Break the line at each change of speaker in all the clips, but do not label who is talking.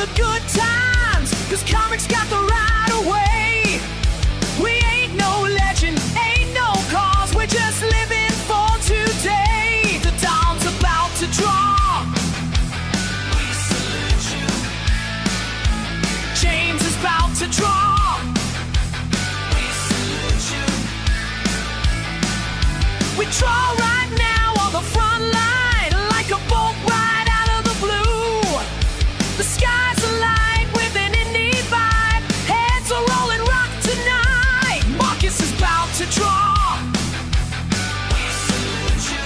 the good times, 'cause comics got the right of way. We ain't no legend, ain't no cause, we're just living for today. The dawn's about to draw. We salute you. James is about to draw. We salute you. We draw right now on the front line, like a bolt right out of the blue. The sky's alight with an indie vibe. Heads are rolling rock tonight. Marcus is about to draw. We salute you.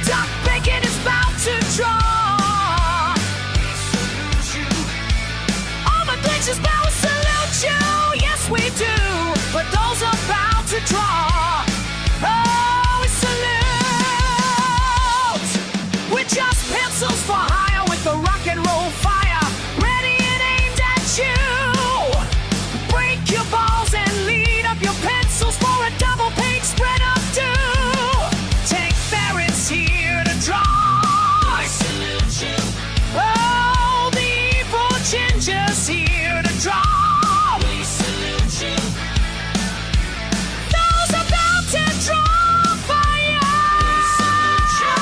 Doc Bacon is about to draw. We salute you. All the glitches bow salute you. Yes, we do. For those about to draw. Oh, we salute. We're just pencils for hire with the rock and roll fire, ready and aimed at you. Break your balls and lead up your pencils for a double page spread of doom. Tank Barrett's here to draw. I salute you. Oh, the evil ginger's here to draw. We salute you. Those about to draw fire. We salute you.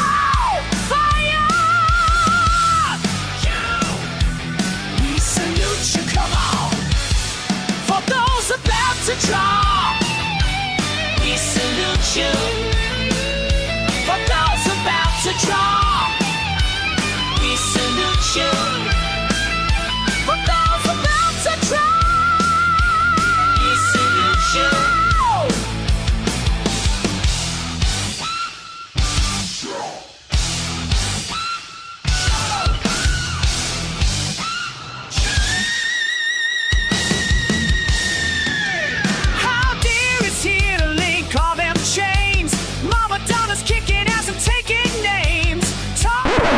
Fire. We salute you, come on. For those about to draw, we salute you. For those about to draw, we salute you. For those about to draw, we salute you. How dear is here to link all them chains. Mama Donna's kicking ass and taking names.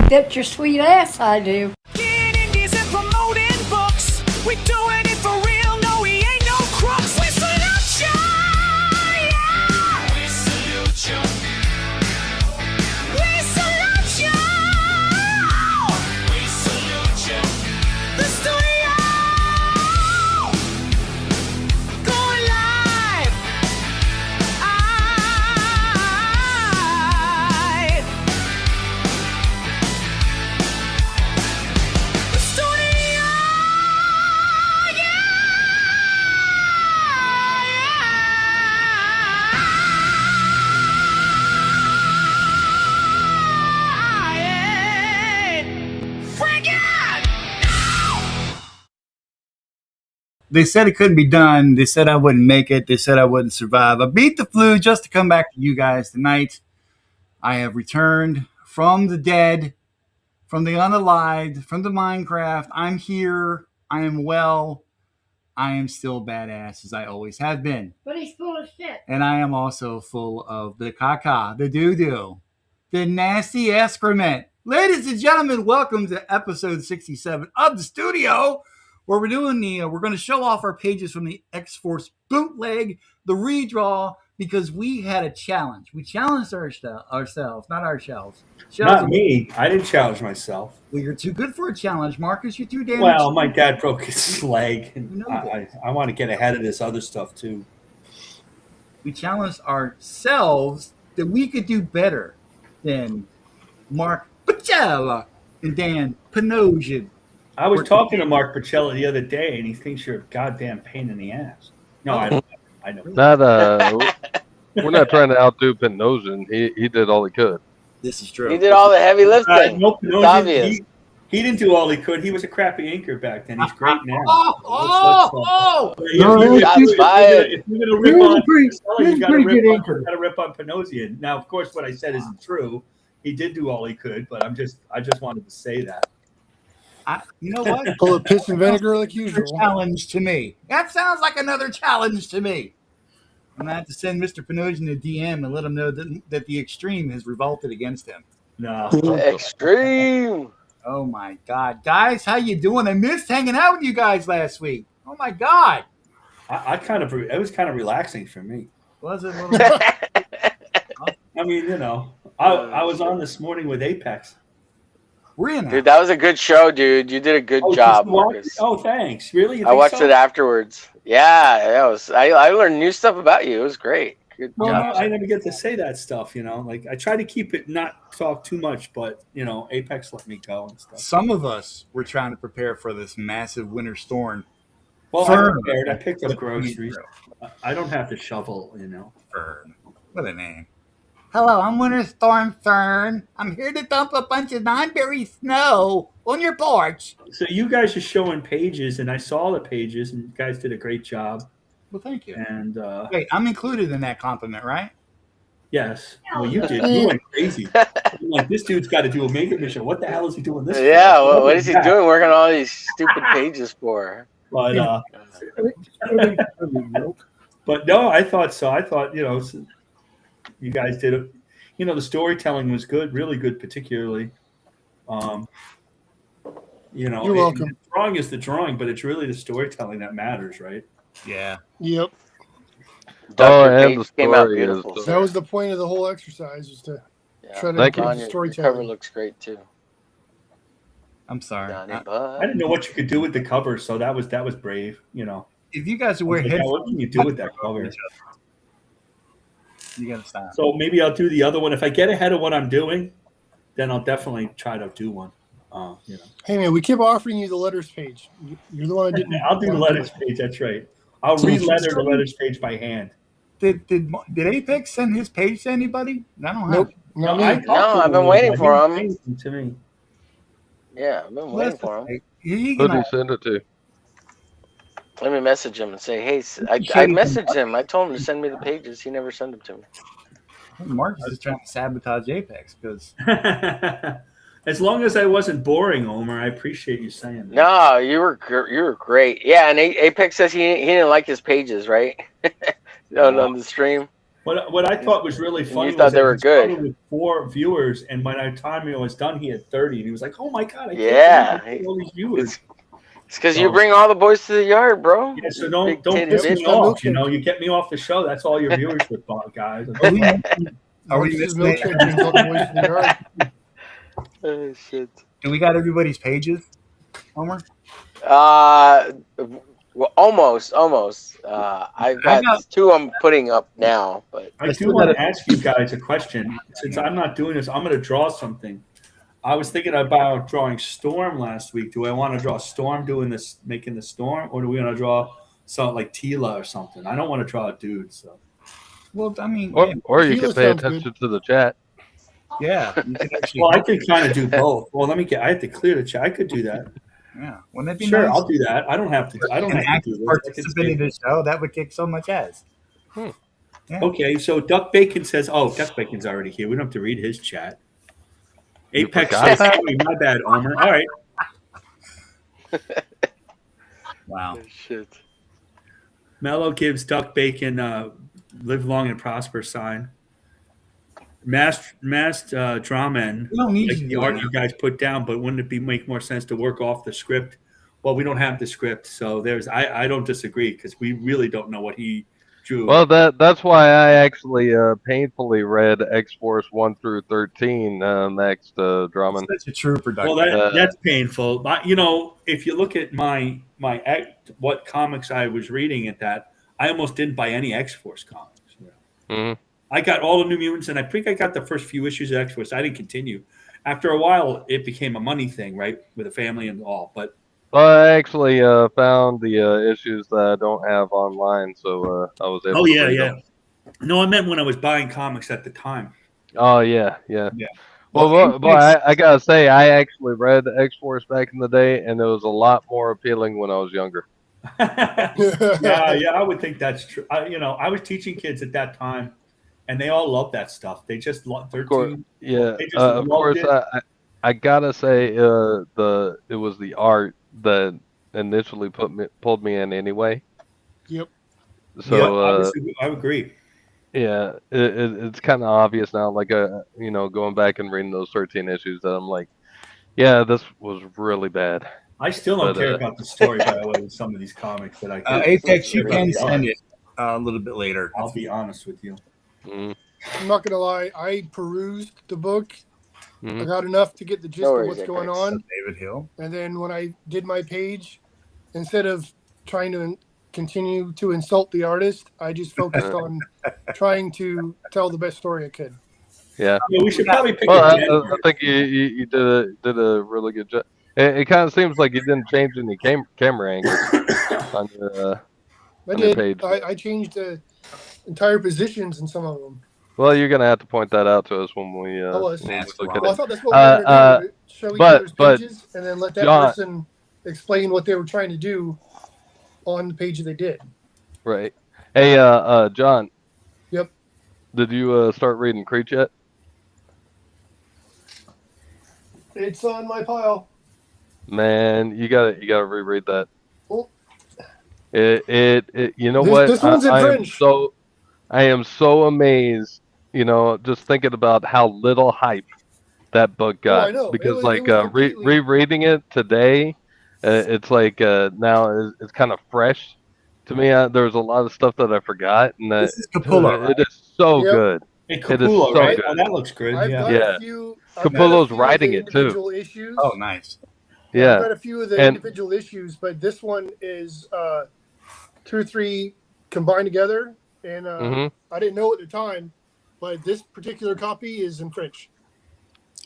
That's your sweet ass, I do.
Talking indies and promoting books. We doing it for real, no, we ain't no crooks. We salute you, yeah. We salute you. We salute you. We salute you. The studio going live. The studio, yeah. Bring it now.
They said it couldn't be done. They said I wouldn't make it. They said I wouldn't survive. I beat the flu just to come back to you guys tonight. I have returned from the dead, from the unalived, from the Minecraft. I'm here. I am well. I am still badass as I always have been.
But he's full of shit.
And I am also full of the caca, the doo-doo, the nasty excrement. Ladies and gentlemen, welcome to episode 67 of the studio, where we're doing we're going to show off our pages from the X-Force Bootleg, the redraw, because we had a challenge. We challenged ourselves, not ourselves.
Not me. I didn't challenge myself.
Well, you're too good for a challenge, Marcus. You're too damn.
Well, my dad broke his leg, and
You know
I want to get ahead of this other stuff too.
We challenged ourselves that we could do better than Mark Pacella and Dan Panosian.
I was talking to Mark Pacella the other day, and he thinks you're a goddamn pain in the ass. No, I don't. I know.
We're not trying to outdo Panosian. He did all he could.
This is true.
He did all the heavy lifting.
No,
It's obvious.
he didn't do all he could. He was a crappy anchor back then. He's great now.
Shots fired.
If you're gonna rip on Pacella, you gotta rip on Panosian. Now, of course, what I said isn't true. He did do all he could, but I just wanted to say that.
You know what?
Pull a piss and vinegar like usual.
Challenge to me. That sounds like another challenge to me. I'm going to have to send Mr. Panosian a DM and let him know that the extreme has revolted against him.
No.
Extreme.
Oh, my God. Guys, how you doing? I missed hanging out with you guys last week. Oh, my God.
It was kind of relaxing for me.
Was it a little
I mean, I was on this morning with Apex.
We're in
Dude, that was a good show, dude. You did a good job, Marcus.
Oh, thanks. Really?
I watched it afterwards. Yeah, it was. I learned new stuff about you. It was great. Good
Well,
job.
no, I never get to say that stuff, Like I try to keep it not talk too much, but Apex let me go and stuff.
Some of us were trying to prepare for this massive winter storm.
Well,
Fern.
I prepared. I picked up groceries. I don't have to shovel,
Fern. What a name. Hello, I'm Winter Storm Fern. I'm here to dump a bunch of non-berry snow on your porch.
So you guys are showing pages, and I saw the pages, and you guys did a great job.
Well, thank you.
And
wait, I'm included in that compliment, right?
Yes. Well, you did. You went crazy. You're like, this dude's got to do a makeup mission. What the hell is he doing this?
Yeah, what is he doing working on all these stupid pages for?
But no, I thought so. I thought you guys did it. The storytelling was good, really good, particularly.
You're welcome.
The drawing is the drawing, but it's really the storytelling that matters, right?
Yeah.
Yep.
And the story is.
That was the point of the whole exercise, was to try to
get
get the
the
storytelling.
cover looks great too.
I'm sorry.
I didn't know what you could do with the cover, so that was brave.
If you guys wear
like,
headphones,
what can you do with that cover?
You gotta stop.
So maybe I'll do the other one. If I get ahead of what I'm doing, then I'll definitely try to do one.
Hey man, we kept offering you the letters page. You're the one that didn't.
I'll do the letters page. That's right. I'll re-letter the letters page by hand.
Did Apex send his page to anybody? I don't have.
Nope. Not me.
I've been waiting for him.
To me.
Yeah, I've been waiting for him.
Who did he send it to?
Let me message him and say, hey, I messaged him. I told him to send me the pages. He never sent them to me.
Mark is trying to sabotage Apex because.
As long as I wasn't boring, Omer, I appreciate you saying that.
No, you were great. Yeah, and Apex says he didn't like his pages, right? on the stream.
What I thought was really funny
you thought
was
they were good.
With 4 viewers, and by the time it was done, he had 30, and he was like, "Oh my god, I
can't
believe all these viewers."
It's because you bring all the boys to the yard, bro.
Yeah, so don't piss me off. You get me off the show. That's all your viewers would thought, guys.
Are we missing?
Oh shit!
Do we got everybody's pages, Homer?
Well, almost. I've got 2 I'm putting up now, but
I do want to ask you guys a question. Since I'm not doing this, I'm going to draw something. I was thinking about drawing Storm last week. Do I want to draw Storm making the Storm, or do we want to draw something like Tila or something? I don't want to draw a dude. So,
well, I mean,
or you can pay attention to the chat.
Yeah.
Well, I could kind of do both. Well, I have to clear the chat. I could do that.
Yeah. Wouldn't that be
sure,
nice?
I'll do that. I don't have to. I don't have to do this.
Participate in the show. That would kick so much ass.
Yeah. Okay, so Duck Bacon says, "Oh, Duck Bacon's already here. We don't have to read his chat." Apex says, "Sorry, my bad, Omer." All right.
Wow.
Shit.
Mello gives Duck Bacon "Live long and prosper" sign. Masked Drahman, like the art you guys put down, but wouldn't it make more sense to work off the script? Well, we don't have the script, so I don't disagree because we really don't know what he drew.
Well, that's why I actually painfully read X-Force 1 through 13 next Drummond.
Such a trooper.
Well, that's painful. If you look at my what comics I was reading at that, I almost didn't buy any X-Force comics.
Mm-hmm.
I got all the New Mutants, and I think I got the first few issues of X-Force. I didn't continue. After a while, it became a money thing, right, with a family and all. But
I actually found the issues that I don't have online, so I was able to read them.
No, I meant when I was buying comics at the time.
Oh, yeah. Well, I got to say, I actually read X-Force back in the day, and it was a lot more appealing when I was younger.
Yeah, I would think that's true. I was teaching kids at that time, and they all love that stuff. They just love 13.
Of course, I gotta say, it was the art that initially pulled me in anyway.
Yep.
So I would agree.
Yeah, it's kind of obvious now. Like going back and reading those 13 issues, that I'm like, yeah, this was really bad.
I still don't care about the story, by the way, with some of these comics that I can.
Apex, you can send it a little bit later.
I'll be honest with you.
Mm.
I'm not gonna lie. I perused the book I got enough to get the gist
No
of
worries,
what's
Apex.
going on.
David Hill.
And then when I did my page, instead of trying to continue to insult the artist, I just focused on trying to tell the best story I could.
Yeah.
Yeah, we should probably pick
Well,
a
I think you did a really good job. It kind of seems like you didn't change any camera angles on your page.
I changed the entire positions in some of them.
Well, you're gonna have to point that out to us when we
I was.
when we look
Well, I
at it.
thought that's what we were going to do. Show each other's
but
pages and then let that
John,
person explain what they were trying to do on the page that they did.
right. Hey, John.
Yep.
Did you start reading Creech yet?
It's on my pile.
Man, you gotta reread that.
Oh.
It you know
This-
what?
this one's in French.
I am so amazed, just thinking about how little hype that book got.
I know.
Because
It was completely-
rereading it today, it's like now it's kind of fresh to me. There was a lot of stuff that I forgot, and
This is Capullo,
it is so
Yep.
good.
Hey,
It is
Capullo,
so
right?
good.
Oh, that looks good.
I've
Yeah.
got
Yeah.
a few.
Capullo's writing it, too.
individual Issues.
Oh, nice.
I've
Yeah,
got a few of the
And-
individual issues, but this one is 2 or 3 combined together, and
Mhm.
I didn't know at the time, but this particular copy is in French.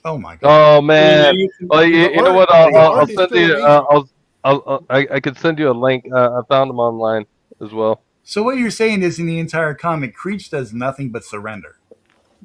Oh my god.
Oh man. Well, you know what?
the
I'll
art is
send
still
you. I could send you a link. I found them online as well.
So what you're saying is, in the entire comic, Creech does nothing but surrender.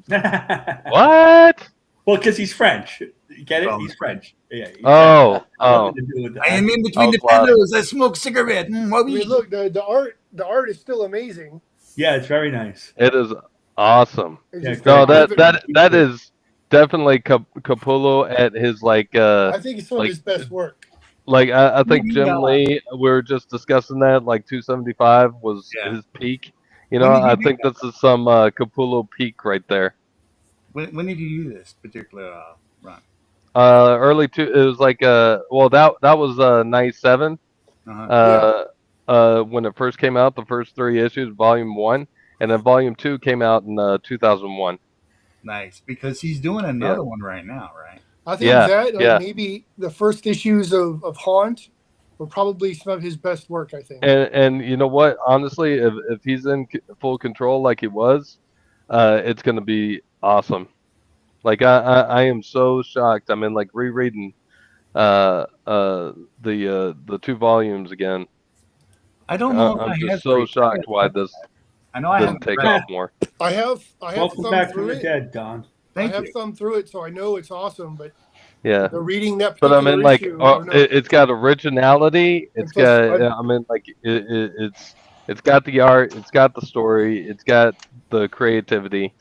What?
Well, because he's French. You get it?
Oh.
He's French. Yeah. he's
Oh,
French.
oh.
Nothing to do with that.
I am in between
Oh,
the
wow.
pillows. I smoke cigarette. What
I
we
mean, look, the art is still amazing.
Yeah, it's very nice.
It is awesome.
It's
Yeah,
just
No,
very
that is definitely Capullo at his
I think it's some of his best work.
I think Jim
Yeah.
Lee. We were just discussing that. 275 was
Yeah.
his peak.
When did
I
you do
think this is some Capullo peak right there.
when did you do this particular run?
Early two. It was that was 97.
Uh-huh.
When it first came out, the first 3 issues, Volume 1, and then Volume 2 came out in 2001.
Nice, because he's doing another one right now, right?
I think
Yeah,
that
yeah.
maybe the first issues of Haunt were probably some of his best work, I think.
And you know what? Honestly, if he's in full control like he was, it's gonna be awesome. I am so shocked. I'm in rereading the 2 volumes again.
I don't know if
I'm
I
just
have
so
Creech.
shocked why this
I know I
didn't
haven't
take
read
off
it.
more.
I have
Welcome
thumbed
back from
through
the
it.
dead, Don.
I
Thank
have
you.
thumbed through it, so I know it's awesome. But
Yeah.
the reading that
But
particular
I mean,
issue, I don't know.
it's got originality. It's
plus,
it's got the art. It's got the story. It's got the creativity.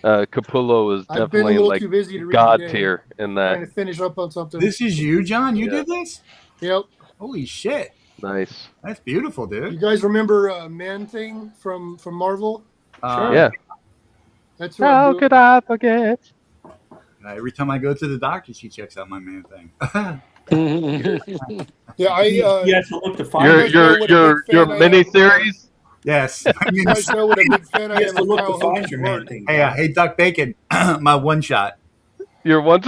Capullo is
I've been a
definitely
little too busy to read
god
today,
tier in
trying
that.
to finish up on something.
This is you, John? You
Yeah.
did this?
Yep.
Holy shit.
Nice.
That's beautiful,
You
dude.
guys remember Man Thing from Marvel?
Yeah.
That's what I'm doing.
I forget?
Every time I go to the doctor, she checks out my man thing.
Yeah,
You have to look to find
Your
it.
your mini series.
Yes.
You guys know what a big fan I
You have
am
to
of
look
Kyle
to find
Hope's
your man
work.
thing.
Hey, hey, Duck Bacon, my one shot.
Your one.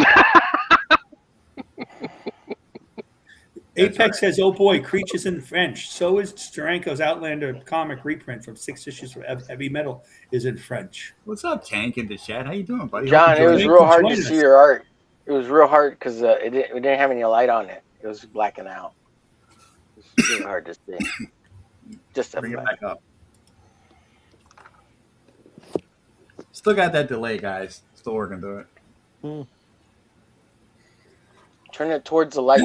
Apex says, "Oh boy, Creech is in French. So is Steranko's Outlander comic reprint from 6 issues for Heavy Metal is in French."
What's up, Tank in the chat? How you doing, buddy?
John,
Hope
it
you're
was
doing
real hard to
Join us.
see your art. It was real hard because we didn't have any light on it. It was blacking out. It was really hard to see. Just a
Bring it back up. Still got that delay, guys. Still working through it.
turn it towards the light.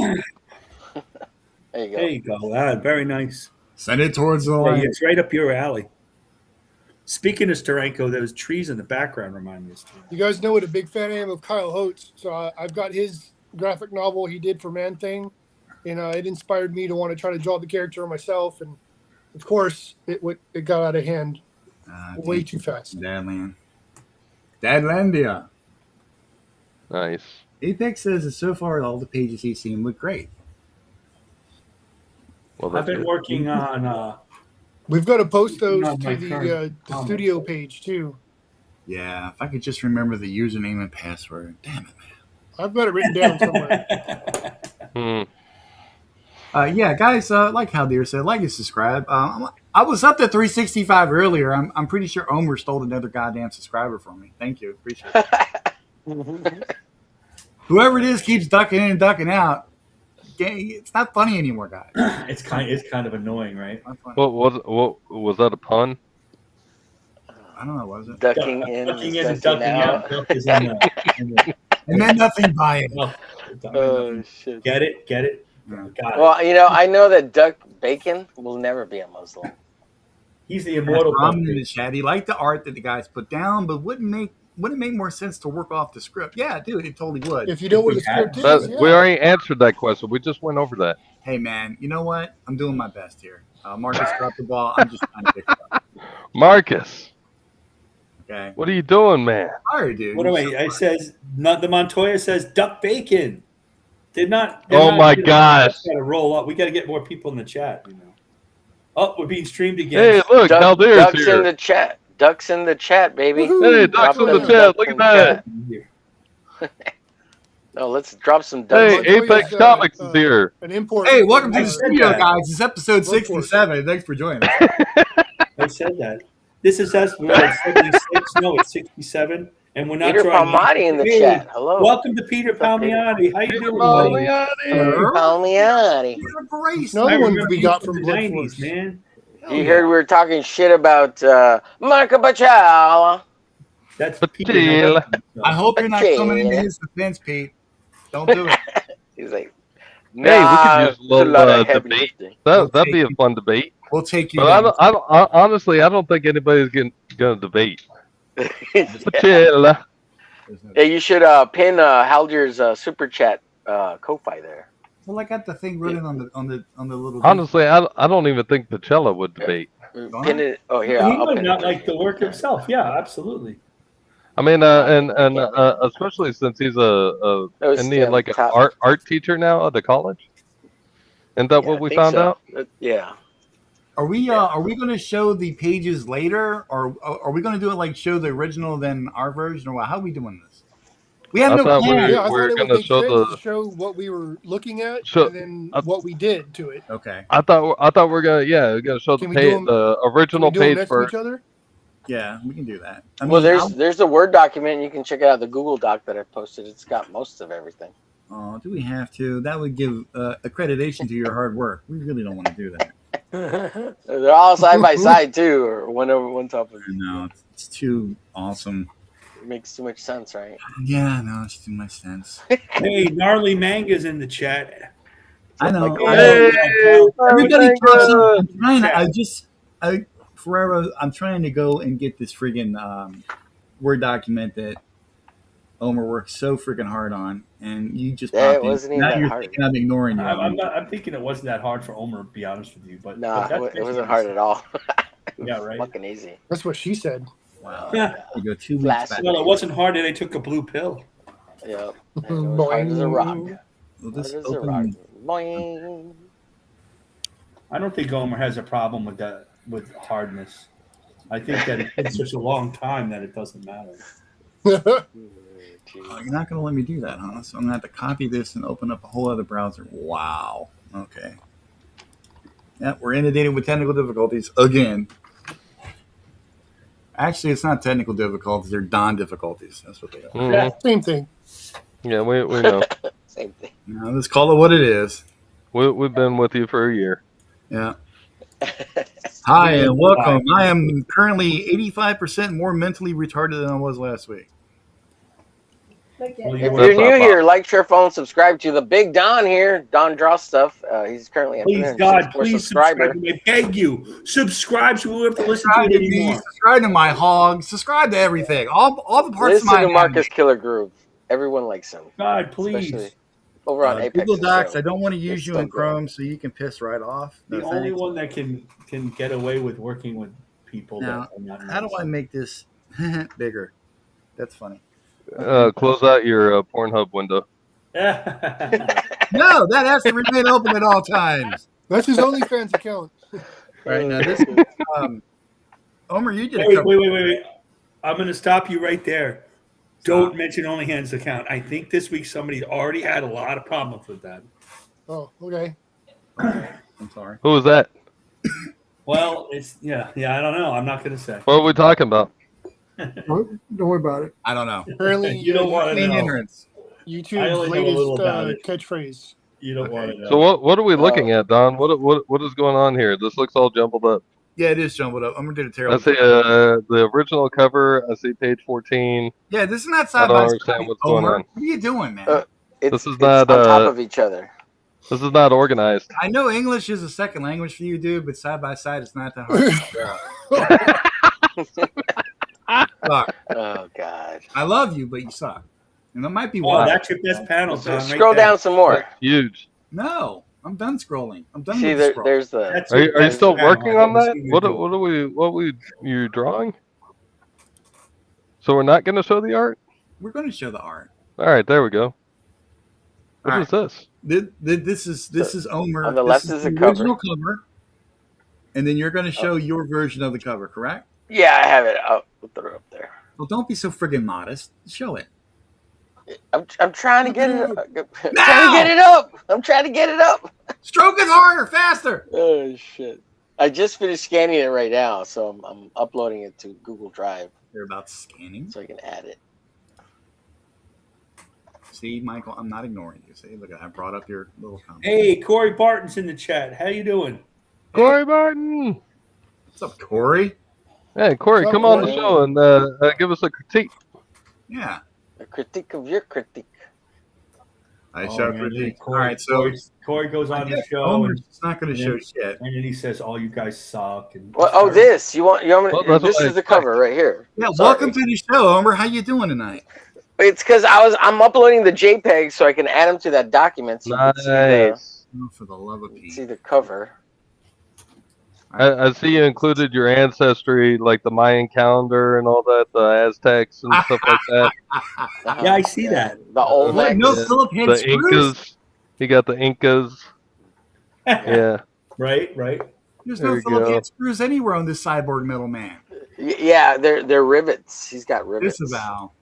There you go.
There you go. Very nice.
Send it towards the
Yeah,
line.
it's right up your alley. Speaking of Steranko, those trees in the background remind me of Steranko.
You guys know what a big fan I am of Kyle Holtz. So I've got his graphic novel he did for Man Thing. And it inspired me to want to try to draw the character myself. And, of course, it got out of hand way too fast.
Dadland. Dadlandia.
Nice.
Apex says that so far all the pages he's seen look great.
Well,
I've
that's
been
good.
working on
We've got to post those
Not
to
my
the
current comment.
studio page, too.
Yeah, if I could just remember the username and password. Damn it, man.
I've got it written down somewhere.
Yeah, guys, like how Deer said, like and subscribe. I was up to 365 earlier. I'm pretty sure Omer stole another goddamn subscriber from me. Thank you. Appreciate it. Whoever it is keeps ducking in and ducking out. It's not funny anymore, guys.
It's kind of annoying, right?
What was that a pun?
I don't know. Was it?
Ducking in,
Ducking in and
ducking
ducking out. Duck is in the
And then nothing by it.
Oh shit!
Get it? Got it.
Well, I know that Duck Bacon will never be a Muslim.
He's the immortal.
In the chat. He liked the art that the guys put down, but wouldn't it make more sense to work off the script? Yeah, dude, it totally would.
If you know what the script is,
We already answered that question. We just went over that.
Hey, man, you know what? I'm doing my best here. Marcus dropped the ball. I'm just trying to pick it up.
Marcus.
Okay.
What are you doing, man?
Sorry, dude.
What do I? It says the Montoya says Duck Bacon.
Oh my gosh!
Got to roll up. We got to get more people in the chat. Oh, we're being streamed again.
Hey, look, Calder's
Duck's
here.
in the chat. Duck's in the chat, baby.
Hey, Duck's in the chat. Look at that.
No, let's drop some ducks.
Hey, Apex Comics is here.
An import.
Hey, welcome to the studio, guys. It's episode 67. Thanks for joining us.
I said that. This is us. We're at 76. No, it's 67. And we're not
Peter
drawing.
Palmiotti in the chat. Hello.
Welcome to Peter Palmiotti. How you doing?
Palmiotti.
Another one we got from
the
Blood
90s,
Force.
man.
You heard we were talking shit about Mark Pacella.
That's
Pacella.
I hope you're not coming into his defense, Pete. Don't do it.
He's like,
Hey, we could use a little
heavy
debate.
lifting.
That'd be a fun debate.
We'll take you.
But honestly, I don't think anybody's going to debate. Pacella.
Yeah, you should pin Halder's super chat Ko-Fi there.
Well, I got the thing written on the little.
Honestly, I don't even think Pacella would debate.
Pin it. Oh, here.
He
I'll
might
pin
not
it.
like the work himself. Yeah, absolutely.
I mean, and especially since he's isn't he like an art teacher now at the college? Isn't that what we found out?
Yeah.
Are we going to show the pages later, or are we going to do it like show the original then our version, or what? How are we doing this? We have no plan.
Yeah, I
we're
thought it
going
would
to
make
show
sense
the
to show what we were looking at
So-
and then what we did to it.
Okay.
I thought we're gonna show
Can
the
we do 'em-
the
Can we
original
do them
page
next to
first.
each other?
Yeah, we can do that. I
Well,
mean,
there's a Word document. You can check it out, the Google Doc that I posted. It's got most of everything.
Oh, do we have to? That would give accreditation to your hard work. We really don't want to do that.
They're all side by side too, or one over one top of.
No, it's too awesome.
It makes too much sense, right?
Yeah, no, it's too much sense.
Hey, gnarly manga's in the chat.
I know.
Like,
Everybody talks. I'm trying to. Ferrero, I'm trying to go and get this friggin' Word document that Omer worked so freaking hard on, and you just
Yeah, it
popped in.
wasn't even
Now
that
you're
hard.
thinking I'm ignoring you.
I'm thinking it wasn't that hard for Omer, to be honest with you. But
Nah,
but
it wasn't hard at all.
Yeah, right.
Fucking easy.
That's what she said.
Wow.
Yeah.
You go 2 weeks
Flash.
back.
Well, it wasn't hard, and they took a blue pill.
Yep. And it was hard as a rock.
We'll
Hard
just
as a rock.
open.
Boing.
I don't think Omer has a problem with that, with hardness. I think that it's such a long time that it doesn't matter.
Oh, you're not going to let me do that, huh? So I'm going to have to copy this and open up a whole other browser. Wow. Okay. Yeah, we're inundated with technical difficulties again. Actually, it's not technical difficulties. They're Don difficulties. That's what they are.
Mhm.
Same thing.
Yeah, we know.
Same thing.
Now, let's call it what it is.
We've been with you for a year.
Yeah. Hi, and welcome. I am currently 85% more mentally retarded than I was last week.
Well,
If
you
you're
were-
new here, like, share, follow, and subscribe to the Big Don here. Don draws stuff. He's currently a
Please, God, please subscribe. I beg you, subscribe so we don't have to listen to
Subscribe
it
to me,
anymore.
subscribe to my hog, subscribe to everything. All the parts
Listen
of my
to Marcus Killer Groove. Everyone likes him.
God, please.
Especially over on Apex.
Google Docs.
so.
I don't want to use
It's
you
so
in
good.
Chrome, so you can piss right off.
The
No,
only
thanks.
one that can get away with working with people.
Now,
that are not
how do
nice.
I make this bigger? That's funny.
Close out your Pornhub window.
No, that has to remain open at all times.
That's his OnlyFans account.
All right, now this Omer, you did a
Wait,
couple.
wait. I'm going to stop you right there. Don't mention Only Hands account. I think this week somebody already had a lot of problems with that.
Oh, okay.
I'm sorry.
Who was that?
Well, it's yeah. I don't know. I'm not going to say.
What are we talking about?
Don't worry about it.
I don't know.
Apparently,
You don't want to
Main
know.
entrance.
I
YouTube's
only know a little
latest
about it.
catchphrase.
You don't
Okay.
want to know.
So what are we looking at, Don? What is going on here? This looks all jumbled up.
Yeah, it is jumbled up. I'm gonna do the terrible.
I see the original cover. I see page 14.
Yeah, this is not
I
side
don't
by
understand
side.
what's going
Homer.
on.
What are you doing, man?
It's
is not,
on top of each other.
This is not organized.
I know English is a second language for you, dude, but side by side, it's not that hard. Suck.
Oh God.
I love you, but you suck. And that might be
Oh,
why.
that's your best panel, Tom. Right
Scroll
there.
down some more.
Huge.
No, I'm done scrolling. I'm done
See,
with the scroll.
there's the.
That's
Are you
your
still
best panel.
working on
I've
that?
ever seen you do.
You drawing? So we're not going to show the art?
We're going to show the art.
All right, there we go. What
All
is this?
This is Omer.
On the
This
left is the
original cover, and then you're going to show your version of the cover, correct?
Yeah, I have it. I'll throw it up there.
Well, don't be so friggin' modest. Show it.
I'm trying to get it. I'm
Now!
trying to get it up. I'm trying to get it up.
Stroke it harder, faster.
Oh shit! I just finished scanning it right now, so I'm uploading it to Google Drive
You're about scanning.
so I can add it.
See, Michael, I'm not ignoring you. See, look, I brought up your little comment.
Hey, Corey Barton's in the chat. How you doing?
Corey Martin!
What's up, Corey?
Hey, Corey, come on the show and give us a critique.
Yeah.
A critique of your critique.
I
Oh,
shall
man,
critique. All
Corey,
right, so
Corey goes on the show
Homer's
and
not going to show shit.
then he says, "All you guys suck." And
Well, oh, this you want?
Well, that's
This
what I
is the cover right here.
Yeah,
Sorry.
welcome to the show, Homer. How you doing tonight?
It's because I'm uploading the JPEG so I can add them to that document. So you can
Nice.
Oh, for the love of
see
Pete.
the cover.
I see you included your ancestry, like the Mayan calendar and all that, the Aztecs and stuff like that.
Yeah, I see that.
The Olmec.
No
Yeah.
Philip head
The
screws?
Incas. You got the Incas. Yeah.
Right.
There's
There
no
you
Philip
go.
head screws anywhere on this cyborg metal man.
Yeah, they're rivets. He's got rivets.
Disavow.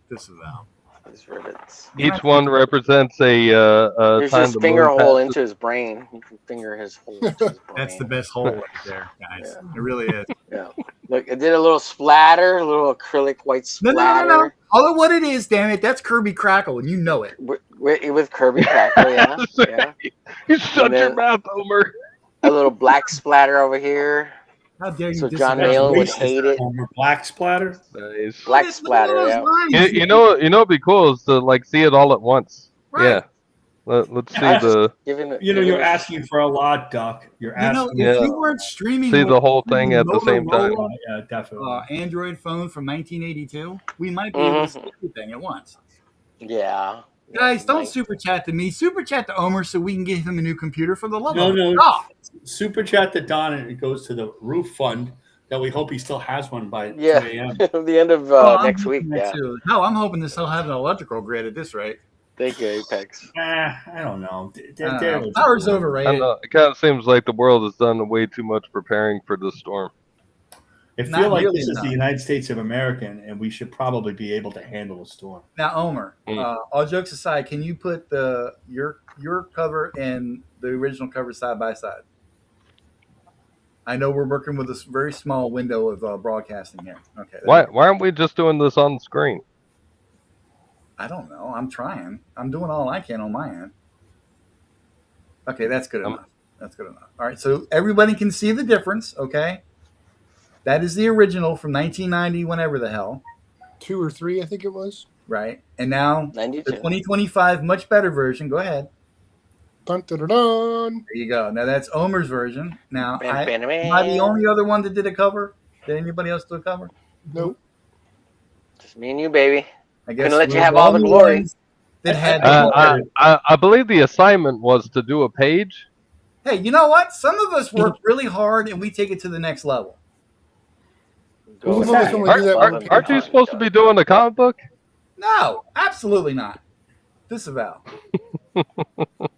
His rivets.
Each one represents a
There's
time
his
the
finger
moon
hole
passes.
into his brain. You can finger his hole into his brain.
That's the best hole right there, guys. It really is.
Yeah. Look, it did a little splatter, a little acrylic white
No,
splatter.
no. All of what it is, damn it, that's Kirby Crackle, and you know it.
With Kirby Crackle, yeah. Yeah.
You shut
And
your
then-
mouth, Homer.
A little black splatter over here.
How dare you
So
disavow
John Mayall would
racist?
hate it.
Homer Black splatter.
Nice.
Black
Look at
splatter,
those
yeah.
lines.
You know what'd be cool is to like see it all at once.
Right.
Yeah. Let's see
Yeah.
the
You're asking for a lot, Duck. You're
You know,
asking.
if
Yeah.
you weren't streaming
see the
with
whole thing at the same time.
Motorola,
Yeah, definitely.
Android phone from 1982, we might be able to see everything at once.
Yeah.
Guys, don't
Nice.
super chat to me. Super chat to Omer so we can get him a new computer for the love
No,
of
no.
God.
Super chat to Don, and it goes to the roof fund that we hope he still has one by 2
Yeah.
a.m.
The end of
Oh, I'm
next
hoping
week.
that
Yeah.
too. No, I'm hoping to still have an electrical grid at this rate.
Thank you, Apex.
I don't know.
Power's
I
overrated.
know. It kind of seems like the world has done way too much preparing for this storm.
I
Not
feel like
really
this is
enough.
the United States of America, and we should probably be able to handle a storm.
Now, Omer, all jokes aside, can you put your cover and the original cover side by side? I know we're working with this very small window of broadcasting here. Okay.
Why aren't we just doing this on the screen?
I don't know. I'm trying. I'm doing all I can on my end. Okay, that's good enough. That's good enough. All right, so everybody can see the difference, okay? That is the original from 1990, whenever the hell,
2 or 3, I think it was.
right? And now
92.
the 2025, much better version. Go ahead.
Dun, dun, dun, dun.
There you go. Now that's Omer's version. Now,
Bam, bam, bam.
am I the only other one that did a cover? Did anybody else do a cover?
Nope.
Just me and you, baby.
I guess
Gonna let you
we're
have all the
only
glory.
ones that had
I believe the assignment was to do a page.
Hey, you know what? Some of us work really hard and we take it to the next level.
Go with
Some of us
that.
only do that one page.
Aren't you supposed to be doing a comic book?
No, absolutely not. Disavow.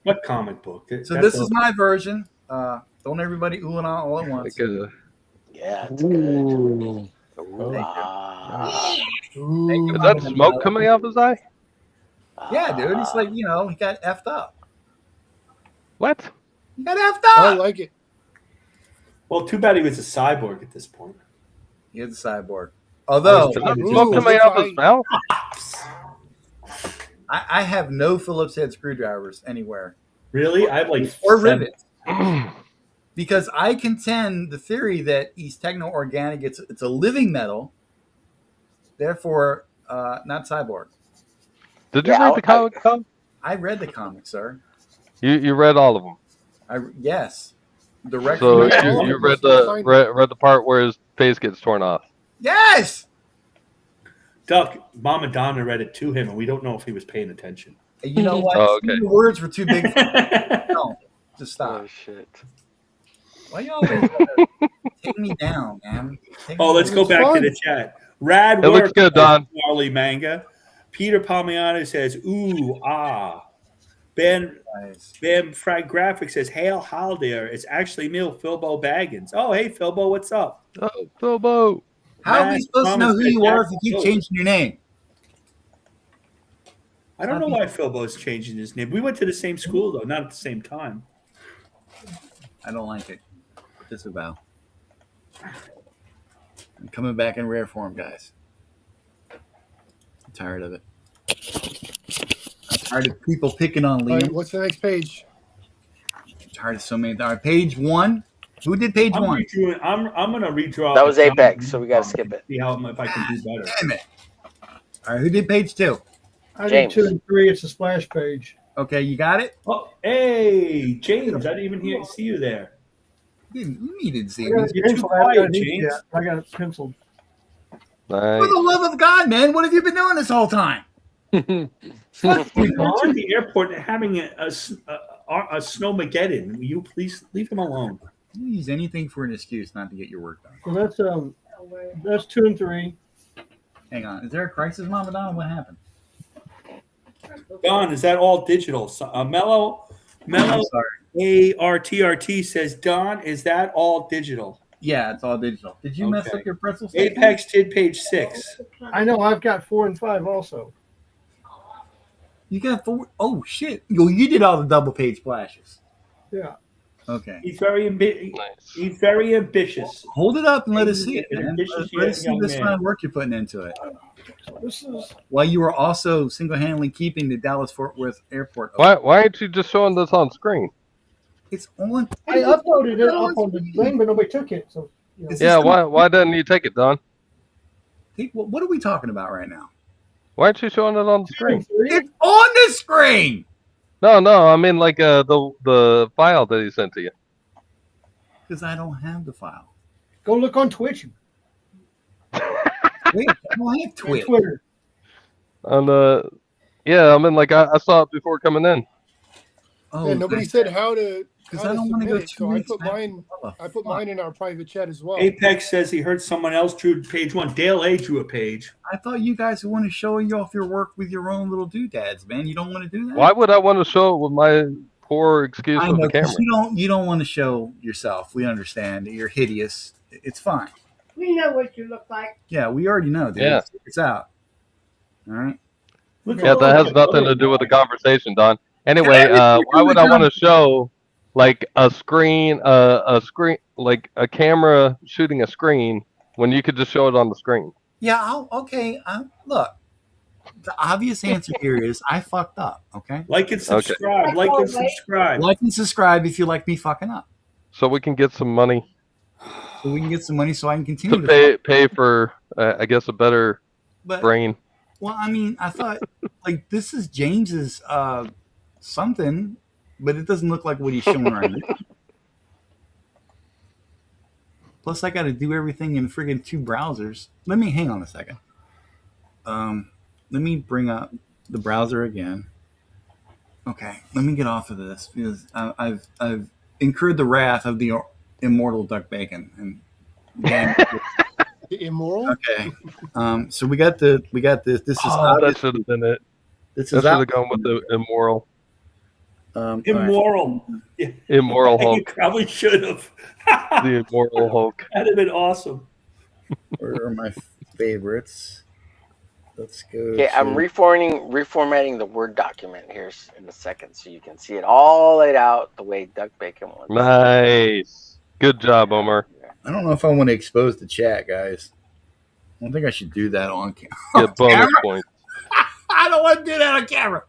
What comic book?
So this is my version. Don't everybody ooh and ah all at once.
Like a,
Yeah, it's good. Ooh, ah.
Ooh.
Is that smoke coming out of his eye?
Yeah, dude. It's like, he got effed up.
What?
He got effed
I
up.
like it.
Well, too bad he was a cyborg at this point.
He had the cyborg. Although
Is that
Ooh,
smoke coming out of his mouth?
I have no Phillips head screwdrivers anywhere.
Really? I have like
Or
7.
rivets. Because I contend the theory that he's techno-organic, it's a living metal, therefore not cyborg.
Did you read the comic?
I read the comic, sir.
You read all of them.
Yes. Direct
So
from-
you read the part where his face gets torn off.
Yes.
Duck, Mama Donna read it to him, and we don't know if he was paying attention.
You know what?
Oh, okay.
The words were too big. No, just stop.
Oh shit.
Why you always take me down, man?
Let's go back to the chat. Rad
It
work,
looks good, Don.
Charlie Manga. Peter Palmiano says, ooh, ah. Ben Frag Graphics says, Hail Haldir. It's actually me, Philbo Baggins. Oh, hey, Philbo, what's up?
Oh, Philbo.
How are we supposed to know who you are if you keep changing your name?
I don't know why Philbo's changing his name. We went to the same school, though, not at the same time.
I don't like it. Disavow. I'm coming back in rare form, guys. I'm tired of it. I'm tired of people picking on
All
Liam.
right, what's the next page?
I'm tired of so many. All right, page 1. Who did page 1?
I'm going to redraw.
That was Apex, so we got to skip it.
See if I can do better.
Damn it. All right, who did page 2?
I
James.
did 2 and 3. It's a splash page.
Okay, you got it?
Oh, hey, James, I didn't even see you there.
You needed to see
I got
it.
it
You're too
penciled. I haven't got
quiet,
it inked
James.
yet. I got it penciled.
Nice.
For the love of God, man, what have you been doing this whole time?
We're going to the airport and having a snowmageddon. Will you please leave him alone?
You use anything for an excuse not to get your work done.
So that's 2 and 3.
Hang on. Is there a crisis, Mama Donna? What happened?
Don, is that all digital? Mellow
I'm sorry.
ARTRT says, Don, is that all digital?
Yeah, it's all digital. Did you mess
Okay.
up your pretzel statement?
Apex did page 6.
I know I've got 4 and 5 also.
You got 4. Oh, shit. You did all the double page splashes.
Yeah.
Okay.
He's very
Nice.
He's very ambitious.
Hold it up and let us see it,
He's an
man.
ambitious
Let us see
young
this
man.
kind of work you're putting into it.
This is
While you were also single-handedly keeping the Dallas-Fort Worth airport open.
Why aren't you just showing this on screen?
It's on.
I uploaded it up on the thing, but nobody took it. So
Is
Yeah,
this
why didn't you take it, Don?
What are we talking about right now?
Why aren't you showing it on the
2 and
screen?
3.
It's on the screen!
No, I mean like the file that he sent to you.
Because I don't have the file.
Go look on Twitch
Wait, I don't have
and
Twitch.
Twitter.
And yeah, I mean like I saw it before coming in.
Oh,
Yeah, nobody said how to.
Because
how
I
to
don't want to
submit
go
it,
2
so I
weeks.
put mine. I put mine in our private chat as well.
Apex says he heard someone else drew page 1. Dale A drew a page.
I thought you guys would want to show you off your work with your own little doodads, man. You don't want to do that?
Why would I want to show it with my poor excuse
I
with
know,
the camera?
'cause you don't want to show yourself. We understand. You're hideous. It's fine.
We know what you look like.
Yeah, we already know, dude.
Yeah.
It's out. All right.
Yeah, that has nothing to do with the conversation, Don. Anyway, why would I want to show like a screen, like a camera shooting a screen when you could just show it on the screen?
Yeah, okay. Look, the obvious answer here is I fucked up, okay?
Like and subscribe.
Okay.
Like and subscribe.
Like and subscribe if you like me fucking up.
So we can get some money
So we can get some money so I can continue
to
to
pay for, I guess, a better
But,
brain.
well, I mean, I thought, like, this is James's something, but it doesn't look like what he's showing right now. Plus, I got to do everything in friggin' 2 browsers. Hang on a second. Let me bring up the browser again. Okay, let me get off of this because I've incurred the wrath of the immortal Duck Bacon. And again,
Immoral.
okay, so we got this. This is
That should have been it.
this
That
is
should have gone with the immoral.
all right.
Immoral.
Immoral
You
Hulk.
probably should have.
The immoral Hulk.
That'd have been awesome.
Where are my favorites? Let's go.
Okay, I'm reformatting the Word document here in a second, so you can see it all laid out the way Duck Bacon wants.
Nice. Good job, Omar.
I don't know if I want to expose the chat, guys. I don't think I should do that on camera.
Get bonus points.
I don't want to do that on camera.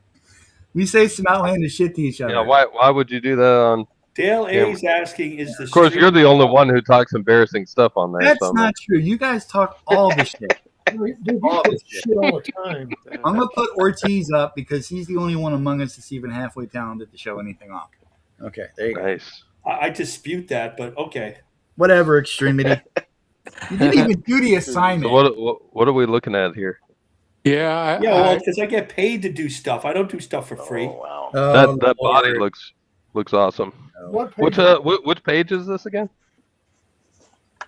We say some outlandish shit to each other.
Yeah, why would you do that on?
Dale A is asking, is the
Of course, you're the only one who talks embarrassing stuff on there.
That's not true. You guys talk all the shit.
Dude,
All the
shit all the time.
I'm gonna put Ortiz up because he's the only one among us that's even halfway talented to show anything off. Okay, there you go.
Nice.
I dispute that, but okay.
Whatever, extremity. You didn't even do the assignment.
So what are we looking at here?
Yeah.
Well, because I get paid to do stuff. I don't do stuff for free.
Oh, wow.
That body looks looks awesome.
What
Which
page?
which page is this again?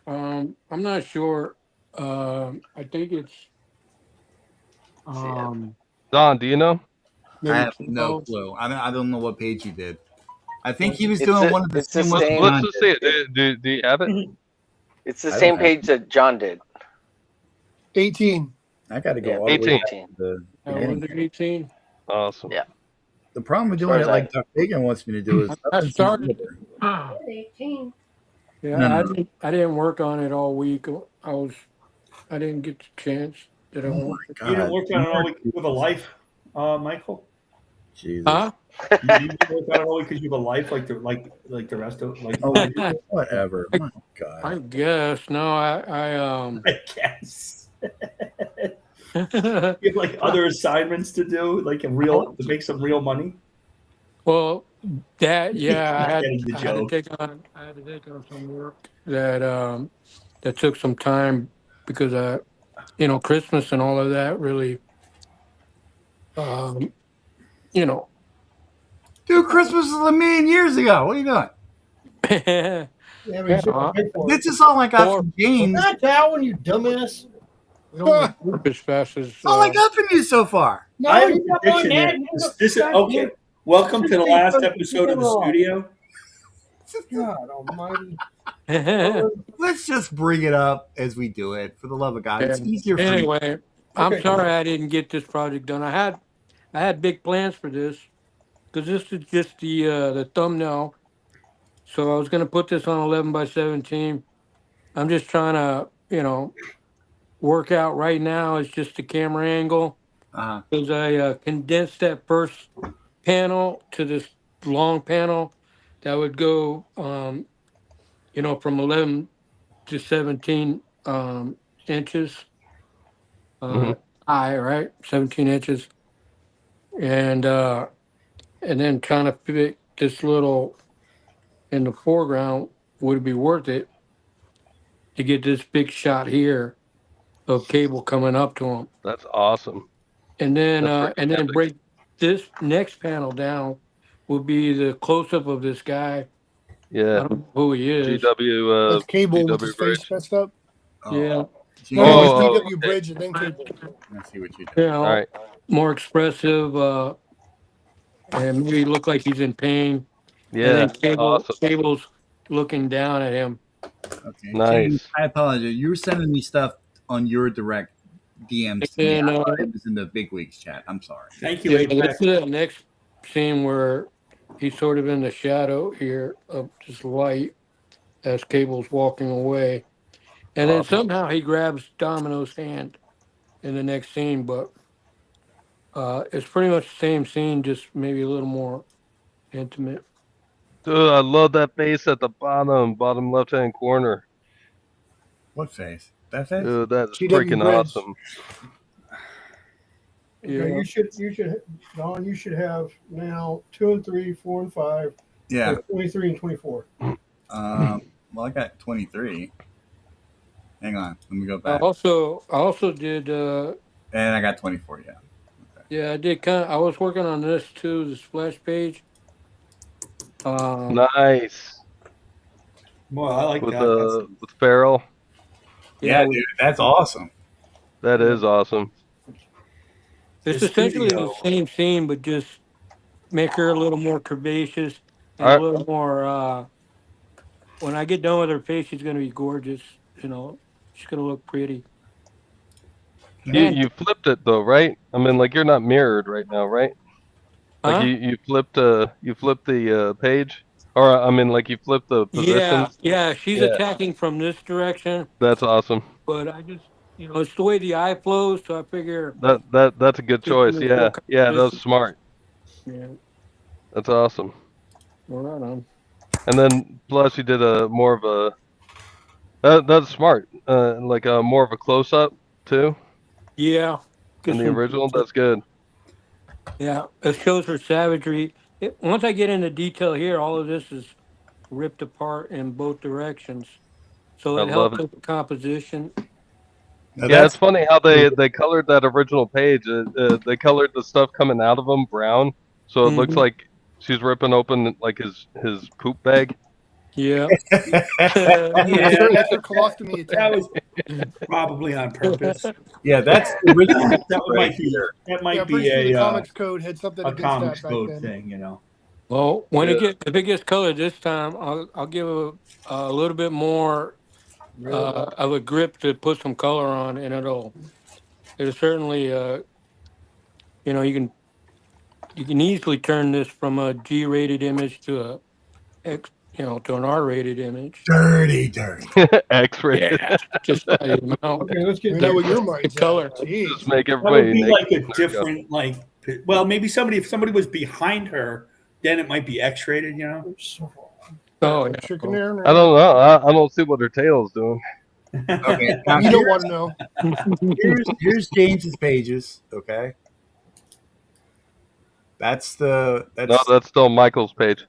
I'm not sure. I think it's.
Don, do you know?
I have no clue. I don't know what page he did. I think he was doing one of the
it's the
same ones
same-
John
Let's just
did.
see it. Do you have it?
It's the
I
same
don't have-
page that John did.
18.
I got to go
Yeah,
all the way
18.
back to the beginning.
18.
Awesome.
Yeah.
The problem with doing
As
it
far
like
as
Duck Bacon wants me to do is
I started.
18.
Yeah,
No.
I didn't work on it all week. I didn't get the chance that I
Oh my
wanted.
God.
You didn't work on it all week because you have a life, Michael?
Jesus.
Huh?
You didn't work on it all week because you have a life like the rest of
Oh, whatever. My God.
I guess no.
I guess. You have like other assignments to do, like to make some real money.
Well, that yeah, I
Getting the
had to
joke.
take on some work that took some time because Christmas and all of that really you know
Dude, Christmas was a million years ago. What are you doing?
Yeah, but you shouldn't pay for
This
it.
is all I got from James.
Not that one, you dumbass.
we don't work as fast as
All I got from you so far.
No,
I have a
you got
prediction
one,
here.
Dad.
This is okay. Welcome to the last episode of the studio.
God almighty.
Let's just bring it up as we do it. For the love of God, it's easier for me.
Anyway, I'm
Okay.
sorry I didn't get this project done. I had big plans for this because this is just the thumbnail. So I was going to put this on 11 by 17. I'm just trying to work out right now. It's just the camera angle because I condensed that first panel to this long panel that would go from 11 to 17 inches high, right? 17 inches. And then trying to fit this little in the foreground, would it be worth it to get this big shot here of cable coming up to him?
That's awesome.
And then
That's freaking epic.
break this next panel down will be the close up of this guy. I
Yeah.
don't know who he is.
GW.
That's Cable with
GW
his
Bridge.
face messed up.
Yeah.
No,
Oh,
it's GW Bridge and then Cable.
I see what you do.
All right.
More expressive, and maybe look like he's in pain.
Yeah.
And then
Awesome.
Cable's looking down at him.
Okay.
Nice.
James, I apologize. You were sending me stuff on your direct DMs to me.
And,
I thought it was in the big leagues chat. I'm sorry.
Thank you,
Yeah,
Apex.
this is the next scene where he's sort of in the shadow here of this light as Cable's walking away. And then somehow he grabs Domino's hand in the next scene, but it's pretty much the same scene, just maybe a little more intimate.
Dude, I love that face at the bottom left-hand corner.
What face? That face?
Dude, that's
GW
freaking
Bridge.
awesome.
Yeah.
Okay, you should, Don, you should have now 2 and 3, 4 and 5,
Yeah.
23 and 24.
Well, I got 23. Hang on. Let me go
I
back.
also did
And I got 24, yeah.
yeah, I did I was working on this too, this splash page.
Nice.
Well, I like
With
that.
with Farrell.
Yeah, dude. That's awesome.
That is awesome.
It's
The
essentially
studio.
the same scene, but just make her a little more curvaceous and
All right.
a little more. When I get done with her face, she's gonna be gorgeous. She's gonna look pretty.
You flipped it though, right? I mean, like you're not mirrored right now, right? Like
Huh?
you flipped the page, or I mean, like you flipped the positions.
Yeah, she's
Yeah.
attacking from this direction,
That's awesome.
but I just, it's the way the eye flows, so I figure
That's a good
keep them
choice.
in full
Yeah, that's
composition.
smart.
Yeah,
That's awesome.
well, right on.
And then plus you did a more of a that's smart. Like a more of a close up too
Yeah,
in the original. That's good.
yeah, it shows her savagery. Once I get into detail here, all of this is ripped apart in both directions, so
I
it
love
helps
it.
with the composition.
Now
Yeah,
that's
it's funny how they colored that original page. They colored the stuff coming out of him brown, so it looks
Mhm.
like she's ripping open like his poop bag.
Yeah.
It's her colostomy
That
attempt.
was probably on purpose.
yeah, that's the original.
That
right
might be.
here.
That might
Yeah, I'm
be
pretty sure the
a
comics code had something against
comics
that back
code
then.
thing, you know.
Well, when
Yeah.
if it gets colored this time, I'll give a little bit more of a grip to put some color on, and it'll certainly you can easily turn this from a G-rated image to to an R-rated image.
Dirty.
X-rated.
Yeah, just by the amount.
Okay, let's get
We know what your
The
mind's
color.
at. Jeez.
Just make
That would
everybody
be
naked.
like a
There we go.
different, like, well, maybe if somebody was behind her, then it might be X-rated, you know.
Oh, yeah.
Chicken there.
I don't know. I don't see what her tail's doing.
Okay, now
You don't want to know.
here's James's pages. Okay, that's
That's still Michael's page.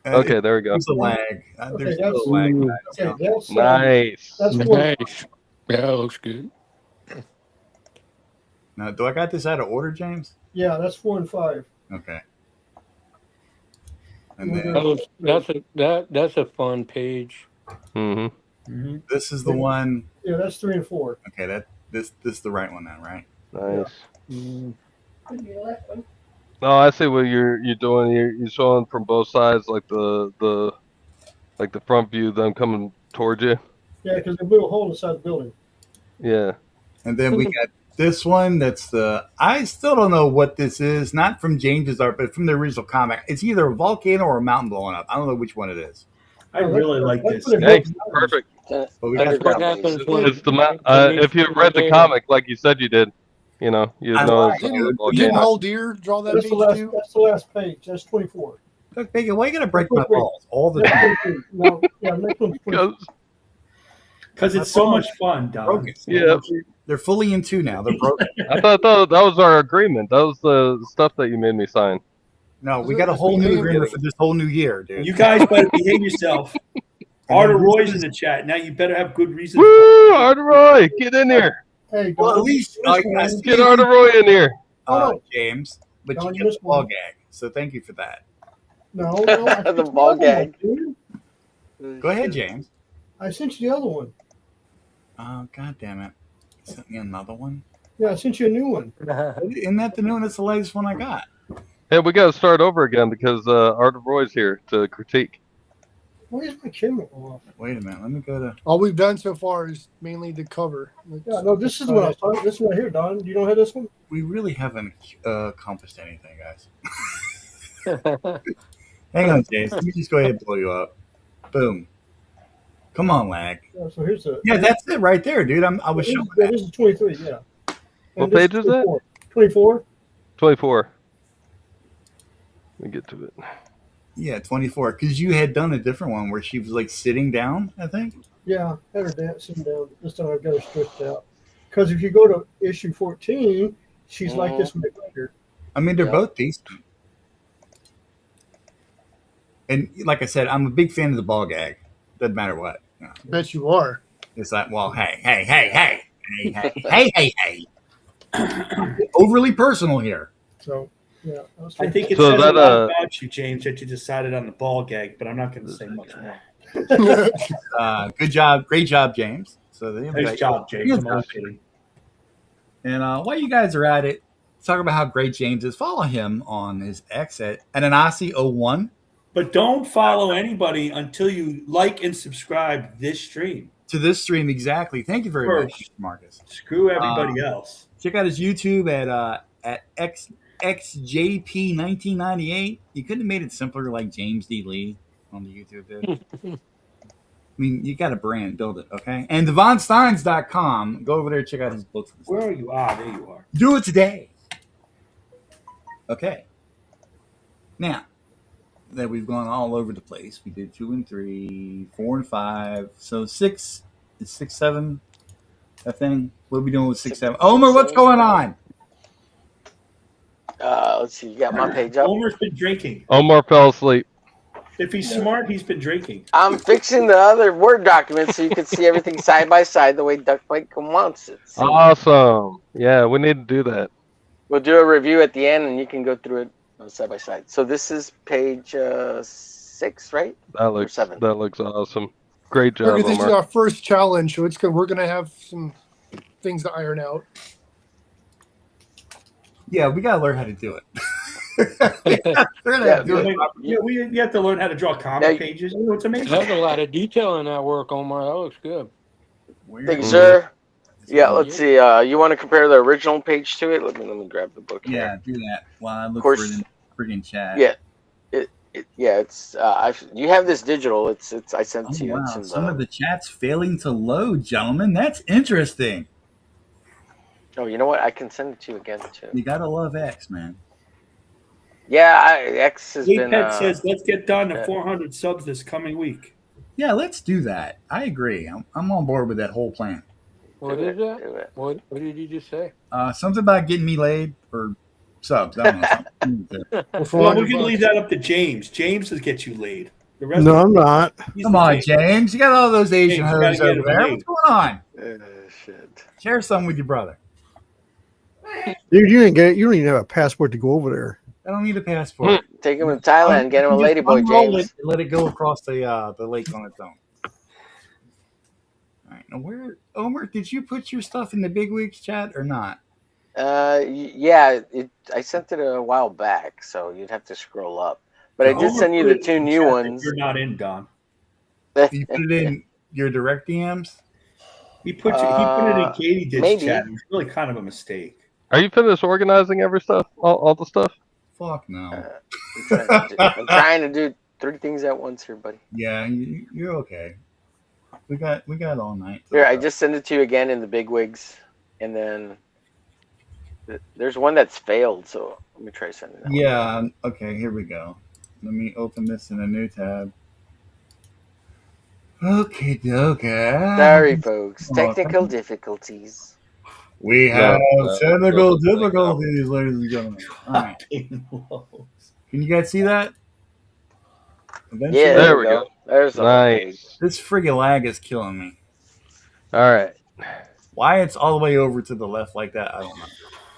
Okay, there we go.
There's a lag. There's
Okay,
still a lag.
Okay, that's
Nice.
That's one.
Nice. Yeah, that looks good.
Now, do I got this out of order, James?
Yeah, that's 4 and 5.
Okay. And then
That's a fun page.
Mm-hmm.
this is the one.
Yeah, that's 3 and 4.
Okay, this is the right one now, right?
Nice.
Mm.
Could be the left one.
No, I see what you're doing. You're showing from both sides, like the front view, them coming towards you.
Yeah, because they blew a hole inside the building.
Yeah.
And then we got this one. That's I still don't know what this is. Not from James's art, but from the original comic. It's either a volcano or a mountain blowing up. I don't know which one it is.
I really like this.
Hey, perfect.
But we
That's
got
what happens when
It's if you read the comic like you said you did, you'd know. It's
Didn't
a volcano.
Hal Deer draw that
That's
page
the
too?
last page. That's 24.
Look, Bacon, why you gonna break my balls all the
That's
time?
23. No, yeah, next one's 24.
Because it's so much fun, Don.
Broken.
Yeah.
They're fully in two now. They're broken.
I thought that was our agreement. That was the stuff that you made me sign.
No, we got a whole new agreement for this whole new year, dude.
You guys better behave yourself. Arter Roy's in the chat. Now you better have good reason.
Woo! Arter Roy, get in here.
Hey,
Well, at
Don,
least
Get Arter Roy in here.
James, but
Don,
you
you
get
missed
the ball
one.
gag. So thank you for that.
No,
The ball gag.
Go ahead, James.
I sent you the other one.
Oh, God damn it. You sent me another one?
Yeah, I sent you a new one.
Isn't that the new one? That's the latest one I got.
Hey, we got to start over again because Arter Roy's here to critique.
Why is my camera off?
Wait a minute. Let me go to.
All we've done so far is mainly the cover.
Yeah, no, this is the one I was talking. This one right here, Don. Do you know how this one?
We really haven't accomplished anything, guys. Hang on, James. Let me just go ahead and blow you up. Boom. Come on, lag.
Yeah, so here's the.
Yeah, that's it right there, dude. I was showing that.
This is 23. Yeah.
What page is that?
24.
24. Let me get to it.
Yeah, 24. Because you had done a different one where she was like sitting down, I think.
Yeah, had her dancing down. This time I've got her stretched out. Because if you go to issue 14, she's like this right here.
I mean, they're both decent. And like I said, I'm a big fan of the ball gag. Doesn't matter what. You know.
Bet you are.
It's like, well, hey. Overly personal here.
So, yeah.
I think it
So
says
that,
a lot about you, James, that you decided on the ball gag, but I'm not going to say much more.
Good job. Great job, James. So
Nice job, James. I'm only kidding.
And while you guys are at it, talk about how great James is. Follow him on his X at Ananasi01.
But don't follow anybody until you like and subscribe this stream.
To this stream, exactly. Thank you very much, Marcus.
Screw everybody else.
Check out his YouTube at XJP1998. You couldn't have made it simpler like James D. Lee on the YouTube did. I mean, you got a brand, build it, okay? And DevonSteins.com. Go over there and check out his books.
Where are you? Ah, there you are.
Do it today. Okay. Now that we've gone all over the place, we did 2 and 3, 4 and 5, so 6 is 6, 7. That thing. What are we doing with 6, 7? Omer, what's going on?
Let's see. You got my page up.
Omer's been drinking.
Omar fell asleep.
If he's smart, he's been drinking.
I'm fixing the other Word document so you can see everything side by side the way Duck Bacon wants it. See?
Awesome. Yeah, we need to do that.
We'll do a review at the end, and you can go through it side by side. So this is page 6, right?
That looks
7.
That looks awesome. Great job,
Okay, this is
Omar.
our first challenge, so it's good. We're gonna have some things to iron out.
Yeah, we got to learn how to do it.
You have to learn how to draw comic pages. You know, it's amazing.
There's a lot of detail in that work, Omar. That looks good.
Thank you, sir. Yeah, let's see. You want to compare the original page to it? Let me grab the book.
Yeah, do that while I look for it in the friggin' chat.
Yeah, it's. You have this digital. It's. I sent to you.
Wow.
It's in
Some of the chat's failing to load, gentlemen. That's interesting.
Oh, you know what? I can send it to you again too.
You gotta love X, man.
Yeah, X has been.
Pet says, let's get done to 400 subs this coming week.
Yeah, let's do that. I agree. I'm on board with that whole plan.
What is that? What did you just say?
Something about getting me laid or subs. I don't know.
Well, we're gonna leave that up to James. James will get you laid. The rest
No, I'm not.
Come on, James. You got all those Asian hoes over there. What's going on?
Shit.
Share some with your brother.
Dude, you don't even have a passport to go over there.
I don't need a passport.
Take him to Thailand. Get him a ladyboy, James.
Let it go across the lake on its own. All right. Now, Omer? Did you put your stuff in the big wigs chat or not?
Yeah. I sent it a while back, so you'd have to scroll up. But I did send you the 2 new ones.
You're not in, Don.
You put it in your direct DMs.
He put it in Katie did
maybe.
chat. It was really kind of a mistake.
Are you finished organizing every stuff? All the stuff?
Fuck no.
I'm trying to do 3 things at once here, buddy.
Yeah, you're okay. We got all night.
Here, I just sent it to you again in the big wigs, and then there's one that's failed. So let me try sending that.
Yeah. Okay. Here we go. Let me open this in a new tab. Okay.
Sorry, folks. Technical difficulties.
We have technical difficulties, ladies and gentlemen. All right. Can you guys see that? Eventually,
Yeah, there we go. There's
nice.
This friggin' lag is killing me.
All right.
Why it's all the way over to the left like that, I don't know.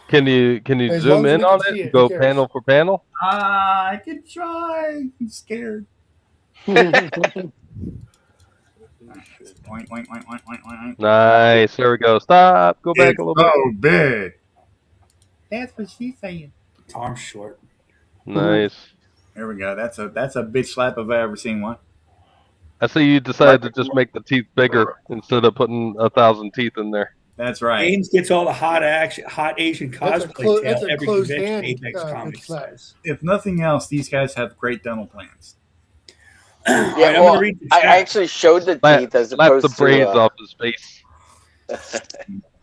Can you
As
zoom
long as
in
we
on
can see
it?
it,
Go
who cares?
panel for panel?
I can try. I'm scared. Point.
Nice. There we go. Stop. Go back a little bit.
Oh, big. That's what she's saying.
Arm short.
Nice.
There we go. That's a bitch slap if I ever seen one.
I see you decided to just make the teeth bigger instead of putting 1,000 teeth in there.
That's right.
James gets all the hot Asian
That's
cosplay
a
tail every
closed
convention
hand
Apex
bitch
Comics
slap.
does.
If nothing else, these guys have great dental plans.
Yeah,
right, I'm
well,
gonna read the
I
chat.
actually showed the teeth as
Slap
opposed
the braids
to.
off his face.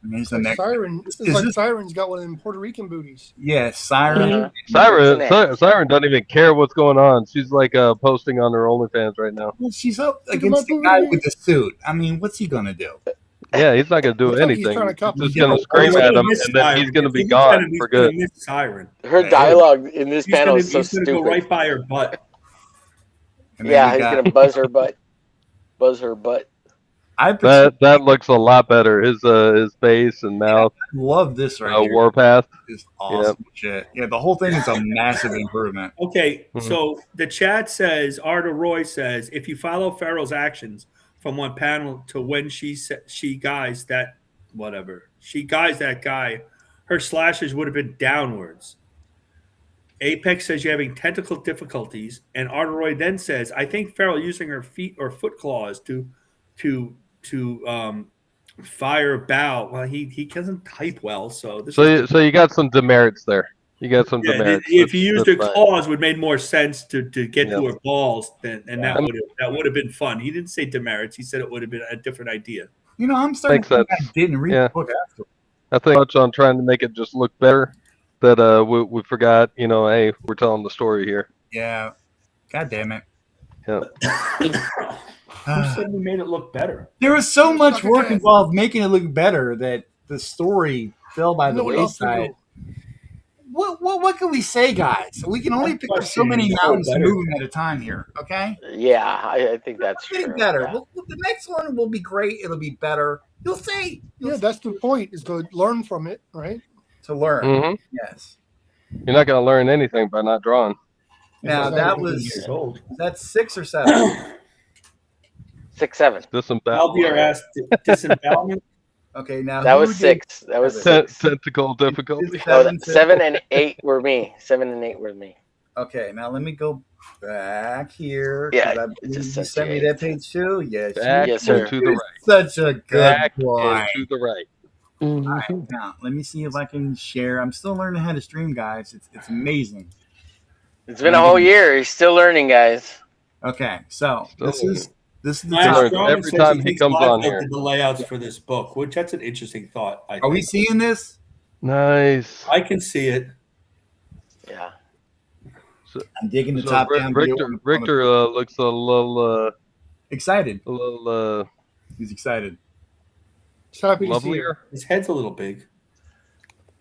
And here's the
Like
next.
Siren. This is like Siren's got one of them Puerto Rican booties.
Yeah, Siren.
Siren doesn't even care what's going on. She's like posting on her OnlyFans right now.
Well, she's up against the guy with the suit. I mean, what's he gonna do?
Yeah, he's not going to do
Looks like he's
anything.
trying to
He's
copy
just
the
going to
Gil.
scream
He's
at
gonna
him,
miss
and then he's
Siren.
going to
If
be
he looks at
gone
him, he's
for
gonna
good.
miss Siren.
Her dialogue in this panel is so
He's gonna
stupid.
go right by her butt.
And then
Yeah,
we
he's
got-
gonna buzz her butt. Buzz her butt.
I
That looks a lot better. His face and mouth.
love this right here.
Warpath.
It's awesome shit. Yeah, the whole thing is a massive improvement.
Okay,
Mhm.
so the chat says, Arda Roy says, if you follow Farrell's actions from one panel to when she guys that guy, her slashes would have been downwards. Apex says you're having technical difficulties, and Arteroy then says, "I think Farrell using her feet or foot claws to fire bow." Well, he doesn't type well, so
So you got some demerits there. You got some
yeah,
demerits.
if you used her
fine.
claws, would made more sense to get to
Yeah.
her balls, and that would have been fun. He didn't say demerits; he said it would have been a different idea.
You know, I'm starting
Makes
to think I
sense.
didn't read
Yeah.
the book after.
I think much on trying to make it just look better that we forgot. You know, hey, we're telling the story here.
Yeah. God damn it.
Yeah.
Who said we made it look better?
There was so much
Sucker
work
Ted.
involved making it look better that the story fell by the
Nowhere else to
wayside.
go.
What can we say, guys? We can only pick up so many mountains and move them at a time here, okay?
Yeah, I think that's
It's getting
true.
better.
Yeah.
Well, the next one will be great. It'll be better. You'll see.
Yeah, that's the point, is to learn from it, right?
To learn.
hmm
Yes.
You're not going to learn anything by not drawing.
Now, that was,
years old.
that's 6 or 7.
6, 7.
Albier asked disembowelment.
Okay, now
That
who
was
did-
6. That was 6.
Technical difficulty.
Oh,
7,
7 and 8 were me. 7 and 8 were me.
Okay, now let me go back here. 'cause
Yeah,
I
it's
believe you
just
sent me that page too. Yes,
Back
Yes, sir.
and to the right.
such a good
Back
boy.
and to the right.
Mhm.
Now, let me see if I can share. I'm still learning how to stream, guys. It's amazing.
It's been a whole year. He's still learning, guys.
Okay, so
Still
this is the
learn
top.
Strong every time he comes on here.
The layouts for this book, which that's an interesting thought. I
Are we
think.
seeing this?
Nice.
I can see it.
Yeah.
I'm digging the
So
top down. view on the-
Richter looks a little
excited.
He's
He's excited.
Just happy to see you.
lovelier.
His head's a little big.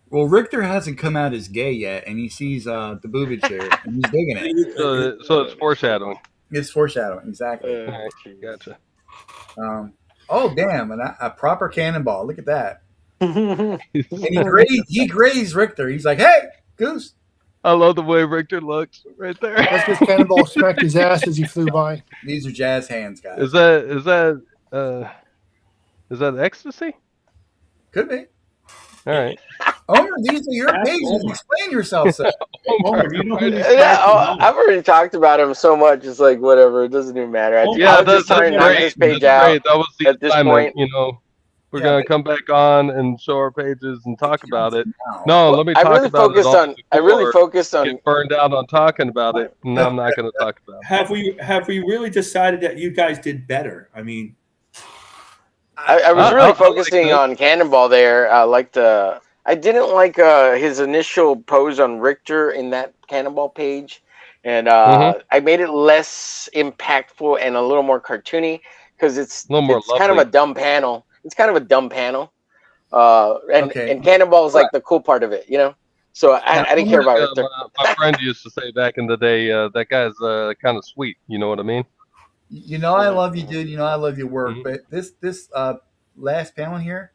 Well, Richter hasn't come out as gay yet, and he sees the boobage here, and he's digging it.
So it's foreshadowing.
It's foreshadowing, exactly.
All right, gotcha.
Oh, damn, a proper cannonball. Look at that.
Mhm.
And he grazed Richter. He's like, hey, Goose.
I love the way Richter looks right there.
That's because Cannonball smacked his ass as he flew by.
These are jazz hands, guys.
Is that ecstasy?
Could be.
All right.
Homer, these are your pages. Explain yourself, sir.
Homer, you know who these
Yeah,
guys are?
I've already talked about him so much. It's like whatever. It doesn't even matter.
Yeah,
I was
that's
just trying to knock
great.
this page
That's
out.
great. That was the
at this
assignment.
point.
We're
Yeah,
gonna
but-
come back on and show our pages and talk about it. No, let me
I
talk
really
about it
focused
all
on. I really
before
focused on.
get burned out on talking about it. No, I'm not going to talk about it.
Have we really decided that you guys did better? I mean,
I was
I
really
like
focusing
that.
on Cannonball there. I didn't like his initial pose on Richter in that Cannonball page, and I made it less impactful and a little more cartoony because it's
A little more
kind of a
lovely.
dumb panel. It's kind of a dumb panel, and Cannonball is like the cool part of it, you know. So I didn't care about Richter.
My friend used to say back in the day, that guy's kind of sweet. You know what I mean?
You know I love you, dude. You know I love your work.
Mhm.
But this last panel here,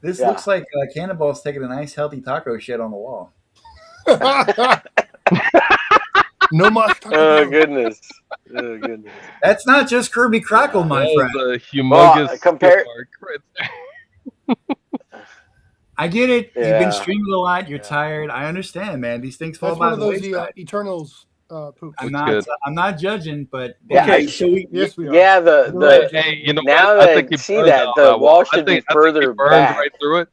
this
Yeah.
looks like Cannonball's taking a nice healthy taco shit on the wall.
No mas.
Oh goodness! Oh goodness!
That's not just Kirby Crackle, my
That
friend.
was a humongous
compare-
mark right there.
I get it. You've
Yeah.
been streaming a lot. You're tired. I understand, man. These things fall
That's
by
one of
the
those
wayside.
Eternals poops.
I'm not judging, but
Yeah,
okay, so we
Yes, we are.
Yeah, the
Hey, you know
now
what?
that
I think he
see
burned
that
out
the
that
wall should be
I think he
further
burned
back.
right through it.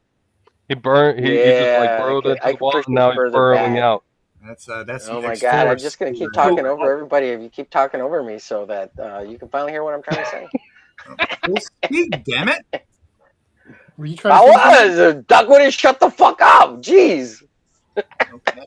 He burned. He just like
Yeah,
burrowed
I
into
could
the wall,
push
and now
it
he's
further
burrowing
back.
out.
that's
Oh my
X
god! I'm
Force.
just gonna keep talking over everybody if you keep talking over me, so that you can finally hear what I'm trying to say.
Well, speak, damn it.
Were you trying
I
to say something?
was Duckwood. Shut the fuck up! Jeez.
Okay.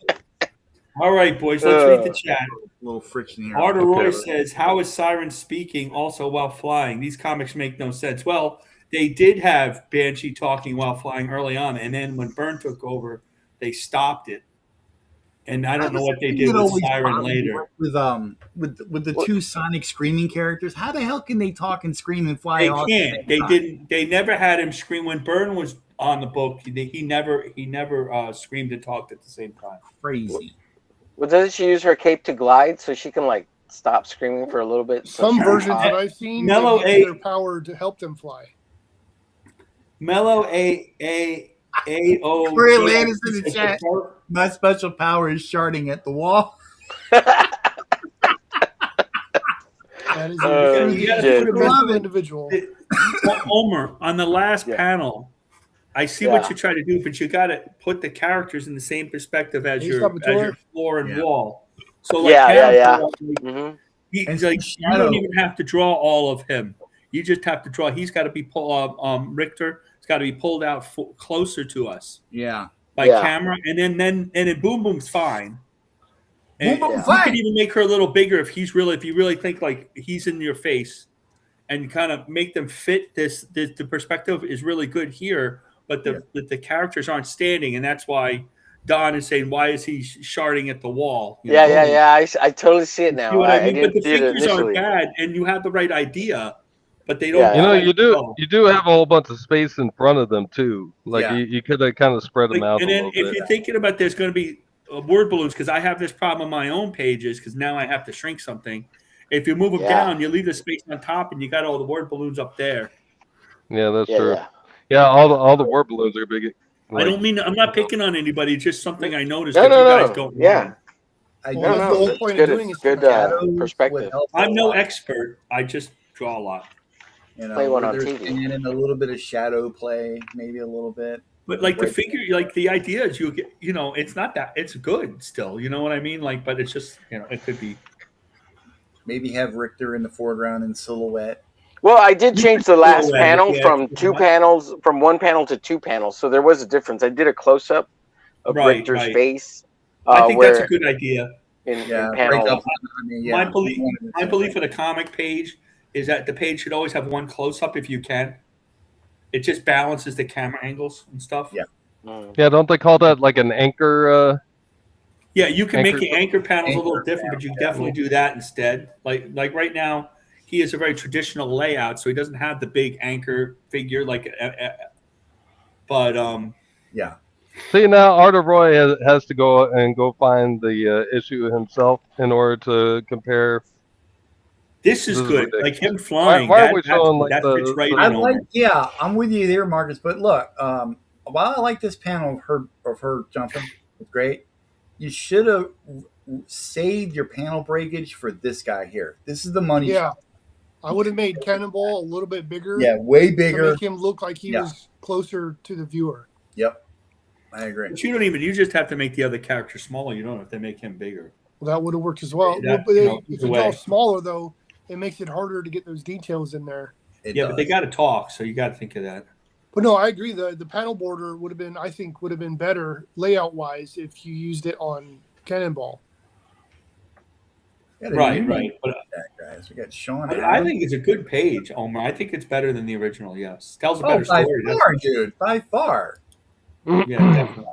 all right, boys. Let's read the chat.
A little friction here.
Arthur Roy
Okay.
says, "How is Siren speaking also while flying? These comics make no sense." Well, they did have Banshee talking while flying early on, and then when Byrne took over, they stopped it. And I don't know what they did
It
with
always
Siren
bothered me
later.
with the two Sonic screaming characters. How the hell can they talk and scream and fly?
They
off
can't.
at the
They
same time?
didn't. They never had him scream when Byrne was on the book. He never screamed and talked at the same time.
Crazy.
Well, doesn't she use her cape to glide so she can like stop screaming for a little bit? So
Some
she can
versions
talk?
that I've seen,
Mellow
they use
A-
their power to help them fly.
Mellow A AO.
Corey Landis in the chat. My special power is sharding at the wall.
That is a professional individual.
Homer, on the last panel, I see what you try to do, but you got to put the characters in the same perspective as your floor and wall. So like you don't even have to draw all of him. You just have to draw. He's got to be Richter. It's got to be pulled out closer to us.
Yeah.
By camera, and then Boom Boom's fine. And you can even make her a little bigger if you really think like he's in your face, and kind of make them fit this. The perspective is really good here, but the characters aren't standing, and that's why Don is saying, why is he sharding at the wall?
I totally see it now.
You know what I mean? But the figures aren't bad, and you have the right idea, but they don't.
You know, you do have a whole bunch of space in front of them too. Like you could have kind of spread them out.
And then if you're thinking about there's going to be word balloons, because I have this problem on my own pages, because now I have to shrink something. If you move them down, you leave the space on top, and you got all the word balloons up there.
Yeah, that's true. Yeah, all the word balloons are big.
I don't mean I'm not picking on anybody. It's just something I noticed.
No,
you guys don't.
Yeah.
The whole point of doing is
good perspective.
I'm no expert. I just draw a lot.
You know,
play one on
TV. And a little bit of shadow play, maybe a little bit.
But like the figure, like the idea is it's not that it's good still. You know what I mean? Like, but it's just it could be.
Maybe have Richter in the foreground in silhouette.
Well, I did change the last panel from one panel to two panels, so there was a difference. I did a close up of Richter's face.
I think that's a good idea.
In panel.
My belief in a comic page is that the page should always have one close up if you can. It just balances the camera angles and stuff.
Yeah.
Yeah, don't they call that like an anchor?
Yeah, you can make the anchor panels a little different, but you can definitely do that instead. Like right now, he has a very traditional layout, so he doesn't have the big anchor figure
yeah.
See, now Arthur Roy has to go find the issue himself in order to compare.
This is good. Like him flying.
Why are we showing like
I'm with you there, Marcus. But look, while I like this panel of her jumping, it's great. You should have saved your panel breakage for this guy here. This is the money shot.
I would have made Cannonball a little bit bigger.
Yeah, way bigger.
To make him look like he was closer to the viewer.
Yep. I agree.
But you just have to make the other character smaller. You don't have to make him bigger.
Well, that would have worked as well. But if it's all smaller, though, it makes it harder to get those details in there.
But they got to talk, so you got to think of that.
But no, I agree. The panel border would have been better layout wise if you used it on Cannonball.
Right. But
guys, we got Sean.
I think it's a good page, Omar. I think it's better than the original. Yes, tells a better story.
By far, dude. By far.
Yeah, definitely.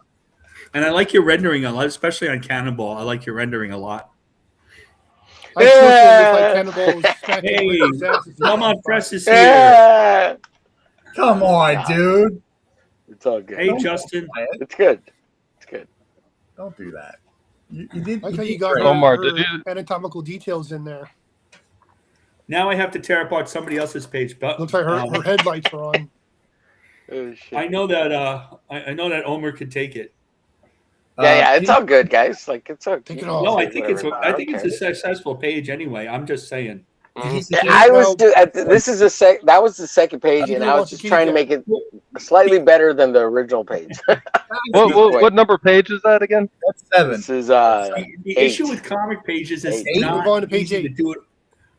And I like your rendering a lot, especially on Cannonball. I like your rendering a lot.
Hey,
come on, Press is here.
Come on, dude.
It's all good.
Hey, Justin.
It's good. It's good.
Don't do that. You did.
Like how you got
Omar,
anatomical details in there.
Now I have to tear apart somebody else's page. But
looks like her headlights are on.
Oh,
I know that. I know that Omer could take it.
It's all good, guys. Like it's all.
No, I think it's a successful page anyway. I'm just saying.
That was the second page, and I was just trying to make it slightly better than the original page.
What number page is that again?
That's 7.
This is
the issue with comic pages is not
going to page 8.
to do it.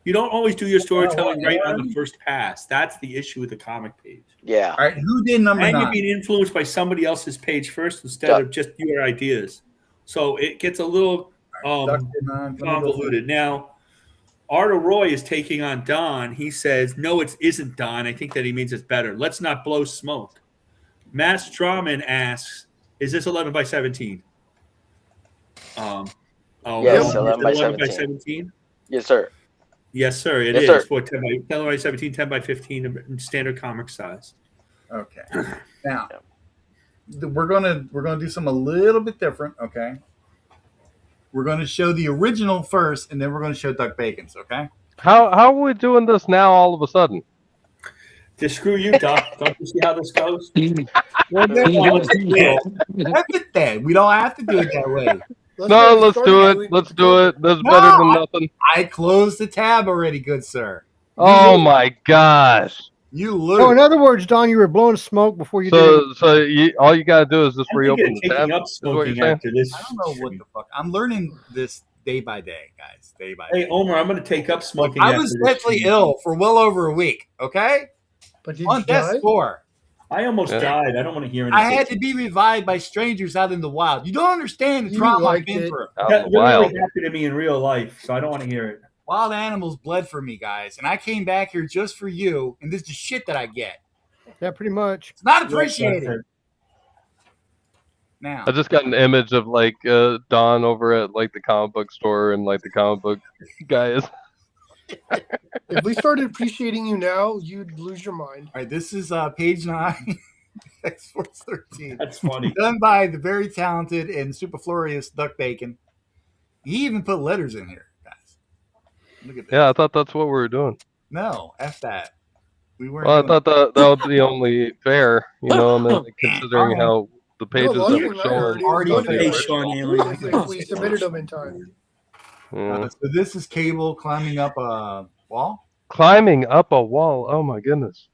You don't always do your storytelling right on the first pass. That's the issue with the comic page.
Yeah.
All right. Who did number 9?
And you're being influenced by somebody else's page first instead of just your ideas. So it gets a little convoluted. Now, Arthur Roy is taking on Don. He says, no, it isn't Don. I think that he means it's better. Let's not blow smoke. Matt Strawman asks, is this 11 by 17?
Yes, 11 by 17. Yes, sir.
Yes, sir. It is. For 10 by 17, 10 by 15, standard comic size.
Okay. Now, we're gonna do something a little bit different. Okay. We're gonna show the original first, and then we're gonna show Duck Bacon's. Okay.
How are we doing this now all of a sudden?
Just screw you, Doc. Don't you see how this goes?
Well, then, F it then. We don't have to do it that way.
No, let's do it. Let's do it. That's better than nothing.
I closed the tab already, good sir.
Oh my gosh.
You lose.
So in other words, Don, you were blowing smoke before you did it.
So all you gotta do is just reopen the
taking
tab.
up
Is what you're
smoking
saying?
after this.
I don't know what the fuck. I'm learning this day by day, guys. Day by day.
Hey, Omer, I'm going to take up smoking.
I was deathly ill for well over a week. Okay,
But did
on
you
death's
die?
door.
I almost died. I don't want to hear anything.
I had to be revived by strangers out in the wild. You don't understand the
You
trauma I've
liked
been
it.
through.
That
Wild.
literally happened to me in real life, so I don't want to hear it.
Wild animals bled for me, guys, and I came back here just for you. And this is the shit that I get.
Yeah, pretty much.
It's not appreciated. Now,
I just got an image of like Don over at like the comic book store and like the comic book guys.
If we started appreciating you now, you'd lose your mind.
all right, this is page 9, X Force 13.
That's funny.
Done by the very talented and superfluous Duck Bacon. He even put letters in here, guys. Look at this.
Yeah, I thought that's what we were doing.
No, F that. We weren't.
Well, I
doing
thought that would be only fair, you know, I mean, like, considering how the pages
No,
that
the
were
last thing I heard,
showing.
it was
like, the
Hey,
good.
Sean
original.
Alien.
If we submitted them in time.
Yeah.
So this is Cable climbing up a wall.
Climbing up a wall. Oh my goodness.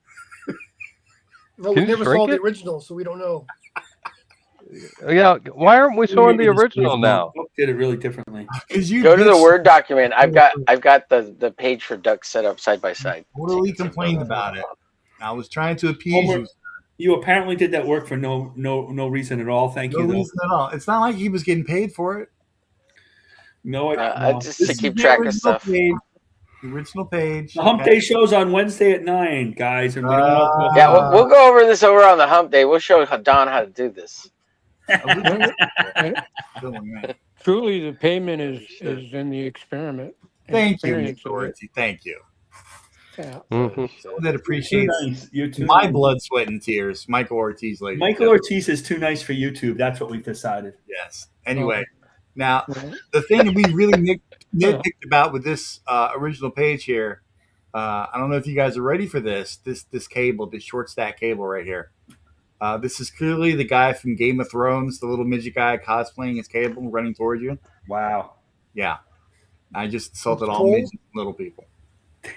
No,
Can
we
you
never saw
shrink
the
it?
original, so we don't know.
Yeah, why aren't we showing the original now?
Book did it really differently.
Because you
Go to the
bitched-
Word document. I've got the page for Duck set up side by side.
totally complained about it. I was trying to appease
Homer,
you.
you apparently did that work for no reason at all. Thank
No
you, though.
reason at all. It's not like he was getting paid for it.
No,
Just
This
to
is
keep
the
track of
original
stuff.
Page. The original page.
the Hump
okay?
Day show's on Wednesday at 9, guys, and we don't know.
Yeah, we'll go over this over on the Hump Day. We'll show Don how to do this.
Truly, the payment is in the experiment.
Thank you,
experience of it.
Dorothy. Thank you.
Yeah.
Someone that appreciates
You're too
my
nice.
blood, sweat, and tears. Michael Ortiz, ladies. and
Michael
gentlemen.
Ortiz is too nice for YouTube. That's what we've decided.
Yes. Anyway, now
Right.
the thing that we really nitpicked about with this original page here, I don't know if you guys are ready for this cable, this short stack cable right here. This is clearly the guy from Game of Thrones, the little midget guy cosplaying as Cable, running towards you.
Wow.
Yeah. I just insulted all
Cool.
midget little people.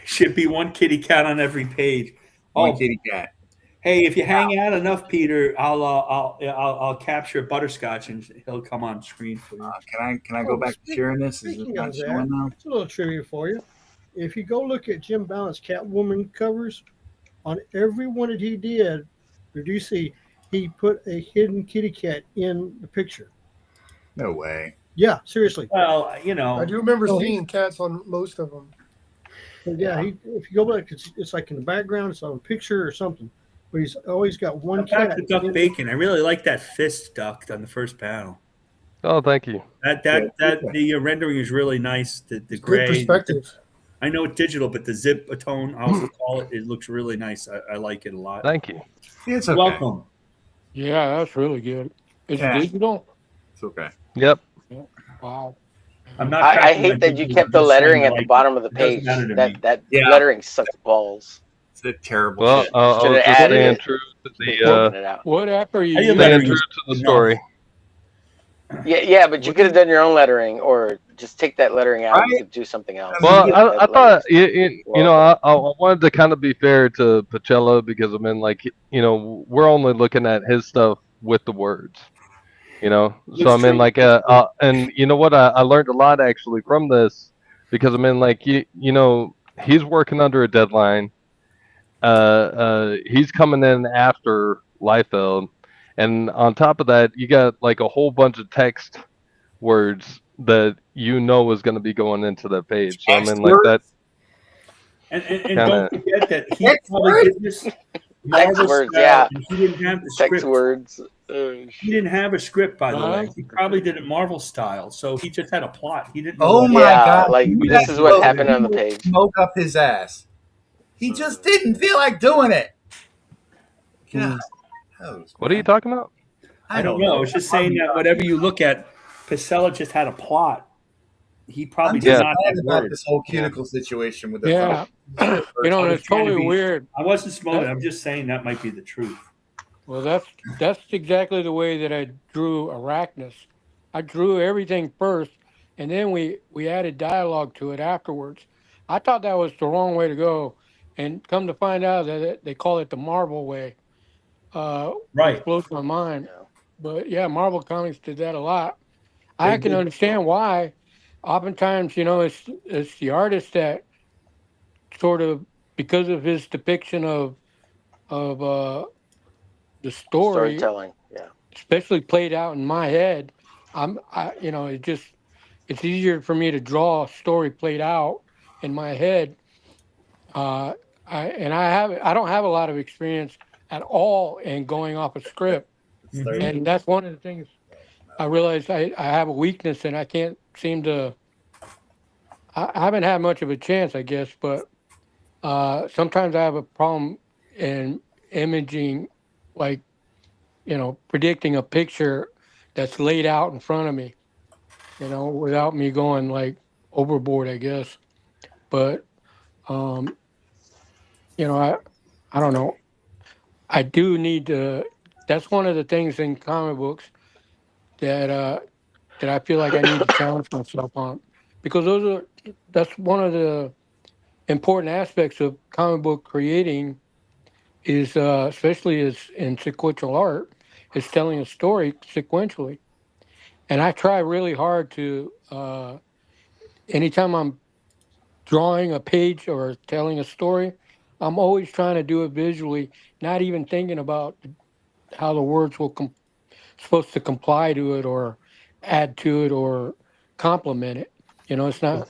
Should be one kitty cat on every page.
One
Oh,
kitty cat.
hey, if you hang out enough, Peter, I'll capture Butterscotch and he'll come on screen for you.
Can I go back to sharing this? Is it
Speaking
not
of
showing
that,
now?
it's a little trivia for you. If you go look at Jim Ballard's Catwoman covers, on every one that he did, did you see he put a hidden kitty cat in the picture?
No way.
Yeah, seriously.
Well, you know,
I do remember
Oh,
seeing cats on most of them.
But yeah, if you go back, it's like in the background, it's on a picture or something. But he's always got one
back
cat.
to Duck Bacon. I really like that fist duck on the first panel.
Oh, thank you.
The rendering is really nice. The
Good
gray.
perspective.
I know it's digital, but the zip tone, I also call it. It looks really nice. I like it a lot.
Thank you.
It's okay.
Welcome.
Yeah, that's really good. It's
Yeah.
digital.
It's okay.
Yep.
Wow.
I'm not.
I
tracking my
hate that you
digital,
kept the
I'm just
lettering
saying I
at the
like
bottom
it.
of the
It doesn't
page.
matter to me.
That
Yeah.
lettering sucks balls.
It's a terrible
Well,
shit.
I was
Should've
just
added
staying
it.
true to the
Taking it out.
What app are you
How do you
using?
letter
staying true to the
enough.
story.
Yeah, but you could have done your own lettering, or just take that lettering out.
Right.
You could do something else.
Well,
That
I thought
lettering's-
you know I wanted to kind of be fair to Pacella because I mean like you know we're only looking at his stuff with the words, you know. So I
It's
mean
true.
like and you know what I learned a lot actually from this because I mean like you know he's working under a deadline. He's coming in after Liefeld, and on top of that you got like a whole bunch of text words that you know is going to be going into the page. So I mean like that.
And don't forget that he
Text
probably
words?
did this. Marvel
words,
style,
yeah.
and he didn't have the
Text
script.
words.
He didn't have a script, by the
Uh-huh.
way. He probably did it Marvel style, so he just had a plot. He didn't.
Oh my
Yeah,
God.
like
You
this
guys
is what
know
happened on the
people
page.
Smoke up his ass. He just didn't feel like doing it. God.
What are you talking about?
I don't know. I was just saying that whatever you look at, Pacella just had a plot. he probably
I'm
did
just
not
mad
have
about
words.
this whole cuticle situation with the
Yeah.
phone.
You know,
I
and
was
it's
trying to
totally
be-
weird.
I wasn't smoking. I'm just saying that might be the truth.
Well, that's exactly the way that I drew Arachnus. I drew everything first, and then we added dialogue to it afterwards. I thought that was the wrong way to go, and come to find out that they call it the Marvel way,
Right.
which blows my mind.
Yeah.
But yeah, Marvel Comics did that a lot.
They
I can
did.
understand why. Oftentimes, you know, it's the artist that sort of, because of his depiction of the story,
Storytelling. Yeah.
especially played out in my head, you know, it's easier for me to draw a story played out in my head. Uh, I don't have a lot of experience at all in going off a script,
Mhm.
and that's one of the things I realized I have a weakness, and I can't seem to. I haven't had much of a chance, I guess, but sometimes I have a problem in imaging, like, you know, predicting a picture that's laid out in front of me, you know, without me going like overboard, I guess. But um, you know, I don't know. I do need to. That's one of the things in comic books that that I feel like I need to challenge myself on, because that's one of the important aspects of comic book creating is especially as in sequential art, is telling a story sequentially. And I try really hard to anytime I'm drawing a page or telling a story, I'm always trying to do it visually, not even thinking about how the words will supposed to comply to it or add to it or complement it. You know, it's not.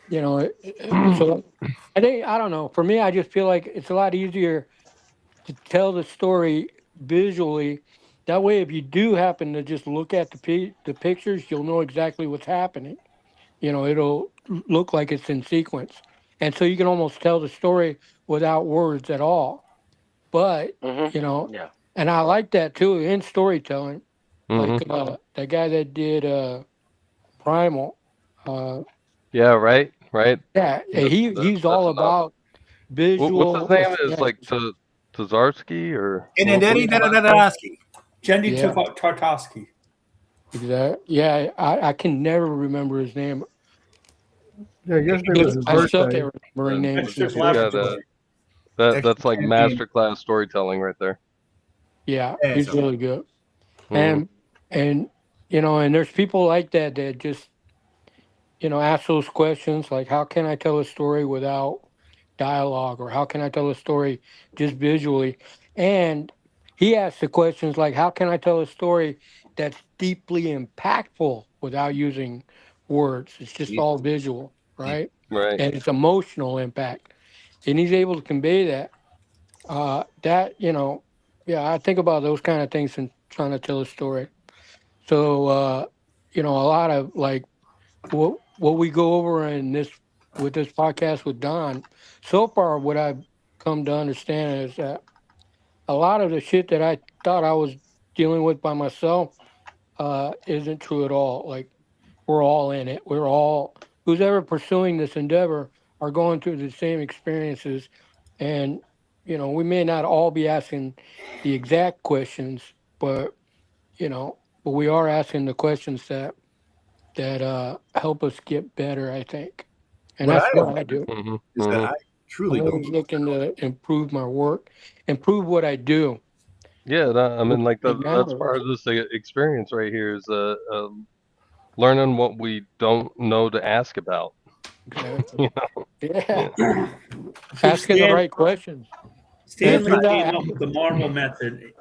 You know, so I think, I don't know. For me, I just feel like it's a lot easier to tell the story visually. That way, if you do happen to just look at the pictures, you'll know exactly what's happening. You know, it'll look like it's in sequence, and so you can almost tell the story without words at all. But you know,
Yeah.
and I like that too in storytelling. Like
Mm-hmm.
that guy that did Primal. Uh,
Yeah, right, right.
yeah, he's
That's
all about
what's his
visual
name? Is like
effects.
Tazarski or
And then
what was
Daddy
his last name?
Dadadaski.
Jenny
Yeah,
Tartovsky.
exactly. Yeah, I can never remember his name.
Yeah, yesterday was his
I suck
birthday.
at remembering names.
Dexter's
He's got
Laboratory.
that's like masterclass storytelling right there.
Yeah,
Yeah,
he's
so-
really good.
Mhm.
And you know, and there's people like that that just, you know, ask those questions like, how can I tell a story without dialogue, or how can I tell a story just visually? And he asked the questions like, how can I tell a story that's deeply impactful without using words? It's just all visual, right?
Right.
And it's emotional impact, and he's able to convey that. That, you know, yeah, I think about those kind of things and trying to tell a story. So, you know, a lot of like what we go over in this with this podcast with Don, so far, what I've come to understand is that a lot of the shit that I thought I was dealing with by myself isn't true at all. Like, we're all in it. We're all, who's ever pursuing this endeavor are going through the same experiences, and you know, we may not all be asking the exact questions, but you know, but we are asking the questions that help us get better, I think. And
What
that's
I
what I do.
Mm-hmm.
is that
Mm-hmm.
I
I'm
truly don't.
always looking to improve my work, improve what I do.
Yeah, I mean, like
It
that's
matters.
part of this experience right here is learning what we don't know to ask about.
Exactly.
You know?
Yeah.
Yeah.
See,
Asking the right questions. And if
Stanley
you're
came
not,
up with the Marvel method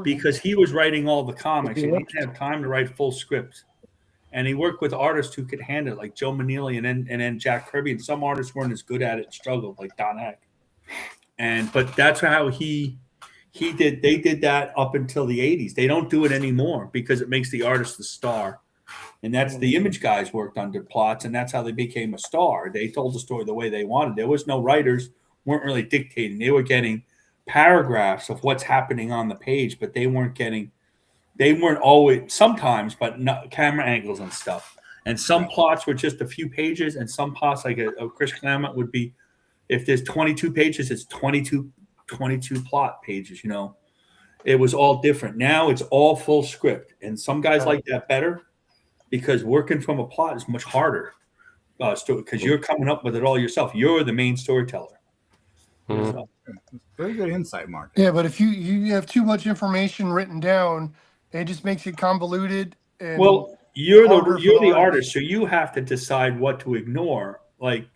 because he was writing all the comics and he didn't have time to write full scripts. And he worked with artists who could handle it, like Joe Manili and then Jack Kirby. And some artists weren't as good at it and struggled, like Don Heck. But that's how he did. They did that up until the 80s. They don't do it anymore because it makes the artist the star. And that's the image guys worked under plots, and that's how they became a star. They told the story the way they wanted. There was no writers, weren't really dictating. They were getting paragraphs of what's happening on the page, but they weren't always, sometimes, but not camera angles and stuff. And some plots were just a few pages, and some plots, like a Chris Claremont, would be, if there's 22 pages, it's 22 plot pages. It was all different. Now it's all full script, and some guys like that better because working from a plot is much harder. Because you're coming up with it all yourself. You're the main storyteller.
Mm-hmm.
Very good insight, Mark.
Yeah, but if you have too much information written down, it just makes it convoluted. And
well, you're
harder
the
for the
artist, so you have to decide what to ignore. Like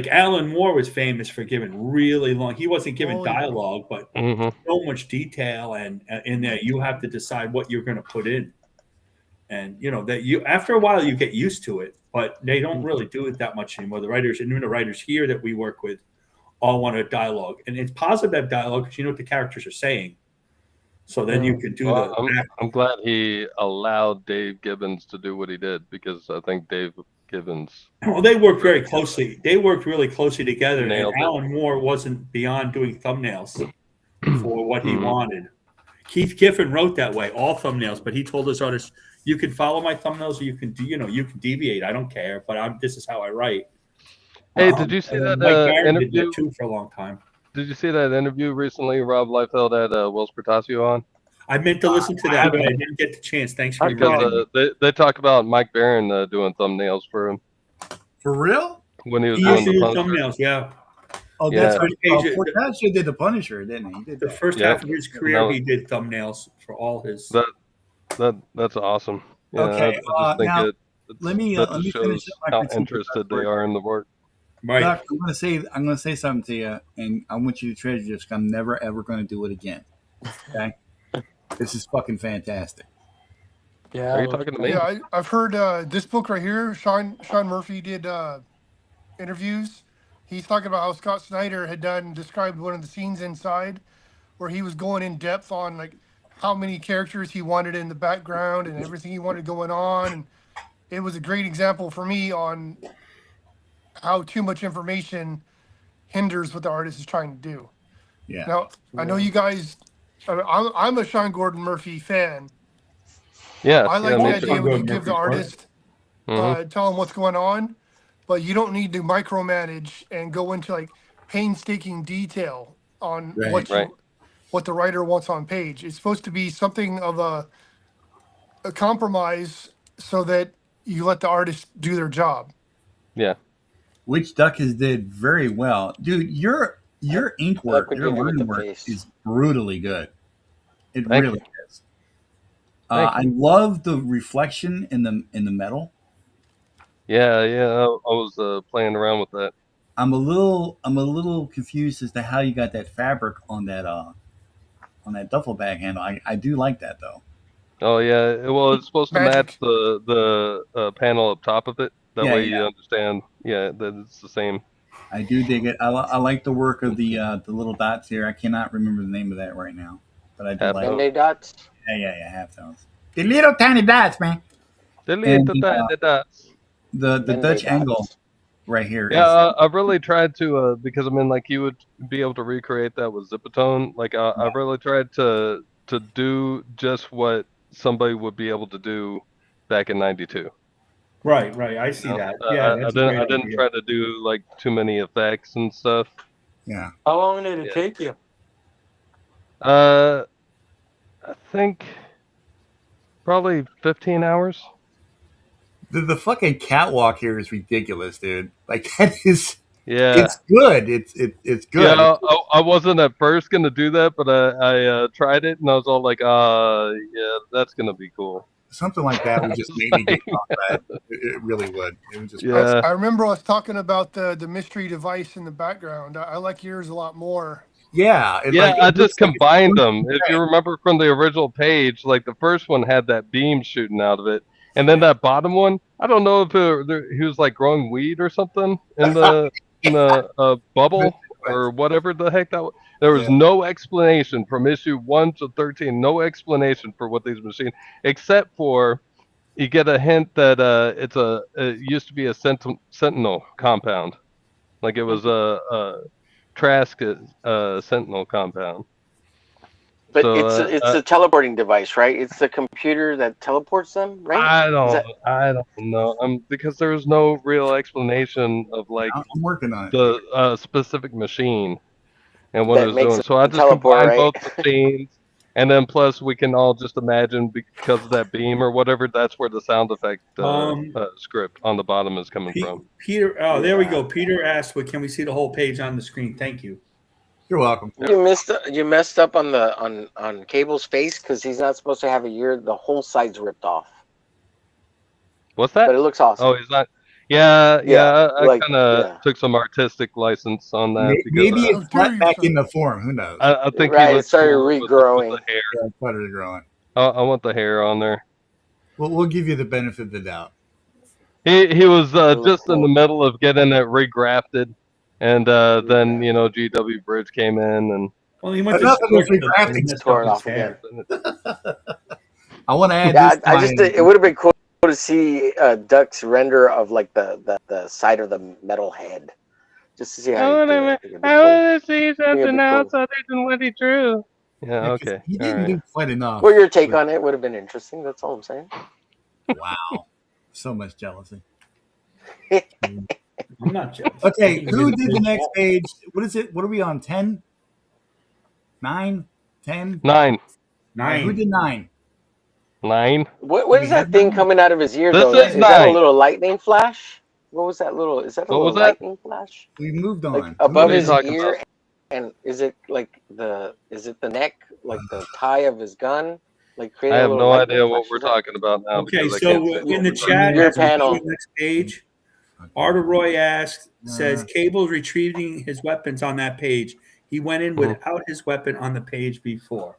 Alan Moore was famous for giving really long. He wasn't giving dialogue, but so much detail, and in there you have to decide what you're going to put in. And that after a while you get used to it, but they don't really do it that much anymore. The writers, and even the writers here that we work with, all want a dialogue, and it's positive dialogue because you know what the characters are saying. So then you can do
I'm glad he allowed Dave Gibbons to do what he did, because I think Dave Gibbons.
Well, they worked very closely. They worked really closely together, and Alan
it.
Moore wasn't beyond doing thumbnails for what he wanted. Keith Kiffin wrote that way, all thumbnails, but he told his artists, "You can follow my thumbnails, or you can you can deviate. I don't care, but this is how I write."
Hey, did you see that interview?
Did that too for a long time.
Did you see that interview recently Rob Liefeld had Will Spertasio on?
I meant to listen to that, but I didn't get the chance. Thanks for reminding me.
They talk about Mike Barron doing thumbnails for him.
For real?
When he was
He
doing
used to
the
do thumbnails, yeah.
Oh, that's right. Portasio did the Punisher, didn't he? He did
the first half of his career, he did thumbnails for all his.
That's awesome. Yeah,
okay,
I just think
let me finish up
how interested they are in the work.
Right.
Doc, I'm gonna say something to you, and I want you to treasure this. I'm never ever going to do it again. Okay, this is fucking fantastic.
Yeah.
Are you talking to me?
Yeah, I've heard this book right here. Sean Murphy did interviews. He's talking about how Scott Snyder had described one of the scenes inside, where he was going in depth on like how many characters he wanted in the background and everything he wanted going on, and it was a great example for me on how too much information hinders what the artist is trying to do.
Yeah.
Now, I know you guys, I'm a Sean Gordon Murphy fan.
Yeah.
I like the idea
Sean
when you
Gordon
give the
Murphy's
artist, tell them what's going on, but you don't need to micromanage and go into like painstaking detail on what the writer wants on page. It's supposed to be something of a compromise so that you let the artist do their job.
Yeah.
Which Duck has did very well. Dude, your ink work, your line work is brutally good. It really is. I love the reflection in the metal.
Yeah. I was playing around with that.
I'm a little confused as to how you got that fabric on that duffel bag handle. I do like that though.
Oh yeah. Well, it's supposed to match the panel up top of it. That way you understand. Yeah, that it's the same.
I do dig it. I like the work of the little dots here. I cannot remember the name of that right now, but I do like it.
Dots.
Yeah, half tones. The little tiny dots, man.
The little tiny dots.
The Dutch angle right here.
Yeah, I really tried to because I mean, like you would be able to recreate that with Zipatone. Like I really tried to do just what somebody would be able to do back in '92.
Right. I see that. Yeah,
I didn't try to do like too many effects and stuff.
Yeah.
How long did it take you?
I think probably 15 hours.
The fucking catwalk here is ridiculous, dude. Like that is.
Yeah.
It's good. It's good.
Yeah, I wasn't at first gonna do that, but I tried it and I was all like, yeah, that's gonna be cool.
Something like that would just make me get that. It really would. It would just.
Yeah.
I remember us talking about the mystery device in the background. I like yours a lot more.
Yeah.
I just combined them. If you remember from the original page, like the first one had that beam shooting out of it, and then that bottom one, I don't know if he was like growing weed or something in the bubble or whatever the heck that was. There was no explanation from issue 1 to 13. No explanation for what these machines, except for you get a hint that it used to be a sentinel compound, like it was a Trask Sentinel compound.
But
So,
it's a teleporting device, right? It's the computer that teleports them, right?
I
Is
don't
that
I don't know. Because there's no real explanation of like
I'm working on it.
the specific machine and what it
that
was
makes
doing.
it
So I just
teleport,
combined
right?
both machines, and then plus we can all just imagine because of that beam or whatever. That's where the sound effect script on the bottom is coming from.
Peter, there we go. Peter asked, "But can we see the whole page on the screen?" Thank you.
You're welcome.
You messed up on the on Cable's face because he's not supposed to have a ear. The whole side's ripped off.
What's that?
But it looks awesome.
Oh, he's not. Yeah. I kind of
yeah.
took some artistic license on that because
Maybe it's flat back in the form. Who knows?
I think
Right,
he
it
looks
started
cool
regrowing.
with the hair.
Yeah, it started growing.
I want the hair on there.
We'll give you the benefit of the doubt.
He was just in the
cool.
middle of getting it regrafted, and then GW Bridge came in and.
Well, he went
Enough
to
of this
sport, but he
regraphics.
messed
Tore
up
it
his
off
hair.
I want to add
Yeah,
this.
I just it would have been cool to see Duck's render of like the side of the metal head, just to see how he do it.
I want to see
something else
other than what he drew. Yeah, okay.
He
All
didn't
right.
do quite enough.
Well, your take on it would have been interesting. That's all I'm saying.
Wow. So much jealousy.
I'm not jealous.
Okay, who did the next page? What is it? What are we on? 10? 9? 10?
9.
Who did 9?
9.
What is that thing coming out of his ear?
This
though?
is
Is that a
9.
little lightning flash? What was that little? Is that a
What
little
was that?
lightning flash?
We moved on.
Like above
are you
his
talking
ear,
about?
and is it like is it the neck, like the tie of his gun? Like create
I
a
have
little
no
lightning
idea what
flash?
we're
Is that-
talking about now.
Okay,
because I
so
can't see
in
what
the
we're
chat,
Your
as we go to
panel.
the next page, Arthur Roy says Cable's retrieving his weapons on that page. He went in without his weapon on the page before.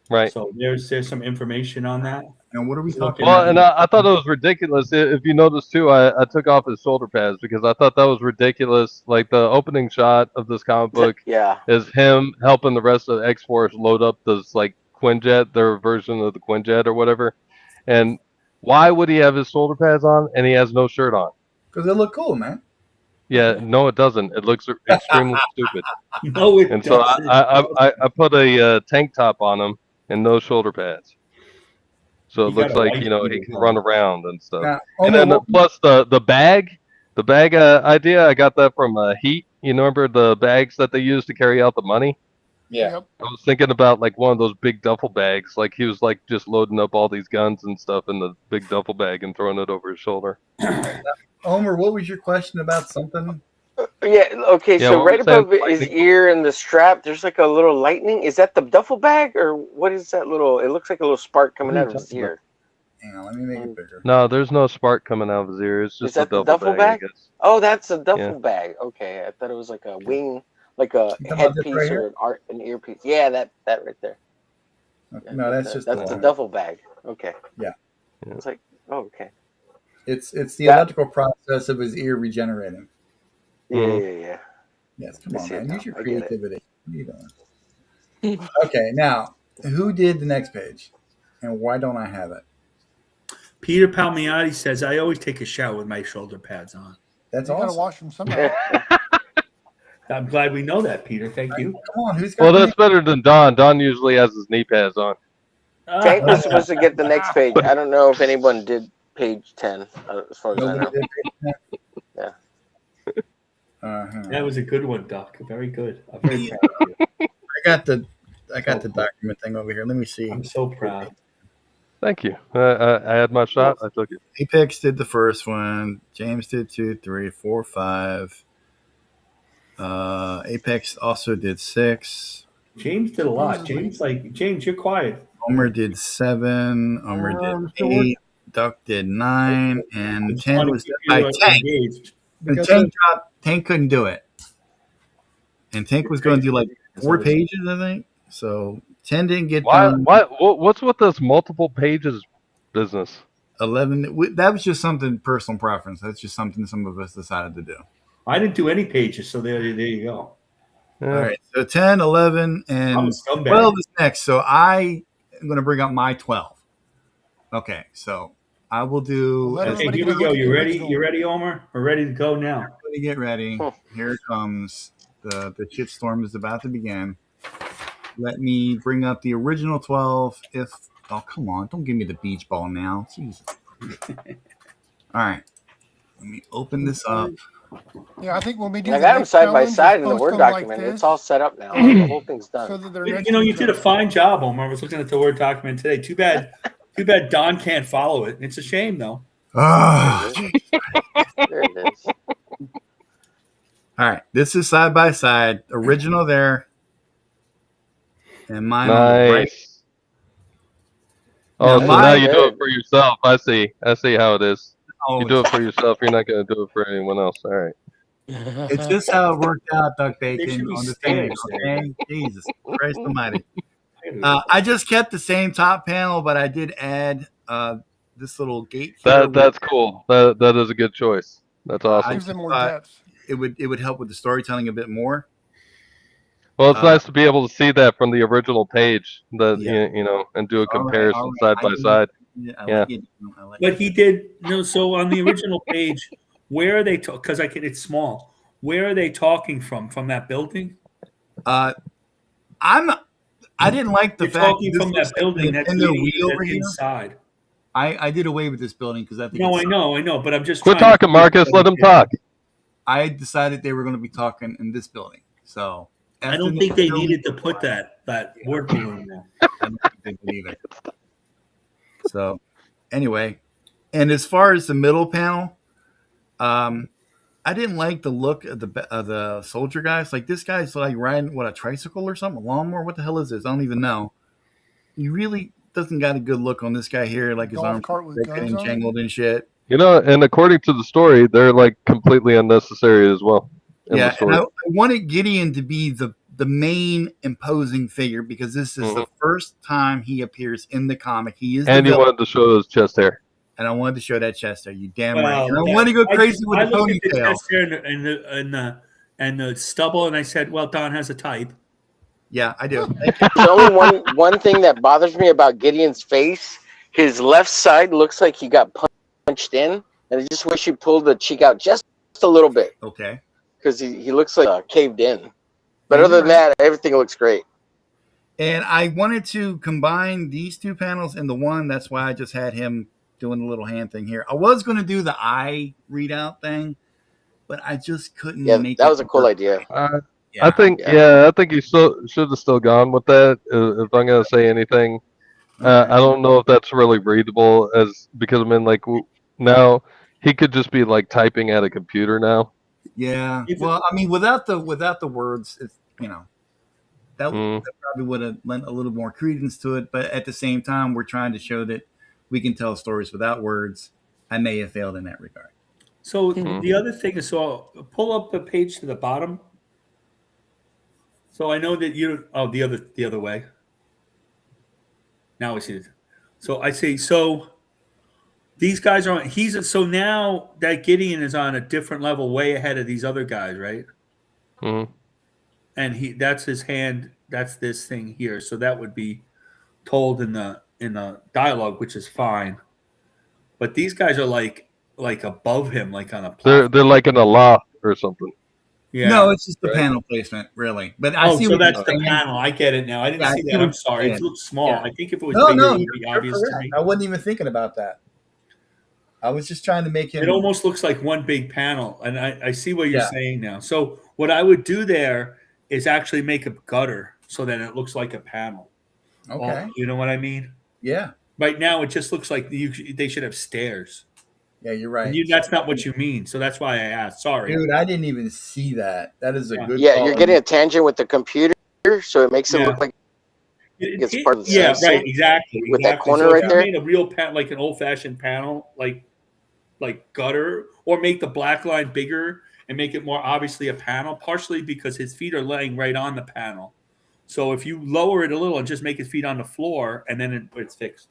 Right.
So there's some information on that.
And what are we talking
Well,
about?
and I thought it was ridiculous. If you notice too, I took off his shoulder pads because I thought that was ridiculous. Like the opening shot of this comic book
Yeah.
is him helping the rest of X Force load up this like Quinjet, their version of the Quinjet or whatever. And why would he have his shoulder pads on and he has no shirt on?
Because they look cool, man.
Yeah, no, it doesn't. It looks extremely stupid.
No, it
And so
doesn't.
I put a tank top on him and no shoulder pads. So it
You
looks
got a
like
light
he
speed
can
as
run
well.
around and stuff.
Now,
And then plus the bag idea, I got that from Heat. You remember the bags that they used to carry out the money?
Yeah.
Yep.
I was thinking about like one of those big duffel bags. Like he was like just loading up all these guns and stuff in the big duffel bag and throwing it over his shoulder.
Homer, what was your question about something?
Yeah. Okay.
Yeah,
So
what
right
was that
above his
lightning?
ear and the strap, there's like a little lightning. Is that the duffel bag or what is that little? It looks like a little spark coming
What are
out
you
of his
talking about?
ear.
Hang on, let me make it bigger.
No, there's no spark coming out of his ear. It's
Is
just
that
a
the duffel bag?
I guess.
Oh, that's a duffel
Yeah.
bag. Okay, I thought it was like a wing, like a
You talking about this
headpiece
right
or an earpiece. Yeah, that right there.
Okay, no, that's just
that's the duffel bag. Okay.
Yeah.
It's like, oh, okay.
It's the electrical process of his ear regenerating.
Yeah.
Yes, come
I
on,
see it
man.
now.
Use your
I get it.
creativity. What are you doing? Okay, now, who did the next page? And why don't I have it?
Peter Palmiotti says, I always take a shower with my shoulder pads on.
That's
You gotta
awesome.
wash them somehow.
I'm glad we know that, Peter. Thank you.
Come on, who's got
Well,
the
that's better than Don. Don usually has his knee pads on.
Tank was supposed to get the next page. I don't know if anyone did page 10, as far as I know. Yeah.
That was a good one, Doc. Very good. I'm very proud of you.
I got the document thing over here. Let me see.
I'm so proud.
Thank you. I had my shot. I took it.
Apex did the first one. James did 2, 3, 4, 5. Apex also did 6.
James did a lot. James, you're quiet.
Homer did 7. Homer did 8. Duck did 9. And 10 was by Tank. And Tank couldn't do it. And Tank was going to do like 4 pages, I think. So 10 didn't get done.
What's with this multiple pages business?
11. That was just something personal preference. That's just something some of us decided to do.
I didn't do any pages, so there you go.
Yeah.
All right. So 10, 11, and 12 is next. So I am going to bring up my 12. Okay. So I will do.
Okay, here we go. You ready? You ready, Homer? We're ready to go now.
Everybody get ready. Here it comes. The shitstorm is about to begin. Let me bring up the original 12. Oh, come on. Don't give me the beach ball now. Jesus. All right. Let me open this up.
Yeah, I think when we do
I
the
got them
next
side by
challenge,
side
is
in the
post
Word
them like
document.
this,
It's all set up now. The whole thing's done.
so that they're
You
next
know,
to
you
each
did a
other.
fine job, Omar. I was looking at the Word document today. Too bad Don can't follow it. It's a shame, though.
Ah.
There it is.
All right. This is side by side. Original there. And mine on the right.
Nice. Oh,
Now,
so now
Very
you do
good.
it for yourself. I see how it is.
Oh,
You do it for yourself. You're not going to do it for anyone else. All right.
it's just how it worked out, Duck
There
Bacon,
should be
on the thing.
stairs there.
Okay? Jesus Christ almighty. I just kept the same top panel, but I did add this little gate here.
That's cool. That is a good choice. That's
I
awesome.
Gives them
just
more
thought
depth.
it would help with the storytelling a bit more.
Well, it's nice to be able to see that from the original page, that
Yeah.
you know, and do a
All right.
comparison side by side. Yeah.
But he did no. So on the original page, where are they? Because it's small. Where are they talking from? From that building?
I didn't like the
They're
fact
talking
that
from that building that's
in their wheel over
that's
here.
inside.
I did away with this building because I think
No, I know, but I'm just
Quit
trying
talking, Marcus. Let him talk.
I decided they were going to be talking in this building. So
I don't think they needed to put that word balloon there.
I don't think they believe it. So anyway, and as far as the middle panel, I didn't like the look of the soldier guys. Like this guy's like riding a tricycle or something, a lawnmower. What the hell is this? I don't even know. He really doesn't got a good look on this guy here. Like his arms getting entangled and shit.
You know, and according to the story, they're like completely unnecessary as well.
Yeah, and I wanted Gideon to be the main imposing figure because this is the first time he appears in the comic. He is,
and you wanted to show his chest hair,
and I wanted to show that chest hair. You damn right. And I want to go crazy with the ponytail.
The chest hair and the stubble, and I said, "Well, Don has a type."
Yeah, I do.
There's only one thing that bothers me about Gideon's face. His left side looks like he got punched in, and I just wish you pulled the cheek out just a little bit.
Okay.
Because he looks like caved in. But other than that, everything looks great.
And I wanted to combine these two panels into one. That's why I just had him doing the little hand thing here. I was going to do the eye readout thing, but I just couldn't make it.
That was a cool idea.
I think you should have still gone with that. If I'm going to say anything, I don't know if that's really readable because I mean, like now he could just be like typing at a computer now.
Yeah. Well, I mean, without the words, it's, that probably would have lent a little more credence to it. But at the same time, we're trying to show that we can tell stories without words. I may have failed in that regard.
So the other thing is, so pull up the page to the bottom. So I know that the other way. Now we see it. So I see. So these guys are so now that Gideon is on a different level, way ahead of these other guys, right?
Mm-hmm.
And that's his hand. That's this thing here. So that would be told in the dialogue, which is fine. But these guys are like above him, like on a platform.
They're like in a loft or something.
Yeah. No, it's just the panel placement, really. But I see.
So that's the panel. I get it now. I didn't see that. I'm sorry. It looks small. Yeah. I think if it was bigger, it would be obvious to me.
I wasn't even thinking about that. I was just trying to make him.
It almost looks like one big panel, and I see what you're saying now. So what I would do there is actually make a gutter so that it looks like a panel.
Okay.
You know what I mean?
Yeah.
Right now, it just looks like they should have stairs.
Yeah, you're right.
That's not what you mean, so that's why I asked. Sorry,
dude. I didn't even see that. That is a good.
Yeah, you're getting a tangent with the computer, so it makes it look like it's part of the
right, exactly.
With that corner
so
right there.
Made a real like an old-fashioned panel, like gutter, or make the black line bigger and make it more obviously a panel. Partially because his feet are laying right on the panel, so if you lower it a little and just make his feet on the floor, and then it's fixed.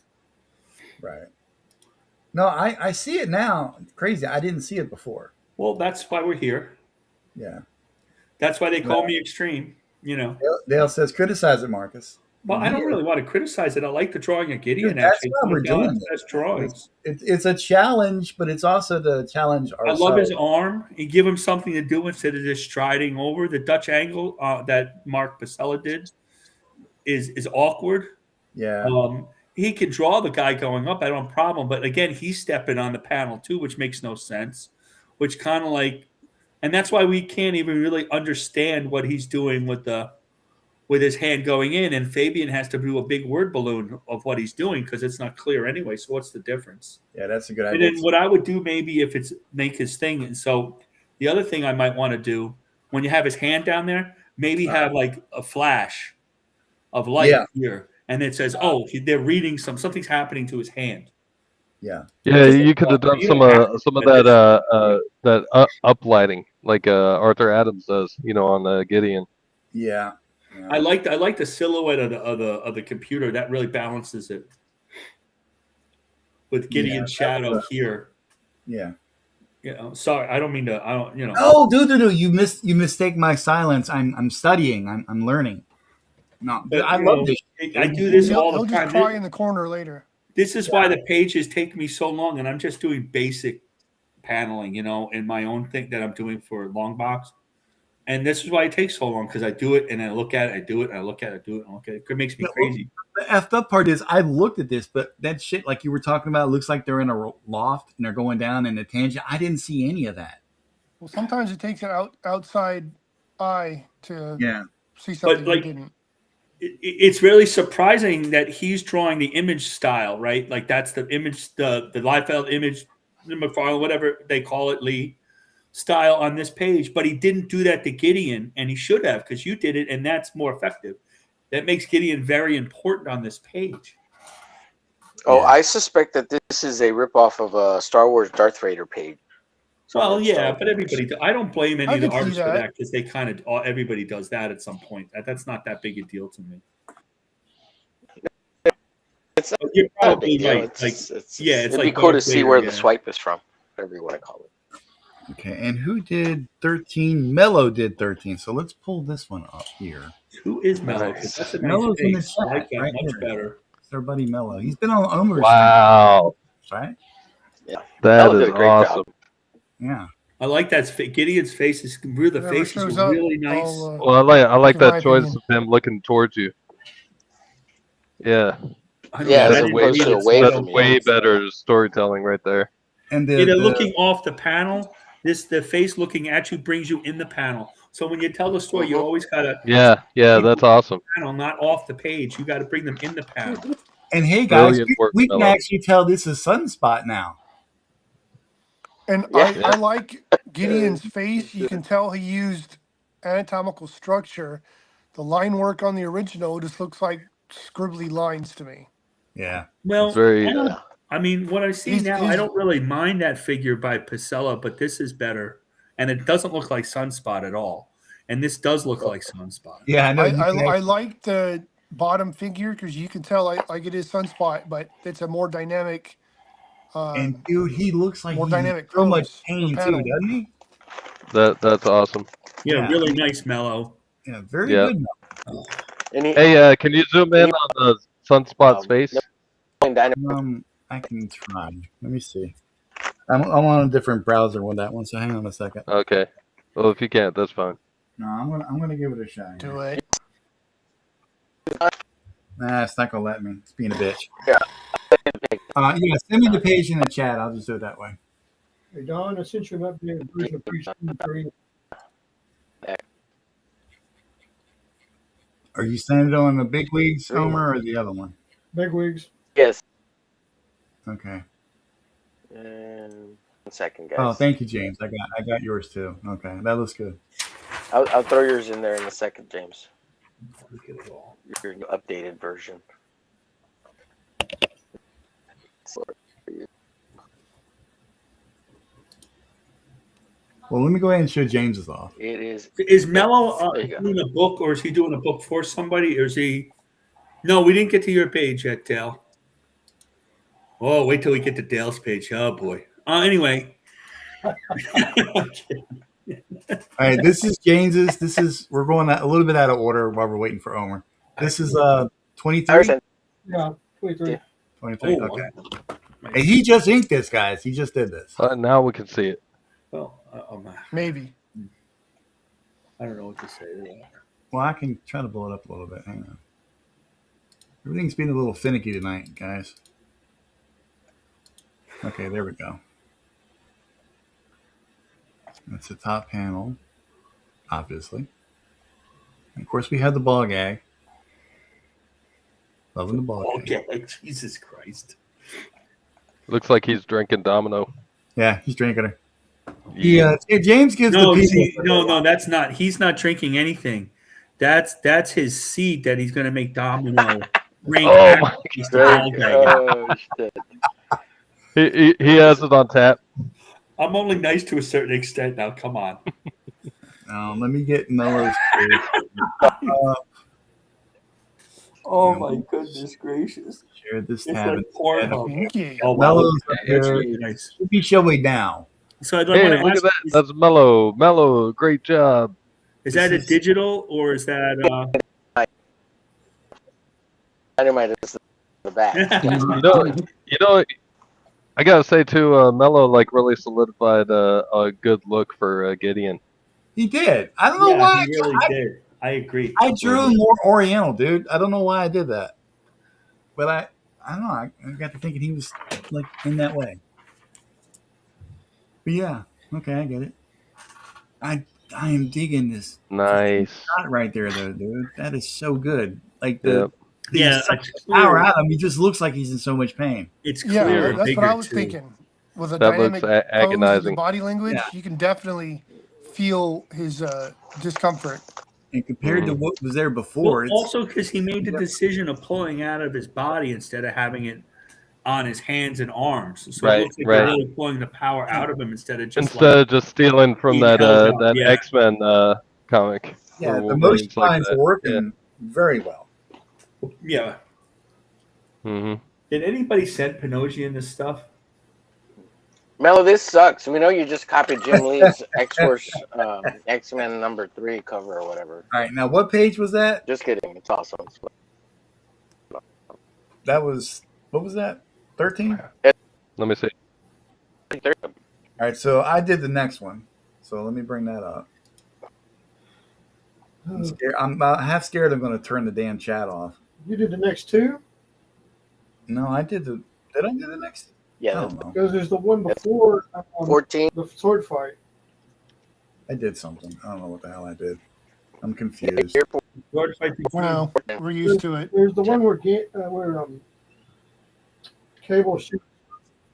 Right. No, I see it now. It's crazy. I didn't see it before.
Well, that's why we're here.
Yeah.
That's why they call me extreme,
Dale says, criticize it, Marcus.
Well, I don't really want to criticize it. I like the drawing of Gideon.
Dude, that's why we're doing
best drawings.
It's a challenge, but it's also to challenge ourselves.
I love his arm. You give him something to do instead of just striding over the Dutch angle that Mark Pacella did. is awkward.
Yeah.
He could draw the guy going up. I don't have a problem. But again, he's stepping on the panel too, which makes no sense. Which kind of like, and that's why we can't even really understand what he's doing with his hand going in. And Fabian has to do a big word balloon of what he's doing because it's not clear anyway. So what's the difference?
Yeah, that's a good
And
idea.
then what I would do maybe if it's make his thing. And so the other thing I might want to do when you have his hand down there, maybe have like a flash of light here. And it says, "Oh, they're reading something's happening to his hand."
Yeah.
Yeah, you could have done some of that uplighting like Arthur Adams does, on Gideon.
Yeah.
I like the silhouette of the computer. That really balances it with Gideon's shadow here.
Yeah.
Sorry, I don't mean to. I don't.
Oh, dude, you mistake my silence. I'm studying. I'm learning. No, but I love this.
I do this all the
He'll
time.
just cry in the corner later.
This is why the pages take me so long, and I'm just doing basic paneling, in my own thing that I'm doing for Longbox. And this is why it takes so long because I do it and I look at it, I do it, and I look at it, I do it, and I look at it. It makes me crazy.
The effed up part is I looked at this, but that shit, like you were talking about, looks like they're in a loft and they're going down in a tangent. I didn't see any of that.
Well, sometimes it takes an outside eye to see
But
something you didn't.
It's really surprising that he's drawing the image style, right? Like that's the image, the Liefeld image, McFarlane, whatever they call it, Lee style on this page. But he didn't do that to Gideon, and he should have because you did it, and that's more effective. That makes Gideon very important on this page.
Oh, I suspect that this is a ripoff of a Star Wars Darth Vader page.
Well, yeah, but everybody. I don't blame any of the artists for that because they kind of everybody does that at some point. That's not that big a deal to me. You're probably right. It's
it'd
like
be cool to
Darth
see
Vader,
where the swipe is from, whatever you want to call it.
Okay, and who did 13? Mello did 13. So let's pull this one up here.
Who is Mello? That's a nice
Mello's in the
face.
chat.
I like that
right
much
here.
better.
It's our buddy Mello. He's been on Omer's.
Wow.
Right?
Yeah.
That is awesome.
Yeah.
I like that. Gideon's face is the face is really nice.
Well, I like that choice of him looking towards you. Yeah.
That's
way better storytelling right there.
And
looking off the panel, the face looking at you brings you in the panel. So when you tell the story, you always gotta
that's awesome.
Panel, not off the page. You got to bring them in the panel.
And hey guys, we can
Mello.
actually tell this is Sunspot now.
And I like Gideon's face. You can tell he used anatomical structure. The line work on the original just looks like scribbly lines to me.
Yeah.
Well,
it's very.
I mean, what I see now, I don't really mind that figure by Pacella, but this is better, and it doesn't look like Sunspot at all. And this does look like Sunspot.
Yeah,
I like the bottom figure because you can tell like it is Sunspot, but it's a more dynamic.
And dude, he looks like
more dynamic.
So much pain too, doesn't he?
That's awesome.
Yeah, really nice Mellow.
Yeah, very good.
Hey, can you zoom in on the Sunspot's face?
I can try. Let me see. I'm on a different browser with that one, so hang on a second.
Okay. Well, if you can't, that's fine.
No, I'm gonna give it a shot.
Do it.
Nah, it's not gonna let me. It's being a bitch.
Yeah.
Send me the page in the chat. I'll just do it that way.
Hey, Don, I sent you an updated version of Preschool 3.
Are you sending it on the big leagues, Homer, or the other one?
Big wigs.
Yes.
Okay.
1 second, guys.
Oh, thank you, James. I got yours too. Okay, that looks good.
I'll throw yours in there in a second, James. Your updated version.
Well, let me go ahead and show James's off.
It is.
Is Mello doing a book, or is he doing a book for somebody, or is he? No, we didn't get to your page yet, Dale. Oh, wait till we get to Dale's page. Oh boy. Anyway.
All right, this is James's. We're going a little bit out of order while we're waiting for Omer. This is 23.
Yeah, 23.
23. Okay. Hey, he just inked this, guys. He just did this.
Now we can see it.
Well,
maybe.
I don't know what to say.
Well, I can try to blow it up a little bit. Hang on. Everything's being a little finicky tonight, guys. Okay, there we go. That's the top panel, obviously. And of course, we have the ball gag. Loving the ball gag.
Okay, Jesus Christ.
Looks like he's drinking Domino.
Yeah, he's drinking her. Yeah, James gives
No,
the people.
no, that's not. He's not drinking anything. That's his seed that he's going to make Domino drink.
Oh my
Oh, shit.
He has it on tap.
I'm only nice to a certain extent now. Come on.
Let me get Mello's.
Oh my goodness gracious!
Share this
It's
tab.
like porn.
Oh, Mello's up here.
Nice.
Be showing now.
So I'd
Hey,
like
look
to
at
ask,
that. That's Mello. Mello, great job.
is that a digital or is that?
Dynamite is the back.
You know, I gotta say too, Mello like really solidified a good look for Gideon.
He did. I don't know why.
He really did. I agree.
I drew more Oriental, dude. I don't know why I did that, but I don't know. I got to thinking he was like in that way. But yeah, okay, I get it. I am digging this.
Nice
shot right there, though, dude. That is so good. Like
power
out of him. He just looks like he's in so much pain.
It's clear.
Yeah, that's what I was thinking. With a
that
dynamic
looks agonizing.
body language, you can definitely feel his discomfort.
And compared to what was there before,
Well, also because he made the decision of pulling out of his body instead of having it on his hands and arms. So it looks like they're really pulling the power out of him instead of just
stealing from that X-Men comic.
Yeah, the motion lines are working very well.
Yeah.
Mm-hmm.
Did anybody send Panosian this stuff?
Mello, this sucks. We know you just copied Jim Lee's X-Force X-Men #3 cover or whatever.
All right, now what page was that?
Just kidding. It's awesome.
That was, what was that? 13?
Let me see.
All right, so I did the next one. So let me bring that up. I'm about half scared I'm going to turn the damn chat off.
You did the next two?
No, I did the. Did I do the next?
Yeah,
because there's the one before
14.
The sword fight.
I did something. I don't know what the hell I did. I'm confused.
Well, we're used to it.
There's the one where Cable shoots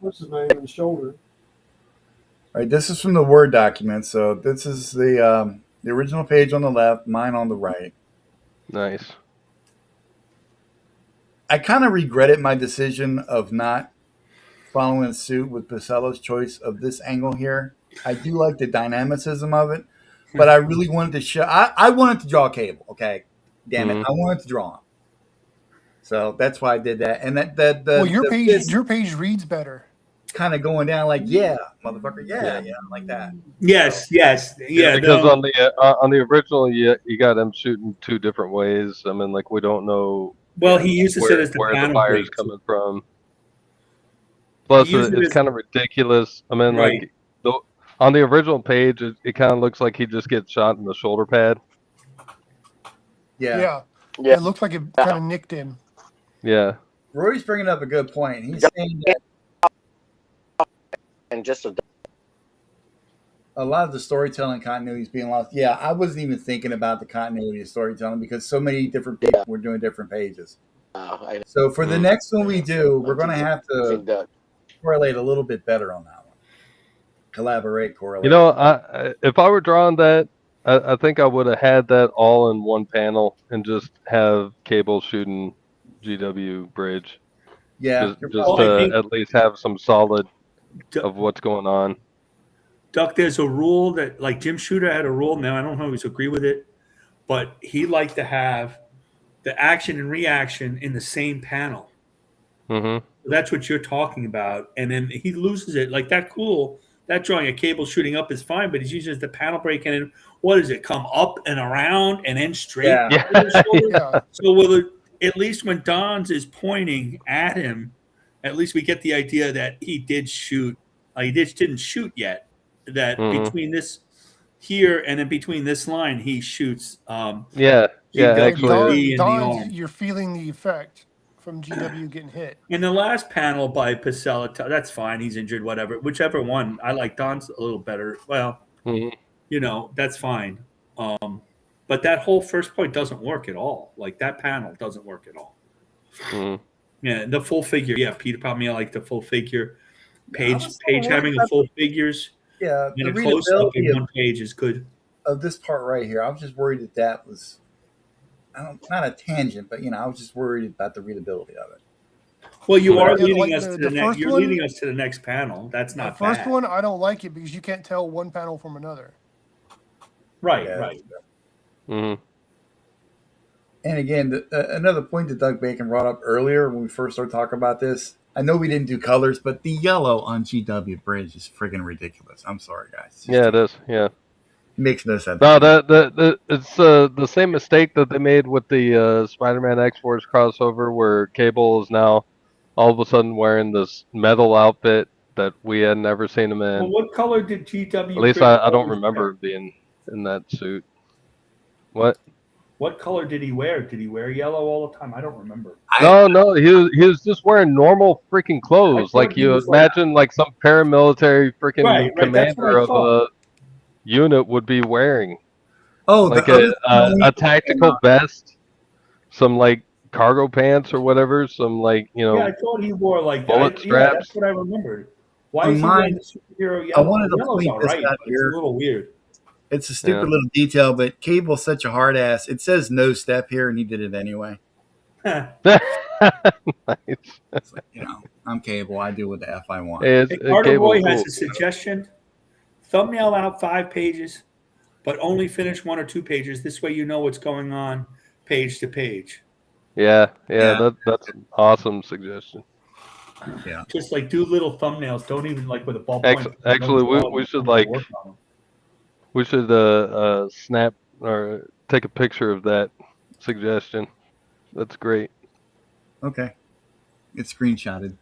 what's his name in the shoulder.
All right, this is from the Word document. So this is the original page on the left, mine on the right.
Nice.
I kind of regretted my decision of not following suit with Pacella's choice of this angle here. I do like the dynamicism of it, but I really wanted to show. I wanted to draw Cable. Okay, damn it, I wanted to draw him. So that's why I did that. And
your page reads better.
Kind of going down like, yeah, motherfucker, yeah, like that.
Yes,
because on the original, you got him shooting two different ways. I mean, like we don't know.
Well, he uses it as
where the fire's coming from. Plus, it's kind of ridiculous. I mean, like on the original page, it kind of looks like he just gets shot in the shoulder pad.
Yeah. It looks like it kind of nicked him.
Yeah.
Roy's bringing up a good point. He's saying that
and just
a lot of the storytelling continuity is being lost. Yeah, I wasn't even thinking about the continuity of storytelling because so many different people were doing different pages. So for the next one we do, we're going to have to correlate a little bit better on that one. Correlate.
You know, if I were drawing that, I think I would have had that all in one panel and just have Cable shooting GW Bridge.
Yeah.
Just to at least have some solid of what's going on.
Duck, there's a rule that, like Jim Shooter had a rule. Now I don't always agree with it, but he liked to have the action and reaction in the same panel.
Mm-hmm.
That's what you're talking about, and then he loses it. Like that drawing a Cable shooting up is fine, but he's using the panel break and then, what does it come up and around and then straight?
Yeah.
So at least when Don's is pointing at him, at least we get the idea that he did shoot. He just didn't shoot yet. That between this here and in between this line, he shoots.
Actually,
Don, you're feeling the effect. from GW getting hit.
In the last panel by Pacella, that's fine. He's injured, whatever. Whichever one. I like Don's a little better. Well, that's fine. But that whole first point doesn't work at all. Like that panel doesn't work at all. Yeah, the full figure. Yeah, Peter probably like the full figure. Page having a full figures.
Yeah,
and a close up in one page is good.
Of this part right here, I was just worried that was, not a tangent, but I was just worried about the readability of it.
Well, you are leading us to the next. You're leading us to the next panel. That's not
the first one. I don't like it because you can't tell one panel from another.
Right, right.
Mm-hmm.
And again, another point that Doug Bacon brought up earlier when we first started talking about this. I know we didn't do colors, but the yellow on GW Bridge is friggin' ridiculous. I'm sorry, guys.
Yeah, it is. Yeah.
Makes no sense.
No, it's the same mistake that they made with the Spider-Man X-Force crossover, where Cable is now all of a sudden wearing this metal outfit that we had never seen him in.
Well, what color did GW?
At least I don't remember being in that suit. What?
What color did he wear? Did he wear yellow all the time? I don't remember.
No, he was just wearing normal freaking clothes. Like you imagine, like some paramilitary freaking commander of a unit would be wearing.
Oh,
like a tactical vest, some like cargo pants or whatever, some like
Yeah, I thought he wore like
bullet straps.
Yeah, that's what I remembered. Why is he wearing the superhero yellow?
I wanted to
Yellow's
point
all
this
right,
out
but
here.
it's a little weird.
It's a stupid little detail, but Cable's such a hard ass. It says no step here, and he did it anyway.
Nice.
It's like, I'm Cable. I do what the F I want.
Hey, Carter Roy has a suggestion. Thumbnail out 5 pages, but only finish 1 or 2 pages. This way you know what's going on page to page.
Yeah. That's an awesome suggestion.
Yeah.
Just like do little thumbnails. Don't even like with a ballpoint.
Actually, we should like we should snap or take a picture of that suggestion. That's great.
Okay. It's screenshotted.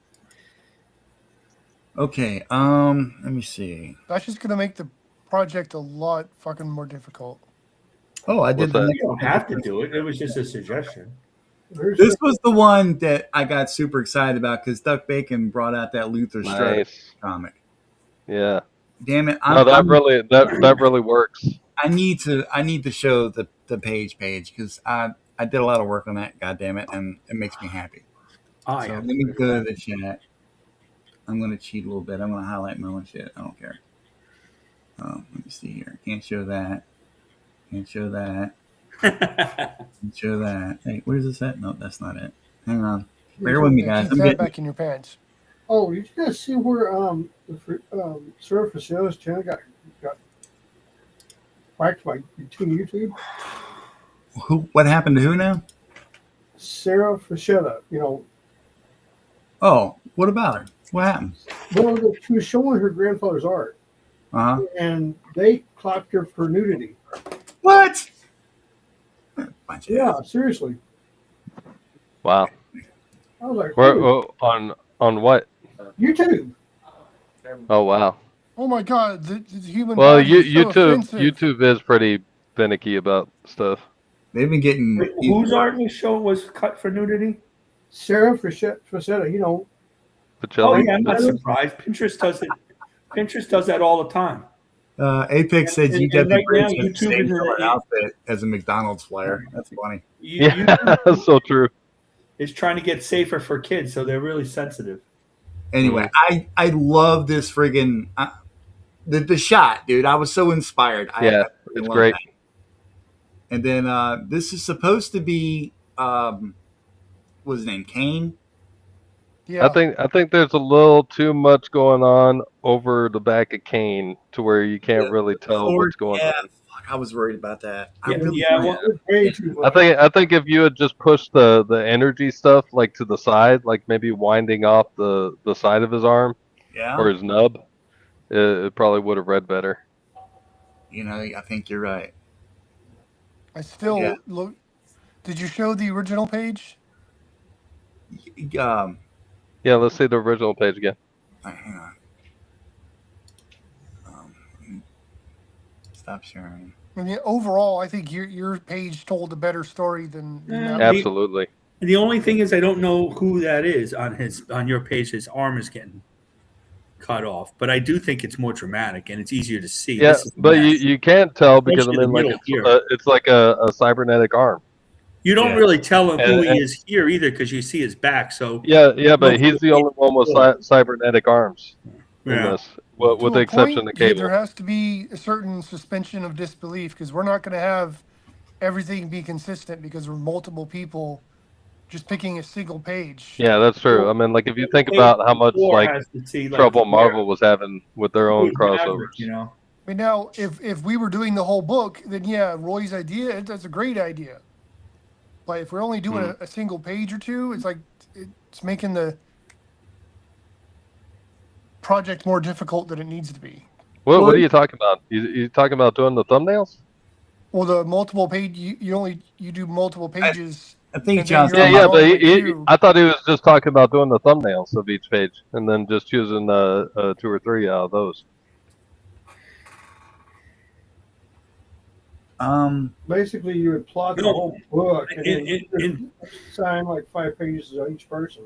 Okay. Let me see.
That's just gonna make the project a lot fucking more difficult.
Oh, I did.
You don't have to do it. It was just a suggestion.
This was the one that I got super excited about because Doug Bacon brought out that Luther Strode comic.
Yeah.
Damn it!
That really works.
I need to show the page because I did a lot of work on that. God damn it, and it makes me happy.
Oh,
so
yeah.
let me go to the chat. I'm going to cheat a little bit. I'm going to highlight my own shit. I don't care. Let me see here. Can't show that. Can't show that. Can't show that. Hey, where's this at? No, that's not it. Hang on. Bear with me, guys.
Keep that back in your pants.
Oh, did you guys see where Sarah Facella's channel got whacked by YouTube?
What happened to who now?
Sarah Facella.
Oh, what about her? What happened?
Well, she was showing her grandfather's art. And they clocked her for nudity.
What?
Yeah, seriously.
Wow.
I was like,
on what?
YouTube.
Oh wow.
Oh my God, the human.
Well,
body is so offensive.
YouTube is pretty finicky about stuff.
They've been getting.
Whose art was cut for nudity?
Sarah Facella.
Oh yeah, I'm not surprised. Pinterest does it. Pinterest does that all the time.
Apex said UW
right
Bridge
now,
has the
YouTube
same
is
color outfit as a McDonald's flyer. That's funny.
That's so true.
Is trying to get safer for kids, so they're really sensitive.
Anyway, I love this friggin' the shot, dude. I was so inspired.
It's great.
That. And then this is supposed to be what's his name? Kane.
Yeah.
I think there's a little too much going on over the back of Kane to where you can't really tell what's going on.
Fuck, I was worried about that.
I think if you had just pushed the energy stuff like to the side, like maybe winding off the side of his arm or his nub, it probably would have read better.
I think you're right.
I still look. Did you show the original page?
Yeah, let's see the original page again.
Hang on. Stop sharing.
I mean, overall, I think your page told a better story than that.
Absolutely.
And the only thing is, I don't know who that is on your page. His arm is getting cut off, but I do think it's more dramatic and it's easier to see.
Yeah,
This is
but you can't tell because
Especially the
like
middle here.
it's like a cybernetic arm.
You don't
Yeah.
really tell him who he
And-
is here either because you see his back. So
Yeah, but he's the only one with cybernetic arms in
yeah.
this, with
To
the
a
exception
point,
of Cable.
there has to be a certain suspension of disbelief because we're not going to have everything be consistent because we're multiple people just picking a single page.
Yeah, that's true. I mean, like if you think about how much
Four
like
has to see, like,
trouble
where-
Marvel was having with their own
who's Maverick,
crossovers.
you know.
I mean, now if we were doing the whole book, then yeah, Roy's idea, that's a great idea. But if we're only doing a single page or two, it's like it's making the project more difficult than it needs to be.
What are you talking about? You talking about doing the thumbnails?
Well, the multiple page, you do multiple pages.
I think
and then
John's
you're
Yeah,
only
but
drawing like two.
I thought he was just talking about doing the thumbnails of each page and then just choosing 2 or 3 out of those.
Basically, you would plot the
No,
whole book and then
in-
sign like 5 pages of each person.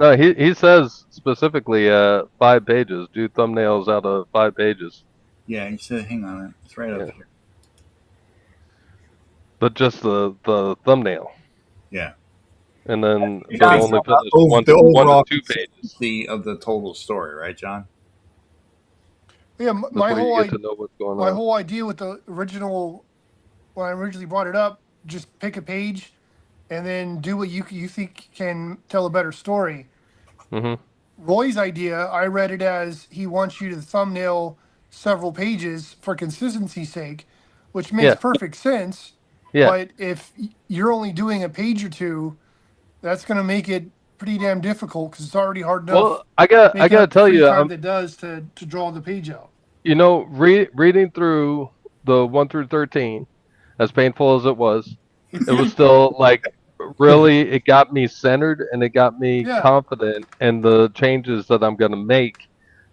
No, he says specifically 5 pages. Do thumbnails out of 5 pages,
Yeah, you said, hang on, it's right up
Yeah.
here.
but just the thumbnail.
Yeah.
And then
You're
so
talking
only
about
finish one
the overall
to 2 pages.
consistency of the total story, right, John?
Yeah,
That's
my
where
whole
you get to know what's going
my
on.
whole idea with the original, when I originally brought it up, just pick a page and then do what you think can tell a better story.
hmm
Roy's idea, I read it as he wants you to thumbnail several pages for consistency's sake, which makes
Yeah.
perfect sense.
Yeah.
But if you're only doing a page or two, that's going to make it pretty damn difficult because it's already hard enough.
Well, I got
making
to
up the
tell
free
you,
time that does to draw the page out.
you know, reading through the 1 through 13, as painful as it was still like really, it got me centered and it got me
Yeah.
confident in the changes that I'm going to make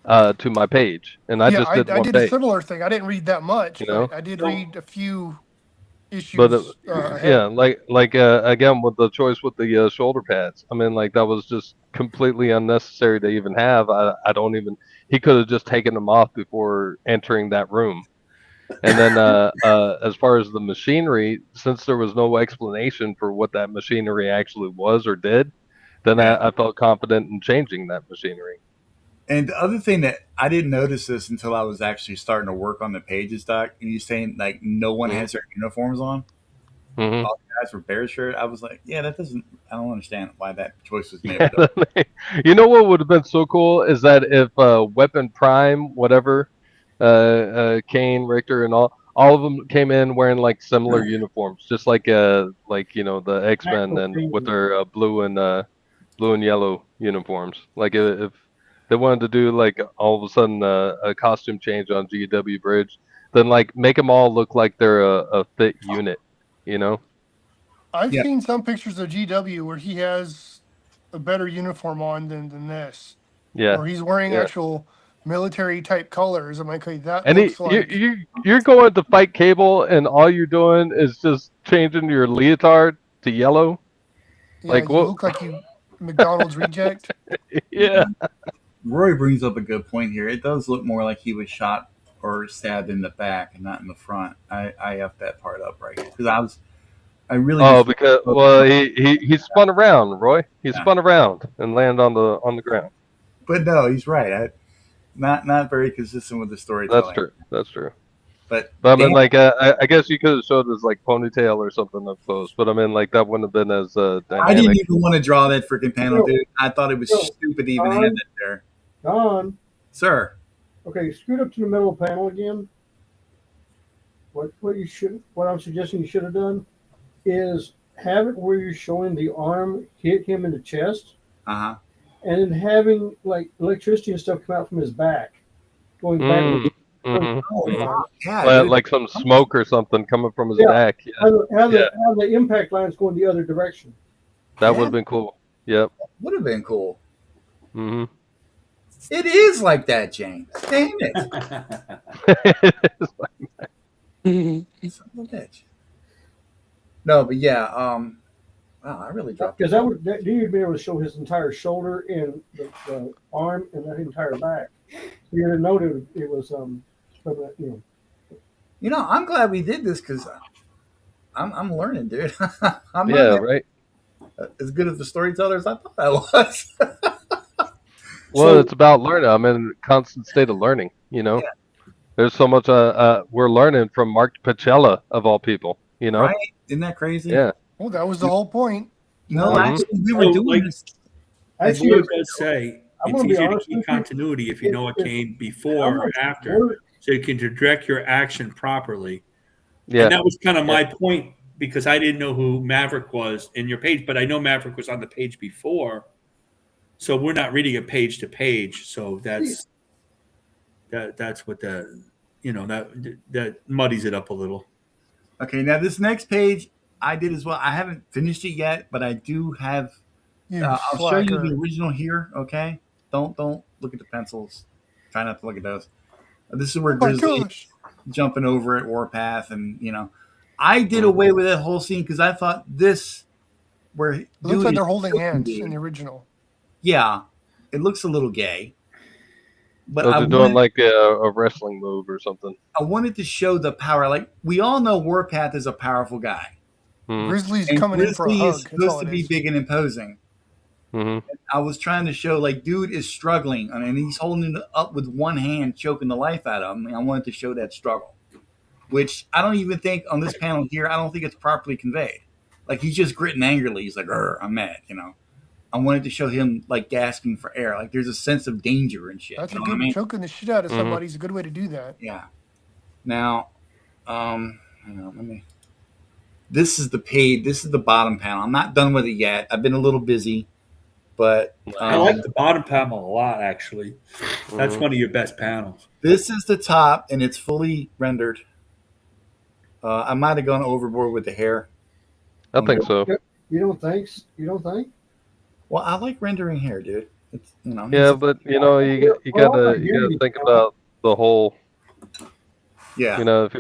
to my page. And I just did
I
one
did a
page.
similar thing. I didn't read that much,
You know?
but I did read a few issues.
But
ahead.
yeah, like again with the choice with the shoulder pads. I mean, like that was just completely unnecessary to even have. I don't even. He could have just taken them off before entering that room. And then as far as the machinery, since there was no explanation for what that machinery actually was or did, then I felt confident in changing that machinery.
And the other thing that I didn't notice this until I was actually starting to work on the pages, Doc, and you saying like no one has their uniforms on.
Mhm.
All the guys were bear shirt. I was like, yeah, that doesn't. I don't understand why that choice was made.
You know what would have been so cool is that if Weapon Prime, whatever, Kane, Richter, and all of them came in wearing like similar uniforms, just like the X-Men and with their blue and yellow uniforms. Like if they wanted to do like all of a sudden a costume change on GW Bridge, then like make them all look like they're a fit unit, you know?
I've seen some pictures of GW where he has a better uniform on than this.
Yeah.
Or he's wearing actual military type colors. I'm like, okay, that
And
looks like.
you're going to fight Cable, and all you're doing is just changing your leotard to yellow.
Yeah,
like
you
what?
look like you McDonald's reject.
Yeah.
Roy brings up a good point here. It does look more like he was shot or stabbed in the back and not in the front. I effed that part up right here because I really.
Oh, because he spun around, Roy. He spun around and landed on the ground.
But no, he's right. Not very consistent with the storytelling.
That's true.
But
I mean, like, I guess you could have showed his like ponytail or something up close. But I mean, like, that wouldn't have been as dynamic.
I didn't even want to draw that freaking panel, dude. I thought it was stupid to even have that there.
Don.
Sir.
Okay, scoot up to the middle panel again. What I'm suggesting you should have done is have it where you're showing the arm hit him in the chest.
Uh-huh.
And then having like electricity and stuff come out from his back. Going back.
Yeah,
like some smoke or something coming from his back. Yeah.
Have the impact lines going the other direction.
That would have been cool. Yep.
Would have been cool.
Mm-hmm.
It is like that, James. Damn it. Son of a bitch. No, but yeah. Wow, I really dropped
Because that you'd be able to show his entire shoulder and the arm and the entire back. You didn't know it was
I'm glad we did this because I'm learning, dude. I'm
Yeah,
not
right.
as good as the storyteller as I thought I was.
Well,
So
it's about learning. I'm in a constant state of learning.
yeah,
There's so much we're learning from Mark Pacella of all people.
right? Isn't that crazy?
Yeah.
Well, that was the whole point.
No,
Mhm.
actually, we were
So,
doing
like,
this.
As
Actually,
Lord does say,
I'm
it's
gonna be
easier to
honest
keep
with you.
continuity if you know what came before or after,
Work.
so you can direct your action properly.
Yeah.
And that was kind of my point because I didn't know who Maverick was in your page, but I know Maverick was on the page before. So we're not reading it page to page. So that's what that muddies it up a little.
Okay, now this next page I did as well. I haven't finished it yet, but I do have.
You
I'll show you the
slacker.
original here. Okay, don't look at the pencils. Try not to look at those. This is where
Oh my
Grizzly
gosh.
jumping over at Warpath, and I did away with that whole scene because I thought this where
It looks like
dude
they're
is
holding
choking
hands
dude.
in the original.
Yeah, it looks a little gay, but
They're doing like a wrestling move or something.
I wanted to show the power. Like we all know, Warpath is a powerful guy,
Grizzly's
and
coming in for a
Grizzly is
hug. That's all
supposed to
it
be
is.
big and imposing.
Mm-hmm.
I was trying to show like dude is struggling, and he's holding it up with one hand, choking the life out of him. And I wanted to show that struggle, which I don't even think on this panel here. I don't think it's properly conveyed. Like he's just gritting angrily. He's like, "I'm mad," I wanted to show him like gasping for air. Like there's a sense of danger and shit.
That's
You
a
know what I
good
mean?
choking the shit out of somebody is a good way to do that.
Yeah. Now, hang on, let me. This is the page. This is the bottom panel. I'm not done with it yet. I've been a little busy, but
I like the bottom panel a lot, actually. That's one of your best panels.
This is the top, and it's fully rendered. I might have gone overboard with the hair.
I think so.
You don't think? You don't think?
Well, I like rendering hair, dude. It's
Yeah, but you gotta think about the whole.
Yeah.
If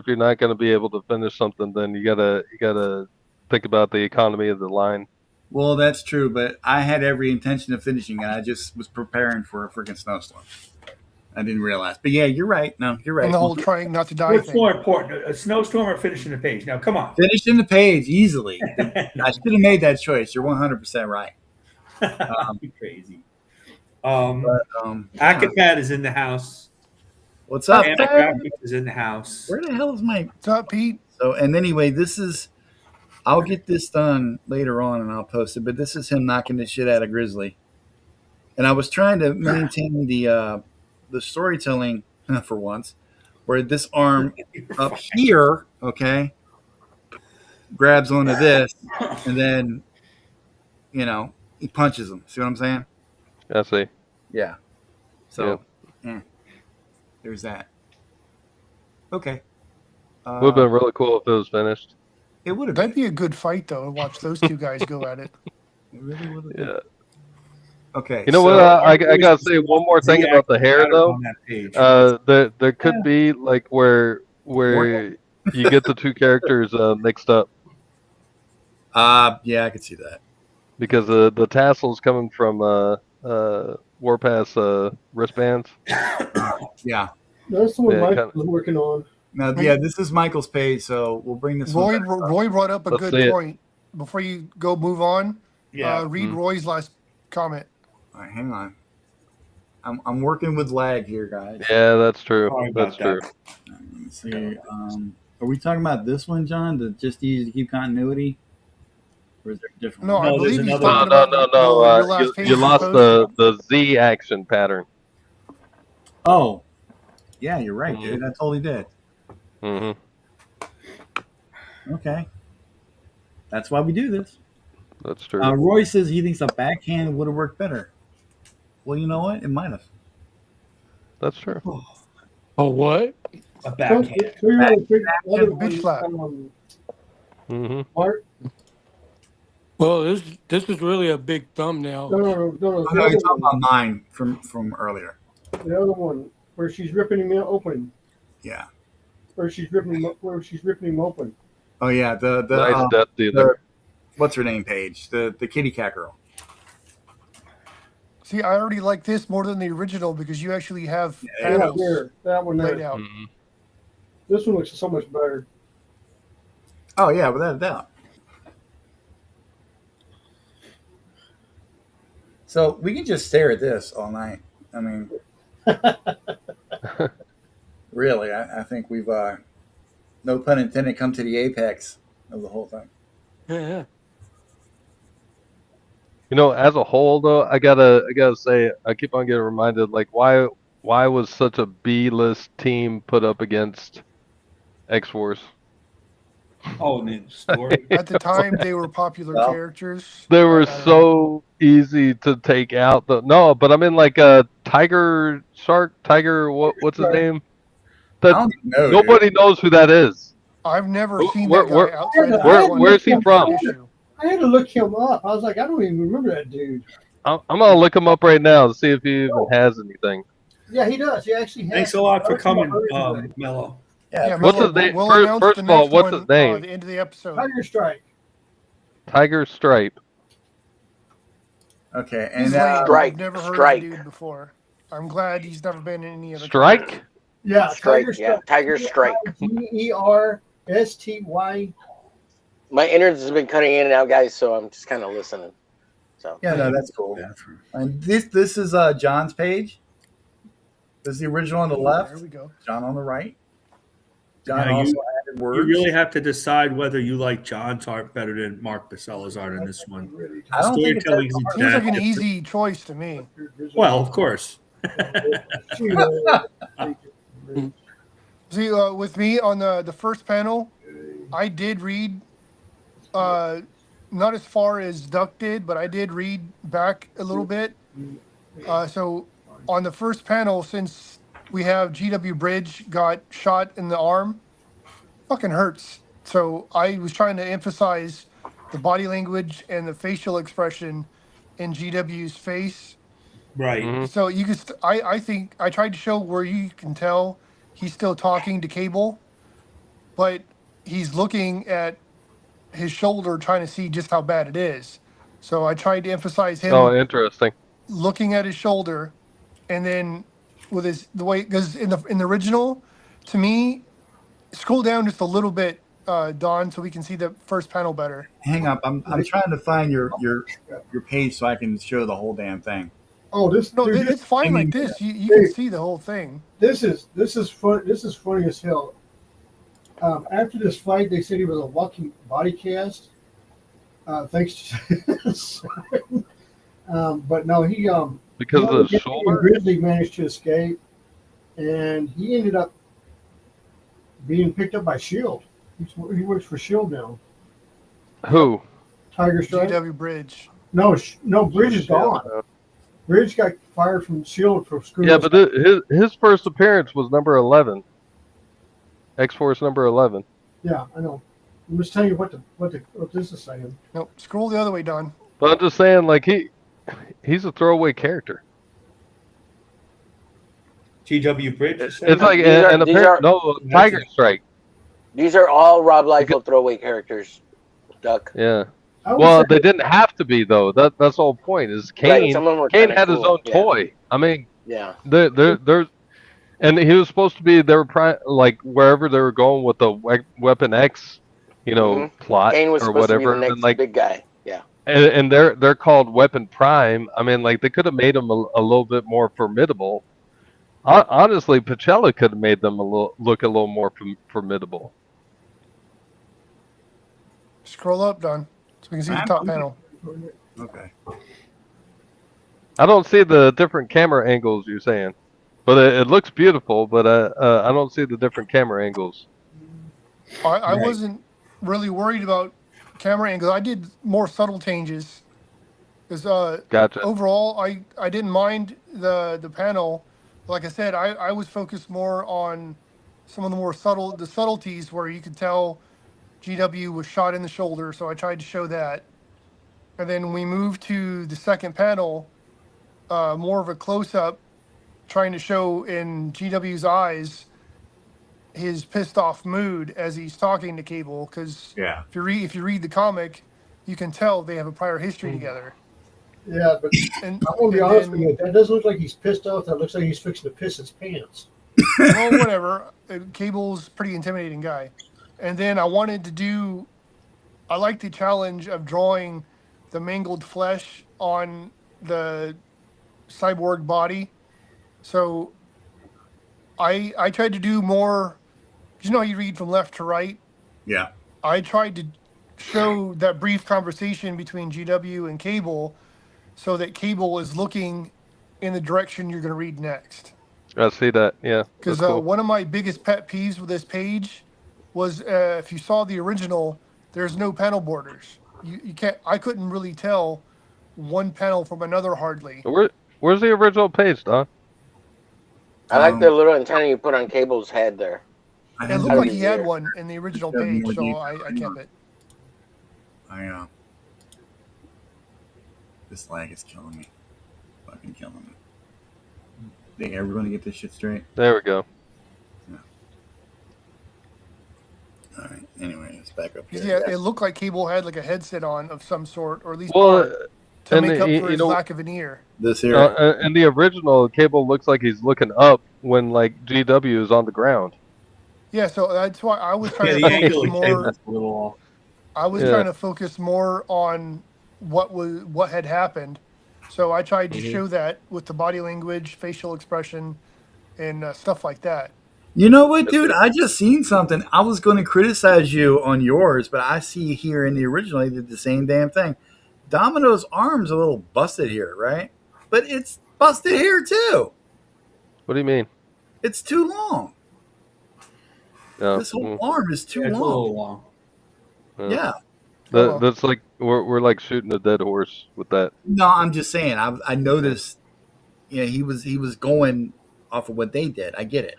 you're not gonna be able to finish something, then you gotta think about the economy of the line.
Well, that's true, but I had every intention of finishing it. I just was preparing for a freaking snowstorm. I didn't realize. But yeah, you're right. No, you're right.
And the whole trying not to die
What's
thing.
more important, a snowstorm or finishing the page? Now, come on.
Finishing the page easily. I should have made that choice. You're 100% right.
You're crazy.
Yeah.
Akapat is in the house.
What's up?
Anna Graphics is in the house.
Where the hell is my...
What's up, Pete?
So, and anyway, this is... I'll get this done later on and I'll post it, but this is him knocking the shit out of Grizzly. And I was trying to maintain the storytelling for once, where this arm up here, okay, grabs onto this, and then, he punches him. See what I'm saying?
I see.
Yeah. So, there's that. Okay.
Would have been really cool if it was finished.
It would have
That'd be a good fight, though, to watch those two guys go at it.
It really would have.
Yeah.
Okay.
You know what? I gotta say one more thing about the hair, though. There could be like where you get the two characters mixed up.
Yeah, I could see that.
Because the tassels coming from Warpath's wristbands.
Yeah.
That's the one Mike was working on.
Now, yeah, this is Michael's page, so we'll bring this.
Roy brought up a
Let's
good
see
point. Before you go move on, read Roy's last comment.
All right, hang on. I'm working with lag here, guys.
Yeah, that's true. That's true.
Let's see. Are we talking about this one, John? The just easy to keep continuity? Or is there a different
No,
one?
I believe he's
No.
talking about your last page
You lost
posted.
the Z action pattern.
Oh, yeah, you're right, dude. I totally did.
Mm-hmm.
Okay. That's why we do this.
That's true.
Roy says he thinks a backhand would have worked better. Well, you know what? It might have.
That's true.
Oh, what?
A backhand.
Bitch slap.
Mm-hmm.
Mark?
Well, this is really a big thumbnail.
No.
Oh, no, you're talking about mine from earlier.
The other one where she's ripping him open.
Yeah.
Where she's ripping him open.
Oh yeah, the
Nice Death Dealer.
What's her name? Paige, the kitty cat girl.
See, I already like this more than the original because you actually have
Yeah,
panels
there, that one
laid
there.
out.
Mhm.
This one looks so much better.
Oh yeah, without a doubt. So we can just stare at this all night. I mean, really, I think we've, no pun intended, come to the apex of the whole thing.
Yeah.
You know, as a whole though, I gotta say, I keep on getting reminded, like why was such a B-list team put up against X-Force?
Oh, and the story.
At the time, they were popular
Well,
characters.
They were
I don't know.
so easy to take out. No, but I mean like Tiger Shark, Tiger, what's his name?
I
That
don't even know.
nobody knows who that is.
I've never
Where-
seen
where-
that guy
where-
outside of
where-
that one
where's he from?
issue.
I had to look him up. I was like, I don't even remember that dude.
I'm gonna look him up right now to see if he even has anything.
Yeah, he does. He actually has.
Thanks a lot for coming,
Tiger
Mello.
Yeah,
What's
Mello,
his name?
We'll
First-
announce
first
the
of all,
next
what's
one,
his name?
at the end of the episode.
Strike.
Tiger Stripe.
Okay,
He's
and
lame.
Strike.
I've never heard
Strike.
of the dude before. I'm glad he's never been in any other.
Strike?
Yeah,
Strike,
Tiger
yeah, Tiger Strike.
Gersty.
My innards has been cutting in and out, guys, so I'm just kind of listening. So
yeah, no, that's cool. And this is John's page. This is the original on the left.
There we go.
John on the right. John
Now,
also added words.
You really have to decide whether you like John's art better than Mark Pacella's art in this one.
I don't think it's
Storytelling
that
is
hard.
Seems like an
exact-
easy choice to me.
Well, of course.
See, with me on the first panel, I did read, not as far as Duck did, but I did read back a little bit. So on the first panel, since we have GW Bridge got shot in the arm, fucking hurts. So I was trying to emphasize the body language and the facial expression in GW's face.
Right.
Mhm.
So you can, I think I tried to show where you can tell he's still talking to Cable, but he's looking at his shoulder trying to see just how bad it is. So I tried to emphasize him
Oh, interesting.
looking at his shoulder, and then with the way, because in the original, to me, scroll down just a little bit, Don, so we can see the first panel better.
Hang up. I'm trying to find your page so I can show the whole damn thing.
Oh,
No,
dude,
it's fine like this. You can see the whole thing.
this is fun. This is funny as hell. After this fight, they said he was a walking body cast. Thanks to, but no, he
Because of the shoulder?
Grizzly managed to escape, and he ended up being picked up by Shield. He works for Shield now.
Who?
Tiger Strike.
GW Bridge.
No, Bridge is gone. Bridge got fired from Shield for screwing.
Yeah,
us
but his first appearance was number 11. X-Force number 11.
Yeah, I know. I'm just telling you what this is saying.
No, scroll the other way, Don.
But I'm just saying, like, he's a throwaway character.
GW Bridge.
It's like Tiger Strike.
These are all Rob Liefeld throwaway characters, Duck.
Yeah.
I would
Well,
say-
they didn't have to be though. That's the whole point. Is
Right,
Kane?
some of them were
Kane
kinda
had his
cool,
own
yeah.
toy. I mean,
Yeah.
there's, and he was supposed to be. They were like wherever they were going with the Weapon X, plot
Kane was
or
supposed
whatever.
to be the next
and like,
big guy. Yeah.
and they're called Weapon Prime. I mean, like they could have made them a little bit more formidable. Honestly, Pacella could have made them look a little more formidable.
Scroll up, Don, so we can see the top panel.
Okay.
I don't see the different camera angles you're saying, but it looks beautiful. But I don't see the different camera angles.
I wasn't really worried about camera angles. I did more subtle changes. Because
Gotcha.
overall, I didn't mind the panel. Like I said, I was focused more on some of the more subtleties where you could tell GW was shot in the shoulder. So I tried to show that. And then we moved to the second panel, more of a close-up, trying to show in GW's eyes his pissed off mood as he's talking to Cable, because if you read the comic, you can tell they have a prior history together.
Yeah, but I'm gonna be honest with you. That doesn't look like he's pissed off. That looks like he's fixing to piss his pants.
Well, whatever. Cable's a pretty intimidating guy. And then I like the challenge of drawing the mangled flesh on the cyborg body. So I tried to do more. You know how you read from left to right?
Yeah.
I tried to show that brief conversation between GW and Cable so that Cable is looking in the direction you're going to read next.
I see that, yeah.
Because one of my biggest pet peeves with this page was if you saw the original, there's no panel borders. You can't. I couldn't really tell one panel from another hardly.
Where's the original page, Don?
I like the little antenna you put on Cable's head there.
It looked like he had one in the original page, so I kept it.
This lag is killing me. Fucking killing me. Think everyone get this shit straight?
There we go.
Yeah. All right. Anyway, let's back up here.
Yeah, it looked like Cable had like a headset on of some sort, or at least to make up for his lack of an ear.
This here.
In the original, Cable looks like he's looking up when like GW is on the ground.
Yeah, so that's why I was trying to focus more. I was trying to focus more on what had happened. So I tried to show that with the body language, facial expression, and stuff like that.
You know what, dude? I just seen something. I was going to criticize you on yours, but I see here in the original they did the same damn thing. Domino's arm's a little busted here, right? But it's busted here too.
What do you mean?
It's too long.
No.
This whole arm is too long.
It's a little long.
Yeah.
That's like we're like shooting a dead horse with that.
No, I'm just saying. I noticed. Yeah, he was going off of what they did. I get it.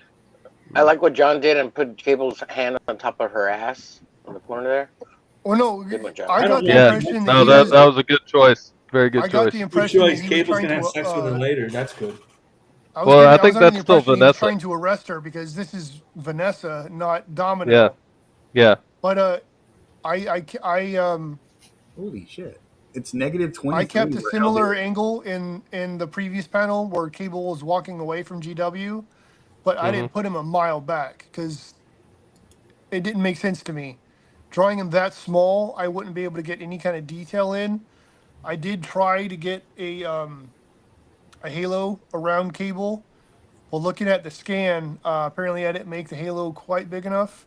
I like what John did and put Cable's hand on top of her ass in the corner there.
Oh no, I got the impression
that that was a good choice. Very good choice.
I got the impression that
Cable's gonna have sex with her later. That's good.
I think that's still Vanessa.
Trying to arrest her because this is Vanessa, not Domino.
Yeah.
But I
holy shit! It's -20.
I kept a similar angle in the previous panel where Cable was walking away from GW, but I didn't put him a mile back because it didn't make sense to me. Drawing him that small, I wouldn't be able to get any kind of detail in. I did try to get a halo around Cable. Well, looking at the scan, apparently I didn't make the halo quite big enough.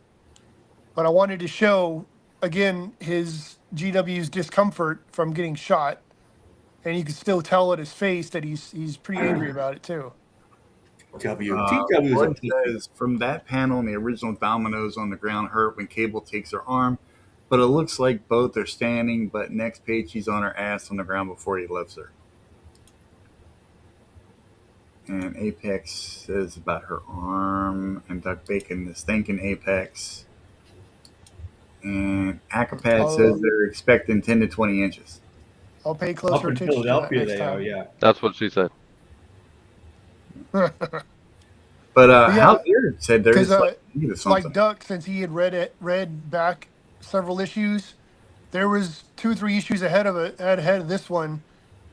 But I wanted to show, again, his GW's discomfort from getting shot. And you can still tell at his face that he's pretty angry about it, too.
What says, from that panel in the original, Domino's on the ground hurt when Cable takes her arm. But it looks like both are standing, but next page she's on her ass on the ground before he lifts her. And Apex says about her arm, and Duck Bacon is thanking Apex. And Acapad says they're expecting 10 to 20 inches.
I'll pay closer attention to that next time.
Yeah.
That's what she said.
But Hal Beard said there's
like Duck, since he had read back several issues, there was 2-3 issues ahead of this one.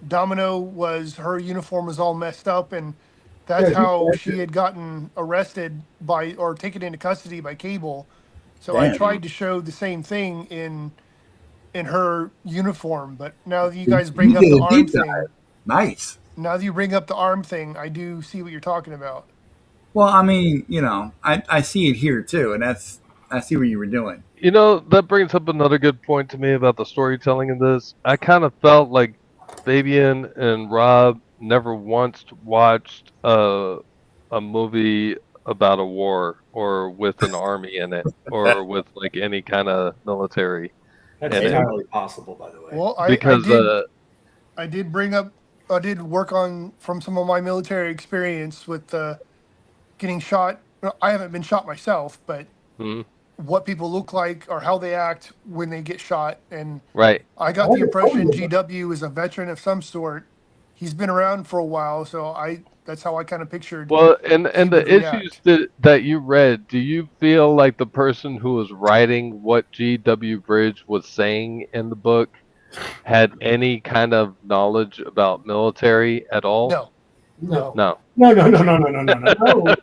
Domino her uniform was all messed up, and that's how she had gotten arrested or taken into custody by Cable. So I tried to show the same thing in her uniform, but now that you guys bring up the arm thing,
nice.
Now that you bring up the arm thing, I do see what you're talking about.
Well, I mean, I see it here too, and I see what you were doing.
That brings up another good point to me about the storytelling in this. I kind of felt like Fabian and Rob never once watched a movie about a war or with an army in it or with like any kind of military.
That's entirely possible, by the way.
Well, I did work on from some of my military experience with getting shot. I haven't been shot myself, but what people look like or how they act when they get shot. And I got the impression GW is a veteran of some sort. He's been around for a while, so
That's how I kind of pictured.
Well, and the
would
issues that you read, do you feel like the person who was writing what G.W. Bridge was saying in the book had any kind of knowledge about military at all?
No.
No.
No.
No. No.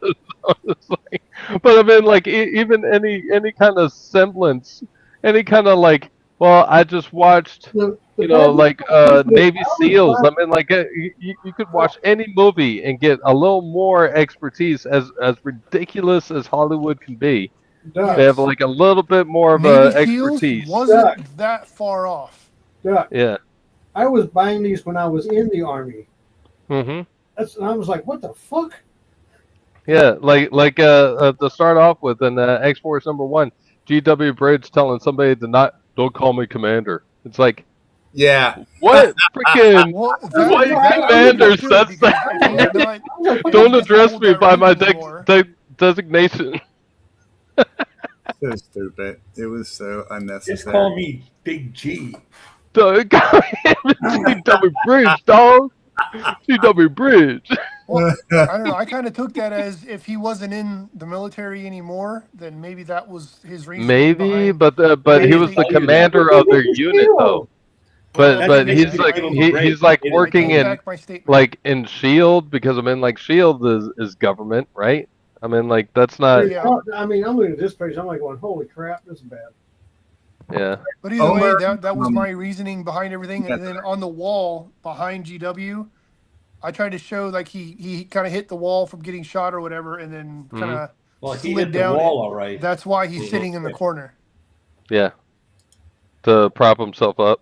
It's like- but I mean, like even any kind of semblance, any kind of like, well, I just watched,
The
you know,
bad
like
news is
Navy
I was
SEALs. I
glad-
mean, like you could watch any movie and get a little more expertise. As ridiculous as Hollywood can be,
Duck,
they have like a little bit more of
Navy
a
SEAls
expertise.
wasn't that far off.
Duck.
Yeah.
I was buying these when I was in the Army.
Mm-hmm.
And I was like, what the fuck?
Yeah, like to start off with in X-Force #1, G.W. Bridge telling somebody to don't call me commander. It's like,
Yeah.
what freaking
Well,
what
that
commander
was good
says
because
that?
he's not-
I was like,
he
what
Don't
doesn't
address
hold
me
that
by
rank
my
anymore.
designation.
So stupid. It was so unnecessary.
Just call me Big G.
G.W. Bridge, dog. G.W. Bridge.
Well, I don't know. I kind of took that as if he wasn't in the military anymore, then maybe that was his reason.
Maybe, but he was the commander of their unit, though. But he's like he's like working in like in Shield, because I mean like Shield is government, right? I mean like that's not.
Yeah.
I mean, I'm looking at this page. I'm like going, holy crap, this is bad.
Yeah.
But either
Omer,
way, that was my reasoning behind everything. And then on the wall behind GW, I tried to show like he kind of hit the wall from getting shot or whatever, and then kind of
Well, he
slid
hit the
down.
wall, all right.
That's why he's sitting in the corner.
Yeah. To prop himself up.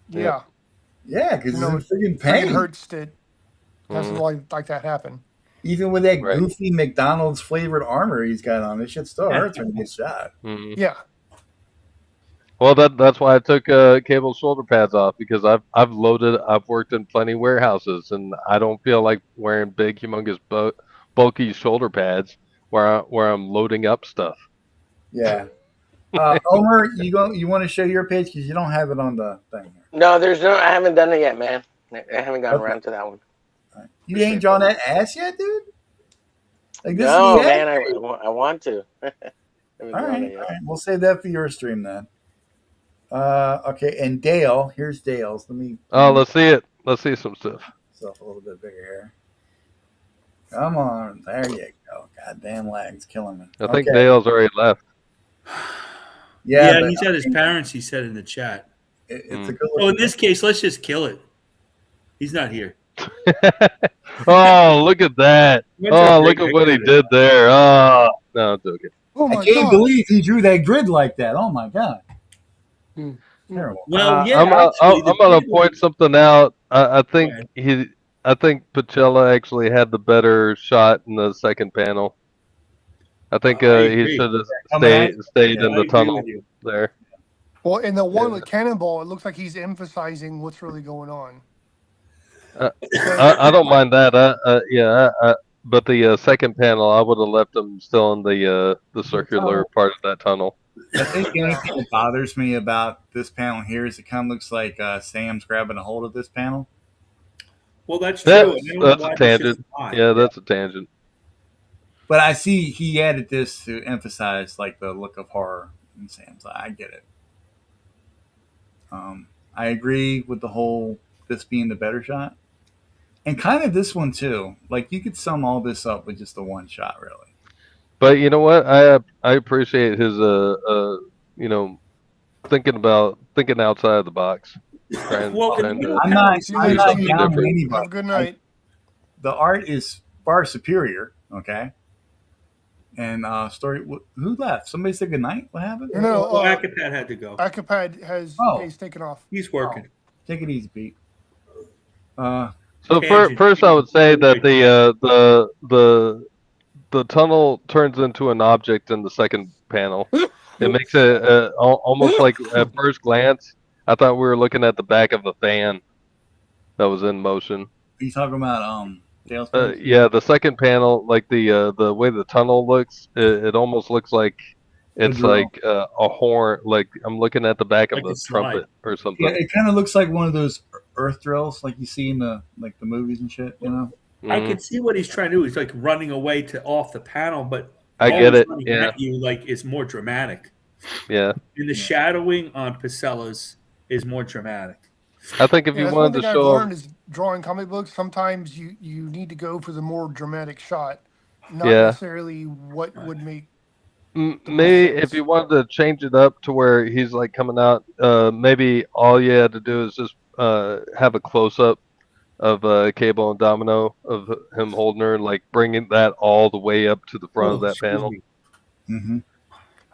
Yeah.
Yeah, because
No,
it's in freaking
It
pain.
hurts to have something like that happen.
Even with that
Right.
goofy McDonald's flavored armor he's got on, it shit still hurts when he gets shot.
Mhm.
Yeah.
Well, that's why I took cable shoulder pads off, because I've worked in plenty warehouses, and I don't feel like wearing big, humongous, bulky shoulder pads where I'm loading up stuff.
Yeah. Omer, you want to show your page because you don't have it on the thing here.
No, I haven't done it yet, man. I haven't gotten around to that one.
You ain't drawn that ass yet, dude? Like this
No,
is the
man,
end?
I want to.
All right. We'll save that for your stream then. Okay, and Dale, here's Dale's.
Let's see it. Let's see some stuff.
Myself a little bit bigger here. Come on, there you go. Goddamn lag's killing me.
I think Dale's already left.
Yeah,
but
he's at his parents. He said in the chat.
It's a good.
So in this case, let's just kill it. He's not here.
Oh, look at that! Oh, look at what he did there. Oh, no, I'm joking.
Oh my
I can't
God.
believe he drew that grid like that. Oh my god. Terrible.
Well, yeah,
I'm gonna point something out. I think Pacella actually had the better shot in the second panel. I think
I agree.
he should have stayed in the tunnel there.
Well, in the one with Cannonball, it looks like he's emphasizing what's really going on.
I don't mind that. But the second panel, I would have left him still in the circular part of that tunnel.
I think anything that bothers me about this panel here is it kind of looks like Sam's grabbing a hold of this panel.
Well, that's true.
That's a tangent. Yeah, that's a tangent.
But I see he added this to emphasize like the look of horror in Sam's eye. I get it. I agree with the whole this being the better shot, and kind of this one too. Like you could sum all this up with just the one shot, really.
But you know what? I appreciate his thinking outside the box.
I'm not down for anybody.
Have a good night.
The art is far superior. Okay. And story. Who left? Somebody said goodnight. What happened?
No,
Akapad had to go.
Akapad has he's taken off.
He's working.
Take it easy, Pete.
So first, I would say that the tunnel turns into an object in the second panel. It makes it almost like at first glance, I thought we were looking at the back of a fan that was in motion.
Are you talking about Dale's
yeah, the second panel, like the way the tunnel looks, it almost looks like it's like a horn. Like I'm looking at the back of a trumpet or something.
Yeah, it kind of looks like one of those earth drills, like you see in the movies and shit. You know.
I can see what he's trying to do. He's like running away to off the panel, but
I get it.
running
Yeah.
at you like it's more dramatic.
Yeah.
And the shadowing on Pacella's is more dramatic.
I think if you
that's one
wanted
thing
to
I've
show
learned is drawing comic books. Sometimes you need to go for the more dramatic shot, not necessarily what would make.
Maybe if you wanted to change it up to where he's like coming out, maybe all you had to do is just have a close up of Cable and Domino of him holding her, like bringing that all the way up to the front of that panel.
Mm-hmm.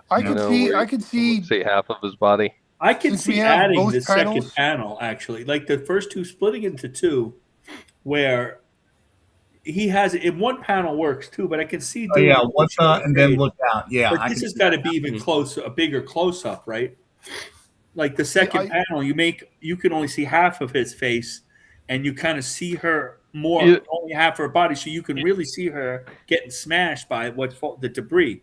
I could see
half of his body.
I can see adding the
panels,
second panel actually, like the first two splitting into two, where he has in one panel works too, but I can see doing
one shot and then look out. Yeah,
but this has got to be even closer, a bigger close up, right? Like the second panel, you can only see half of his face, and you kind of see her more, only half her body, so you can really see her getting smashed by the debris.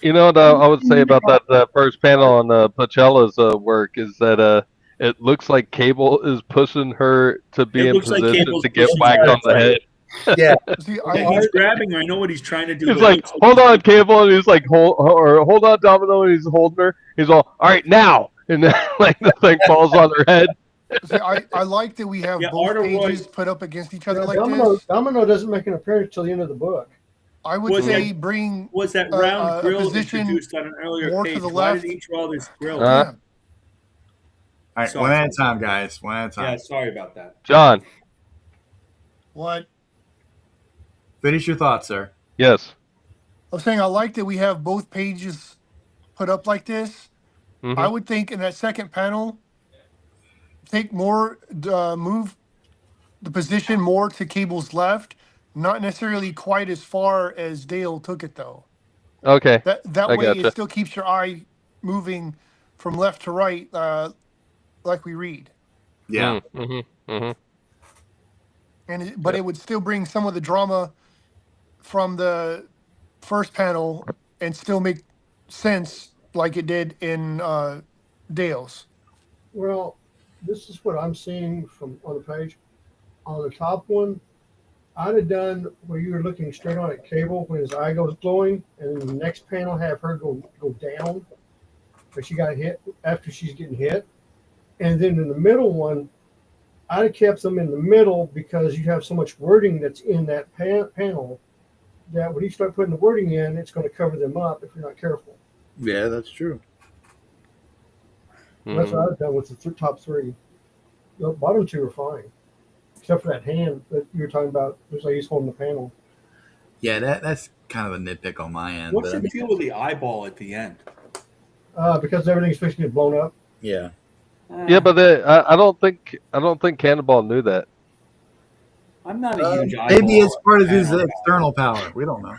You know what I would say about that first panel on Pacella's work is that it looks like Cable is pushing her to be in position to get whacked on the head.
Yeah.
He's grabbing her. I know what he's trying to do.
He's like, hold on, Cable, and he's like, hold on, Domino, and he's holding her. He's all right, now. And then like the thing falls on her head.
See, I like that we have both pages put up against each other like this.
Domino doesn't make an appearance till the end of the book.
I would say bring
that round grill introduced on an earlier
more
page.
to the
Why
left.
did he draw this grill?
All right, one at a time, guys. One at a time.
Yeah, sorry about that.
John.
What?
Finish your thoughts, sir.
Yes.
I was saying I like that we have both pages put up like this.
Mm-hmm.
I would think in that second panel, take more, move the position more to Cable's left. Not necessarily quite as far as Dale took it, though.
Okay.
That way it still keeps your eye moving from left to right, like we read.
Yeah.
Mm-hmm. Mm-hmm.
But it would still bring some of the drama from the first panel and still make sense like it did in Dale's.
Well, this is what I'm seeing from on the page. On the top one, I'd have done where you were looking straight on at Cable when his eye goes glowing, and then the next panel have her go down, but she got hit after she's getting hit. And then in the middle one, I'd have kept them in the middle because you have so much wording that's in that panel that when you start putting the wording in, it's going to cover them up if you're not careful.
Yeah, that's true.
Mm-hmm. That's what I've done with the top three. The bottom two are fine. Except for that hand that you were talking about, looks like he's holding the panel.
Yeah, that's kind of a nitpick on my end.
What's the deal with the eyeball at the end?
Because everything's fixing to get blown up.
Yeah.
Yeah, but I don't think Cannonball knew that.
I'm not a huge eyeball.
Maybe it's part of his external power. We don't know.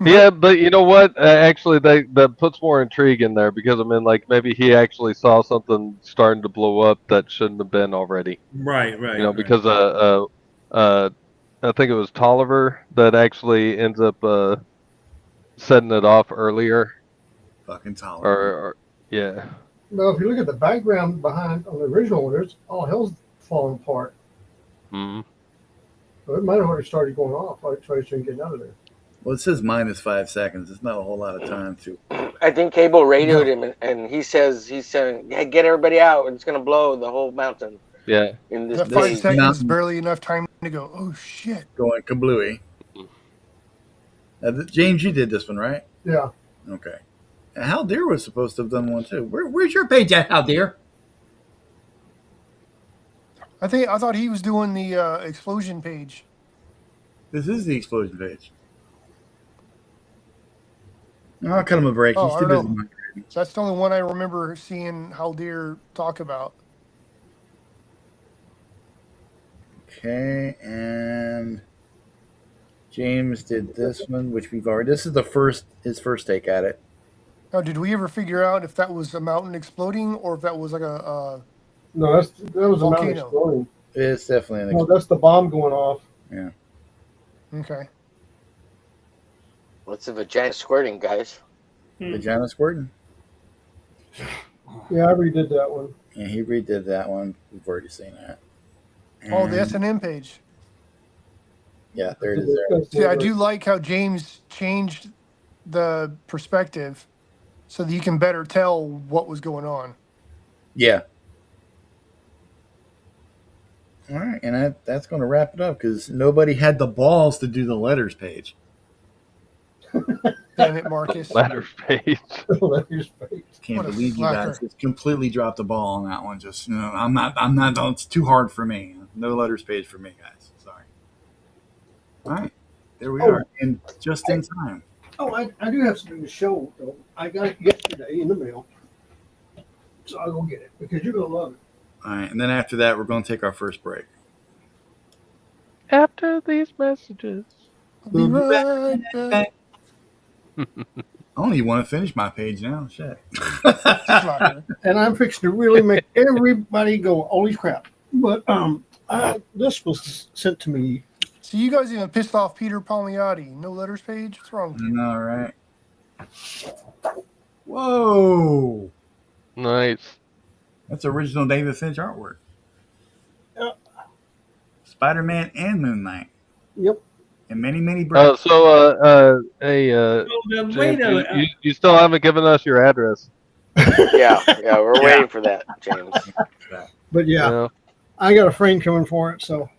Yeah, but you know what? Actually, that puts more intrigue in there because I mean, like maybe he actually saw something starting to blow up that shouldn't have been already.
Right.
You know, because I think it was Tolliver that actually ends up setting it off earlier.
Fucking Tolliver.
Or yeah.
Well, if you look at the background behind on the original one, there's all hell's falling apart.
Mm-hmm.
So it might have already started going off. I tried to get out of there.
Well, it says -5 seconds. It's not a whole lot of time to.
I think Cable radioed him, and he's saying, "Hey, get everybody out! It's gonna blow the whole mountain."
Yeah.
In this
that 5 seconds is barely enough time to go. Oh shit!
Going kablooey. James, you did this one, right?
Yeah.
Okay. Hal Deer was supposed to have done one too. Where's your page at, Hal Deer?
I thought he was doing the explosion page.
This is the explosion page. I'll cut him a break. He's too busy.
So that's the only one I remember seeing Hal Deer talk about.
Okay, and James did this one, which we've already. This is his first take at it.
Now, did we ever figure out if that was a mountain exploding or if that was like a
no? That was
volcano.
A mountain exploding.
It's definitely an
explosion. No, that's the bomb going off.
Yeah.
Okay.
What's the vagina squirting, guys?
Vagina squirting.
Yeah, I redid that one.
Yeah, he redid that one. We've already seen that.
Oh, the S&M page.
Yeah, there it is. There.
See, I do like how James changed the perspective so that you can better tell what was going on.
Yeah. All right, and that's going to wrap it up because nobody had the balls to do the letters page.
Damn it, Marcus.
Letters page.
Letters page.
Can't
What a
believe you guys
slacker.
just completely dropped the ball on that one. Just I'm not. It's too hard for me. No letters page for me, guys. Sorry. All right, there we are, and just in time.
Oh, I do have something to show, though. I got it yesterday in the mail. So I'll go get it because you're going to love it.
All right, and then after that, we're going to take our first break.
After these messages.
Be right back.
I don't even want to finish my page now. Shit.
Slacker.
And I'm fixing to really make everybody go, holy crap. But this was sent to me.
So you guys even pissed off Peter Palmiotti. No letters page? What's wrong with you?
All right. Whoa.
Nice.
That's original David Finch artwork.
Yep.
Spider-Man and Moon Knight.
Yep.
And many breaks.
Hey,
Wait
James, you still haven't given us your address.
Yeah, we're waiting for that, James.
But yeah, I got a frame coming for it. So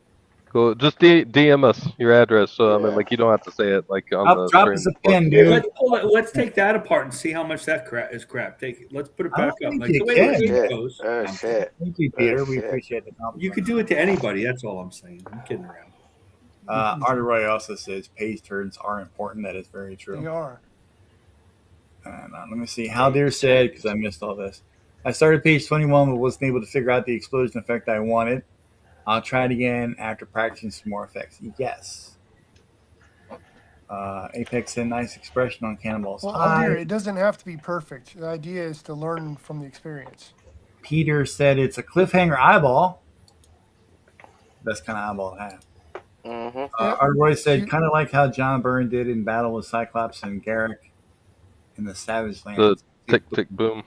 Cool. Just DM us your address. So I mean, like you don't have to say it like on the
drop
screen.
us a pin, dude.
Let's take that apart and see how much that is crap. Let's put it
I
back
don't
up.
think
Like
you
the way
can.
the
Shit.
game goes.
Oh, shit.
Thank you, Peter. We
shit.
appreciate the compliment.
You could do it to anybody. That's all I'm saying. I'm kidding around.
Artie Roy also says page turns are important. That is very true.
They are.
And let me see. How Dear said, because I missed all this. I started page 21 but wasn't able to figure out the explosion effect I wanted. I'll try it again after practicing some more effects. Yes. Apex said nice expression on Cannonballs.
Well,
Hi.
Dear, it doesn't have to be perfect. The idea is to learn from the experience.
Peter said it's a cliffhanger eyeball. Best kind of eyeball to have.
Mm-hmm.
Roy said, kind of like how John Byrne did in Battle with Cyclops and Garrick in the Savage Land.
The tick tick boom.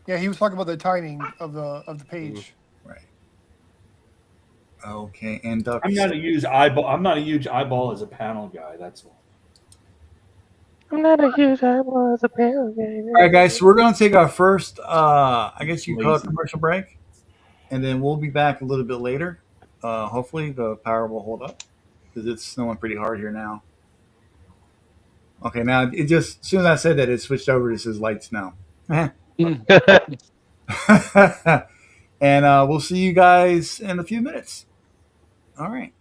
Yeah, he was talking about the timing of the page.
Right. Okay, and Duck.
I'm not a huge eyeball as a panel guy. That's all.
I'm not a huge eyeball as a panel guy.
All right, guys. So we're going to take our first, I guess you call it commercial break, and then we'll be back a little bit later. Hopefully the power will hold up because it's snowing pretty hard here now. Okay, now it just as soon as I said that, it switched over to says light snow. And we'll see you guys in a few minutes. All right.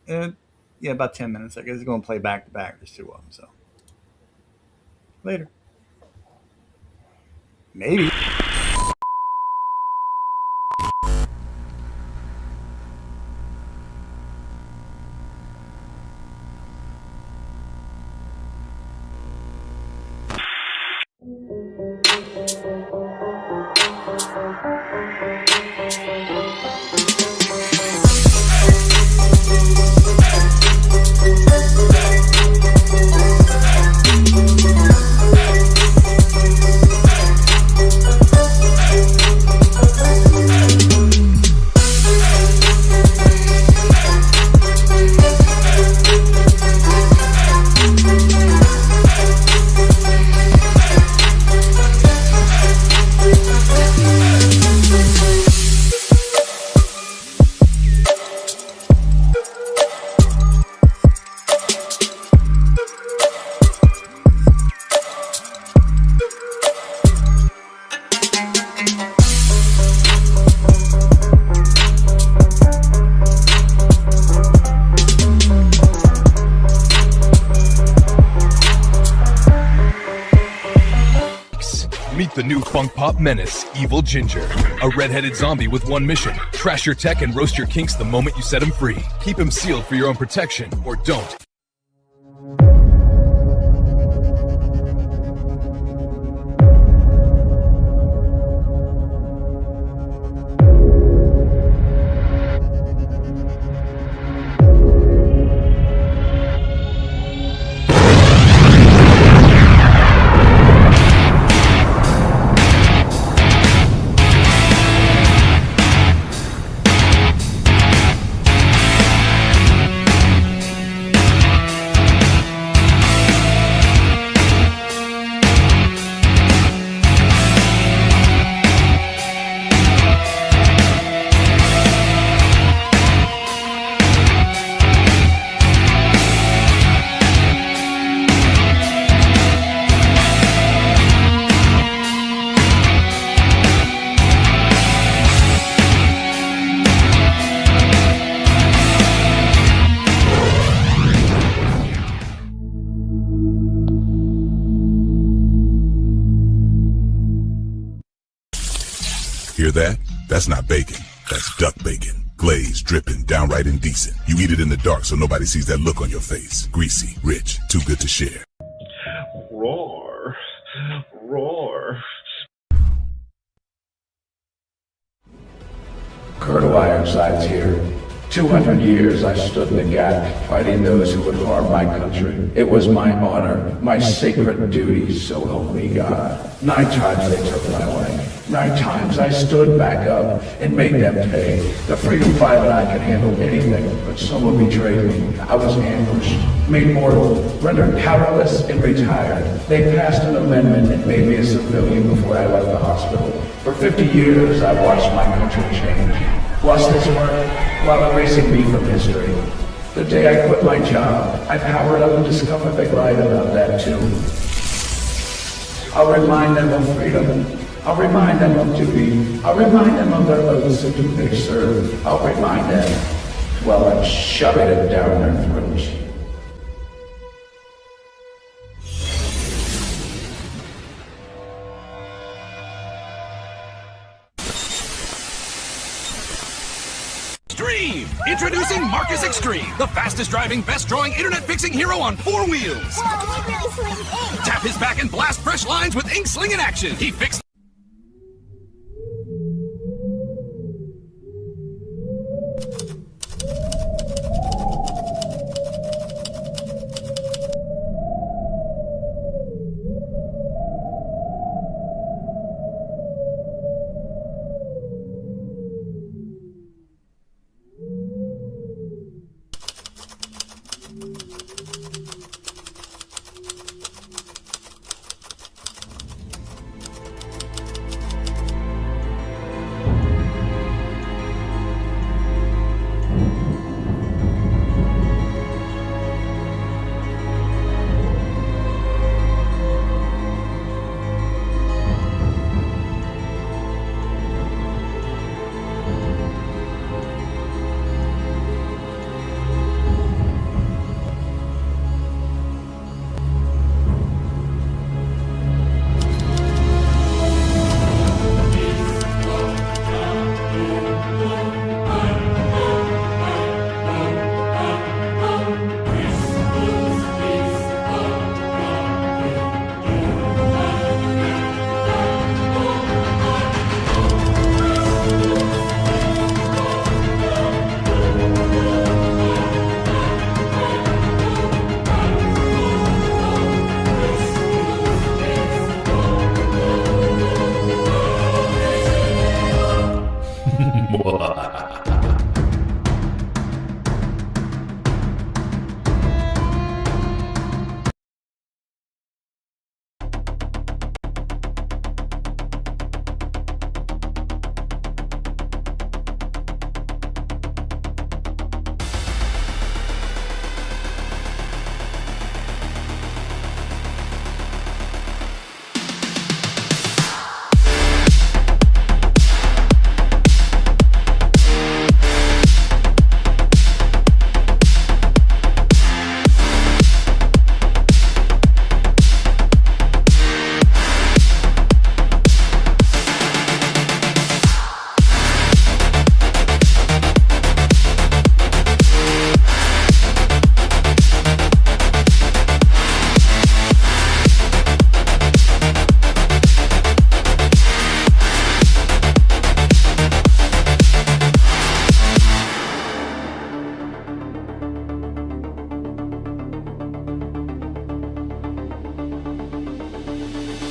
And yeah, about 10 minutes. I guess it's going to play back to back. There's two of them. So later. Maybe.
Meet the new funk pop menace, Evil Ginger. A red-headed zombie with one mission: trash your tech and roast your kinks the moment you set him free. Keep him sealed for your own protection, or don't.
Hear that? That's not bacon. That's duck bacon. Glazed, dripping, downright indecent. You eat it in the dark so nobody sees that look on your face. Greasy, rich, too good to share.
Roar. Roar.
Colonel Ironsides here. 200 years I stood in the gap, fighting those who would harm my country. It was my honor, my sacred duty, so help me God. 9 times they took my life. 9 times I stood back up and made them pay. The freedom fighter and I could handle anything, but someone betrayed me. I was ambushed, made mortal, rendered powerless, and retired. They passed an amendment that made me a civilian before I left the hospital. For 50 years, I watched my country change. Lost its work while erasing me from history. The day I quit my job, I powered up and discovered they lied about that too. I'll remind them of freedom. I'll remind them of duty. I'll remind them of their oaths and who they serve. I'll remind them while I'm shoving it down their throats.
Extreme! Introducing Marcus Extreme, the fastest driving, best drawing, internet fixing hero on 4 wheels.
Whoa, he really slings ink.
Tap his back and blast fresh lines with ink sling in action. He fixed.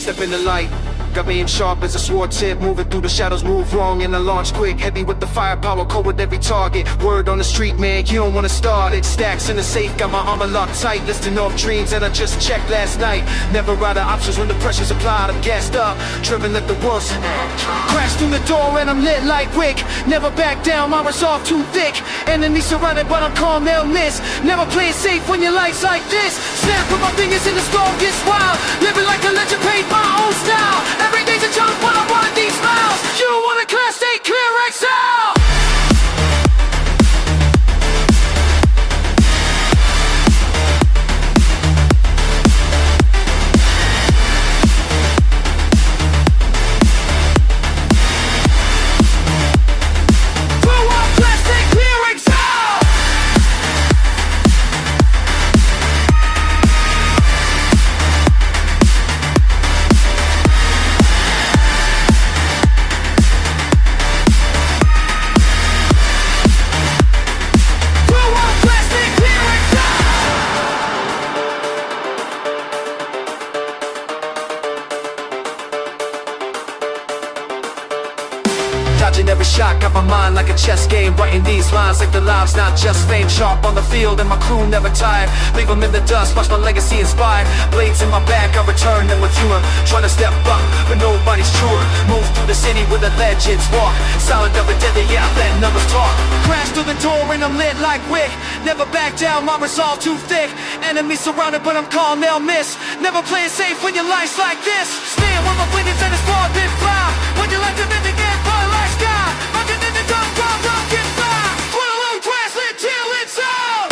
Step in the light, got me in sharp as a sword tip. Moving through the shadows, move wrong and I launch quick. Heavy with the firepower, cold with every target. Word on the street, man, you don't wanna start it. Stacks in the safe, got my armor locked tight. Listing off dreams that I just checked last night. Never out of options when the pressure's applied. I'm gassed up, driven like the wolves. Crash through the door and I'm lit like Wick. Never back down, my resolve too thick. Enemies surrounded, but I'm calm, they'll miss. Never play it safe when your life's like this. Snap with my fingers in the storm, gets wild. Living like a legend, paid my own style. Every day's a challenge, but I want these smiles. You don't want a class, stay clear, exile. dodging every shot. Got my mind like a chess game, writing these lines like the lives, not just fame. Sharp on the field and my crew never tired. Leave them in the dust, watch my legacy inspired. Blades in my back, I return them with humor. Trying to step up, but nobody's truer. Move through the city with the legends walk. Solid double deadly, yeah, I let numbers talk. Crash through the door and I'm lit like wick. Never back down, my resolve too thick. Enemies surrounded, but I'm calm, they'll miss. Never play it safe when your life's like this. Stand where my witness and it's more than fly. When you like to then again, burn like sky. Rockin' in the dumb, get fly. Swallow long translate till it's out.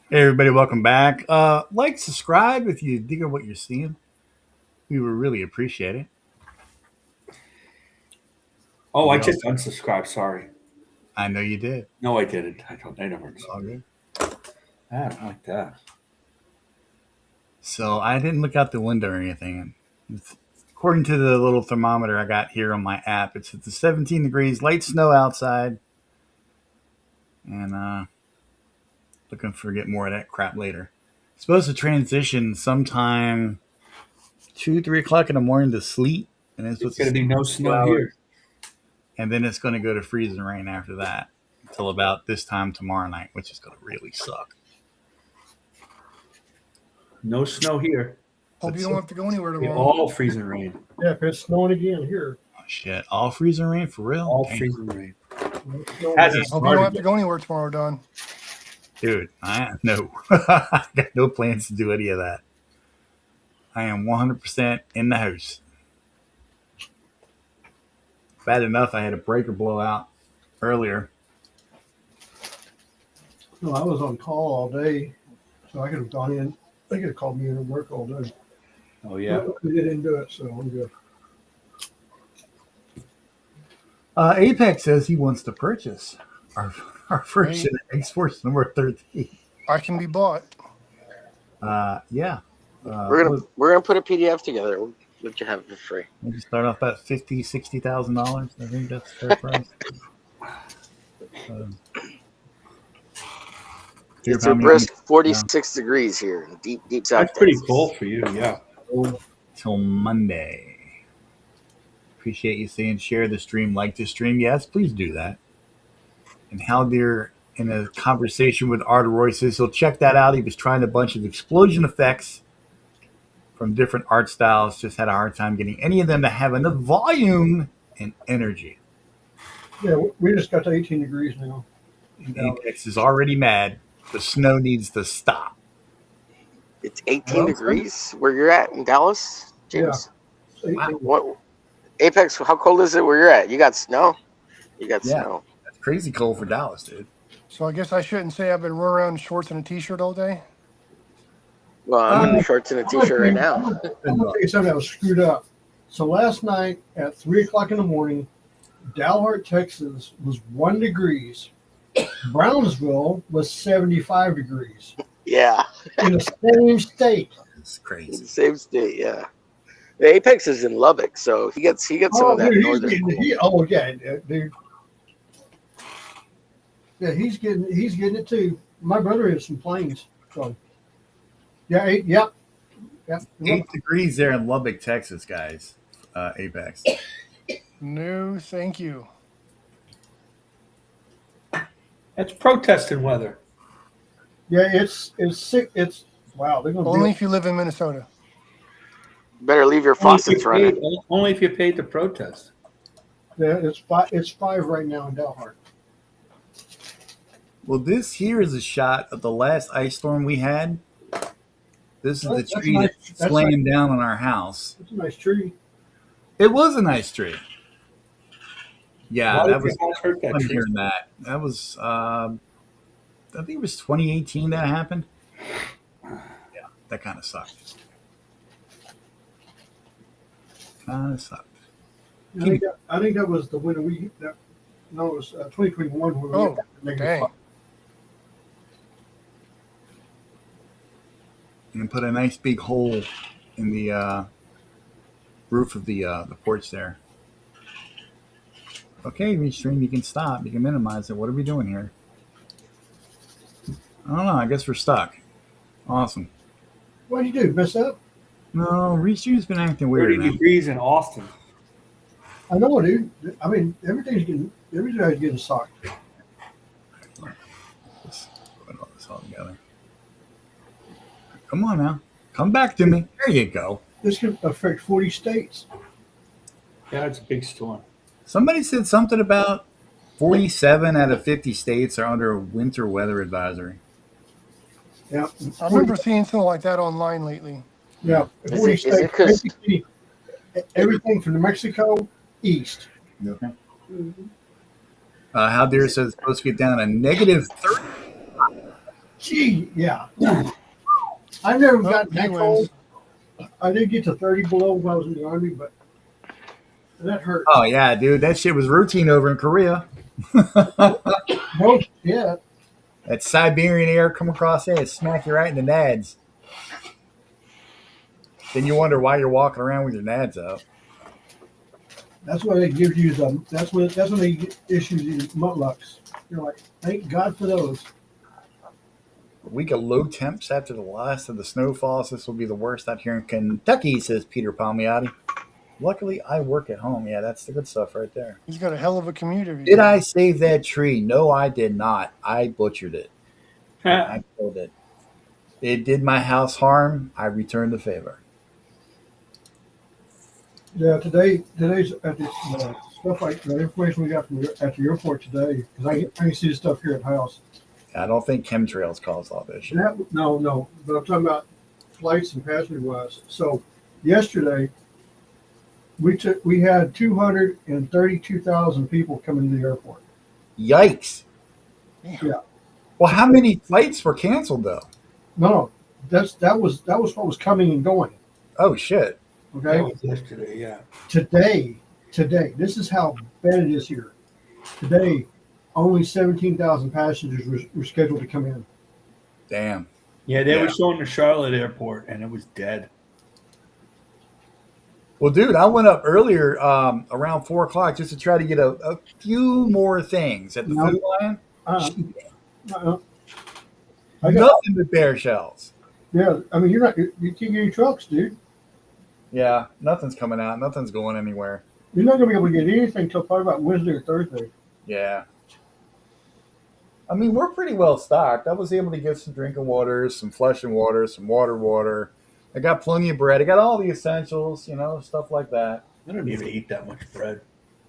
Hey everybody, welcome back. Like, subscribe if you dig what you're seeing. We would really appreciate it.
Oh, I just unsubscribed. Sorry.
I know you did.
No, I didn't. I never.
All good.
I don't like that.
So I didn't look out the window or anything. According to the little thermometer I got here on my app, it's at the 17 degrees, light snow outside, and looking for get more of that crap later. It's supposed to transition sometime 2-3 o'clock in the morning to sleet, and it's
going to be no snow here.
And then it's going to go to freezing rain after that until about this time tomorrow night, which is going to really suck.
No snow here.
Hope you don't have to go anywhere tomorrow.
All freezing rain.
Yeah, if it's snowing again here.
Oh, shit. All freezing rain for real?
All freezing rain.
Hope you don't have to go anywhere tomorrow, Don.
Dude, no. I got no plans to do any of that. I am 100% in the house. Bad enough I had a breaker blowout earlier.
No, I was on call all day, so I could have gone in. They could have called me in and work all day.
Oh, yeah.
They didn't do it, so I'm good.
Apex says he wants to purchase our first X-Force number 13.
I can be bought.
Yeah.
We're gonna put a PDF together. We'll let you have it for free.
We'll just start off about $60,000. I think that's fair price.
It's a brisk 46 degrees here, deep south.
That's pretty cool for you, yeah.
Till Monday. Appreciate you saying share the stream, like the stream. Yes, please do that. And Haldir, in a conversation with Arteroy, says he'll check that out. He was trying a bunch of explosion effects from different art styles, just had a hard time getting any of them to have enough volume and energy.
Yeah, we just got to 18 degrees now.
Apex is already mad. The snow needs to stop.
It's 18 degrees where you're at in Dallas, James?
Yeah.
Wow. What, Apex, how cold is it where you're at? You got snow? You got snow.
That's crazy cold for Dallas, dude.
So I guess I shouldn't say I've been running around in shorts and a t-shirt all day.
Well, I'm in shorts and a t-shirt right now.
I'm going to tell you something that was screwed up. So last night at 3 o'clock in the morning, Dalhart, Texas was 1 degrees. Brownsville was 75 degrees.
Yeah.
In the same state.
It's crazy.
In the same state, yeah. The Apex is in Lubbock, so he gets some of that northern.
Dude. Yeah, he's getting it too. My brother has some planes, so yeah, 8
degrees there in Lubbock, Texas, guys. Apex.
No, thank you.
That's protesting weather.
Yeah, it's sick. It's wow. They're gonna
only if you live in Minnesota.
Better leave your faucets running.
Only if you paid to protest.
Yeah, it's 5. It's 5 right now in Dalhart.
Well, this here is a shot of the last ice storm we had. This is the tree that slammed down on our house.
It's a nice tree.
It was a nice tree. Yeah, that was
hurt that tree.
Hearing that. That was I think it was 2018 that happened. Yeah, that kind of sucked.
I think that was the winter it was 2021 when we had negative 5.
And put a nice big hole in the roof of the porch there. Okay, Restream, you can stop. You can minimize it. What are we doing here? I don't know. I guess we're stuck. Awesome.
What did you do? Mess up?
No, Restream's been acting weird.
30 degrees in Austin.
I know, dude. I mean, everybody's getting socked.
Let's put all this all together. Come on now. Come back to me. There you go.
This could affect 40 states.
Yeah, it's a big storm.
Somebody said something about 47 out of 50 states are under a winter weather advisory.
Yeah.
I remember seeing something like that online lately.
Yeah. 40 states. Everything from New Mexico east.
Okay. How Deer says it's supposed to get down to negative 30.
Gee, yeah. I've never gotten that cold. I did get to 30 below when I was in the Army, but that hurt.
Oh, yeah, dude. That shit was routine over in Korea.
No, yeah.
That Siberian air come across there and smack you right in the nads. Then you wonder why you're walking around with your nads up.
That's why they give you them. That's when they issue you mutlucks. You're like, thank God for those.
A week of low temps after the last of the snowfalls. This will be the worst out here in Kentucky, says Peter Palmiotti. Luckily, I work at home. Yeah, that's the good stuff right there.
He's got a hell of a commute every day.
Did I save that tree? No, I did not. I butchered it. I killed it. It did my house harm. I returned the favor.
Yeah, today's at this stuff like the information we got at the airport today, because I can see the stuff here at the house.
I don't think chemtrails caused all this shit.
No, but I'm talking about flights and passenger wise. So yesterday we had 232,000 people coming to the airport.
Yikes!
Yeah.
Well, how many flights were canceled though?
No, that was what was coming and going.
Oh shit!
Okay.
That was yesterday, yeah.
Today, this is how bad it is here. Today, only 17,000 passengers were scheduled to come in.
Damn.
Yeah, they were showing the Charlotte airport, and it was dead.
Well, dude, I went up earlier around 4 o'clock just to try to get a few more things at the food line. Nothing but bear shells.
Yeah, I mean, you can't get any trucks, dude.
Yeah, nothing's coming out. Nothing's going anywhere.
You're not going to be able to get anything until probably about Wednesday or Thursday.
Yeah. I mean, we're pretty well stocked. I was able to get some drinking waters, some flushing water, some water. I got plenty of bread. I got all the essentials, stuff like that.
I don't need to eat that much bread.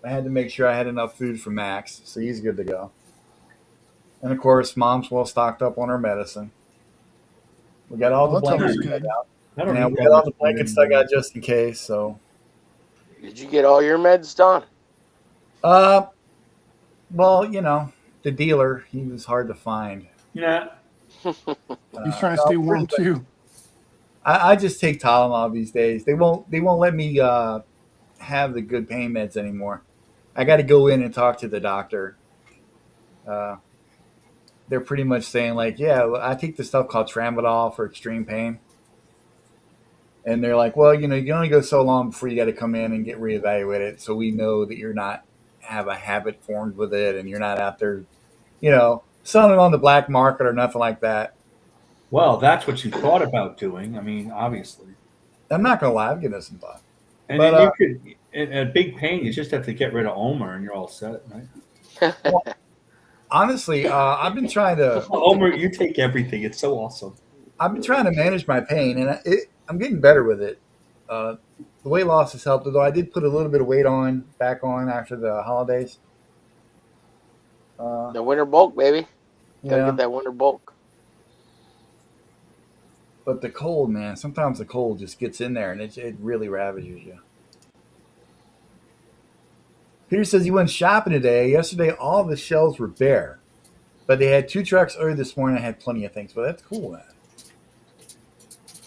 I had to make sure I had enough food for Max, so he's good to go. And of course, Mom's well stocked up on her medicine. We got all the blankets dug out. We got all the blankets dug out just in case. So,
did you get all your meds, Don?
Well, the dealer, he was hard to find.
Yeah.
He's trying to stay warm too.
I just take Tylenol these days. They won't let me have the good pain meds anymore. I got to go in and talk to the doctor. They're pretty much saying like, yeah, I take this stuff called Tramadol for extreme pain. And they're like, well, you only go so long before you got to come in and get reevaluated. So we know that you're not have a habit formed with it and you're not out there, selling it on the black market or nothing like that.
Well, that's what you thought about doing. I mean, obviously.
I'm not going to lie. I'm getting some thought.
And then you could, in a big pain, you just have to get rid of Omer and you're all set, right?
Well, honestly, I've been trying to...
Omer, you take everything. It's so awesome.
I've been trying to manage my pain, and I'm getting better with it. The weight loss has helped, although I did put a little bit of weight back on after the holidays.
The winter bulk, baby. Gotta get that winter bulk.
But the cold, man, sometimes the cold just gets in there, and it really ravages you. Peter says he went shopping today. Yesterday, all the shelves were bare. But they had 2 trucks early this morning. I had plenty of things. But that's cool, man.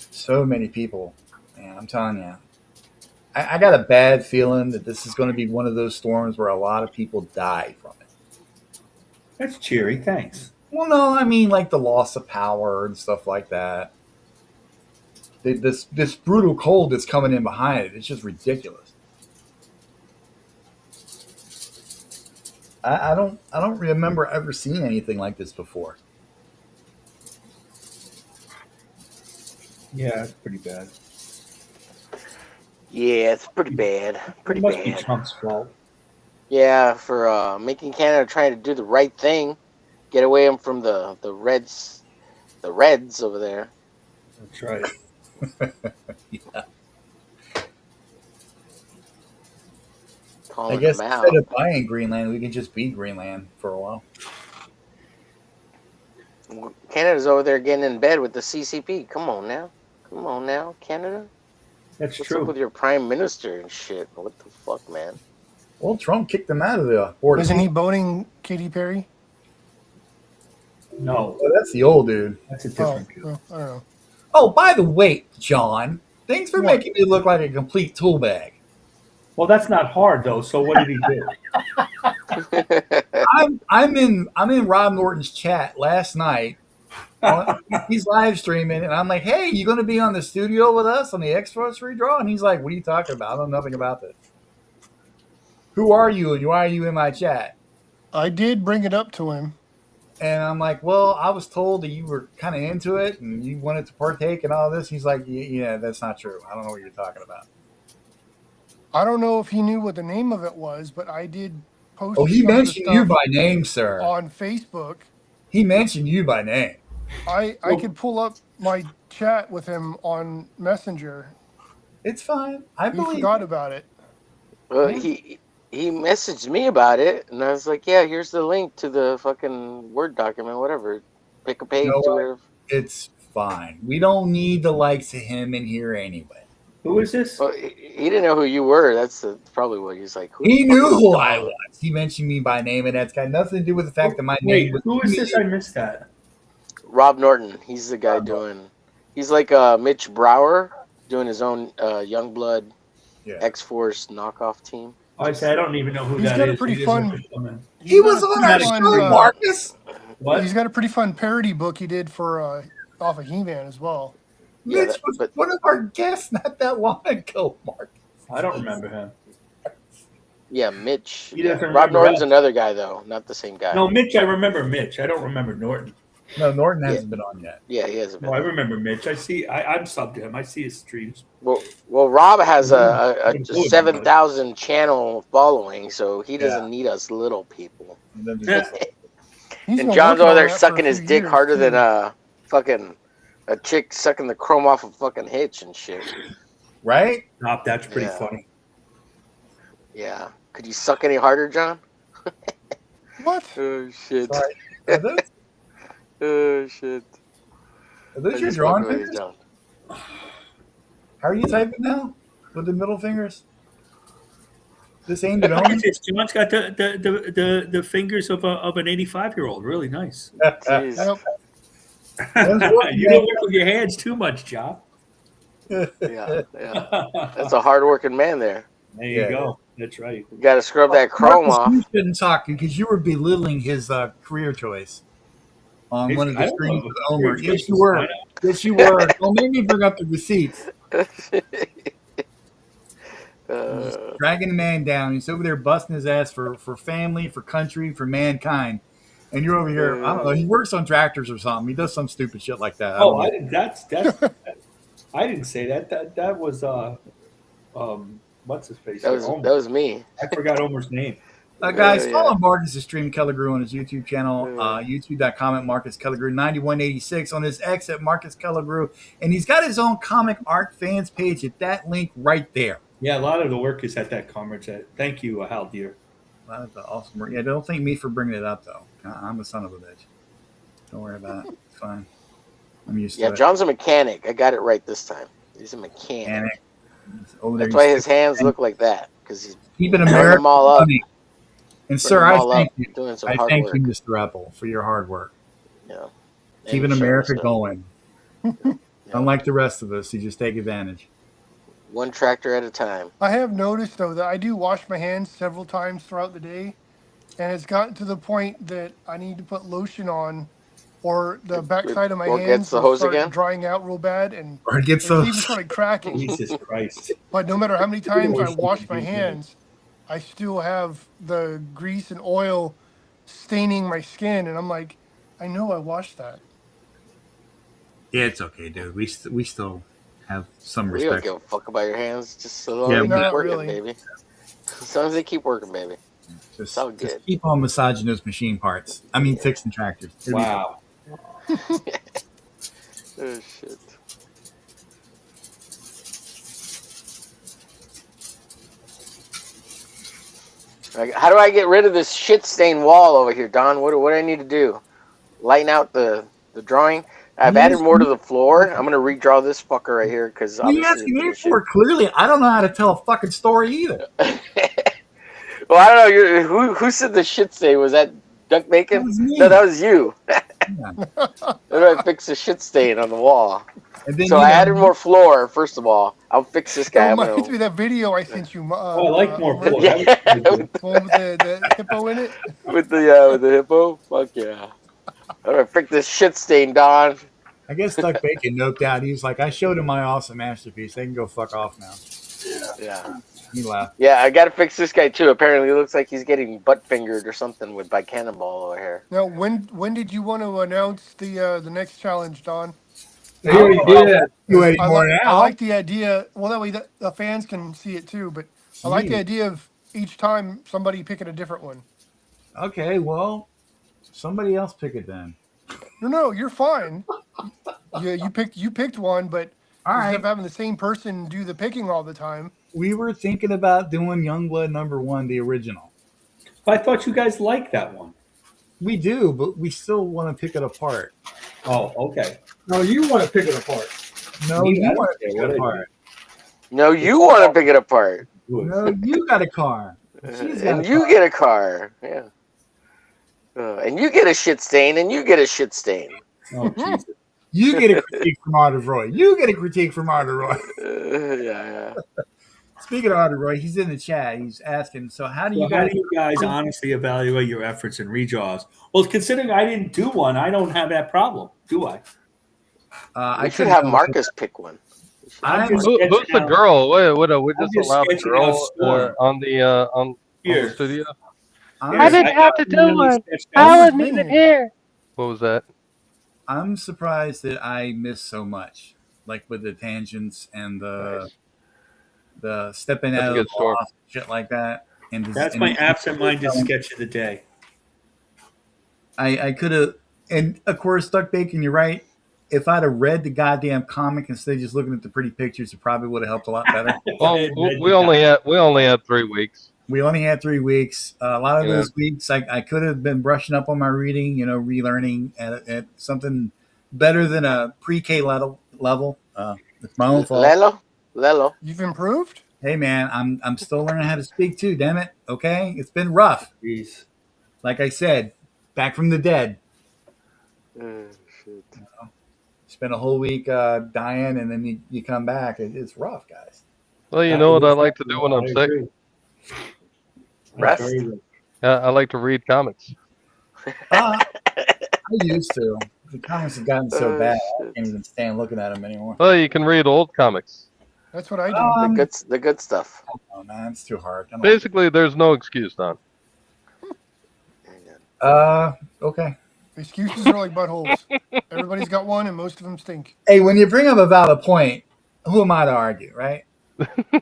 So many people. Man, I'm telling you. I got a bad feeling that this is going to be one of those storms where a lot of people die from it.
That's cheery. Thanks.
Well, no, I mean like the loss of power and stuff like that. This brutal cold that's coming in behind it, it's just ridiculous. I don't remember ever seeing anything like this before.
Yeah, it's pretty bad.
Yeah, it's pretty bad. Pretty
must
bad.
be Trump's fault.
Yeah, for making Canada trying to do the right thing, get away from the Reds over there.
That's right.
Yeah.
Calling
I guess
them out.
instead of buying Greenland, we can just be Greenland for a while.
Canada's over there getting in bed with the CCP. Come on now, Canada.
That's
What's
true.
up with your prime minister and shit? What the fuck, man?
Well, Trump kicked them out of the board.
Isn't he boating Katy Perry?
No.
Oh, that's the old dude.
That's a different dude.
I don't know.
Oh, by the way, John, thanks for
What?
making me look like a complete tool bag.
Well, that's not hard though. So what did he do?
I'm in Rob Norton's chat last night. He's live streaming, and I'm like, "Hey, you going to be on the studio with us on the X-Force redraw?" And he's like, "What are you talking about? I know nothing about this. Who are you, and why are you in my chat?"
I did bring it up to him.
And I'm like, "Well, I was told that you were kind of into it, and you wanted to partake in all this." He's like, "Yeah, that's not true. I don't know what you're talking about."
I don't know if he knew what the name of it was, but I did post.
Oh, he
some of the
mentioned you
stuff
by name, sir.
on Facebook.
He mentioned you by name.
I could pull up my chat with him on Messenger.
It's fine. I
He
believe
forgot
it.
about it.
Well, he messaged me about it, and I was like, "Yeah, here's the link to the fucking Word document, whatever. Pick a page,
You know
do
what?
whatever."
It's fine. We don't need the likes of him in here anyway.
Who is this?
Well, he didn't know who you were. That's probably what he's like. Who
He
the fuck
knew
is
who
Don?
I was. He mentioned me by name, and that's got nothing to do with the fact that my name was.
Who is this? I missed that.
Rob Norton. He's the guy doing. He's like Mitch Brower doing his own Youngblood
Yeah.
X-Force knockoff team.
I say I don't even know who
He's
that
got a
is.
pretty
He
fun-
doesn't come in.
He was on our
Pretty fun,
show, Marcus.
What?
He's got a pretty fun parody book he did for off of He-Man as well.
Yeah,
Mitch was one of our guests not that long ago, Mark.
I don't remember him.
Yeah, Mitch.
He
Yeah.
doesn't
Rob
remember
Norton's
us.
another guy though, not the same guy.
No, Mitch. I remember Mitch. I don't remember Norton.
No, Norton hasn't been on yet.
Yeah, he has a bit.
No, I remember Mitch. I'm subbed to him. I see his streams.
Well, Rob has a
Good boy,
7,000 channel following, so he doesn't
Yeah.
need us little people.
And then just-
And John's over there sucking his dick harder than fucking a chick sucking the chrome off a fucking hitch and shit.
Right?
Stop. That's pretty funny.
Yeah. Could you suck any harder, John?
What?
Oh shit.
Sorry. Are those,
Oh shit.
are those your drawing fingers? How are you typing now? With the middle fingers? This aimed at home?
John's got the fingers of an 85-year-old. Really nice.
Jeez.
You don't work with your hands too much, John.
Yeah. That's a hard-working man there.
There you go. That's right.
You got to scrub that chrome off.
You shouldn't talk because you were belittling his career choice on one of the streams with Omer. Yes, you were. Yes, you were. Well, maybe you bring up the receipts. Just dragging the man down. He's over there busting his ass for family, for country, for mankind. And you're over here, I don't know, he works on tractors or something. He does some stupid shit like that.
Oh, I didn't. I didn't say that. That was what's his face?
That was me.
I forgot Omer's name.
Guys, follow Marcus's stream Kelligrew on his YouTube channel, youtube.com at Marcus Kelligrew 9186, on his X at Marcus Kelligrew, and he's got his own comic art fans page at that link right there.
Yeah, a lot of the work is at that conference. Thank you, Hal Deer.
That's awesome work. Yeah, don't thank me for bringing it up though. I'm a son of a bitch. Don't worry about it. It's fine. I'm used to it.
Yeah, John's a mechanic. I got it right this time. He's a mechanic. That's why his hands look like that, because he's
keeping America
them all up.
And sir, I thank you.
I
thank you, Mr. Apple, for your hard work.
Yeah.
Keeping America going. Unlike the rest of us, you just take advantage.
One tractor at a time.
I have noticed though that I do wash my hands several times throughout the day, and it's gotten to the point that I need to put lotion on, or the backside of my hands will start drying out real bad, and
it even
started cracking.
Jesus Christ!
But no matter how many times I wash my hands, I still have the grease and oil staining my skin, and I'm like, I know I washed that.
Yeah, it's okay, dude. We still have some
We
respect.
don't give a fuck about your hands, just so long as they keep working, baby. As long as they keep working, baby. It's all good.
Just keep on massaging those machine parts. I mean, fixing tractors.
Wow.
Oh shit. How do I get rid of this shit stained wall over here, Don? What do I need to do? Lighten out the drawing? I've added more to the floor. I'm gonna redraw this fucker right here because
What are you asking me for? Clearly, I don't know how to tell a fucking story either.
Well, I don't know. Who said the shit stain? Was that Duck Bacon?
That was me.
No, that was you. How do I fix the shit stain on the wall? So I added more floor. First of all, I'll fix this guy.
It reminds me of that video I sent you.
I like more floor.
Yeah. With the hippo in it.
With the hippo. Fuck yeah. How do I fix this shit stain, Don?
I guess Duck Bacon noped out. He was like, I showed him my awesome masterpiece. They can go fuck off now.
Yeah.
He laughed.
Yeah, I got to fix this guy too. Apparently, it looks like he's getting butt fingered or something by Cannonball over here.
Now, when did you want to announce the next challenge, Don?
You already did.
I like the idea. Well, that way the fans can see it too. But I like the idea of each time somebody picking a different one.
Okay, well, somebody else pick it then.
No, you're fine. You picked one, but
all right,
instead of having the same person do the picking all the time.
We were thinking about doing Youngblood #1, the original.
I thought you guys liked that one.
We do, but we still want to pick it apart.
Oh, okay.
No, you want to pick it apart.
No, you want to pick it apart.
No, you want to pick it apart.
No, you got a car.
And you get a car. Yeah. And you get a shit stain, and you get a shit stain.
Oh, Jesus.
You get a critique from Arthur Roy. You get a critique from Arthur Roy.
Yeah.
Speaking of Arthur Roy, he's in the chat. He's asking, so how do you
guys honestly evaluate your efforts in redraws? Well, considering I didn't do one, I don't have that problem, do I?
I should have Marcus pick one.
Who's the girl? We just allowed the girl on the studio.
I didn't have to do one. I wasn't even here.
What was that?
I'm surprised that I missed so much, like with the tangents and the stepping out of the boss, shit like that. And
that's my absent-minded sketch of the day.
I could have, and of course, Duck Bacon, you're right. If I'd have read the goddamn comic instead of just looking at the pretty pictures, it probably would have helped a lot better.
Well, we only had 3 weeks.
We only had 3 weeks. A lot of
Yeah.
those weeks, I could have been brushing up on my reading, relearning at something better than a pre-K level. It's my own fault.
Lelo.
You've improved?
Hey man, I'm still learning how to speak too. Damn it. Okay, it's been rough.
Jeez.
Like I said, back from the dead.
Shoot.
Spend a whole week dying, and then you come back. It's rough, guys.
Well, you know what I like to do when I'm sick?
Rest.
I like to read comics.
I used to. The comics have gotten so bad, I can't even stand looking at them anymore.
Well, you can read old comics.
That's what I do.
The good stuff.
Oh man, it's too hard.
Basically, there's no excuse, Don.
Okay.
Excuses are like buttholes. Everybody's got one, and most of them stink.
Hey, when you bring up a valid point, who am I to argue, right?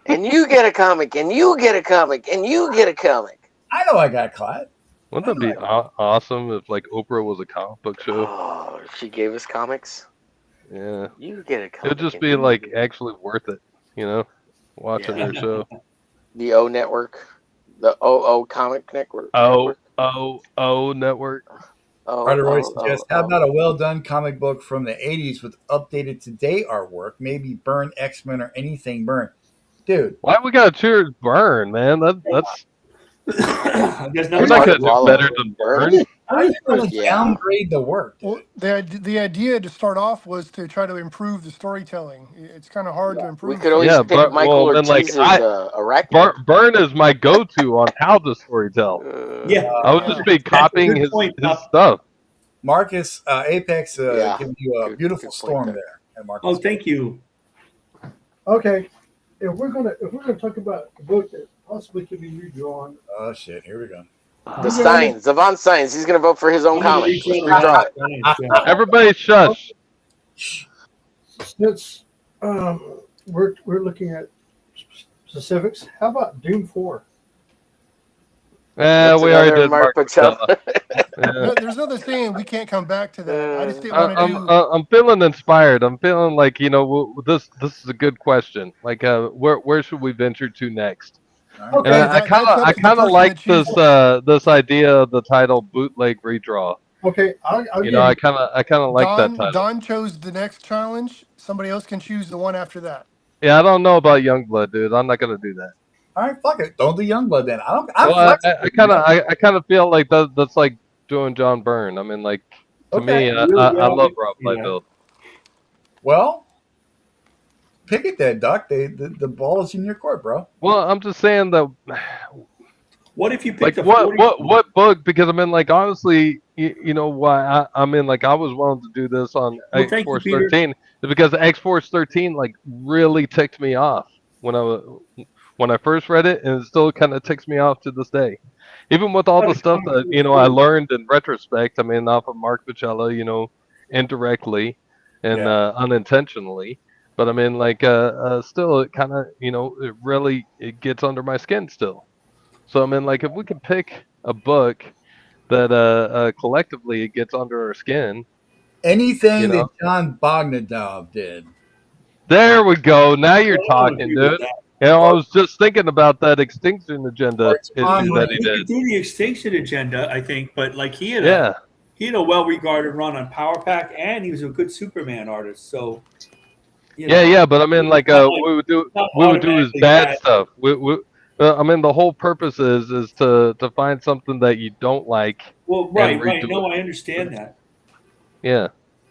And you get a comic, and you get a comic, and you get a comic.
I know I got caught.
Wouldn't that be awesome if like Oprah was a comic book show?
Oh, she gave us comics.
Yeah.
You get a comic.
It'd just be like actually worth it, watching her show.
The O Network, the OO Comic Network.
Network.
Carter Roy suggests, how about a well-done comic book from the 80s with updated today artwork? Maybe Burn, X-Men, or anything Burn. Dude.
Why we gotta cheer Burn, man? That's...
We're
not gonna do better than Burn.
I'm going to downgrade the work.
Well, the idea to start off was to try to improve the storytelling. It's kind of hard to improve.
We could always pick Michael Ortiz's Arachne.
Burn is my go-to on how to storytell. I would just be copying his stuff.
Marcus Apex giving you a beautiful storm there.
Oh, thank you.
Okay, if we're gonna talk about a book that possibly could be redrawn.
Oh shit! Here we go.
The Steins, Zavon Steins. He's gonna vote for his own comic.
Everybody, shush.
Since we're looking at specifics, how about Doom 4?
We already did Mark Pacella.
There's no saying we can't come back to that. I just didn't want to do.
I'm feeling inspired. I'm feeling like this is a good question. Like, where should we venture to next?
Okay,
and I kind of like this idea of the title Bootleg Redraw.
Okay,
I kind of like that title.
Don chose the next challenge. Somebody else can choose the one after that.
Yeah, I don't know about Youngblood, dude. I'm not gonna do that.
All right, fuck it. Don't do Youngblood then.
I kind of feel like that's like doing John Byrne. I mean, like to me, I love Rob Liefeld.
Well, pick it then, Duck. The ball is in your court, bro.
Well, I'm just saying that.
What if you
pick like what book? Because I mean, like honestly, you know why I mean, like I was willing to do this on X-Force 13 because X-Force 13 like really ticked me off when I first read it, and it still kind of ticks me off to this day. Even with all the stuff that I learned in retrospect. I mean, off of Mark Pacella, indirectly and unintentionally. But I mean, like, still, it kind of, it really gets under my skin still. So I mean, like, if we could pick a book that collectively it gets under our skin.
Anything that John Bogdanov did.
There we go. Now you're talking, dude. I was just thinking about that Extinction Agenda issue that he did.
He could do the Extinction Agenda, I think, but like he had a well-regarded run on Power Pack, and he was a good Superman artist. So.
But I mean, like, we would do his bad stuff. I mean, the whole purpose is to find something that you don't like.
Well, right. No, I understand that.
Yeah.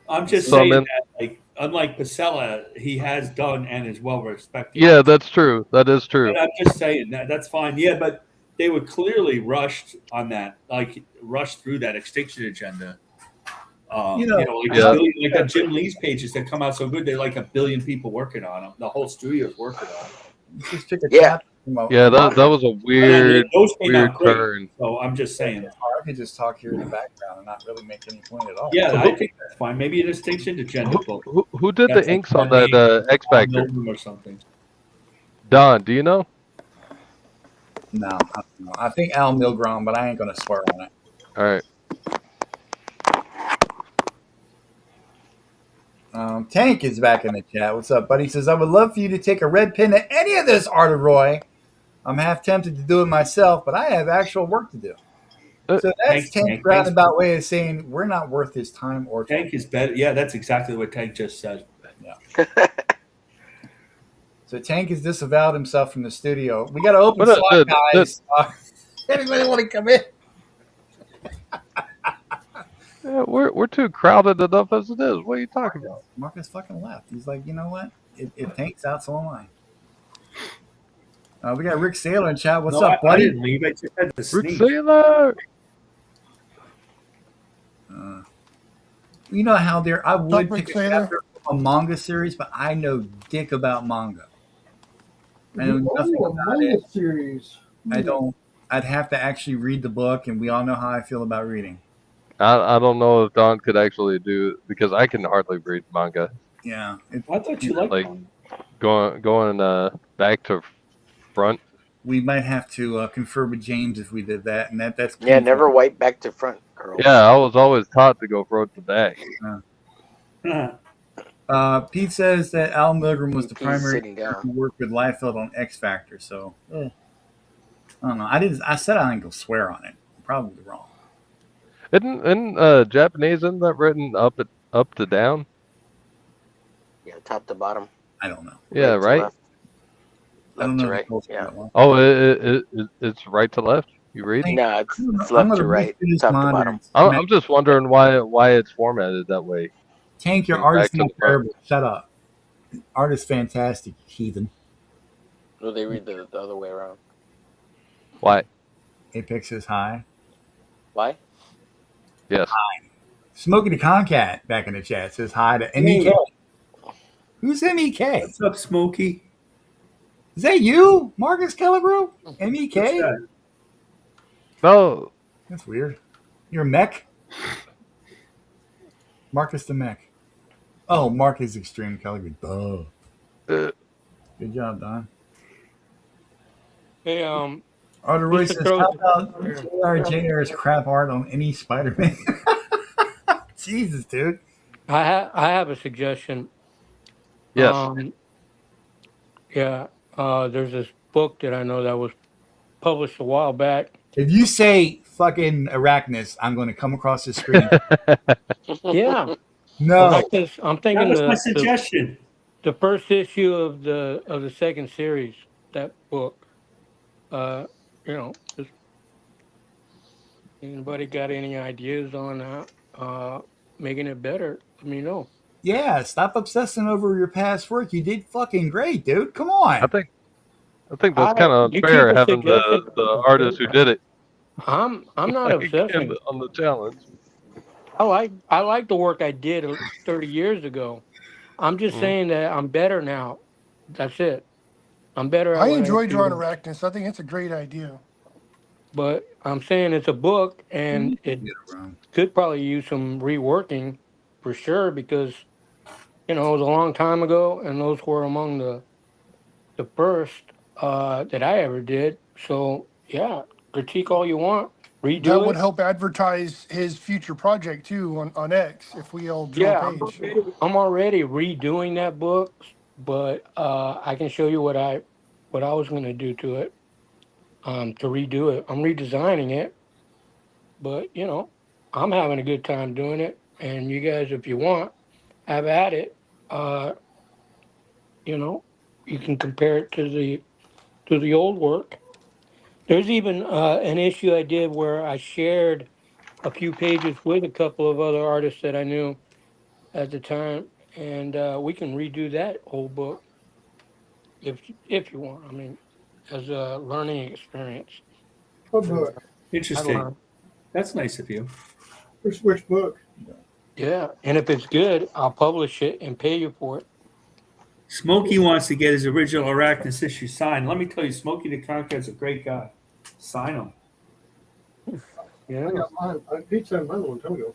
I'm just saying that, like, unlike Pacella, he has done and is well respected.
Yeah, that's true. That is true.
And I'm just saying that's fine. Yeah, but they were clearly rushed on that, like rushed through that Extinction Agenda. Like Jim Lee's pages that come out so good, they're like 1 billion people working on them. The whole studio's working on them.
That was a weird turn.
So I'm just saying.
I could just talk here in the background and not really make any point at all.
Yeah, I think that's fine. Maybe an Extinction Agenda book.
Who did the inks on that X Factor?
Or something.
Don, do you know?
No, I don't know. I think Al Milgrom, but I ain't gonna swear on it.
All right.
Tank is back in the chat. What's up, buddy? He says, I would love for you to take a red pen at any of this, Arteroy. I'm half tempted to do it myself, but I have actual work to do. So that's Tank's roundabout way of saying we're not worth his time or time.
Tank is better. Yeah, that's exactly what Tank just said.
Yeah. So Tank has disavowed himself from the studio. We got to open slot, guys. Anybody want to come in?
Yeah, we're too crowded enough as it is. What are you talking about?
Marcus fucking left. He's like, you know what? If Tank's out, so am I. We got Rick Saylor in chat. What's up, buddy?
I didn't leave. I just had to sneak.
Rick Saylor.
You know how I would pick a chapter from a manga series, but I know dick about manga. I know nothing about it.
Series.
I'd have to actually read the book, and we all know how I feel about reading.
I don't know if Don could actually do it because I can hardly read manga.
Yeah,
I thought you liked
like going back to front.
We might have to confer with James if we did that, and that's
yeah. Never wipe back to front, Carl.
Yeah, I was always taught to go front to back.
Pete says that Al Milgram was the primary who worked with Liefeld on X Factor. So I don't know. I said I didn't go swear on it. I'm probably wrong.
Isn't Japanese, isn't that written up to down?
Yeah, top to bottom.
I don't know.
Yeah, right.
I don't know.
Right. Yeah.
Oh, it's right to left. You read?
No, it's left to right, top to bottom.
I'm just wondering why it's formatted that way.
Tank, your art is not terrible. Shut up. Art is fantastic, heathen.
No, they read the other way around.
Why?
Apex is high.
Why?
Yes.
Hi. Smokey the Concat back in the chat says hi to MEK. Who's MEK?
What's up, Smokey?
Is that you, Marcus Kellegrove? MEK?
No.
That's weird. You're a mech? Marcus the mech. Oh, Marcus Extreme Kellegrove. Duh. Good job, Don.
Hey,
Arteroy says, how about JR's crap art on any Spider-Man? Jesus, dude.
I have a suggestion.
Yes.
There's this book that I know that was published a while back.
If you say fucking Arachnus, I'm going to come across the screen.
Yeah.
No.
I'm thinking
that was my suggestion.
The first issue of the second series, that book. Just anybody got any ideas on making it better? Let me know.
Yeah, stop obsessing over your past work. You did fucking great, dude. Come on.
I think that's kind of unfair having the artist who did it.
I'm not obsessing
on the challenge.
I like the work I did 30 years ago. I'm just saying that I'm better now. That's it. I'm better at
I enjoy drawing Arachnus. I think it's a great idea.
But I'm saying it's a book, and it could probably use some reworking for sure, because it was a long time ago, and those were among the first that I ever did. So yeah, critique all you want. Redo
that
it.
would help advertise his future project too on X if we all draw a page.
I'm already redoing that book, but I can show you what I was going to do to it, to redo it. I'm redesigning it, but I'm having a good time doing it, and you guys, if you want, have at it. You can compare it to the old work. There's even an issue I did where I shared a few pages with a couple of other artists that I knew at the time, and we can redo that whole book if you want. I mean, as a learning experience.
What book?
Interesting. That's nice of you.
Which book?
Yeah, and if it's good, I'll publish it and pay you for it.
Smokey wants to get his original Arachnus issue signed. Let me tell you, Smokey the Conqueror's a great guy. Sign him.
Yeah.
I got mine. Pete sent mine a long time ago.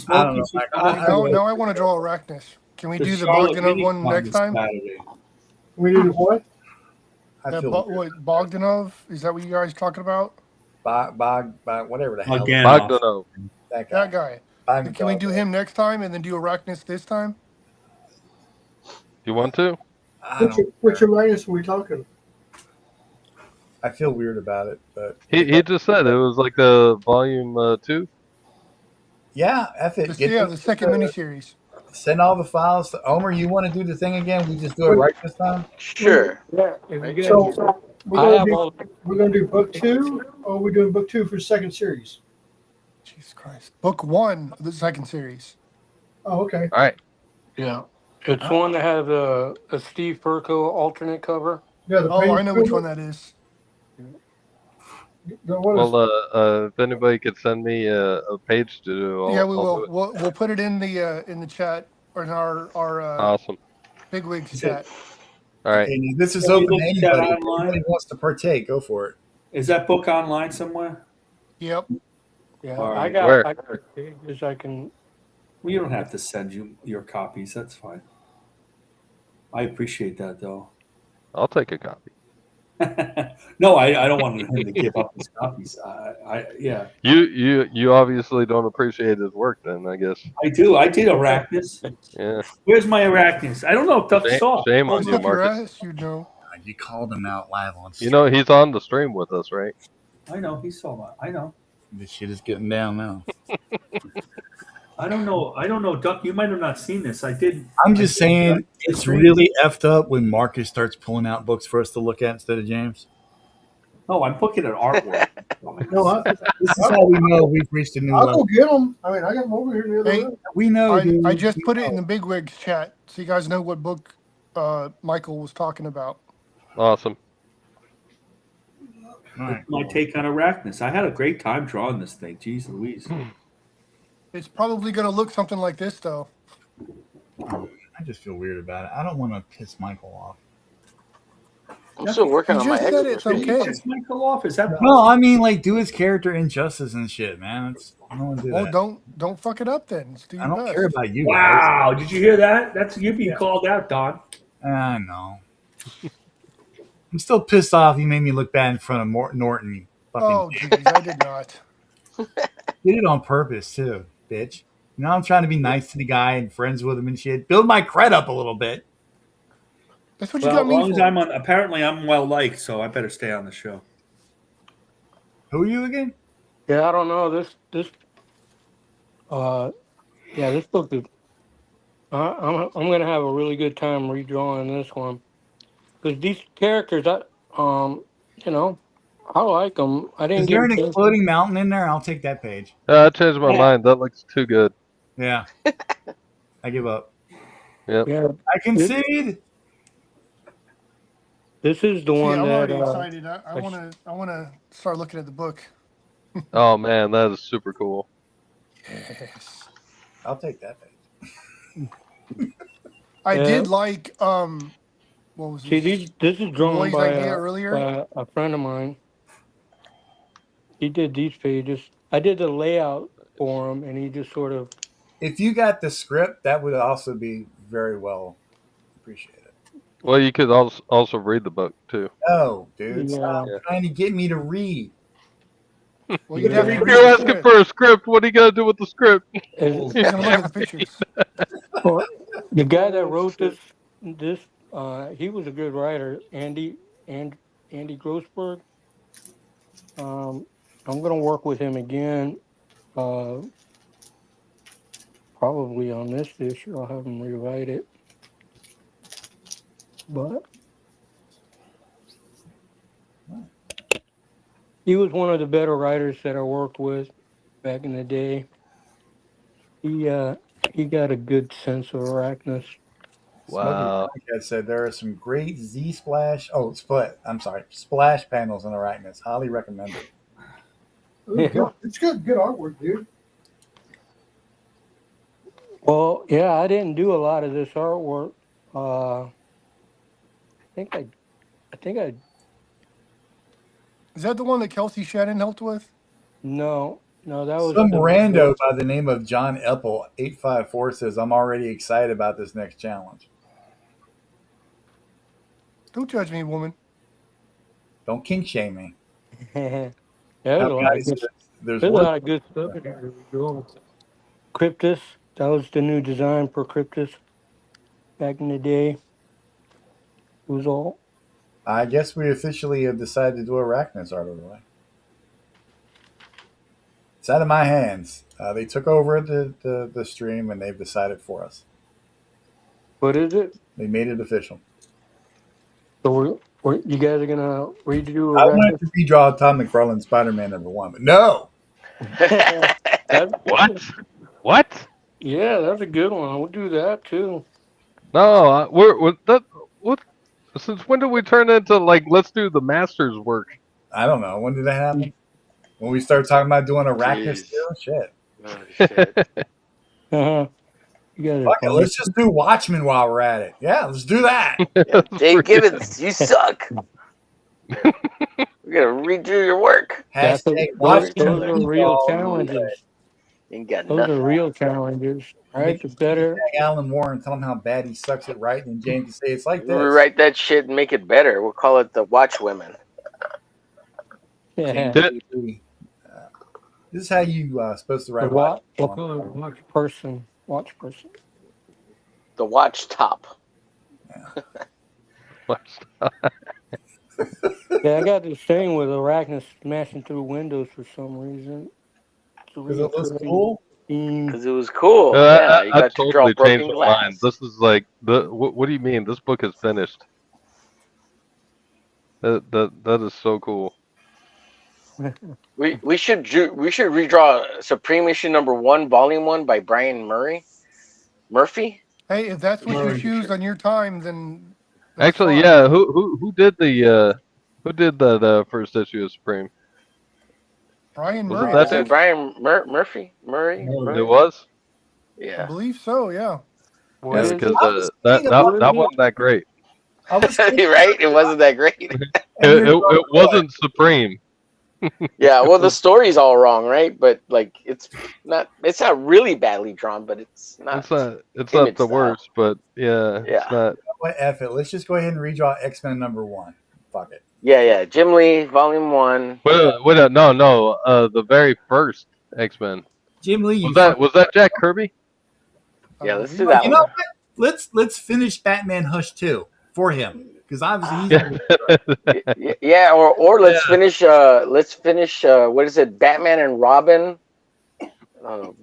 Now I want to draw Arachnus. Can we do the Bogdanov one next time?
We do the what?
Bogdanov? Is that what you guys talking about?
Whatever the hell.
Bogdanov.
That guy. Can we do him next time and then do Arachnus this time?
You want to?
Which Uranus are we talking?
I feel weird about it, but
He just said it was like the volume 2.
yeah, F it.
The second miniseries.
Send all the files to Omer. You want to do the thing again? We just do it right this time.
Sure.
Yeah.
So we're gonna do book 2, or we're doing book 2 for the second series.
Jesus Christ. Book 1 of the second series.
Oh, okay.
All right.
Yeah. It's one that has a Steve Furco alternate cover.
Yeah.
I know which one that is.
Well, if anybody could send me a page to do,
Yeah, we
I'll
will.
do it.
We'll put it in the chat or in our
Awesome.
bigwigs chat.
All right.
And this is
Can we
open to
look at that
anybody. If
online?
anybody wants to partake, go for it.
Is that book online somewhere?
Yep.
Yeah,
All
I
right.
got pages I can.
We don't have to send you your copies. That's fine. I appreciate that, though.
I'll take a copy.
No, I don't want him to give up his copies. Yeah.
You obviously don't appreciate his work, then I guess.
I do. I did Arachnus.
Yeah.
Where's my Arachnus? I don't know if Duck saw.
Shame on you, Marcus.
You know.
You called him out live on.
You know he's on the stream with us, right?
I know he saw that. I know.
This shit is getting down now.
I don't know, Duck. You might have not seen this. I did.
I'm just saying it's really effed up when Marcus starts pulling out books for us to look at instead of James.
No, I'm looking at artwork.
No,
This is how we know we've reached a new
I'll
level.
go get them. I mean, I got them over here in the other room.
We know.
I just put it in the bigwigs chat so you guys know what book Michael was talking about.
Awesome.
Right.
My take on Arachnus. I had a great time drawing this thing. Jeez Louise.
It's probably going to look something like this, though.
I just feel weird about it. I don't want to piss Michael off.
I'm still working on my
just said it's okay.
Piss Michael off? Is that
No, I mean like do his character injustice and shit, man. I don't want to do
Well,
that.
don't fuck it up then. Just do your
I don't
best.
care about you
Wow! Did you hear that? That's you being called out, Don.
guys. I know. I'm still pissed off. You made me look bad in front of Norton. You fucking
Oh, jeez, I did not.
did it on purpose too, bitch. You know I'm trying to be nice to the guy and friends with him and shit. Build my cred up a little bit.
That's what you
Well,
got
as
me
long as
for.
I'm on, apparently I'm well liked, so I better stay on the show.
Who are you again?
Yeah, I don't know this. This book is. I'm gonna have a really good time redrawing this one because these characters, I like them. I didn't
Is there
get
an exploding mountain in there? I'll take that page.
I changed my mind. That looks too good.
Yeah. I give up.
Yep.
Yeah,
I concede.
this is the
See,
one
I'm
that.
already excited. I want to start looking at the book.
Oh man, that is super cool.
Yes.
I'll take that page.
I
Yeah.
did like what was
See, this is drawn
Roy's
by
idea earlier.
a friend of mine. He did these pages. I did the layout for him, and he just sort of.
If you got the script, that would also be very well appreciated.
Well, you could also read the book too.
No, dude,
Yeah.
stop trying to get me to read.
Well, you'd have to read
You're
the
asking
script.
for a script. What are you gonna do with the script?
You're gonna look at the pictures.
Well, the guy that wrote this, he was a good writer, Andy Grossberg. I'm gonna work with him again, probably on this issue. I'll have him rewrite it, but he was one of the better writers that I worked with back in the day. He got a good sense of Arachnus.
Wow.
Like I said, there are some great splash panels in Arachnus. Highly recommended.
It's good artwork, dude.
Well, yeah, I didn't do a lot of this artwork. I think I.
Is that the one that Kelsey Shannon helped with?
No, that was
Some rando by the name of John Epple 854 says, "I'm already excited about this next challenge."
Don't judge me, woman.
Don't kink shame me.
There's
There's
a
work.
lot of good stuff in here. Cryptus, that was the new design for Cryptus back in the day. Was all.
I guess we officially have decided to do arachnids, Artoroy. It's out of my hands. They took over the stream and they've decided for us.
What is it?
They made it official.
So you guys are gonna redo
I wanted
arachnids?
to redraw Todd McFarlane's Spider-Man #1, but no.
What?
Yeah, that's a good one. We'll do that too.
No, we're that. What? Since when did we turn into like let's do the master's work?
I don't know. When did that happen? When we started talking about doing arachnids too? Shit.
Oh, shit.
You guys are
Fuck it,
funny.
let's just do Watchmen while we're at it. Yeah, let's do that.
Dave Gibbons, you suck. We gotta redo your work.
Hashtag
those
Watchmen.
are real challenges.
Ain't got
Those
nothing.
are real challenges. Right? The better.
Alan Moore and tell him how bad he sucks at writing, and James can say it's like this.
Rewrite that shit and make it better. We'll call it the Watch Women.
Yeah.
This is how you supposed to write.
Watch person.
The Watch Top.
Yeah, I got this thing with arachnids smashing through windows for some reason.
Because it looks cool.
Because it was cool. Yeah, you
I
got to draw
totally
broken
changed my
glass.
mind. This is like what do you mean? This book is finished. That is so cool.
We should redraw Supreme Issue #1, Volume 1 by Brian Murphy.
Hey, if that's what you choose on your time, then
Actually,
fine.
yeah. Who did the first issue of Supreme?
Brian
Was
Murray.
it that dude?
Brian Murphy. Murray.
It was.
I
Yeah.
believe so. Yeah.
Yeah, because that wasn't that great.
Right? It wasn't that great.
It wasn't Supreme.
Yeah. Well, the story's all wrong, right? But like, it's not really badly drawn, but it's not.
It's not
image
the
style.
worst, but yeah,
Yeah.
it's not.
What F it? Let's just go ahead and redraw X-Men #1. Fuck it.
Yeah. Jim Lee, Volume 1.
Wait, no. The very first X-Men.
Jim Lee.
Was that Jack Kirby?
Yeah, let's do that
You
one.
know what? Let's finish Batman Hush 2 for him because obviously he's
Yeah, or let's finish. What is it? Batman and Robin. What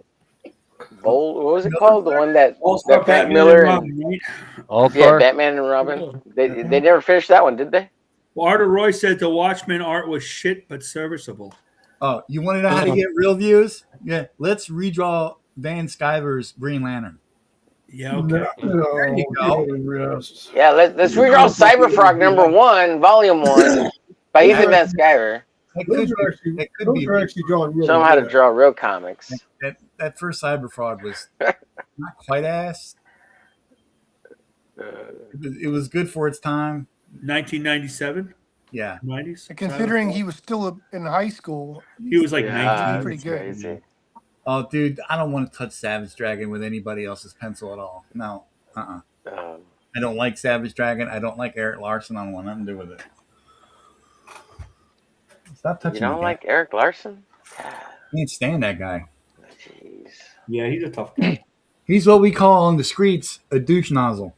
was it called? The one that
All-Star
Frank
Batman
Miller
and
and
Robin, right?
All-Star?
Yeah, Batman and Robin. They never finished that one, did they?
Well, Arthur Roy said the Watchmen art was shit but serviceable.
Oh, you want to know how to get real views? Yeah, let's redraw Van Sciver's Green Lantern.
Yeah, okay.
There you go.
Yeah, let's redraw Cyberfrog #1, Volume 1 by Ethan Van Sciver.
Those are actually drawn really
Show them how to
good.
draw real comics.
That first Cyberfrog was not quite ass. It was good for its time.
1997.
Yeah.
90s.
Considering he was still in high school,
He was like
Yeah,
19.
pretty good.
Crazy.
Oh, dude, I don't want to touch Savage Dragon with anybody else's pencil at all. No. I don't like Savage Dragon. I don't like Eric Larson. I don't want nothing to do with it. Stop touching
You don't
me,
like Eric Larson?
I can't stand that guy.
Jeez.
Yeah, he's a tough guy.
He's what we call on the streets a douche nozzle.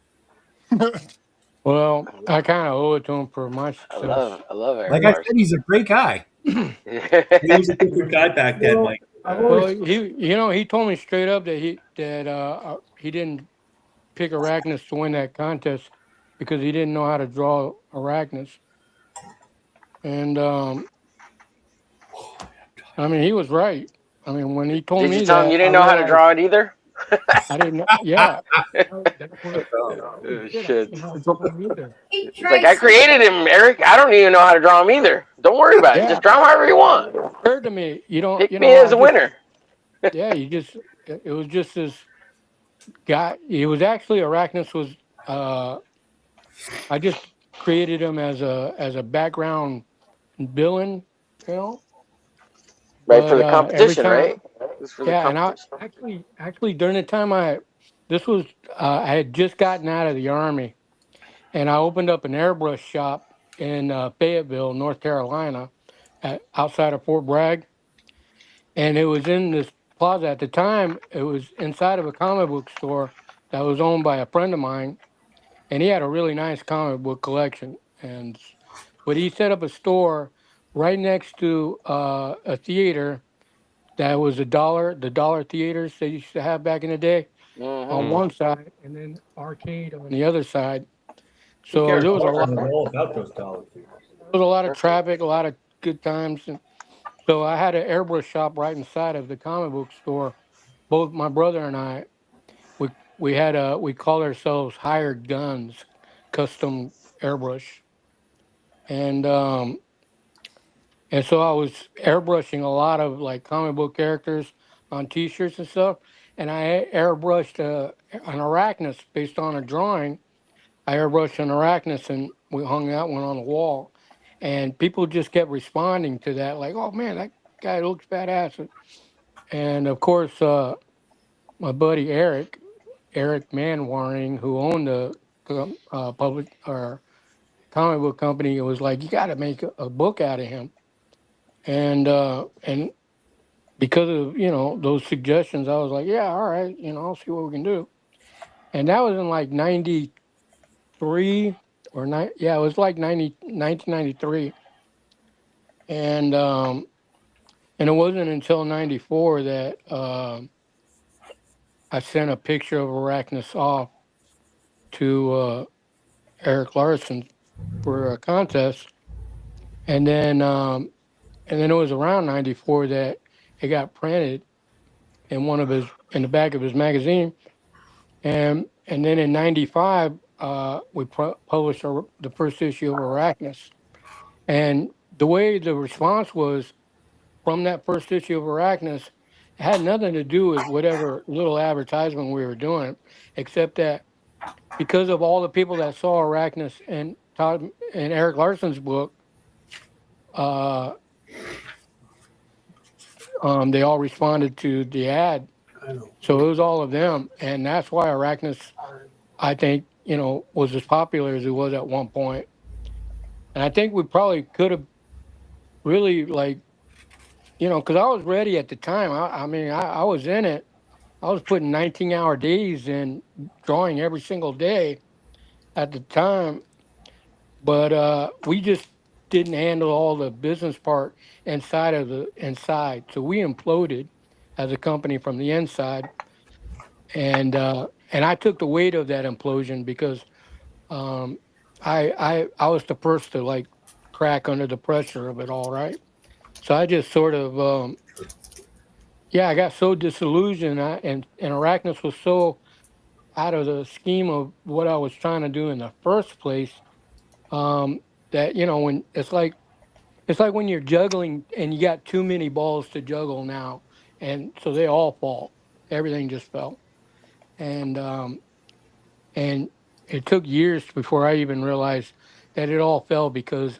Well, I kind of owe it to him for my
I
success.
love Eric
Like I
Larson.
said, he's a great guy.
He was a different guy back then, Mike.
Well, he told me straight up that he didn't pick arachnids to win that contest because he didn't know how to draw arachnids. And I mean, he was right. I mean, when he told
Did
me
you tell him
that,
you didn't
I
know how to
realized-
draw it either?
I didn't know. Yeah.
Shit. It's like, I created him, Eric. I don't even know how to draw him either. Don't worry about it.
Yeah.
Just draw him however you want.
It occurred to me, you don't.
Pick
you
me
know,
as a winner.
Yeah, it was just this guy. It was actually arachnids was. I just created him as a background villain, you know.
Right, for the
every
competition,
time-
right? It's for the
Yeah, and
competition.
actually during the time I had just gotten out of the Army, and I opened up an airbrush shop in Fayetteville, North Carolina, outside of Fort Bragg, and it was in this plaza. At the time, it was inside of a comic book store that was owned by a friend of mine, and he had a really nice comic book collection. But he set up a store right next to a theater that was the dollar theaters they used to have back in the day on one side, and then arcade on the other side. So there was a lot.
All about those dollar theaters.
There was a lot of traffic, a lot of good times, and so I had an airbrush shop right inside of the comic book store. Both my brother and I, we called ourselves Hired Guns, custom airbrush, and so I was airbrushing a lot of like comic book characters on T-shirts and stuff, and I airbrushed an Arachnus based on a drawing. I airbrushed an Arachnus, and we hung that one on the wall, and people just kept responding to that, like, "Oh man, that guy looks badass." And of course, my buddy Eric Manwaring, who owned the public or comic book company, it was like, you got to make a book out of him. And because of those suggestions, I was like, yeah, all right, I'll see what we can do. And that was in like 93 or it was like 1993. And it wasn't until 94 that I sent a picture of Arachnus off to Eric Larson for a contest, and then it was around 94 that it got printed in in the back of his magazine, and then in 95 we published the first issue of Arachnus, and the way the response was from that first issue of Arachnus, it had nothing to do with whatever little advertisement we were doing, except that because of all the people that saw Arachnus and Todd and Eric Larson's book, they all responded to the ad. So it was all of them, and that's why Arachnus, I think, was as popular as it was at one point. And I think we probably could have really, like, because I was ready at the time. I was in it. I was putting 19-hour days in, drawing every single day at the time. But we just didn't handle all the business part inside. So we imploded as a company from the inside. And I took the weight of that implosion because I was the first to like crack under the pressure of it all, right? So I just sort of I got so disillusioned, and Arachnus was so out of the scheme of what I was trying to do in the first place, that when it's like when you're juggling and you got too many balls to juggle now, and so they all fall. Everything just fell, and it took years before I even realized that it all fell because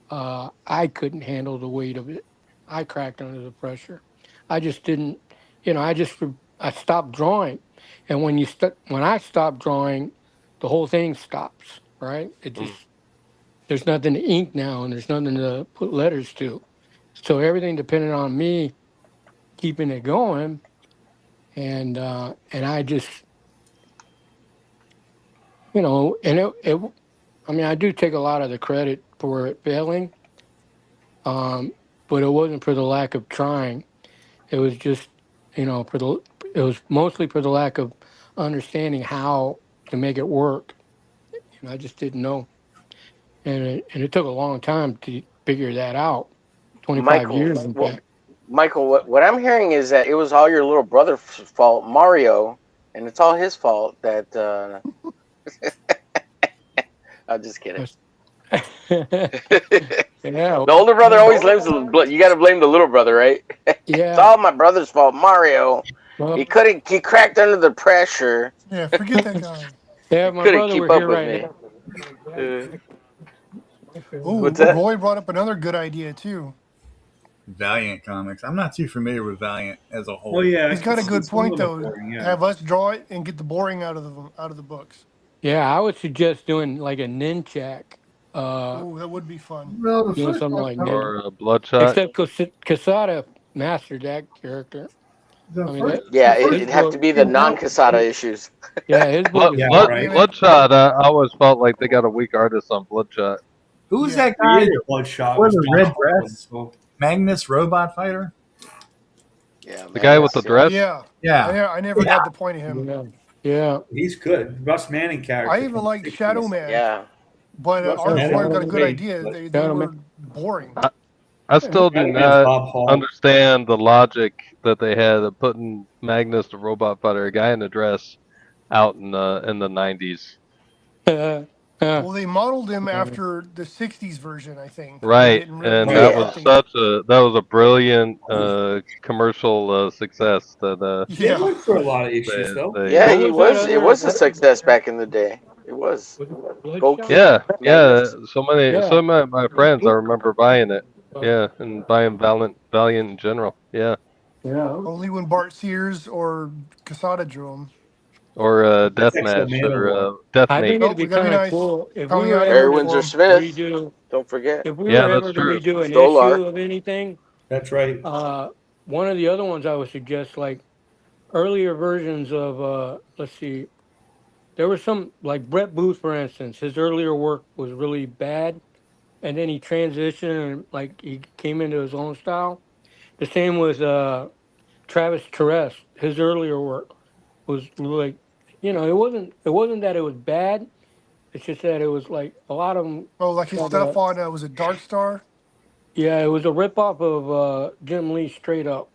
I couldn't handle the weight of it. I cracked under the pressure. I just didn't, I stopped drawing. And when I stop drawing, the whole thing stops, right? It just, there's nothing to ink now and there's nothing to put letters to. So everything depended on me keeping it going. And I just, I do take a lot of the credit for it failing. But it wasn't for the lack of trying. It was just, it was mostly for the lack of understanding how to make it work. I just didn't know. And it took a long time to figure that out. 25 years, in fact.
Michael, what I'm hearing is that it was all your little brother's fault, Mario, and it's all his fault that... I'm just kidding.
Yeah.
The older brother always blames you got to blame the little brother, right?
Yeah.
It's all my brother's fault. Mario, he cracked under the pressure.
Yeah, forget that guy.
Yeah, my brother was here right now.
What's that?
Roy brought up another good idea too.
Valiant Comics. I'm not too familiar with Valiant as a whole.
Oh yeah,
he's got a good point though.
Boring, yeah.
Have us draw it and get the boring out of the books.
Yeah, I would suggest doing like a Ninjak.
Oh, that would be fun.
Well,
Something like that.
Or a Bloodshot.
Except Quesada mastered that character.
it'd have to be the non-Casada issues.
Yeah, his book is
Bloodshot. I always felt like they got a weak artist on Bloodshot.
Who's that guy?
Bloodshot
With the
was
red
awesome.
dress? Magnus Robot Fighter?
Yeah,
the guy with the dress.
Yeah. I never had the point of him.
Yeah,
he's good. Russ Manning character.
I even like Shadow Man.
Yeah,
but Artist Lawyer got a good idea. They were boring.
I still do not understand the logic that they had of putting Magnus the Robot Fighter, a guy in a dress, out in the 90s.
Well, they modeled him after the '60s version, I think.
Right, and that was a brilliant commercial success. That
he went for a lot of issues, though.
It was a success back in the day. It was.
Yeah. So many of my friends, I remember buying it. Yeah, and buying Valiant in general. Yeah.
Only when Bart Sears or Casada drew him.
Or Deathmatch or Death
I
Mate.
think it'd be kind of cool if we were
Barry
ever
Windsor
to
Smith.
redo.
Don't forget.
If we were ever to redo an issue of anything,
that's right.
One of the other ones I would suggest, like earlier versions of, let's see, there was some like Brett Booth, for instance. His earlier work was really bad, and then he transitioned and like he came into his own style. The same with Travis Terrell. His earlier work was like, it wasn't that it was bad. It's just that it was like a lot of them.
Oh, like his stuff on was a Dark Star.
Yeah, it was a ripoff of Jim Lee straight up.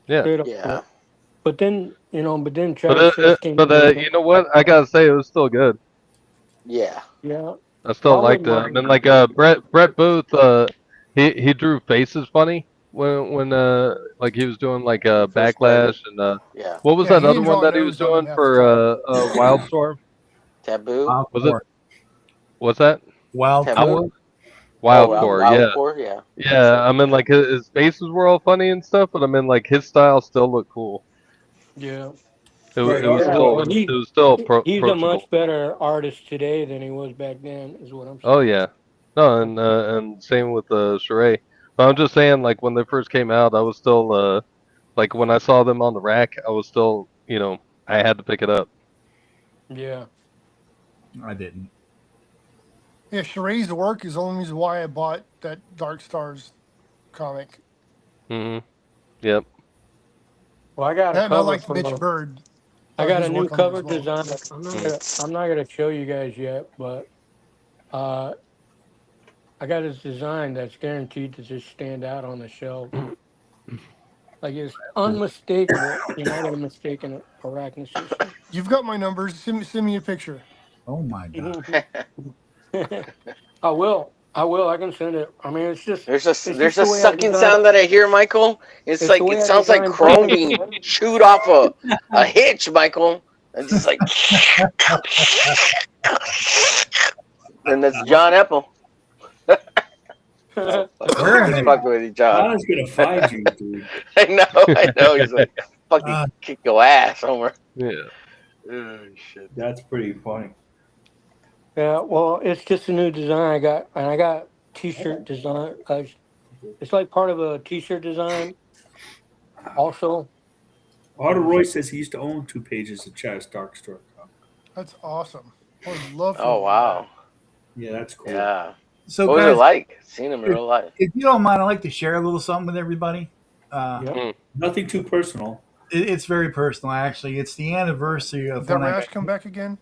Yeah.
Straight up.
Yeah.
But then Travis came.
You know what? I gotta say, it was still good.
Yeah.
Yeah.
I still liked it. I mean, like Brett Booth, he drew faces funny when like he was doing like Backlash and what was that other one that he was doing for Wildstorm?
Taboo.
Was it? What's that?
Wildcore.
Wildcore,
yeah.
Yeah, I mean, like his faces were all funny and stuff, but I mean, like his style still looked cool.
Yeah.
It was still
he's a much better artist today than he was back then, is what I'm saying.
Oh yeah, no, and same with Sheree. But I'm just saying, like when they first came out, I was still like when I saw them on the rack, I was still, I had to pick it up.
Yeah.
I didn't.
Yeah, Sheree's work is the only reason why I bought that Dark Stars comic.
Mm-hmm. Yep.
Well, I got a
and
cover
I like
from
Mitch Bird.
I got a new cover design. I'm not gonna show you guys yet, but I got this design that's guaranteed to just stand out on the shelf. Like it's unmistakable. You're not gonna mistake an arachnid system.
You've got my numbers. Send me a picture.
Oh my god.
I will. I can send it. I mean, it's just
there's a sucking sound that I hear, Michael. It's like it sounds like chrome being chewed off a hitch, Michael. It's just like, and that's John Apple. Fuck with you, John.
John's gonna find you, dude.
I know. He's like, fucking kick your ass, Homer.
Yeah.
Oh, shit.
That's pretty funny.
Yeah, well, it's just a new design I got, and I got T-shirt design. It's like part of a T-shirt design. Also,
Arthur Roy says he used to own 2 pages of Chaz Darkstar.
That's awesome. I would love.
Oh wow.
Yeah, that's cool.
Yeah.
So
what
guys,
was it like? Seen him in real life.
If you don't mind, I'd like to share a little something with everybody.
Nothing too personal.
It's very personal, actually. It's the anniversary of
Did
when
Rash
I
come back again?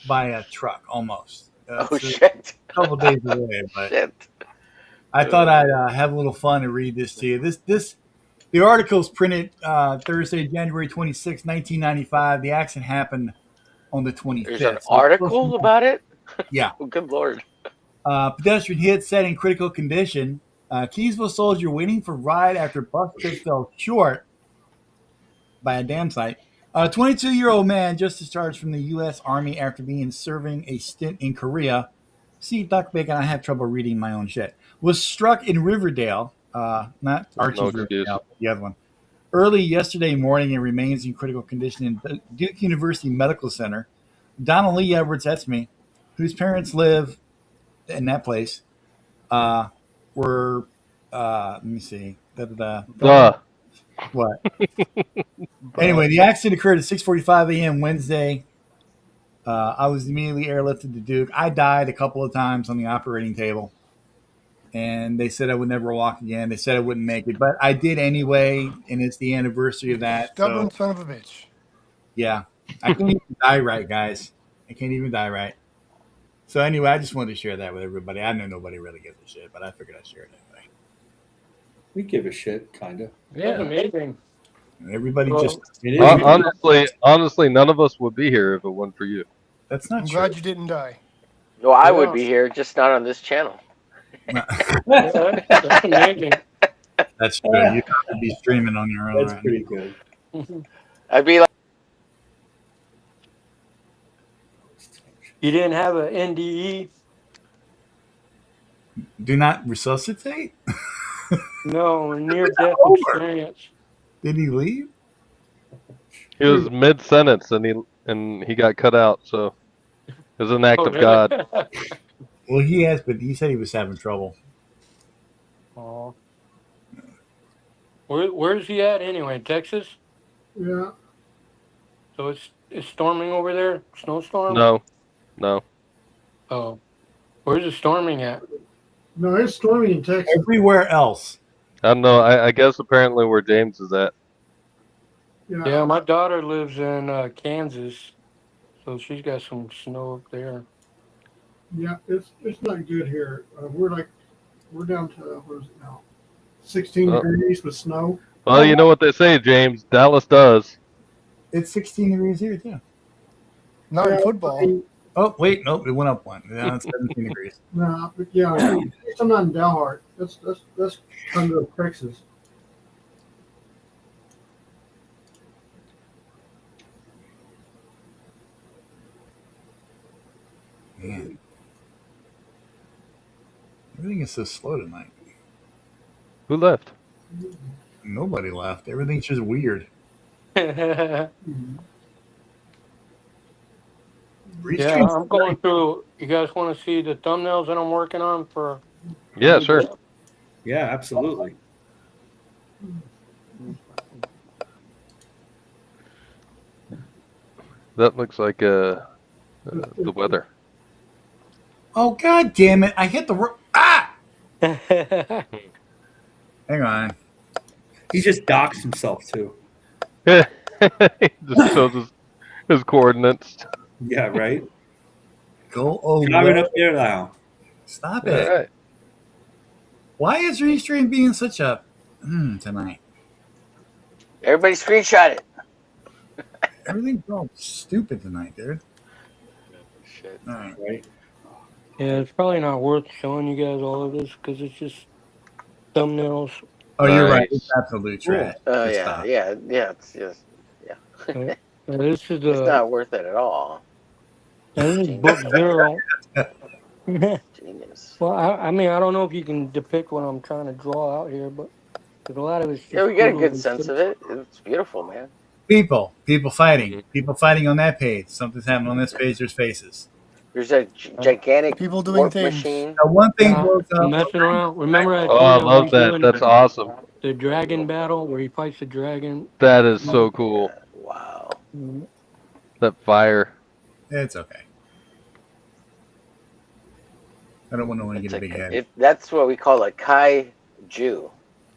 by a truck, almost.
Oh shit!
A couple days away, but
Shit.
I thought I'd have a little fun and read this to you. The article's printed Thursday, January 26, 1995. The accident happened on the 25th.
There's an article about it?
Yeah.
Oh, good lord.
Pedestrian hit set in critical condition. Keysville soldier waiting for ride after bus trip fell short by a dam site. A 22-year-old man just discharged from the U.S. Army after serving a stint in Korea. See, Duck Bacon, I have trouble reading my own shit. Was struck in Riverdale, not Archie's Riverdale, the other one, early yesterday morning and remains in critical condition in Duke University Medical Center. Donald Lee Edwards, that's me, whose parents live in that place, were, let me see, What? Anyway, the accident occurred at 6:45 a.m. Wednesday. I was immediately airlifted to Duke. I died a couple of times on the operating table, and they said I would never walk again. They said I wouldn't make it, but I did anyway, and it's the anniversary of that.
Stubborn
So
son of a bitch.
yeah, I can't even die right, guys. I can't even die right. So anyway, I just wanted to share that with everybody. I know nobody really gives a shit, but I figured I'd share it anyway.
We give a shit, kind of.
That's amazing.
Everybody
Well,
just
honestly, none of us would be here if it wasn't for you.
That's not
I'm
true.
glad you didn't die.
No, I would be here, just not on this channel.
That's amazing.
That's true. You could be streaming on your own.
That's pretty good.
I'd be like,
You didn't have an NDE?
Do not resuscitate?
No, near death experience.
Did he leave?
He was mid sentence and he got cut out. So it was an act of God.
Well, he has, but he said he was having trouble.
Oh. Where's he at anyway? Texas?
Yeah.
So it's storming over there? Snowstorm?
No.
Oh. Where's it storming at?
No, it's storming in Texas.
Everywhere else.
I don't know. I guess apparently where James is at.
Yeah, my daughter lives in Kansas, so she's got some snow up there.
Yeah, it's not good here. We're down to what is it now? 16 degrees with snow.
Well, you know what they say, James. Dallas does.
It's 16 degrees here too.
Not in football.
Oh wait, nope, it went up one. Yeah, it's 17 degrees.
No, but yeah, at least I'm not in Dalhart. That's under Texas.
Man, everything is so slow tonight.
Who left?
Nobody left. Everything's just weird.
Yeah, I'm going through. You guys want to see the thumbnails that I'm working on for?
Yeah, sure.
Yeah, absolutely.
That looks like the weather.
Oh god damn it! I hit the Hang on.
He just doxed himself too.
He just shows his coordinates.
Yeah, right.
Go over.
Driving up there now.
Stop it.
Right.
Why is Restream being such a tonight?
everybody screenshot it.
Everything's all stupid tonight, dude.
Shit.
All right.
Right.
Yeah, it's probably not worth showing you guys all of this because it's just thumbnails.
Oh, you're right.
Nice.
It's absolute trash.
Oh
Just
yeah,
stop.
yeah. It's just
This is
it's not worth it at all.
this is book 0.
Genius.
Well, I mean, I don't know if you can depict what I'm trying to draw out here, but there's a lot of it's just
Yeah, we get a
doodles
good
and
sense
shit.
of it. It's beautiful, man.
People fighting on that page. Something's happening on this page. There's faces.
There's a gigantic
People doing
warp
things.
machine.
Now, one thing
Yeah,
broke up.
messing around. Remember I
Oh, I
told you
love
he's
that.
doing
That's awesome.
the dragon battle where he fights the dragon.
That is so cool.
Wow.
That fire.
It's okay. I don't want no one to get a big head.
That's what we call a kaiju.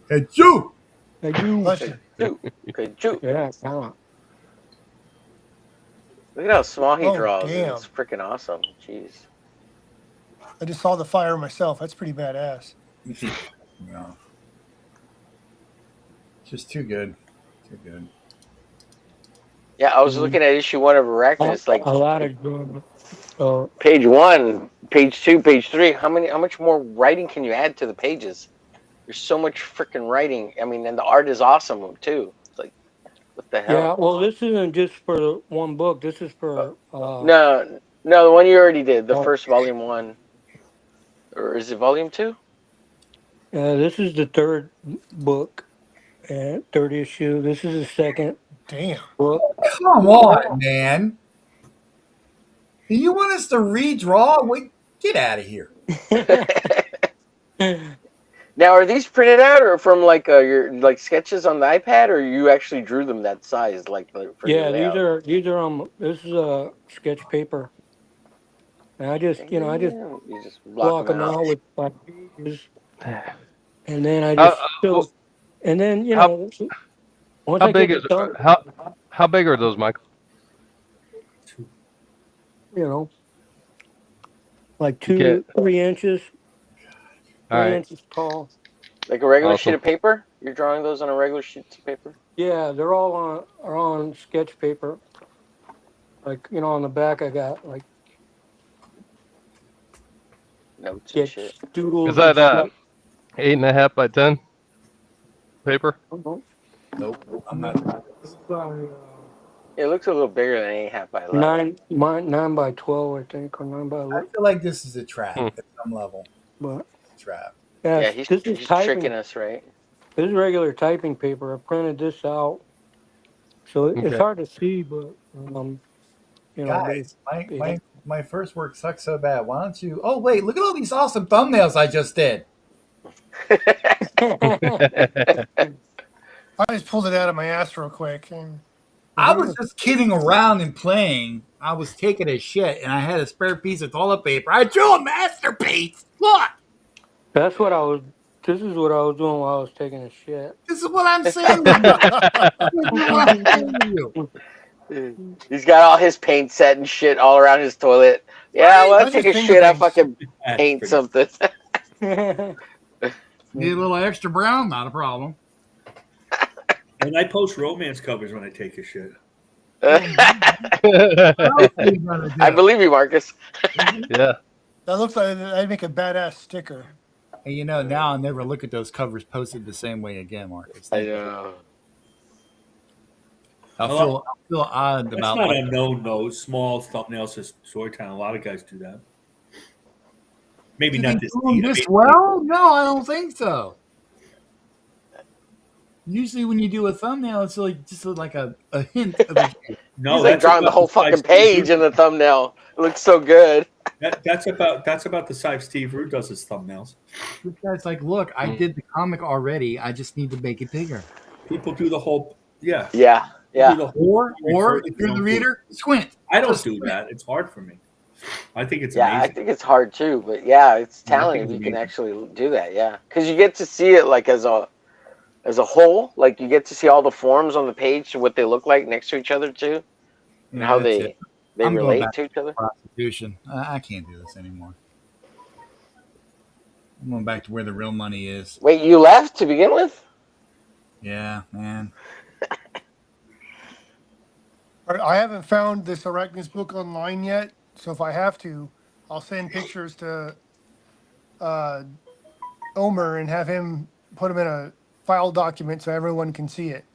Hey, you!
Bless you.
Kaiju.
Yeah, kind of.
Look at how small he
Oh,
draws.
damn.
It's freaking awesome. Jeez.
I just saw the fire myself. That's pretty badass.
No. Just too good. Too good.
Yeah, I was looking at issue 1 of Arachnid. It's like
a lot of
page 1, page 2, page 3. How much more writing can you add to the pages? There's so much freaking writing. I mean, and the art is awesome too. It's like, what the hell?
Yeah, well, this isn't just for one book. This is for
No, the one you already did, the first volume 1, or is it volume 2?
This is the third book, third issue. This is the second.
Damn.
Book.
Come on, man. Do you want us to redraw? Wait, get out of here.
Now, are these printed out or from like your like sketches on the iPad, or you actually drew them that size, like for your
Yeah,
layout?
these are this is a sketch paper, and I just
You just block
block
them
them
out.
out with my pages, and then I
How
just fill, and then
how
once
how
I get
big
the
is
thumb,
how big are those, Michael?
like
You can't.
3 inches,
All right.
tall.
Like a regular sheet
Awesome.
of paper? You're drawing those on a regular sheet of paper?
Yeah, they're all on sketch paper. Like on the back, I got like
Notes and
sketch
shit.
Is
doodles and
that
stuff.
8.5 by 10 paper?
Nope, I'm not.
It looks a little bigger than 8.5 by 11.
9 by 12, I think, or 9 by
I
11.
feel like this is a trap at some level.
But
It's a trap.
Yeah,
this is
he's
typing.
tricking us, right?
This is regular typing paper. I printed this out, so it's
Okay.
hard to see, but
Guys, my first work sucks so bad. Why don't you? Oh wait, look at all these awesome thumbnails I just did.
I just pulled it out of my ass real quick. And
I was just kidding around and playing. I was taking a shit, and I had a spare piece of toilet paper. I drew a masterpiece. Look,
That's what I was. This is what I was doing while I was taking a shit.
this is what I'm saying. This is what I'm saying to you.
He's got all his paint set and shit all around his toilet. Yeah,
Right?
well, I
That's
take
just
a
finger
shit, I
things.
fucking paint something.
Need a little extra brown, not a problem.
And I post romance covers when I take a shit.
I believe you, Marcus.
Yeah.
That looks like I'd make a badass sticker.
And now I'll never look at those covers posted the same way again, Marcus.
I know.
I'll feel odd
That's
about
not
like,
unknown, though. Small thumbnails is Storytime. A lot of guys do that. Maybe not this.
doing this well? No, I don't think so. Usually, when you do a thumbnail, it's like just like a hint of a.
No,
He's like drawing the whole fucking page in the thumbnail. It looks so good.
That's about the size Steve Rude does his thumbnails.
This guy's like, look, I did the comic already. I just need to make it bigger.
People do the whole. Yeah.
Yeah. Yeah.
Or if you're the reader, squint.
I don't do that. It's hard for me. I think it's
Yeah,
amazing.
I think it's hard too, but yeah, it's talent if you can actually do that. Yeah, because you get to see it like as a whole. Like you get to see all the forms on the page, what they look like next to each other too, and how they relate to each other.
Prostitution. I can't do this anymore. I'm going back to where the real money is.
Wait, you left to begin with?
Yeah, man.
I haven't found this Arachnus book online yet, so if I have to, I'll send pictures to Omer and have him put them in a file document so everyone can see it.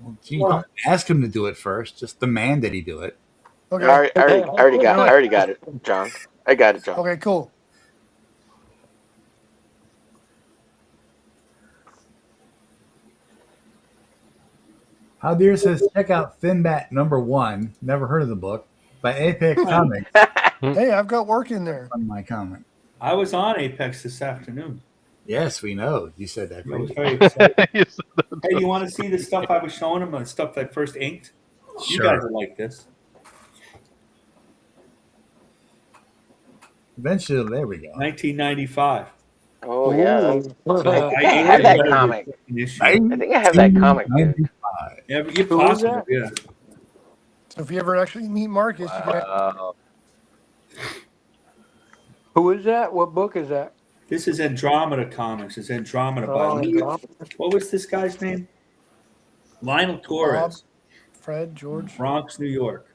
Well, gee, don't ask him to do it first. Just demand that he do it.
Okay.
I already got it, John. I got it, John.
Okay, cool.
How Dear says, check out Finbat #1. Never heard of the book by Apex Comics.
Hey, I've got work in there.
On my comic.
I was on Apex this afternoon.
Yes, we know. You said that.
I was very excited. Hey, you want to see the stuff I was showing them? The stuff that I first inked? You
Sure.
guys will like this.
Eventually, there we go.
1995.
Oh yeah.
So
I had that comic. I think I have that comic, dude.
Yeah, you possible, yeah.
So if you ever actually meet Marcus, you can.
Who is that? What book is that?
This is Andromeda Comics. It's Andromeda
Oh,
by
Andromeda.
What was this guy's name? Lionel Torres.
Fred, George.
Bronx, New York.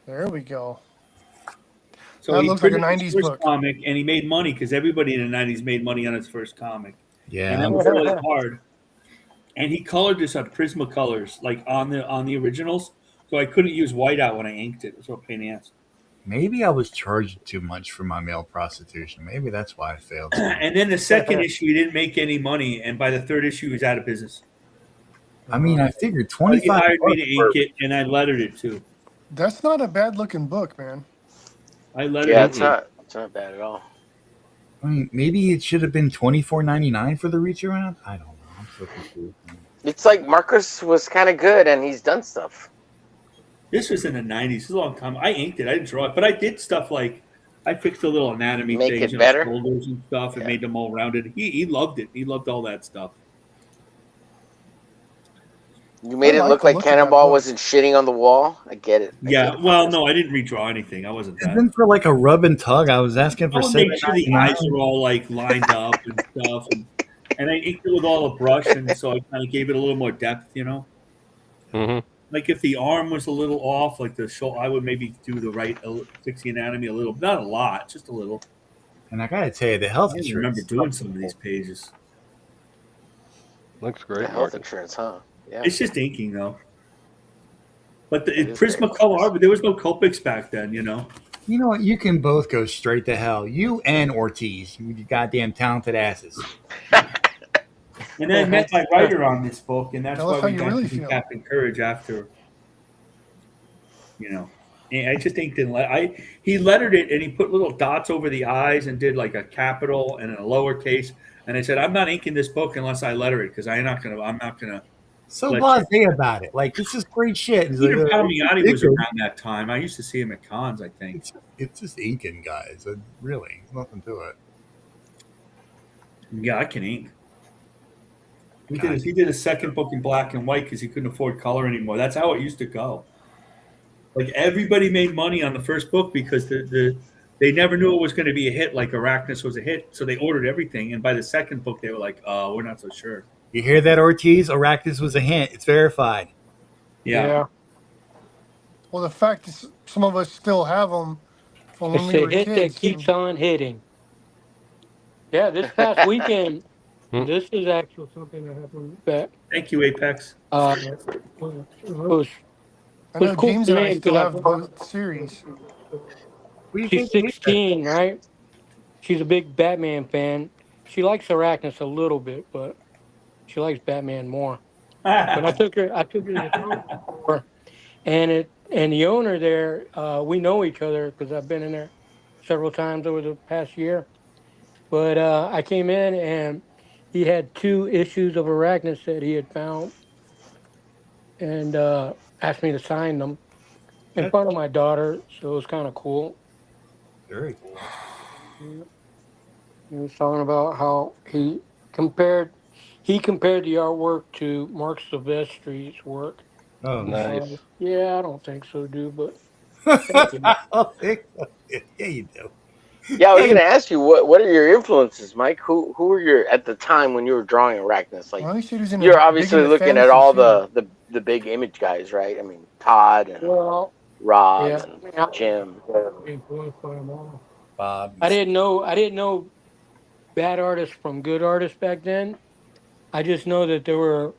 There we go.
So
That
he
looks like a
printed his
90s
first
book.
comic, and he made money because everybody in the 90s made money on his first comic.
Yeah.
And that was really hard. And he colored this on Prismacolors, like on the originals. So I couldn't use whiteout when I inked it. It was a pain in the ass.
Maybe I was charging too much for my male prostitution. Maybe that's why I failed.
And then the second issue, he didn't make any money. And by the third issue, he was out of business.
I mean, I figured
He
25.
hired me to ink it, and I lettered it too.
That's not a bad looking book, man.
I lettered
Yeah,
it.
it's not bad at all.
I mean, maybe it should have been $24.99 for the reach around. I don't know. I'm so confused.
It's like Marcus was kind of good, and he's done stuff.
This was in the 90s. This is a long time. I inked it. I didn't draw it, but I did stuff like I fixed the little anatomy
Make
things,
it better?
shoulders and stuff, and made them all rounded. He loved it. He loved all that stuff.
You made it look like Cannonball wasn't shitting on the wall. I get it.
Yeah. Well, no, I didn't redraw anything. I wasn't that.
And then for like a rub and tug, I was asking for
I'll make sure the eyes are all like lined up and stuff, and I inked it with all the brush, and so I kind of gave it a little more depth, you know.
Mm-hmm.
Like if the arm was a little off, like the shoulder, I would maybe do the right, fix the anatomy a little, not a lot, just a little.
And I gotta tell you, the health
I
insurance.
remember doing some of these pages.
Looks great.
The health insurance, huh? Yeah.
It's just inking though. But the Prismacolor, but there was no Copics back then, you know.
You know what? You can both go straight to hell. You and Ortiz, you goddamn talented asses.
And then I met my writer on this book, and that's
Tell us
why
how
we
you
got
really
to
feel.
Captain Courage after. You know, and I just inked in. He lettered it, and he put little dots over the eyes, and did like a capital and a lowercase. And I said, I'm not inking this book unless I letter it because I'm not gonna.
So blasé about it. Like, this is great shit.
Peter Palmiotti was around that time. I used to see him at cons, I think.
It's just inking, guys. Really, nothing to it.
Yeah, I can ink. He did a second book in black and white because he couldn't afford color anymore. That's how it used to go. Like, everybody made money on the first book because they never knew it was going to be a hit, like Arachnus was a hit. So they ordered everything. And by the second book, they were like, oh, we're not so sure.
You hear that, Ortiz? Arachnus was a hint. It's verified.
Yeah.
Well, the fact is, some of us still have them from when
It's
we
a
were
hit
kids.
that keeps on hitting. Yeah, this past weekend, this is actually something that happened back.
Thank you, Apex.
It was
I know
cool
James
to
and I
me
still
'cause
have both series.
She's 16, right? She's a big Batman fan. She likes Arachnus a little bit, but she likes Batman more. But I took her to the comic store, and the owner there, we know each other because I've been in there several times over the past year. But I came in and he had 2 issues of Arachnus that he had found, and asked me to sign them in front of my daughter. So it was kind of cool.
Very cool.
Yeah. He was talking about how he compared the artwork to Mark Silvestri's work.
Oh,
nice.
Yeah, I don't think so, dude, but
I don't think so. Yeah, you do.
Yeah, I was gonna ask you what are your influences, Mike? Who were your at the time when you were drawing Arachnus? Like,
Well, he said he was in
you're
the-
obviously
big into
looking at
fantasy,
all
too.
the big image guys, right? I mean, Todd and Rob and Jim.
Influenced by them all.
Bob.
I didn't know bad artists from good artists back then. I just know that there were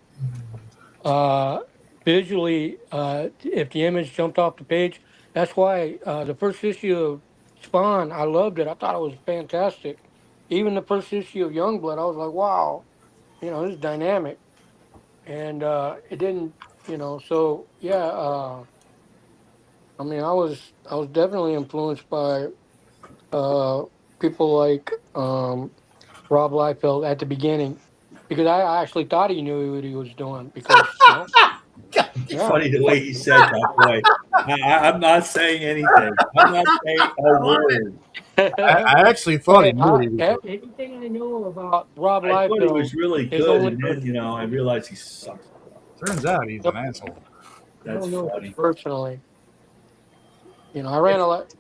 visually, if the image jumped off the page, that's why the first issue of Spawn, I loved it. I thought it was fantastic. Even the first issue of Youngblood, I was like, wow, this is dynamic. And it didn't, so yeah. I mean, I was definitely influenced by people like Rob Liefeld at the beginning, because I actually thought he knew what he was doing because.
It's funny the way he said that, boy. I'm not saying anything. I'm not saying a word.
I actually thought he knew what he was doing.
Anything I know about Rob
I thought he
Liefeld
was really
is
good,
only
and then, I realized he sucks.
Turns out he's an asshole.
I
That's
don't know
funny.
personally. I ran a lot.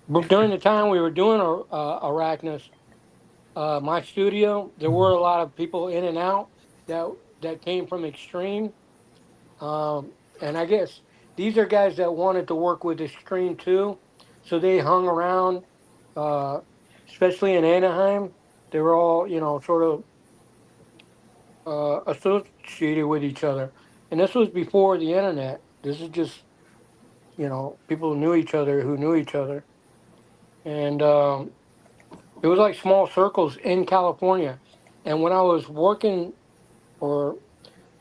But during the time we were doing Arachnus, my studio, there were a lot of people in and out that came from Extreme. And I guess these are guys that wanted to work with Extreme too. So they hung around, especially in Anaheim. They were all, sort of associated with each other. And this was before the internet. This is just, people who knew each other who knew each other. And it was like small circles in California. And when I was working, or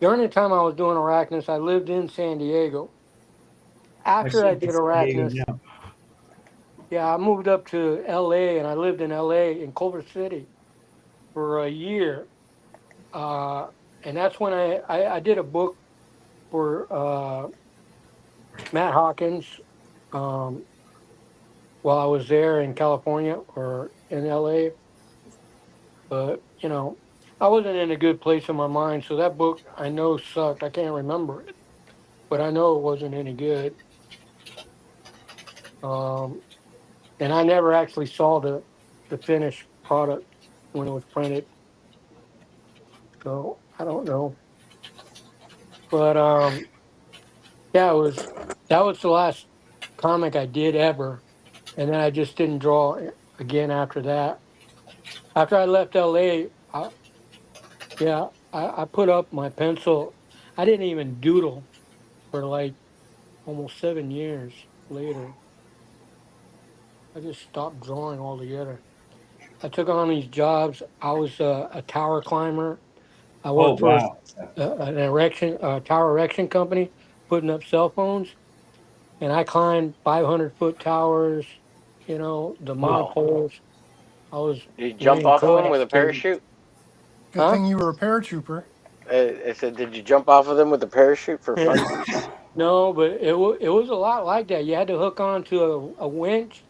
during the time I was doing Arachnus, I lived in San Diego. After I did Arachnus, Yeah, I moved up to L.A. and I lived in L.A. in Culver City for a year, uh, and that's when I did a book for Matt Hawkins um, while I was there in California or in L.A. But I wasn't in a good place in my mind, so that book I know sucked. I can't remember it, but I know it wasn't any good. Um, and I never actually saw the finished product when it was printed, so I don't know. But yeah, that was the last comic I did ever, and then I just didn't draw again after that. After I left LA, yeah, I put up my pencil. I didn't even doodle for like almost 7 years later. I just stopped drawing altogether. I took on these jobs. I was a tower climber. I
Oh
worked for
wow.
a tower erection company, putting up cell phones, and I climbed 500-foot towers. The
Wow.
monopoles. I was
Did you jump
laying
off of them with
coax
a
cables.
parachute?
Good
Huh?
thing you were a paratrooper.
I said, did you jump off of them with a parachute for fun?
No, but it was a lot like that. You had to hook on to a winch,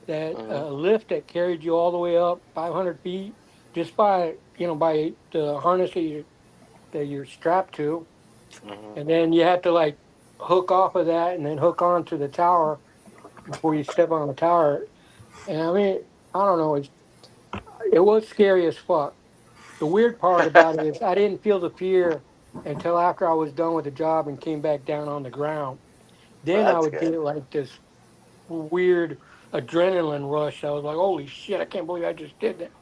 that
Hmm.
lift that carried you all the way up 500 feet, just by the harness that you're strapped to,
Hmm.
and then you had to like hook off of that and then hook on to the tower before you step on the tower. And I mean, I don't know, it was scary as fuck. The weird part about it is I didn't feel the fear until after I was done with the job and came back down on the ground.
Well,
Then I
that's
would
good.
get like this weird adrenaline rush. I was like, "Holy shit! I can't believe I just did that."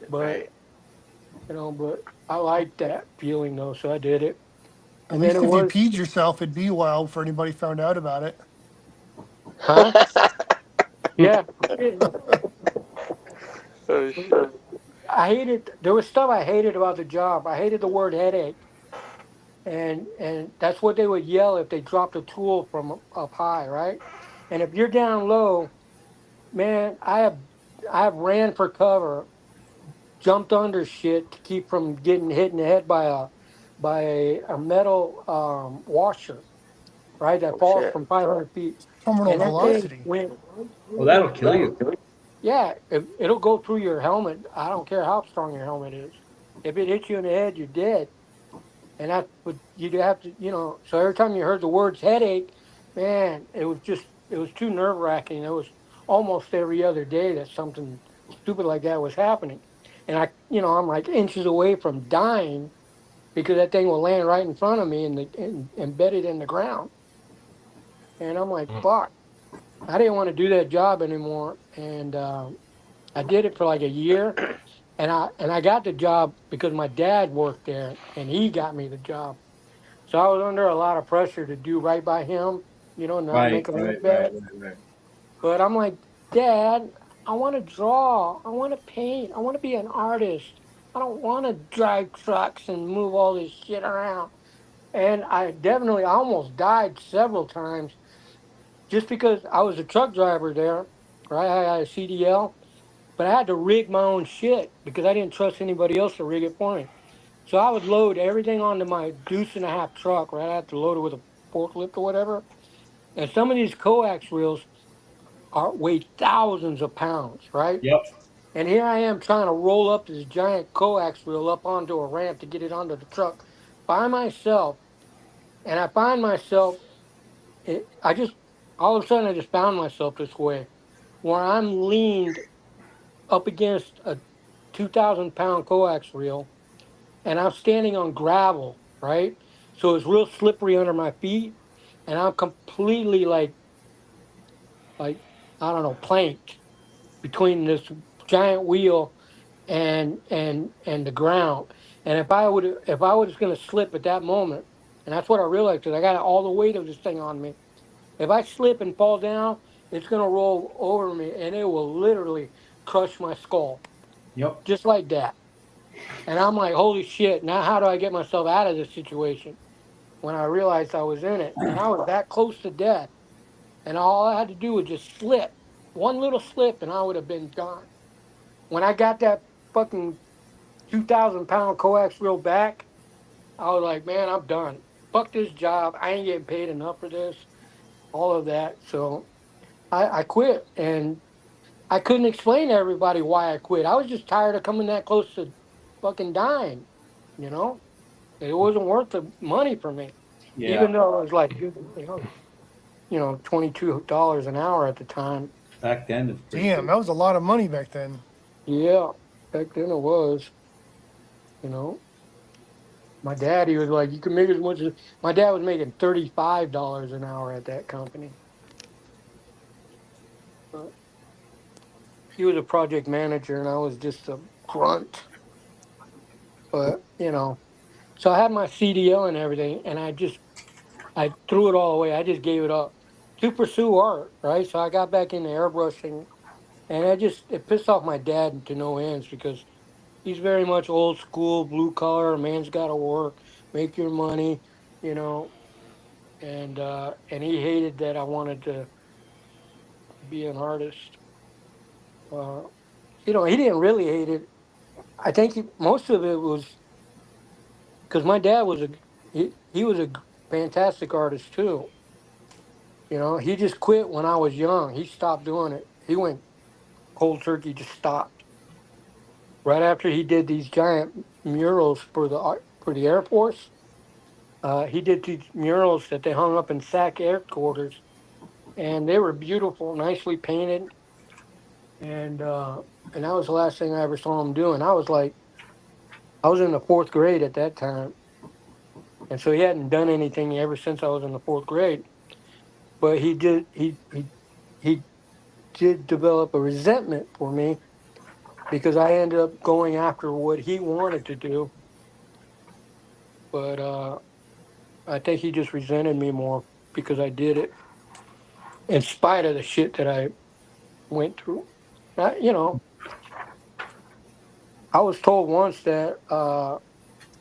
But
Right.
but I liked that feeling though, so I did it.
At
And then
least
it
if you
was,
peed yourself, it'd be wild for anybody found out about it.
huh? Yeah.
Oh shit.
I hated. There was stuff I hated about the job. I hated the word headache, and that's what they would yell if they dropped a tool from up high, right? And if you're down low, man, I have ran for cover, jumped under shit to keep from getting hit in the head by a metal washer, right? That
Oh
falls
shit.
from 500 feet,
Terminal
and that thing
velocity.
went.
Well, that'll kill you.
Yeah, it'll go through your helmet. I don't care how strong your helmet is. If it hits you in the head, you're dead. And that's what you'd have to, So every time you heard the words headache, man, it was too nerve wracking. It was almost every other day that something stupid like that was happening. And I'm like inches away from dying because that thing will land right in front of me and embedded in the ground. And I'm like, fuck, I didn't want to do that job anymore. And I did it for like a year. And I got the job because my dad worked there and he got me the job. So I was under a lot of pressure to do right by him, not
Right,
make him
right,
look
right,
bad.
right, right.
But I'm like, Dad, I want to draw. I want to paint. I want to be an artist. I don't want to drive trucks and move all this shit around. And I almost died several times just because I was a truck driver there, right? I had a CDL, but I had to rig my own shit because I didn't trust anybody else to rig it for me. So I would load everything onto my deuce and a half truck, right? I had to load it with a forklift or whatever. And some of these coax reels weigh thousands of pounds, right?
Yep.
And here I am trying to roll up this giant coax reel up onto a ramp to get it onto the truck by myself. And I find myself, I just, all of a sudden I just found myself this way, where I'm leaned up against a 2,000-pound coax reel and I'm standing on gravel, right? So it's real slippery under my feet, and I'm completely like I don't know, planked between this giant wheel and the ground. And if I was going to slip at that moment, and that's what I realized, because I got all the weight of this thing on me. If I slip and fall down, it's going to roll over me, and it will literally crush my skull,
Yep.
just like that. And I'm like, holy shit! Now how do I get myself out of this situation? When I realized I was in it, and I was that close to death, and all I had to do was just slip. one little slip and I would have been gone. When I got that fucking 2,000-pound coax reel back, I was like, man, I'm done. Fuck this job. I ain't getting paid enough for this. All of that. So I quit, and I couldn't explain to everybody why I quit. I was just tired of coming that close to fucking dying. You know, it wasn't worth the money for me,
Yeah.
even though it was like, $22 an hour at the time.
Back then, it's pretty
Damn, that was a lot of money back then.
Yeah, back then it was. You know, my dad, he was like, you can make as much as. My dad was making $35 an hour at that company. But he was a project manager, and I was just a grunt. But so I had my CDL and everything, and I threw it all away. I just gave it up to pursue art, right? So I got back into airbrushing, and it pissed off my dad to no ends because he's very much old school, blue collar. A man's got to work, make your money, you know. And he hated that I wanted to be an artist. Uh, he didn't really hate it. I think most of it was because my dad was he was a fantastic artist too. He just quit when I was young. He stopped doing it. He went cold turkey, just stopped right after he did these giant murals for the Air Force. He did these murals that they hung up in SAC air quarters, and they were beautiful, nicely painted. And that was the last thing I ever saw him doing. I was in the fourth grade at that time, and so he hadn't done anything ever since I was in the fourth grade. But he did develop a resentment for me because I ended up going after what he wanted to do. But I think he just resented me more because I did it in spite of the shit that I went through. I was told once that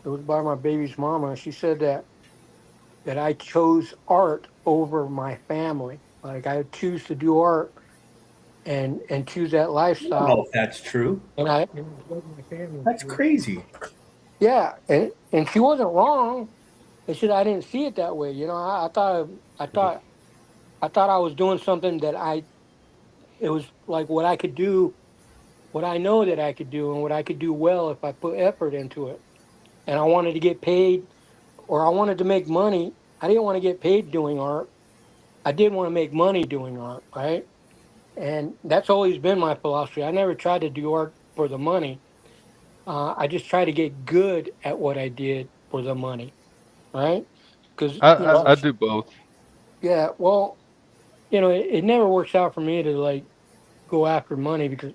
it was by my baby's mama. She said that I chose art over my family. Like I choose to do art and choose that
I don't
lifestyle.
know if that's true.
And
That's crazy.
Yeah, and she wasn't wrong. It's just I didn't see it that way. I thought I was doing something it was like what I could do, what I know that I could do, and what I could do well if I put effort into it. And I wanted to get paid, or I wanted to make money. I didn't want to get paid doing art. I did want to make money doing art, right? And that's always been my philosophy. I never tried to do art for the money. I just tried to get good at what I did for the money, right? Because
I do both.
yeah, well, it never works out for me to like go after money because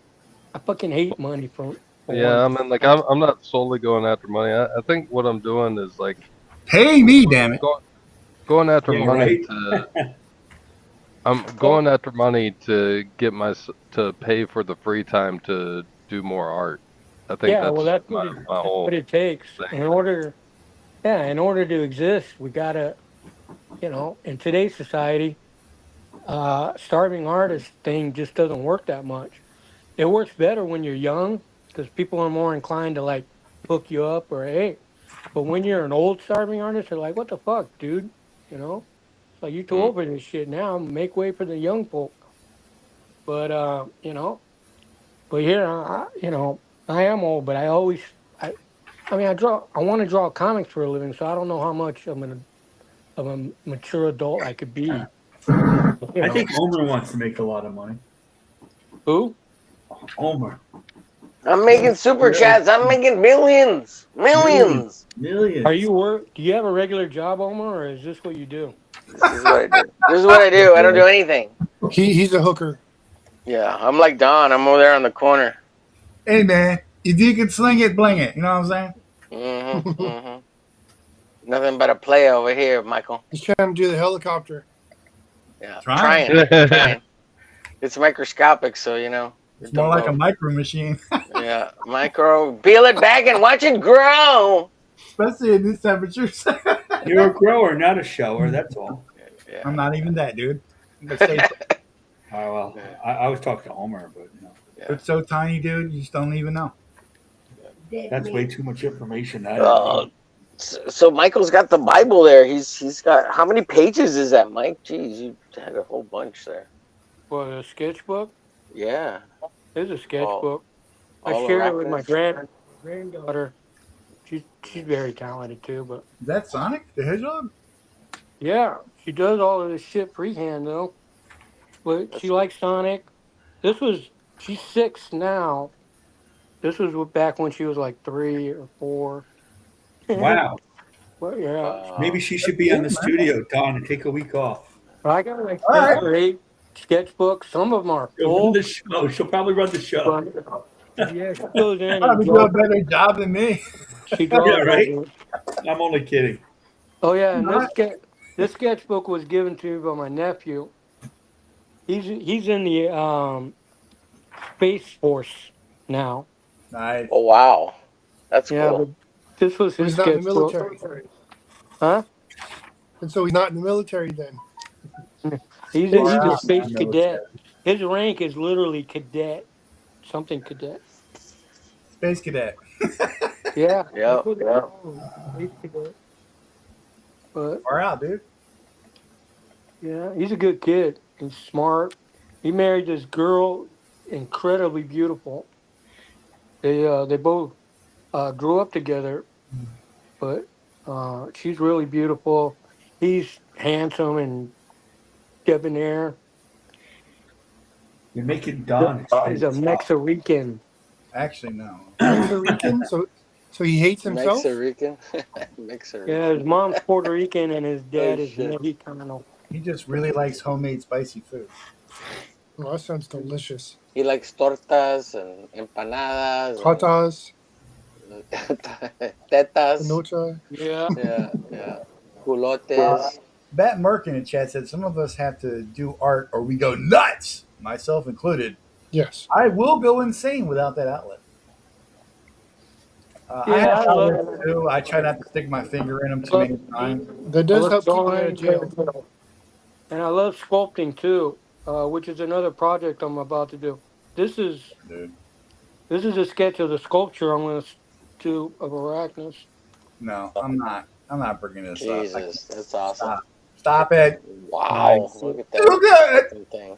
I fucking hate money for
Yeah, I
one.
mean, like I'm not solely going after money. I think what I'm doing is like
pay me, damn it.
Going after
Yeah,
money
right?
I'm going after money to to pay for the free time to do more art. I think
Yeah, well,
that's
that's
my whole
what it takes
thing.
in order to exist. We gotta, in today's society, starving artist thing just doesn't work that much. It works better when you're young because people are more inclined to like hook you up or hey. But when you're an old starving artist, they're like, "What the fuck, dude?" Like you too old for this shit now. Make way for the young folk. But but here, I am old, but I mean, I want to draw comics for a living, so I don't know how much of a mature adult I could be.
I think Omer wants to make a lot of money.
Who?
Omer.
I'm making super chats. I'm making millions. Millions.
Millions.
Do you have a regular job, Omar, or is this what you do?
This is what I do. This is what I do. I don't do anything.
He's a hooker.
Yeah, I'm like Don. I'm over there on the corner.
Hey, man, if you can sling it, bling it. You know what I'm saying?
Nothing but a play over here, Michael.
He's trying to do the helicopter.
Yeah,
Trying.
trying. It's microscopic, so
It's more like a micro machine.
Yeah, micro. Peel it back and watch it grow.
Especially in these temperatures.
You're a grower, not a shower. That's all.
Yeah.
I'm not even that, dude.
Oh, well, I was talking to Homer, but
It's so tiny, dude. You just don't even know.
That's way too much information.
So Michael's got the Bible there. He's got how many pages is that, Mike? Jeez, you had a whole bunch there.
What, a sketchbook?
Yeah.
There's a sketchbook. I
all
share it with my
arachnids?
granddaughter. She's very talented too, but
Is that Sonic the Hedgehog?
yeah, she does all of this shit freehand though. But she likes Sonic. She's 6 now. This was back when she was like 3 or 4.
Wow.
Well, yeah.
Maybe she should be on the studio, Don, and take a week off.
I got like 6 or 8 sketchbooks. Some of them are
She'll
full.
run the show. She'll probably run the show.
Yeah, she goes in
Probably
and
do a better job than me.
she draws.
Yeah, right? I'm only kidding.
Oh yeah, and this sketchbook was given to me by my nephew. He's in the Space Force now.
Nice.
Oh wow, that's
Yeah,
cool.
but this was his
He's not in the
sketchbook.
military.
Huh?
And so he's not in the military then.
He's a space cadet. His rank is literally cadet, something cadet.
Space Cadet.
Yeah.
Yeah.
Space cadet. But
Far out, dude.
yeah, he's a good kid. He's smart. He married this girl, incredibly beautiful. They both grew up together, but she's really beautiful. He's handsome and debonair.
You're making Don.
He's a Mexican.
Actually, no.
Mexican? So he hates himself?
Mexican. Mexican.
Yeah, his mom's Puerto Rican and his dad is
shit.
Mexicano.
He just really likes homemade spicy food.
Oh, that sounds delicious.
He likes tortas and empanadas.
Tatas,
Tetas.
panocha.
Yeah.
Yeah. Culotes.
Bat Merck in the chat said some of us have to do art or we go nuts, myself included.
Yes.
I will go insane without that outlet. I
Yeah,
have
I love
outlets too. I try not to stick my finger in them too many times.
That does help keep you out of jail.
And I love sculpting too, which is another project I'm about to do. This is a sketch of the sculpture I'm going to do of Arachnus.
No, I'm not. I'm not bringing this up.
Jesus, that's awesome.
Stop it.
Wow,
Nice.
look at
Too
that
good.
thing.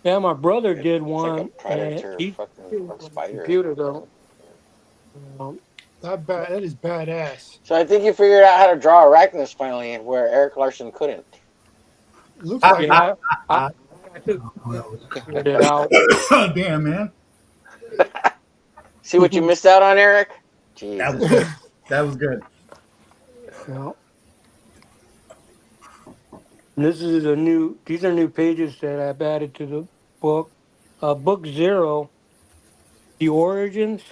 Yeah, my brother did one.
Like a predator,
and he's
fucking spider.
computer though.
That is badass.
So I think you figured out how to draw Arachnus finally, where Eric Larson couldn't.
Looks like
Yeah, I figured it out.
Damn, man.
See what you missed out on, Eric? Jeez.
That was good. That was good.
Yeah. And these are new pages that I've added to the book. Book 0, the origins.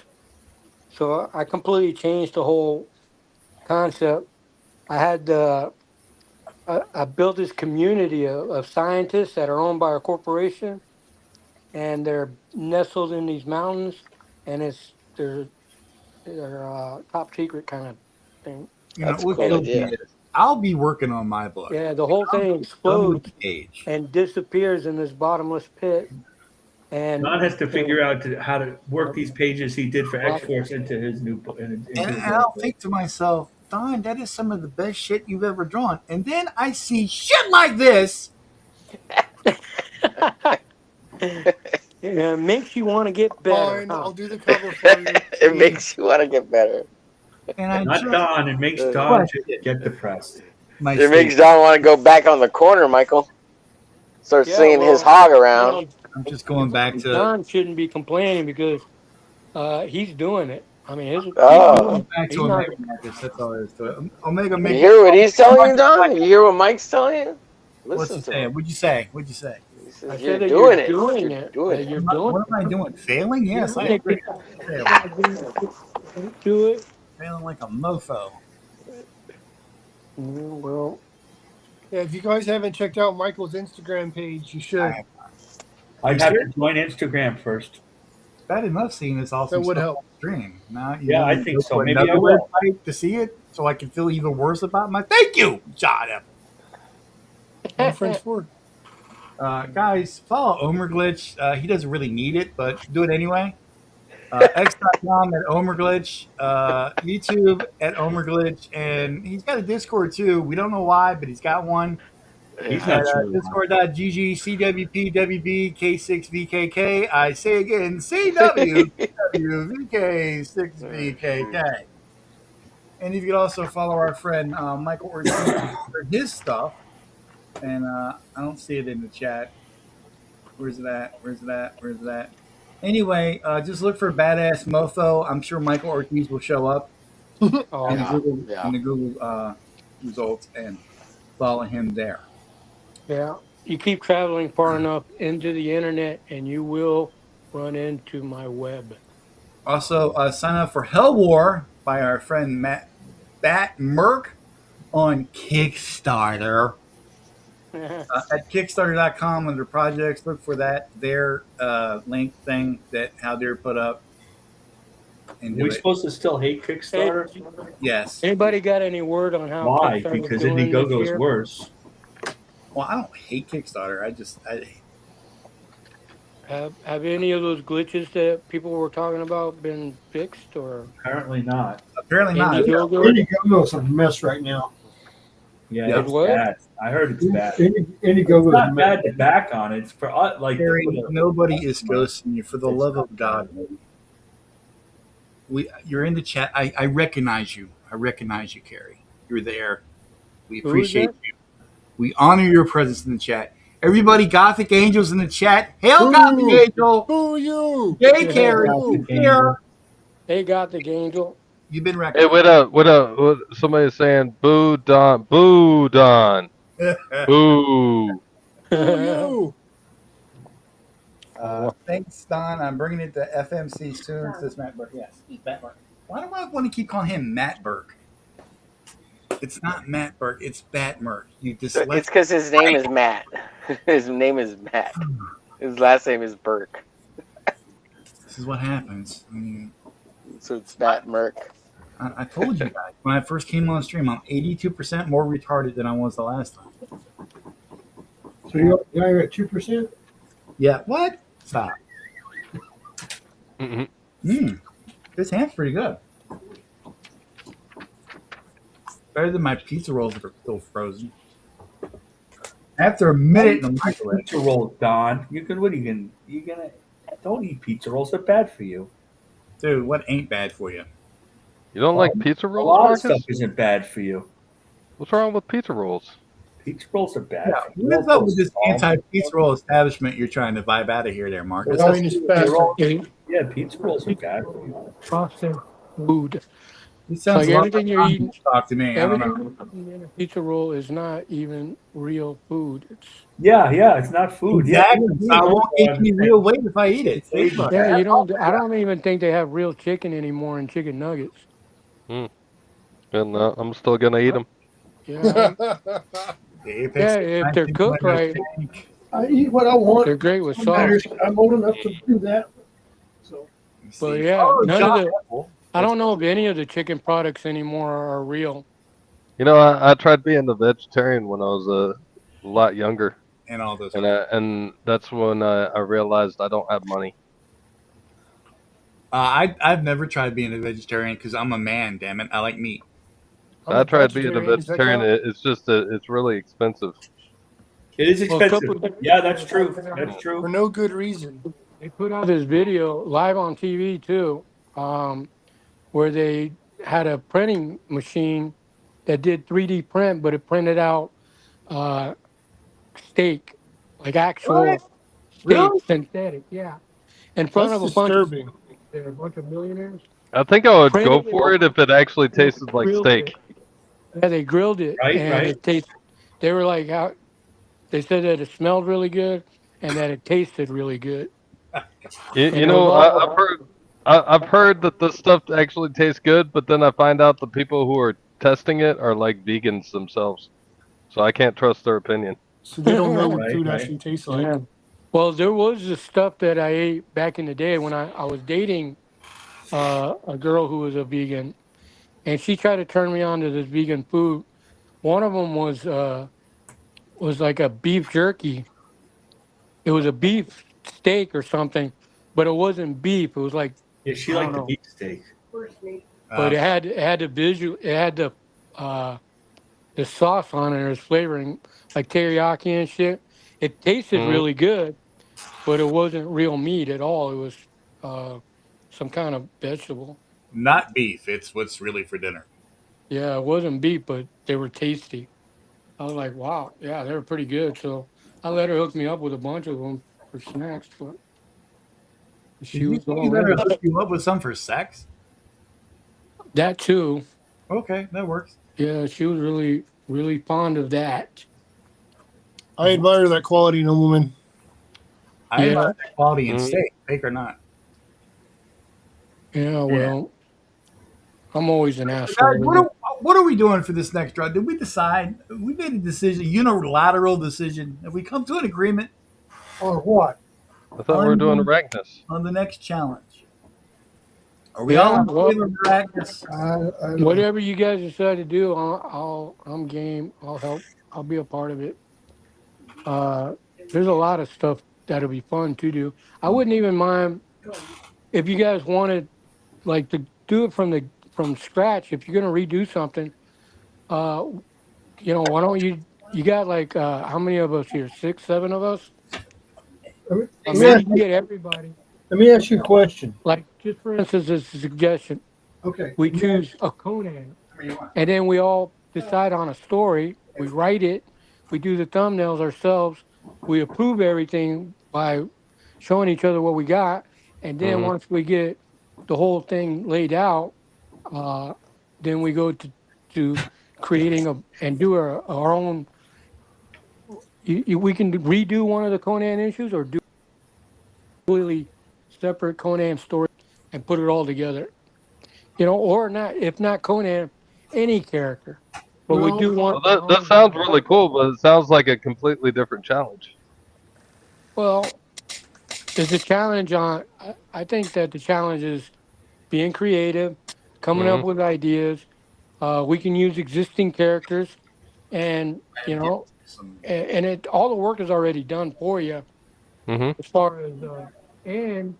So I completely changed the whole concept. I had I built this community of scientists that are owned by a corporation, and they're nestled in these mountains, and they're top secret kind of thing.
You know,
That's
what
a cool
it'll
idea.
be is I'll be working on my book.
Yeah, the whole thing
Done with
explodes
the page.
and disappears in this bottomless pit. And
Don has to figure out how to work these pages he did for X-Force into his new book.
And I'll think to myself, Don, that is some of the best shit you've ever drawn. And then I see shit like this.
it makes you want to get better.
fine. I'll do the cover for you.
It makes you want to get better.
And I
Not
just,
Don. It makes Don get depressed.
my
It makes
state-
Don want to go back on the corner, Michael. Start
Yeah,
slinging his
well,
hog around.
I'm just going back to
Don shouldn't be complaining because he's doing it. I mean,
Oh.
back
he's
to
not-
Omega Marcus. That's all there is to it. Omega
You
makes
hear what he's telling you, Don? You hear what Mike's telling you?
What's
Listen
he
to
saying?
him.
What'd you say? What'd you say?
He says,
I
you're
said that
doing
you're
it.
doing
You're
it.
doing
That
it.
you're doing
What am I doing? Failing? Yes, I
it.
am.
Do it.
Failing like a mofo.
Well,
Yeah, if you guys haven't checked out Michael's Instagram page, you should.
I'd have to join Instagram first.
Bad enough seeing this awesome
That would
stuff
help.
on stream. Now,
Yeah, I
want
think
to
so.
go to
Maybe I
another
will.
website to see it, so I can feel even worse about my. Thank you, John.
All friends forward.
Guys, follow Omerglitch. He doesn't really need it, but do it anyway. X.com at Omerglitch, YouTube at Omerglitch, and he's got a Discord too. We don't know why, but he's got one.
He's
At
not sure.
discord.gg CWPWBKK6VKK. I say again, CWPWVK6VKK. And you can also follow our friend Michael Ortiz for his stuff. And I don't see it in the chat. Where's it at? Where's it at? Where's it at? Anyway, just look for Badass Mofo. I'm sure Michael Ortiz will show up
Oh,
in
yeah.
the Google results and follow him there.
Yeah. You keep traveling far enough into the internet and you will run into my web.
Also, sign up for Hell War by our friend Bat Merck on Kickstarter. At Kickstarter.com under projects, look for their link thing that how they're put up. And
Are we supposed to still hate Kickstarter?
Yes.
Anybody got any word on how
Why?
Kickstarter's
Because
doing this
Indiegogo is
year?
worse.
Well, I don't hate Kickstarter.
Have any of those glitches that people were talking about been fixed or?
Apparently not.
Apparently not.
Indiegogo is a mess right now.
Yeah, it's bad. I heard it's bad.
Indiegogo
It's not
is
bad to back on it. It's for like
Harry, nobody is ghosting you. For the love of God, you're in the chat. I recognize you. I recognize you, Carrie. You're there. We appreciate you. We honor your presence in the chat. Everybody, Gothic Angels in the chat. Hail, Gothic Angel!
Who you?
Yay, Carrie! Here.
Hey, Gothic Angel.
You've been
Hey,
recognized.
what up? Somebody is saying, boo, Don. Boo, Don. Boo.
Who you?
Thanks, Don. I'm bringing it to FMC soon. Says Matt Burke. Yes, Matt Burke. Why do I want to keep calling him Matt Burke? It's not Matt Burke. It's Bat Merck.
It's because his name is Matt. His name is Matt. His last name is Burke.
This is what happens. I mean,
so it's Matt Merck.
I told you guys when I first came on stream, I'm 82% more retarded than I was the last time.
So you're at 2%?
Yeah. What? Stop. This ham's pretty good. Better than my pizza rolls that are still frozen. After a minute in the microwave.
Pizza rolls, Don. You gonna don't eat pizza rolls. They're bad for you.
Dude, what ain't bad for you?
You don't like pizza rolls,
A lot
Marcus?
of stuff isn't bad for you.
What's wrong with pizza rolls?
Pizza rolls are bad.
Yeah, what is up with this anti-pizza roll establishment you're trying to vibe out of here there, Marcus?
Yeah, pizza rolls are bad for you.
Processed food.
It sounds
like
a lot
everything
like
you're eating.
talk to me. I don't
Everything
know.
in a pizza roll is not even real food. It's
Yeah, it's not food.
Exactly.
Yeah,
I won't gain any real weight if I eat it.
yeah, you don't. I don't even think they have real chicken anymore in chicken nuggets.
And I'm still gonna eat them.
Yeah, yeah. If they're cooked right,
I eat what I want.
they're great with
It
sauce.
matters. I'm old enough to do that. So,
But yeah,
Oh,
none
John.
of the. I don't know if any of the chicken products anymore are real.
You know, I tried being a vegetarian when I was a lot younger,
And all those.
and that's when I realized I don't have money.
I've never tried being a vegetarian because I'm a man. Damn it, I like meat.
I tried being a vegetarian. It's just it's really expensive.
It is expensive. Yeah, that's true. That's true.
For no good reason.
They put out this video live on TV too, where they had a printing machine that did 3D print, but it printed out steak, like actual
What?
steak,
Really?
synthetic. Yeah, in front
That's
of
disturbing.
a bunch of millionaires.
I think I would go
Printed
for it if it actually tasted like
grilled
steak.
Yeah, they grilled it, and
Right.
it tasted. They were like, how? They said that it smelled really good and that it tasted really good.
You
And
know,
it was
I've heard that this stuff actually tastes good, but then I find out the people who are testing it are like vegans themselves, so I can't trust their opinion.
So they don't know what
Right,
food
right.
actually tastes like.
Yeah. Well, there was the stuff that I ate back in the day when I was dating a girl who was a vegan, and she tried to turn me on to this vegan food. One of them was like a beef jerky, it was a beef steak or something, but it wasn't beef. It was like
Yeah, she
I
liked
don't
the
know.
beef steak.
But it had the visual. It had the sauce on it. It was flavoring like teriyaki and shit. It tasted really good, but it wasn't real meat at all. It was some kind of vegetable.
Not beef. It's what's really for dinner.
Yeah, it wasn't beef, but they were tasty. I was like, wow, yeah, they were pretty good. So I let her hook me up with a bunch of them for snacks, but she was all
You let her
ready.
hook you up with some for sex?
That too.
Okay, that works.
Yeah, she was really, really fond of that.
I admire that quality in a woman.
I
Yeah.
admire that quality in steak, fake or not.
Yeah, well, I'm always an
Guys,
asshole.
what are we doing for this next draw? Did we decide? We made a decision, unilateral decision. Have we come to an agreement
On what?
I thought we were doing Arachnus.
on the next challenge? Are we
Yeah,
all in
well,
favor of Arachnus?
whatever you guys decide to do, I'm game. I'll help. I'll be a part of it. There's a lot of stuff that'll be fun to do. I wouldn't even mind if you guys wanted like to do it from scratch. If you're gonna redo something, why don't you got like how many of us here? 6, 7 of us?
Let me
Maybe
ask
you can get everybody.
Let me ask you a question.
Like just for instance, as a suggestion,
Okay.
we choose a Conan, and then we all decide on a story. We write it. We do the thumbnails ourselves. We approve everything by showing each other what we got, and then once we get the whole thing laid out, then we go to creating and do our own. We can redo one of the Conan issues or do completely separate Conan story and put it all together. Or not, if not Conan, any character. But we do want.
Well, that sounds really cool, but it sounds like a completely different challenge.
Well, there's a challenge on. I think that the challenge is being creative, coming up with ideas. We can use existing characters, and and it all the work is already done for you as far as and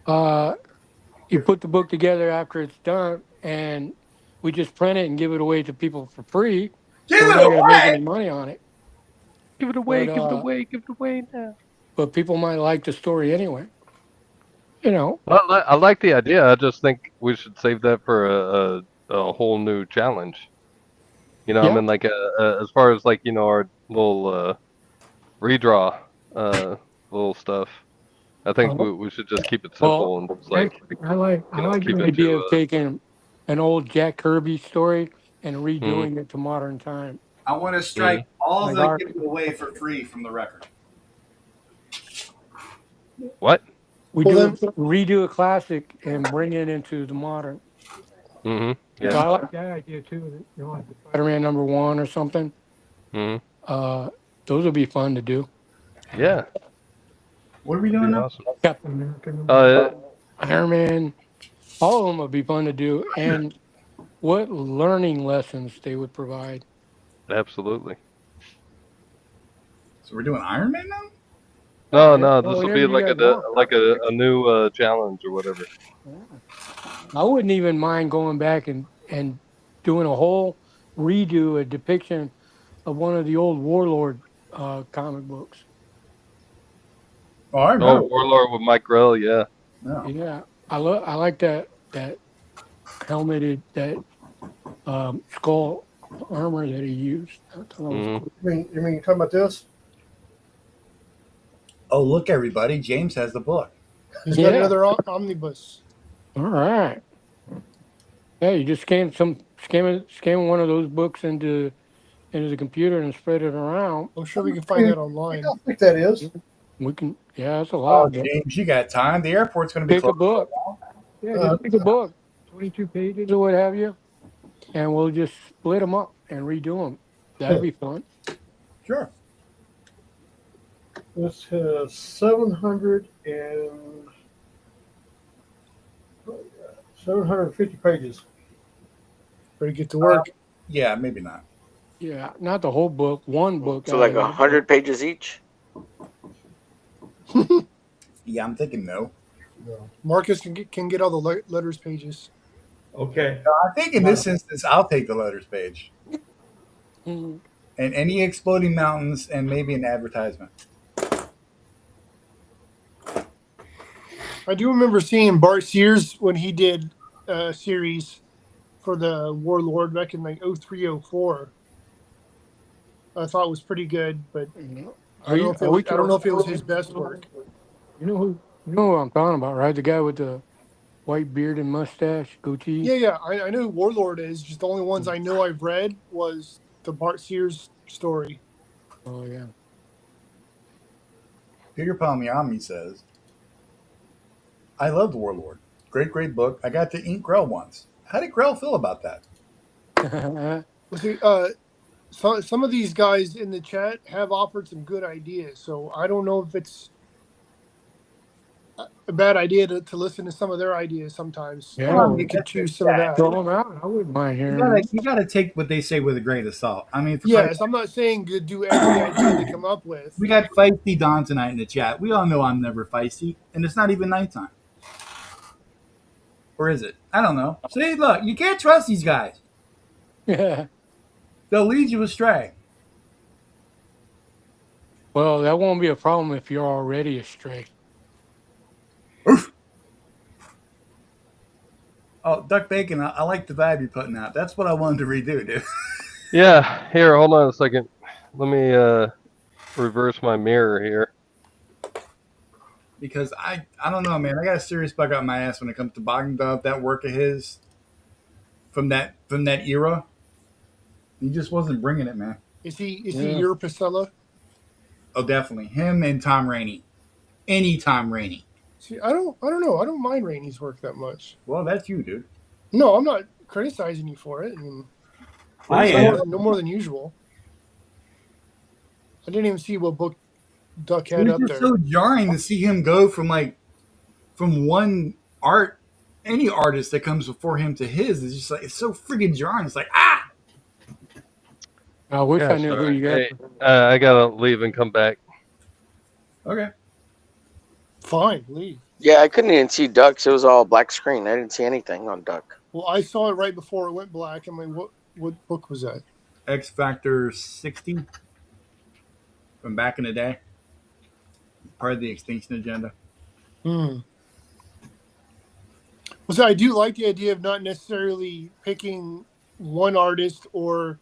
you put the book together after it's done, and we just print it and give it away to people for free.
Give
so we're
it
not going to make
away!
any money on it.
Give it away,
But,
give it away, give it away now.
But people might like the story anyway.
Well, I like the idea. I just think we should save that for a whole new challenge. I mean, like as far as like our little redraw little stuff. I think we should just keep it simple and just like
I like the idea of taking an old Jack Kirby story and redoing it to modern time.
I want to strike all
Like
the
our-
give it away for free from the record.
What?
We redo a classic and bring it into the modern.
Yeah.
So I like that idea too. Like the Spider-Man #1 or something. Those would be fun to do.
Yeah.
What are we doing now?
Awesome.
Captain America, Iron Man, all of them would be fun to do. And what learning lessons they would provide.
Absolutely.
So we're doing Iron Man now?
No, this will be like a new challenge or whatever.
I wouldn't even mind going back and doing a whole redo, a depiction of one of the old Warlord comic books.
Oh, I remember.
Warlord with Mike Grell, yeah.
Yeah, I like that helmeted, that skull armor that he used. I thought that was cool.
You mean you're talking about this?
Oh, look, everybody. James has the book.
He's got another omnibus.
All right. Yeah, you just scan one of those books into the computer and spread it around.
I'm sure we can find that online.
I think that is.
We can. Yeah, that's a
Oh,
lot.
James, you got time. The airport's going to be
Pick a
closed.
book. Yeah, just pick a book, 22 pages or what have you, and we'll just split them up and redo them. That'd be fun.
Sure.
This has 750 pages.
Ready to get to work.
Yeah, maybe not.
Yeah, not the whole book. One book.
So like 100 pages each.
Yeah, I'm thinking no.
No. Marcus can get all the letters pages.
Okay.
I think in this instance, I'll take the letters page. And any exploding mountains and maybe an advertisement.
I do remember seeing Bart Sears when he did a series for the Warlord back in like 0304. I thought it was pretty good, but I don't know if it was his best work.
You know who I'm talking about, right? The guy with the white beard and mustache, goatee.
Yeah. I know who Warlord is. Just the only ones I know I've read was the Bart Sears story.
Oh yeah.
Peter Palmiami says, I loved Warlord. Great book. I got to ink Grell once. How did Grell feel about that?
Some of these guys in the chat have offered some good ideas, so I don't know if it's a bad idea to listen to some of their ideas sometimes.
Yeah,
you could choose some of that.
Throw them out. I wouldn't mind hearing.
You gotta take what they say with a grain of salt. I mean,
yes, I'm not saying to do every idea they come up with.
We got Feisty Don tonight in the chat. We all know I'm never feisty, and it's not even nighttime. Or is it? I don't know. See, look, you can't trust these guys.
Yeah.
They'll lead you astray.
Well, that won't be a problem if you're already astray.
Oh, Duck Bacon, I like the vibe you're putting out. That's what I wanted to redo, dude.
Yeah, here, hold on a second. Let me reverse my mirror here.
Because I don't know, man. I got a serious bug out my ass when it comes to Bogdan, that work of his from that era. He just wasn't bringing it, man.
Is he your Pacella?
Oh, definitely him and Tom Rainey. Any Tom Rainey.
See, I don't know. I don't mind Rainey's work that much.
Well, that's you, dude.
No, I'm not criticizing you for it. I mean,
I am.
no more than usual. I didn't even see what book Duck had up there.
It's so jarring to see him go from one any artist that comes before him to his. It's just like it's so freaking jarring. It's like
I wish I knew who you got.
Hey, I gotta leave and come back.
Okay.
Fine, leave.
Yeah, I couldn't even see Ducks. It was all black screen. I didn't see anything on Duck.
Well, I saw it right before it went black. I'm like, what book was that?
X Factor 60 from back in the day. Part of the Extinction Agenda.
Well, so I do like the idea of not necessarily picking one artist or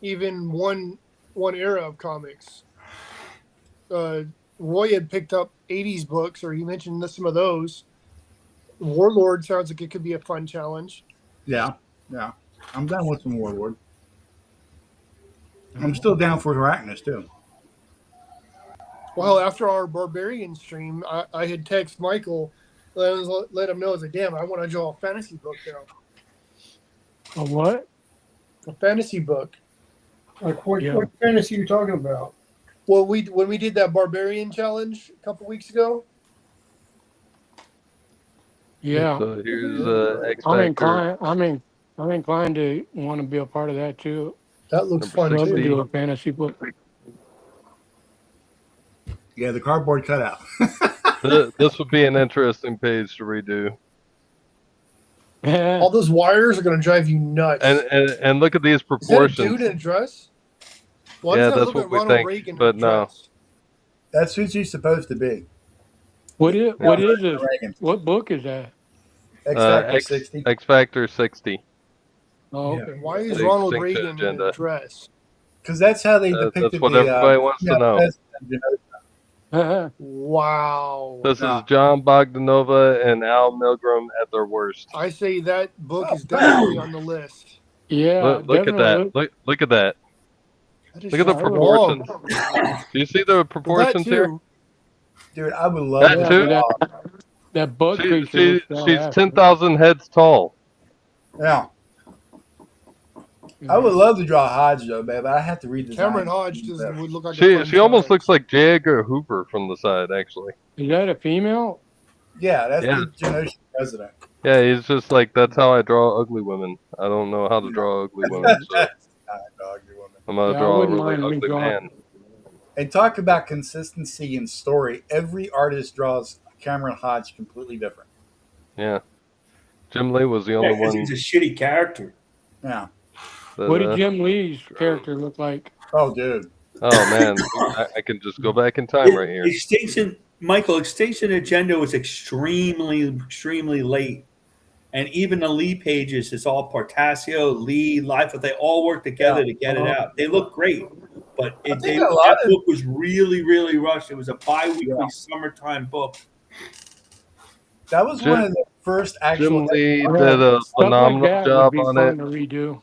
even one era of comics. Roy had picked up 80s books, or he mentioned some of those. Warlord sounds like it could be a fun challenge.
Yeah. I'm down with some Warlord. I'm still down for Arachnus, too.
Well, after our Barbarian stream, I had texted Michael, let him know. I was like, damn, I want to draw a fantasy book now.
A what?
A fantasy book.
Like what fantasy are you talking about?
Well, when we did that Barbarian challenge a couple weeks ago.
Yeah.
So here's X
I'm
Factor.
inclined to want to be a part of that too.
That looks fun
Love to
too.
do a fantasy book.
Yeah, the cardboard cutout.
This would be an interesting page to redo.
All those wires are going to drive you nuts.
And look at these proportions.
Is that a dude in a dress? Well,
yeah,
that's
that's
what
what we
Ronald
think.
Reagan
But no.
That's who she's supposed to be.
What is this? What book is that?
X Factor 60.
X Factor 60.
Oh, okay.
Why is
The
Ronald
Extinction
Reagan in
Agenda.
a dress?
Because that's how they depicted
That's what everybody wants to know.
Wow.
This is John Bogdanova and Al Milgram at their worst.
I say that book is definitely on the list.
Yeah.
Look at that. Look at that. Look at the proportions. Do you see the proportions here?
Dude, I would love
that too.
That bug
She's 10,000 heads tall.
Yeah. I would love to draw Hodge though, man, but I have to read this.
Cameron Hodge would look like
she almost looks like J. Edgar Hoover from the side, actually.
Is that a female?
Yeah, that's the generation president.
Yeah, he's just like, that's how I draw ugly women. I don't know how to draw ugly women. So I'm gonna draw a really ugly man.
And talk about consistency in story. Every artist draws Cameron Hodge completely different.
Yeah. Jim Lee was the only one.
He's a shitty character.
Yeah.
What did Jim Lee's character look like?
Oh, dude.
Oh, man. I can just go back in time right here.
Extinction Agenda was extremely late. And even the Lee pages is all Portasio, Lee, Life, but they all work together to get it out. They look great. But that book was really rushed. It was a bi-weekly summertime book.
That was one of the first actual.
Jim Lee did a phenomenal job on it.
To redo.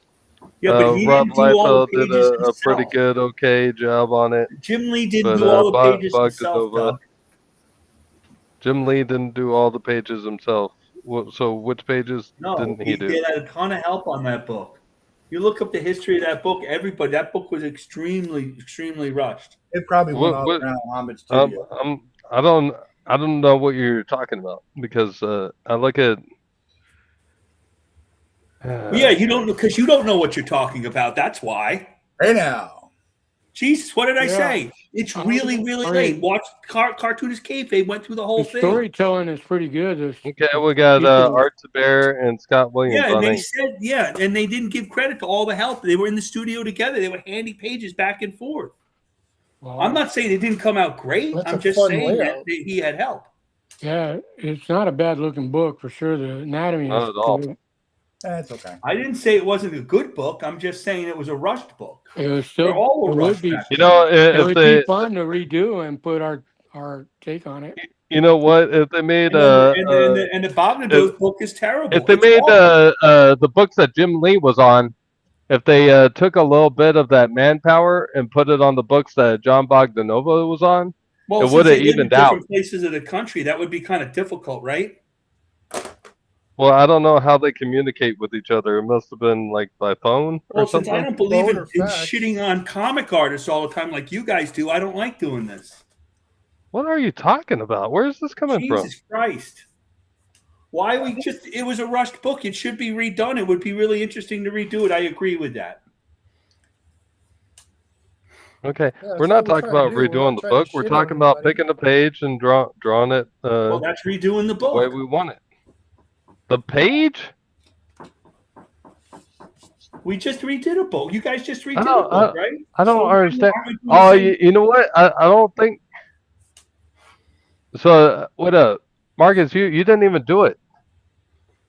Yeah, but he
Rob
didn't do all the
Liefeld
pages
did a pretty good, okay job on it.
Jim Lee didn't do all the pages himself, Doug.
Jim Lee didn't do all the pages himself. So which pages didn't he do?
He had a ton of help on that book. You look up the history of that book. That book was extremely rushed.
It probably went all around Homage Studio.
I don't know what you're talking about because I look at.
Yeah, you don't because you don't know what you're talking about. That's why.
Hey now.
Jesus, what did I say? It's really late. Watch Cartoonist Kayfabe went through the whole thing.
Storytelling is pretty good.
Okay, we got Art Bear and Scott Williams.
Yeah, and they said, and they didn't give credit to all the help. They were in the studio together. They were handy pages back and forth. Wow. I'm not saying it didn't come out great. I'm just saying that he had help.
Yeah, it's not a bad looking book for sure. The anatomy
not
is
at all.
good.
That's okay.
I didn't say it wasn't a good book. I'm just saying it was a rushed book.
It was still.
It would
be.
You know,
it would be fun to redo and put our take on it.
You know what? If they made
and the Bogdanov's book is terrible.
If they made the books that Jim Lee was on, if they took a little bit of that manpower and put it on the books that John Bogdanova was on, it would have evened out.
Different places of the country, that would be kind of difficult, right?
Well, I don't know how they communicate with each other. It must have been like by phone or something.
Since I don't believe in shitting on comic artists all the time like you guys do, I don't like doing this.
What are you talking about? Where is this coming from?
Jesus Christ. Why it was a rushed book. It should be redone. It would be really interesting to redo it. I agree with that.
Okay. We're not talking about redoing the book. We're talking about picking a page and drawing it.
Well, that's redoing the book.
The way we want it. The page?
We just redid a book. You guys just redid a book, right?
I don't understand. Oh, you know what? I don't think. So, what up? Marcus, you didn't even do it.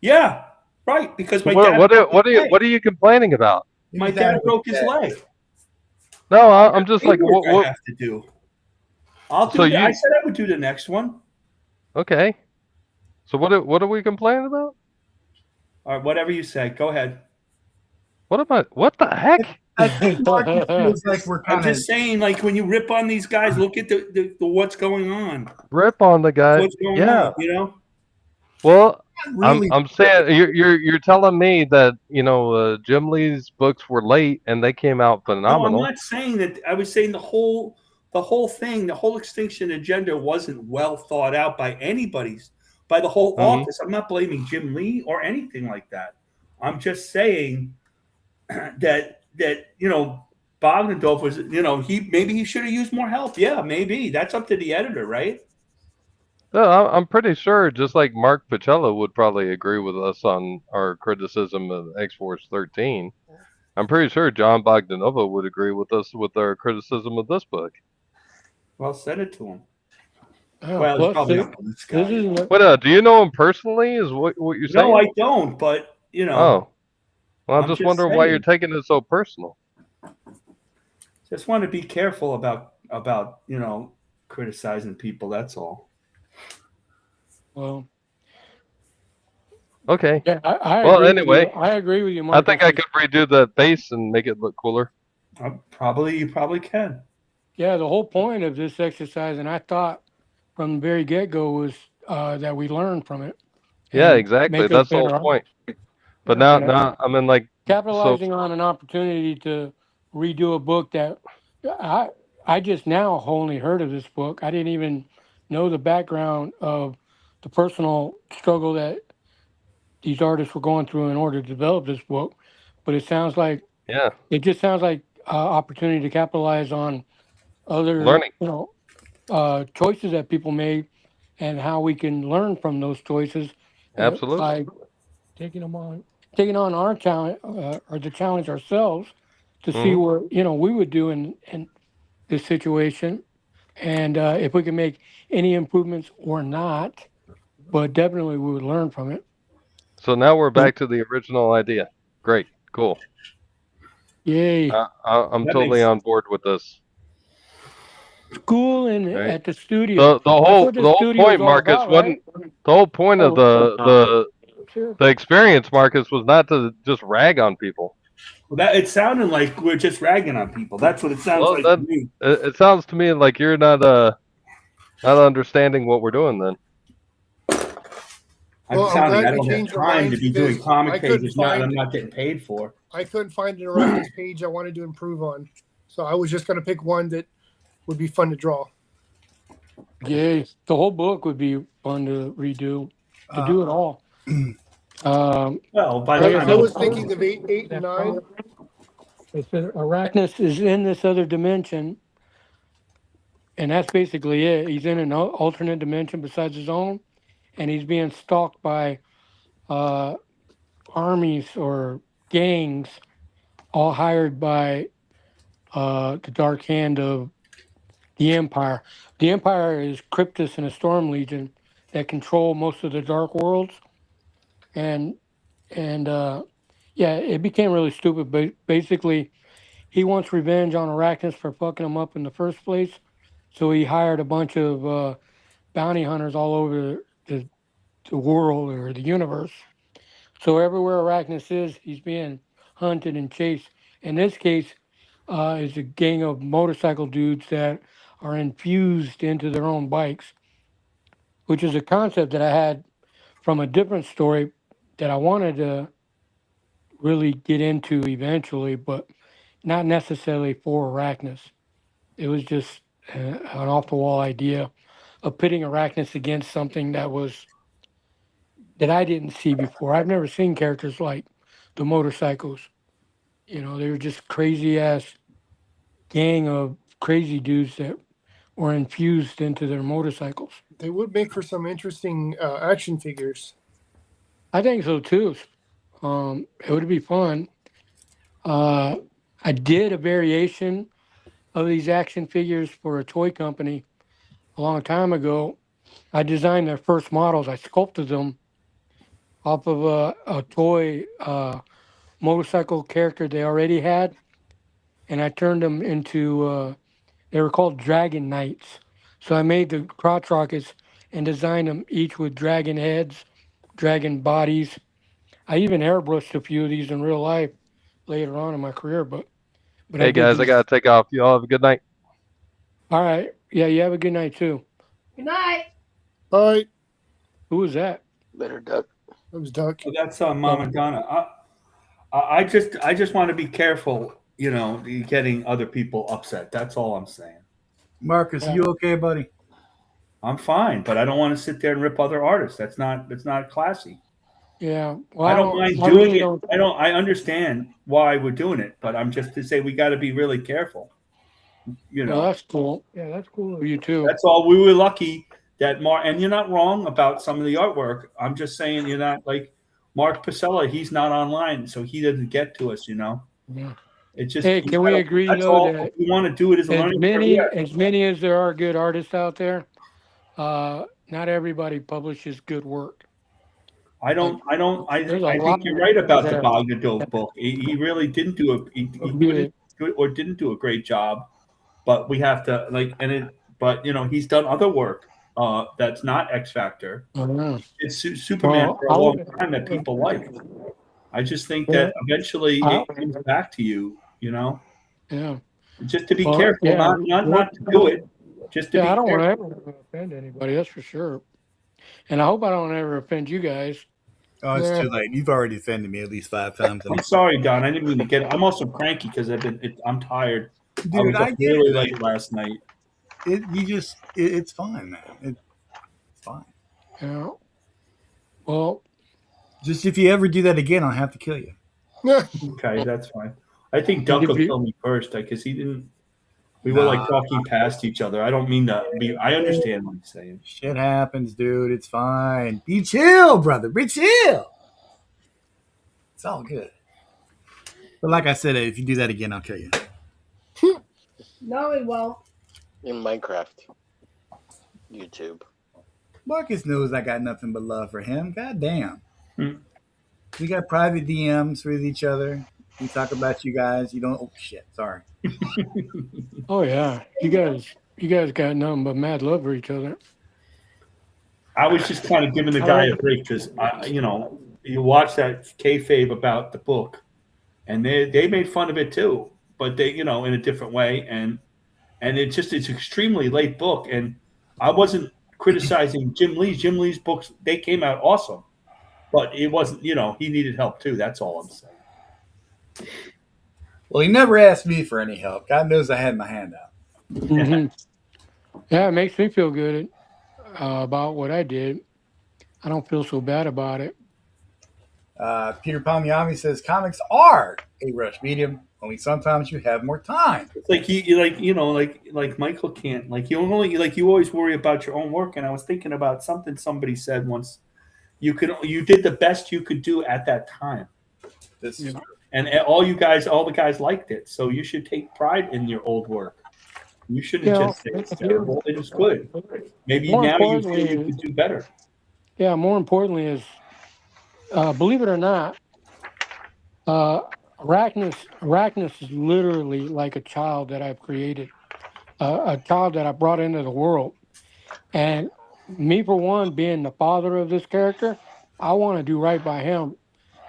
Yeah, right. Because my
dad. What are you complaining about?
My dad broke his leg.
No, I'm just like, what
I have to do? I'll do. I said I would do the next one.
Okay. So what are we complaining about?
All right, whatever you say. Go ahead.
What the heck?
I think Marcus feels like we're kind
I'm just saying, like when you rip on these guys, look at the what's going on.
Rip on the guy.
What's going on? You know.
Well, really, I'm saying you're telling me that Jim Lee's books were late and they came out phenomenal.
No, I'm not saying that. I was saying the whole thing, the whole Extinction Agenda wasn't well thought out by the whole office. I'm not blaming Jim Lee or anything like that. I'm just saying that Bogdanov was maybe he should have used more help. Yeah, maybe that's up to the editor, right?
No, I'm pretty sure, just like Mark Pacella would probably agree with us on our criticism of X-Force 13. I'm pretty sure John Bogdanova would agree with us with our criticism of this book.
Well, send it to him.
Oh,
well, probably
what? Do you know him personally? Is what you're saying?
No, I don't. But
Oh, well, I'm just wondering why you're taking it so personal.
Just want to be careful about criticizing people. That's all.
Well,
okay.
Yeah,
anyway,
I agree with you, Mark.
I think I could redo the base and make it look cooler.
You probably can.
Yeah, the whole point of this exercise, and I thought from the very get-go, was that we learn from it.
Yeah, exactly. That's the whole point. But now I mean, like
capitalizing on an opportunity to redo a book that I just now only heard of this book. I didn't even know the background of the personal struggle that these artists were going through in order to develop this book. But it sounds like it just sounds like opportunity to capitalize on other
Learning.
choices that people made, and how we can learn from those choices
Absolutely.
by taking on our challenge or the challenge ourselves to see what we would do in this situation, and if we can make any improvements or not. But definitely we would learn from it.
So now we're back to the original idea. Great, cool.
Yay!
I'm totally on board with this.
School and at the studio.
The whole point, Marcus, wasn't the whole point of the experience, Marcus, was not to just rag on people.
Well, that it sounded like we're just ragging on people. That's what it sounds like to me.
It sounds to me like you're not understanding what we're doing then.
I don't have time to be doing comic pages now that I'm not getting paid for.
I couldn't find an Arachnis page I wanted to improve on, so I was just going to pick one that would be fun to draw.
Yay! The whole book would be fun to redo, to do it all.
Well, by the time
I was thinking of 8 and 9.
It said Arachnis is in this other dimension, and that's basically it. He's in an alternate dimension besides his own, and he's being stalked by armies or gangs, all hired by the Dark Hand of the Empire. The Empire is Cryptus and a Storm Legion that control most of the Dark Worlds, and it became really stupid. But basically, he wants revenge on Arachnis for fucking him up in the first place. So he hired a bunch of bounty hunters all over the world or the universe. So everywhere Arachnis is, he's being hunted and chased. In this case, is a gang of motorcycle dudes that are infused into their own bikes, which is a concept that I had from a different story that I wanted to really get into eventually, but not necessarily for Arachnis. It was just an off-the-wall idea of pitting Arachnis against something that I didn't see before. I've never seen characters like the motorcycles. They were just crazy-ass gang of crazy dudes that were infused into their motorcycles.
They would make for some interesting action figures.
I think so too. It would be fun. I did a variation of these action figures for a toy company a long time ago. I designed their first models. I sculpted them off of a toy motorcycle character they already had, and I turned them into they were called Dragon Knights. So I made the crotch rockets and designed them each with dragon heads, dragon bodies. I even airbrushed a few of these in real life later on in my career. But
hey guys, I gotta take off. You all have a good night.
All right. Yeah, you have a good night too.
Good night.
Bye.
Who was that?
Better Duck.
That was Duck.
Well, that's Mama Donna. I just want to be careful, getting other people upset. That's all I'm saying.
Marcus, you okay, buddy?
I'm fine, but I don't want to sit there and rip other artists. That's not classy.
Yeah. Well,
I don't mind doing it. I understand why we're doing it, but I'm just to say we got to be really careful.
Well, that's cool. Yeah, that's cool of you too.
That's all. We were lucky that and you're not wrong about some of the artwork. I'm just saying you're not like Mark Pacella. He's not online, so he doesn't get to us.
Yeah.
It's just.
Hey, can we agree though that
we want to do it as a learning career.
As many as there are good artists out there, not everybody publishes good work.
I think you're right about the Bogdadow book. He really didn't do didn't do a great job, but we have to But he's done other work that's not X Factor. It's Superman for a long time that people like. I just think that eventually it comes back to you.
Yeah.
Just to be careful, not to do it. Just to be
I don't
careful.
want to ever offend anybody. That's for sure. And I hope I don't ever offend you guys.
Oh, it's too late. You've already offended me at least 5 times.
I'm sorry, Don. I didn't mean to get it. I'm also cranky because I'm tired.
Dude,
I was up really late last night.
It's fine, man. It's fine.
Yeah. Well,
just if you ever do that again, I'll have to kill you.
Okay, that's fine. I think Duck will kill me first because he didn't. We were like talking past each other. I don't mean to be. I understand what you're saying.
Shit happens, dude. It's fine. Be chill, brother. Be chill. It's all good. But like I said, if you do that again, I'll kill you.
No, he won't.
In Minecraft. YouTube.
Marcus knows I got nothing but love for him. God damn. We got private DMs with each other. We talk about you guys. You don't. Oh shit! Sorry.
Oh yeah, you guys got nothing but mad love for each other.
I was just kind of giving the guy a break because you watch that kayfabe about the book, and they made fun of it too, but they in a different way, and it's extremely late book, and I wasn't criticizing Jim Lee. Jim Lee's books, they came out awesome, but it wasn't he needed help too. That's all I'm saying.
Well, he never asked me for any help. God knows I had my hand out.
Mm-hmm. Yeah, it makes me feel good about what I did. I don't feel so bad about it.
Peter Palmiami says comics are a rush medium. Only sometimes you have more time.
It's like Michael can't you always worry about your own work. And I was thinking about something somebody said once. You did the best you could do at that time.
This is true.
And all the guys liked it. So you should take pride in your old work. You shouldn't just say it's terrible. It is good. Maybe now you feel you could do better.
Yeah, more importantly is, believe it or not, Arachnus is literally like a child that I've created, a child that I brought into the world. And me, for one, being the father of this character, I want to do right by him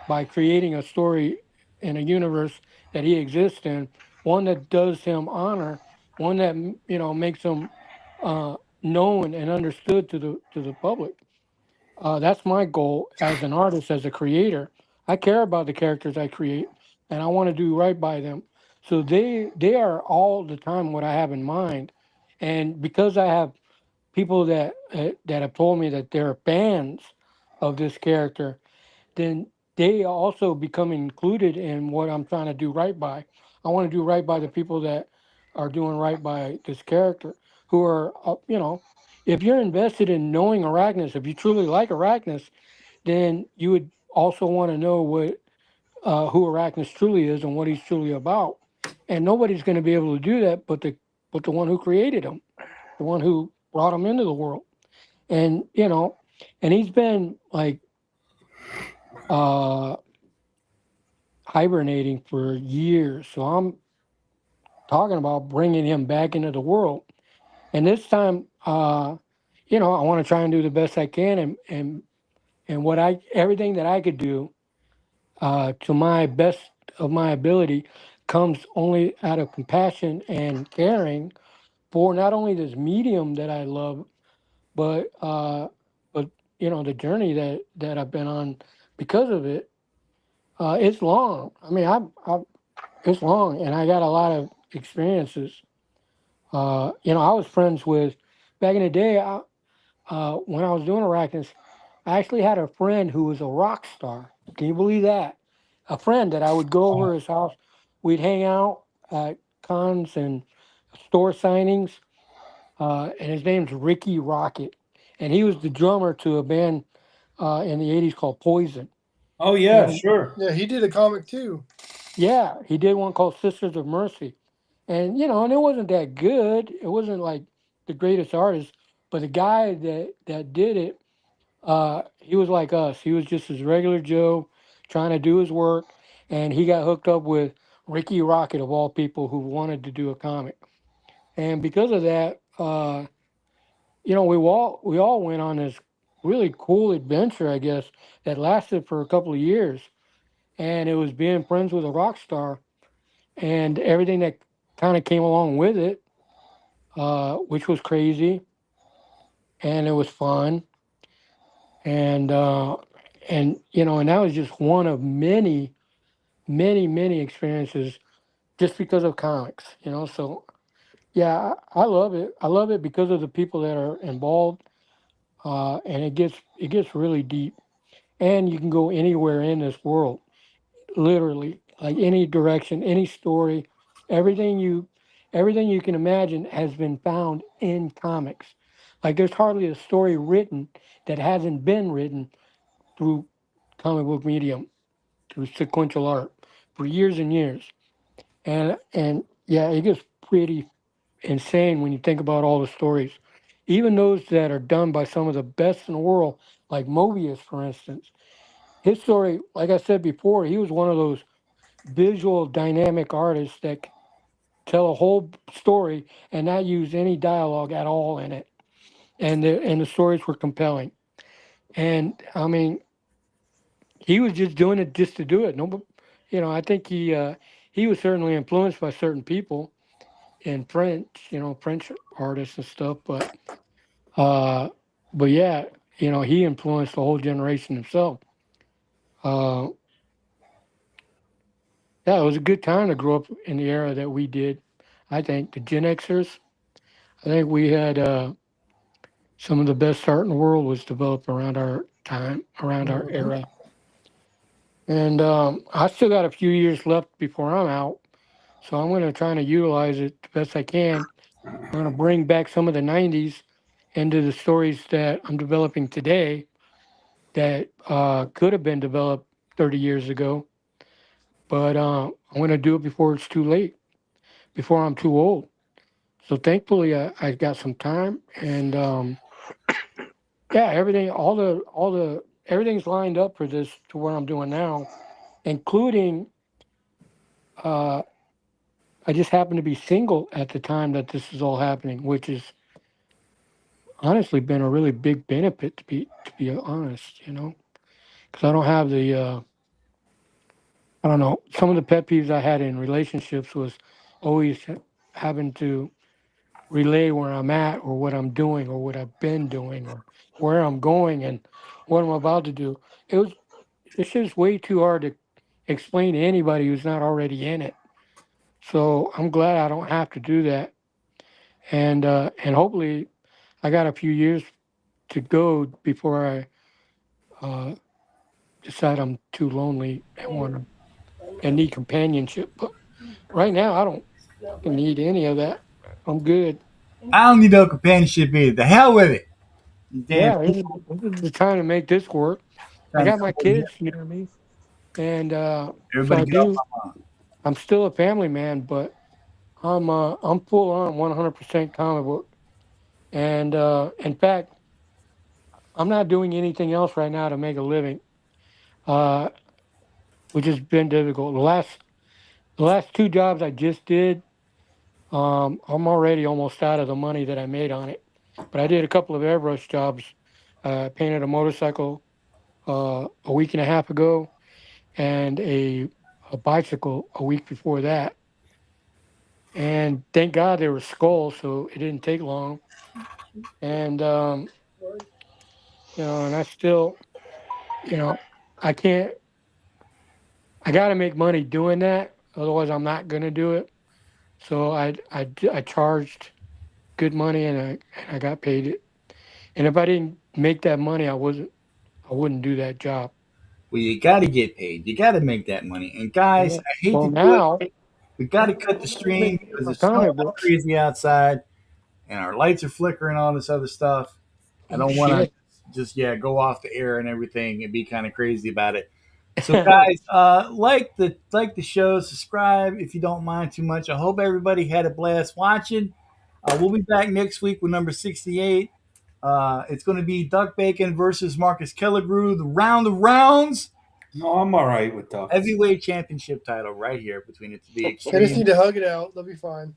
by creating a story in a universe that he exists in, one that does him honor, one that makes him known and understood to the public. That's my goal as an artist, as a creator. I care about the characters I create, and I want to do right by them. So they are all the time what I have in mind, and because I have people that have told me that they're fans of this character, then they also become included in what I'm trying to do right by. I want to do right by the people that are doing right by this character, who are, if you're invested in knowing Arachnus, if you truly like Arachnus, then you would also want to know what who Arachnus truly is and what he's truly about. And nobody's going to be able to do that but the one who created him, the one who brought him into the world. And and he's been like hibernating for years. So I'm talking about bringing him back into the world. And this time, I want to try and do the best I can, and everything that I could do to my best of my ability comes only out of compassion and caring for not only this medium that I love, but the journey that I've been on because of it. It's long. I mean, it's long, and I got a lot of experiences. I was friends with back in the day. When I was doing Arachnus, I actually had a friend who was a rock star. Can you believe that? A friend that I would go over his house. We'd hang out at cons and store signings. And his name's Ricky Rocket. And he was the drummer to a band in the 80s called Poison.
Oh, yeah, sure.
Yeah, he did a comic too.
Yeah, he did one called Sisters of Mercy. And, and it wasn't that good. It wasn't like the greatest artist. But the guy that did it, he was like us. He was just his regular Joe trying to do his work. And he got hooked up with Ricky Rocket, of all people, who wanted to do a comic. And because of that, we all went on this really cool adventure, I guess, that lasted for a couple of years. And it was being friends with a rock star and everything that kind of came along with it, which was crazy. And it was fun. And and that was just one of many, many, many experiences just because of comics, So yeah, I love it. I love it because of the people that are involved. And it gets really deep. And you can go anywhere in this world, literally, like any direction, any story, everything everything you can imagine has been found in comics. Like there's hardly a story written that hasn't been written through comic book medium, through sequential art for years and years. And yeah, it gets pretty insane when you think about all the stories. Even those that are done by some of the best in the world, like Mobius, for instance. His story, like I said before, he was one of those visual dynamic artists that could tell a whole story and not use any dialogue at all in it. And the stories were compelling. And I mean, he was just doing it just to do it. No, I think he was certainly influenced by certain people in French, French artists and stuff. Uh, but yeah, he influenced a whole generation himself. Uh, yeah, it was a good time to grow up in the era that we did. I think the Gen Xers. I think we had some of the best art in the world was developed around our time, around our era. And I still got a few years left before I'm out, so I'm going to try to utilize it the best I can. I'm going to bring back some of the '90s into the stories that I'm developing today that could have been developed 30 years ago. But I'm going to do it before it's too late, before I'm too old. So thankfully, I got some time, and yeah, everything's lined up for this to what I'm doing now, including I just happened to be single at the time that this is all happening, which has honestly been a really big benefit to be honest, because I don't have the I don't know, some of the pet peeves I had in relationships was always having to relay where I'm at or what I'm doing or what I've been doing or where I'm going and what I'm about to do. It's just way too hard to explain to anybody who's not already in it. So I'm glad I don't have to do that. And hopefully I got a few years to go before I decide I'm too lonely and need companionship. But right now I don't need any of that. I'm good.
I don't need no companionship either. The hell with it. Damn.
Yeah, this is the time to make this work. I got my kids near me, and so
Everybody
I
get off
do.
my lawn.
I'm still a family man, but I'm full on 100% comic book, and in fact, I'm not doing anything else right now to make a living, uh, which has been difficult. The last two jobs I just did, I'm already almost out of the money that I made on it, but I did a couple of airbrush jobs. Painted a motorcycle a week and a half ago, and a bicycle a week before that. And thank God they were skulls, so it didn't take long. And and I still, you know, I can't. I got to make money doing that, otherwise I'm not gonna do it. So I charged good money, and I got paid it. And if I didn't make that money, I wouldn't do that job.
Well, you got to get paid. You got to make that money. And guys,
Yeah.
I hate
Well,
to do
now
it. We got to cut the
I'm
stream
making
because
my
it's snowing
comic
like
books.
crazy outside, and our lights are flickering, all this other stuff. I
Oh
don't want to
shit!
just go off the air and everything and be kind of crazy about it. So guys, like the show, subscribe if you don't mind too much. I hope everybody had a blast watching. We'll be back next week with number 68. It's going to be Duck Bacon versus Marcus Kellegrew, the round of rounds.
No, I'm all right with Duck.
Heavyweight championship title right here between the
They
extreme.
just need to hug it out. They'll be fine.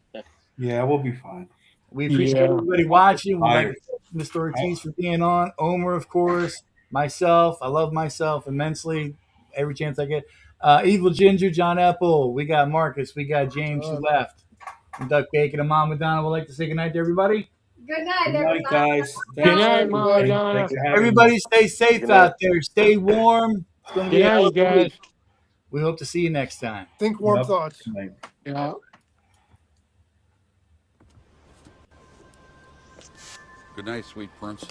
Yeah, we'll be fine.
We appreciate
Yeah.
everybody watching. We'd like
Tired.
to thank Mr. Ortiz for being on. Omer, of course. Myself. I love myself immensely every chance I get. Evil Ginger, John Apple. We got Marcus. We got James who left. And Duck Bacon and Mama Donna would like to say goodnight to everybody.
Good night,
Good night,
everybody.
guys.
Good night, Mama
everybody.
Donna.
Thanks for having
Everybody
me.
stay safe
Good
out
night.
there. Stay warm. It's going to
Good
be a
night,
hell
you
of a
guys.
week. We hope to see you next time.
Think warm
Yep.
thoughts.
Good night.
Yeah.
Good night, sweet prince.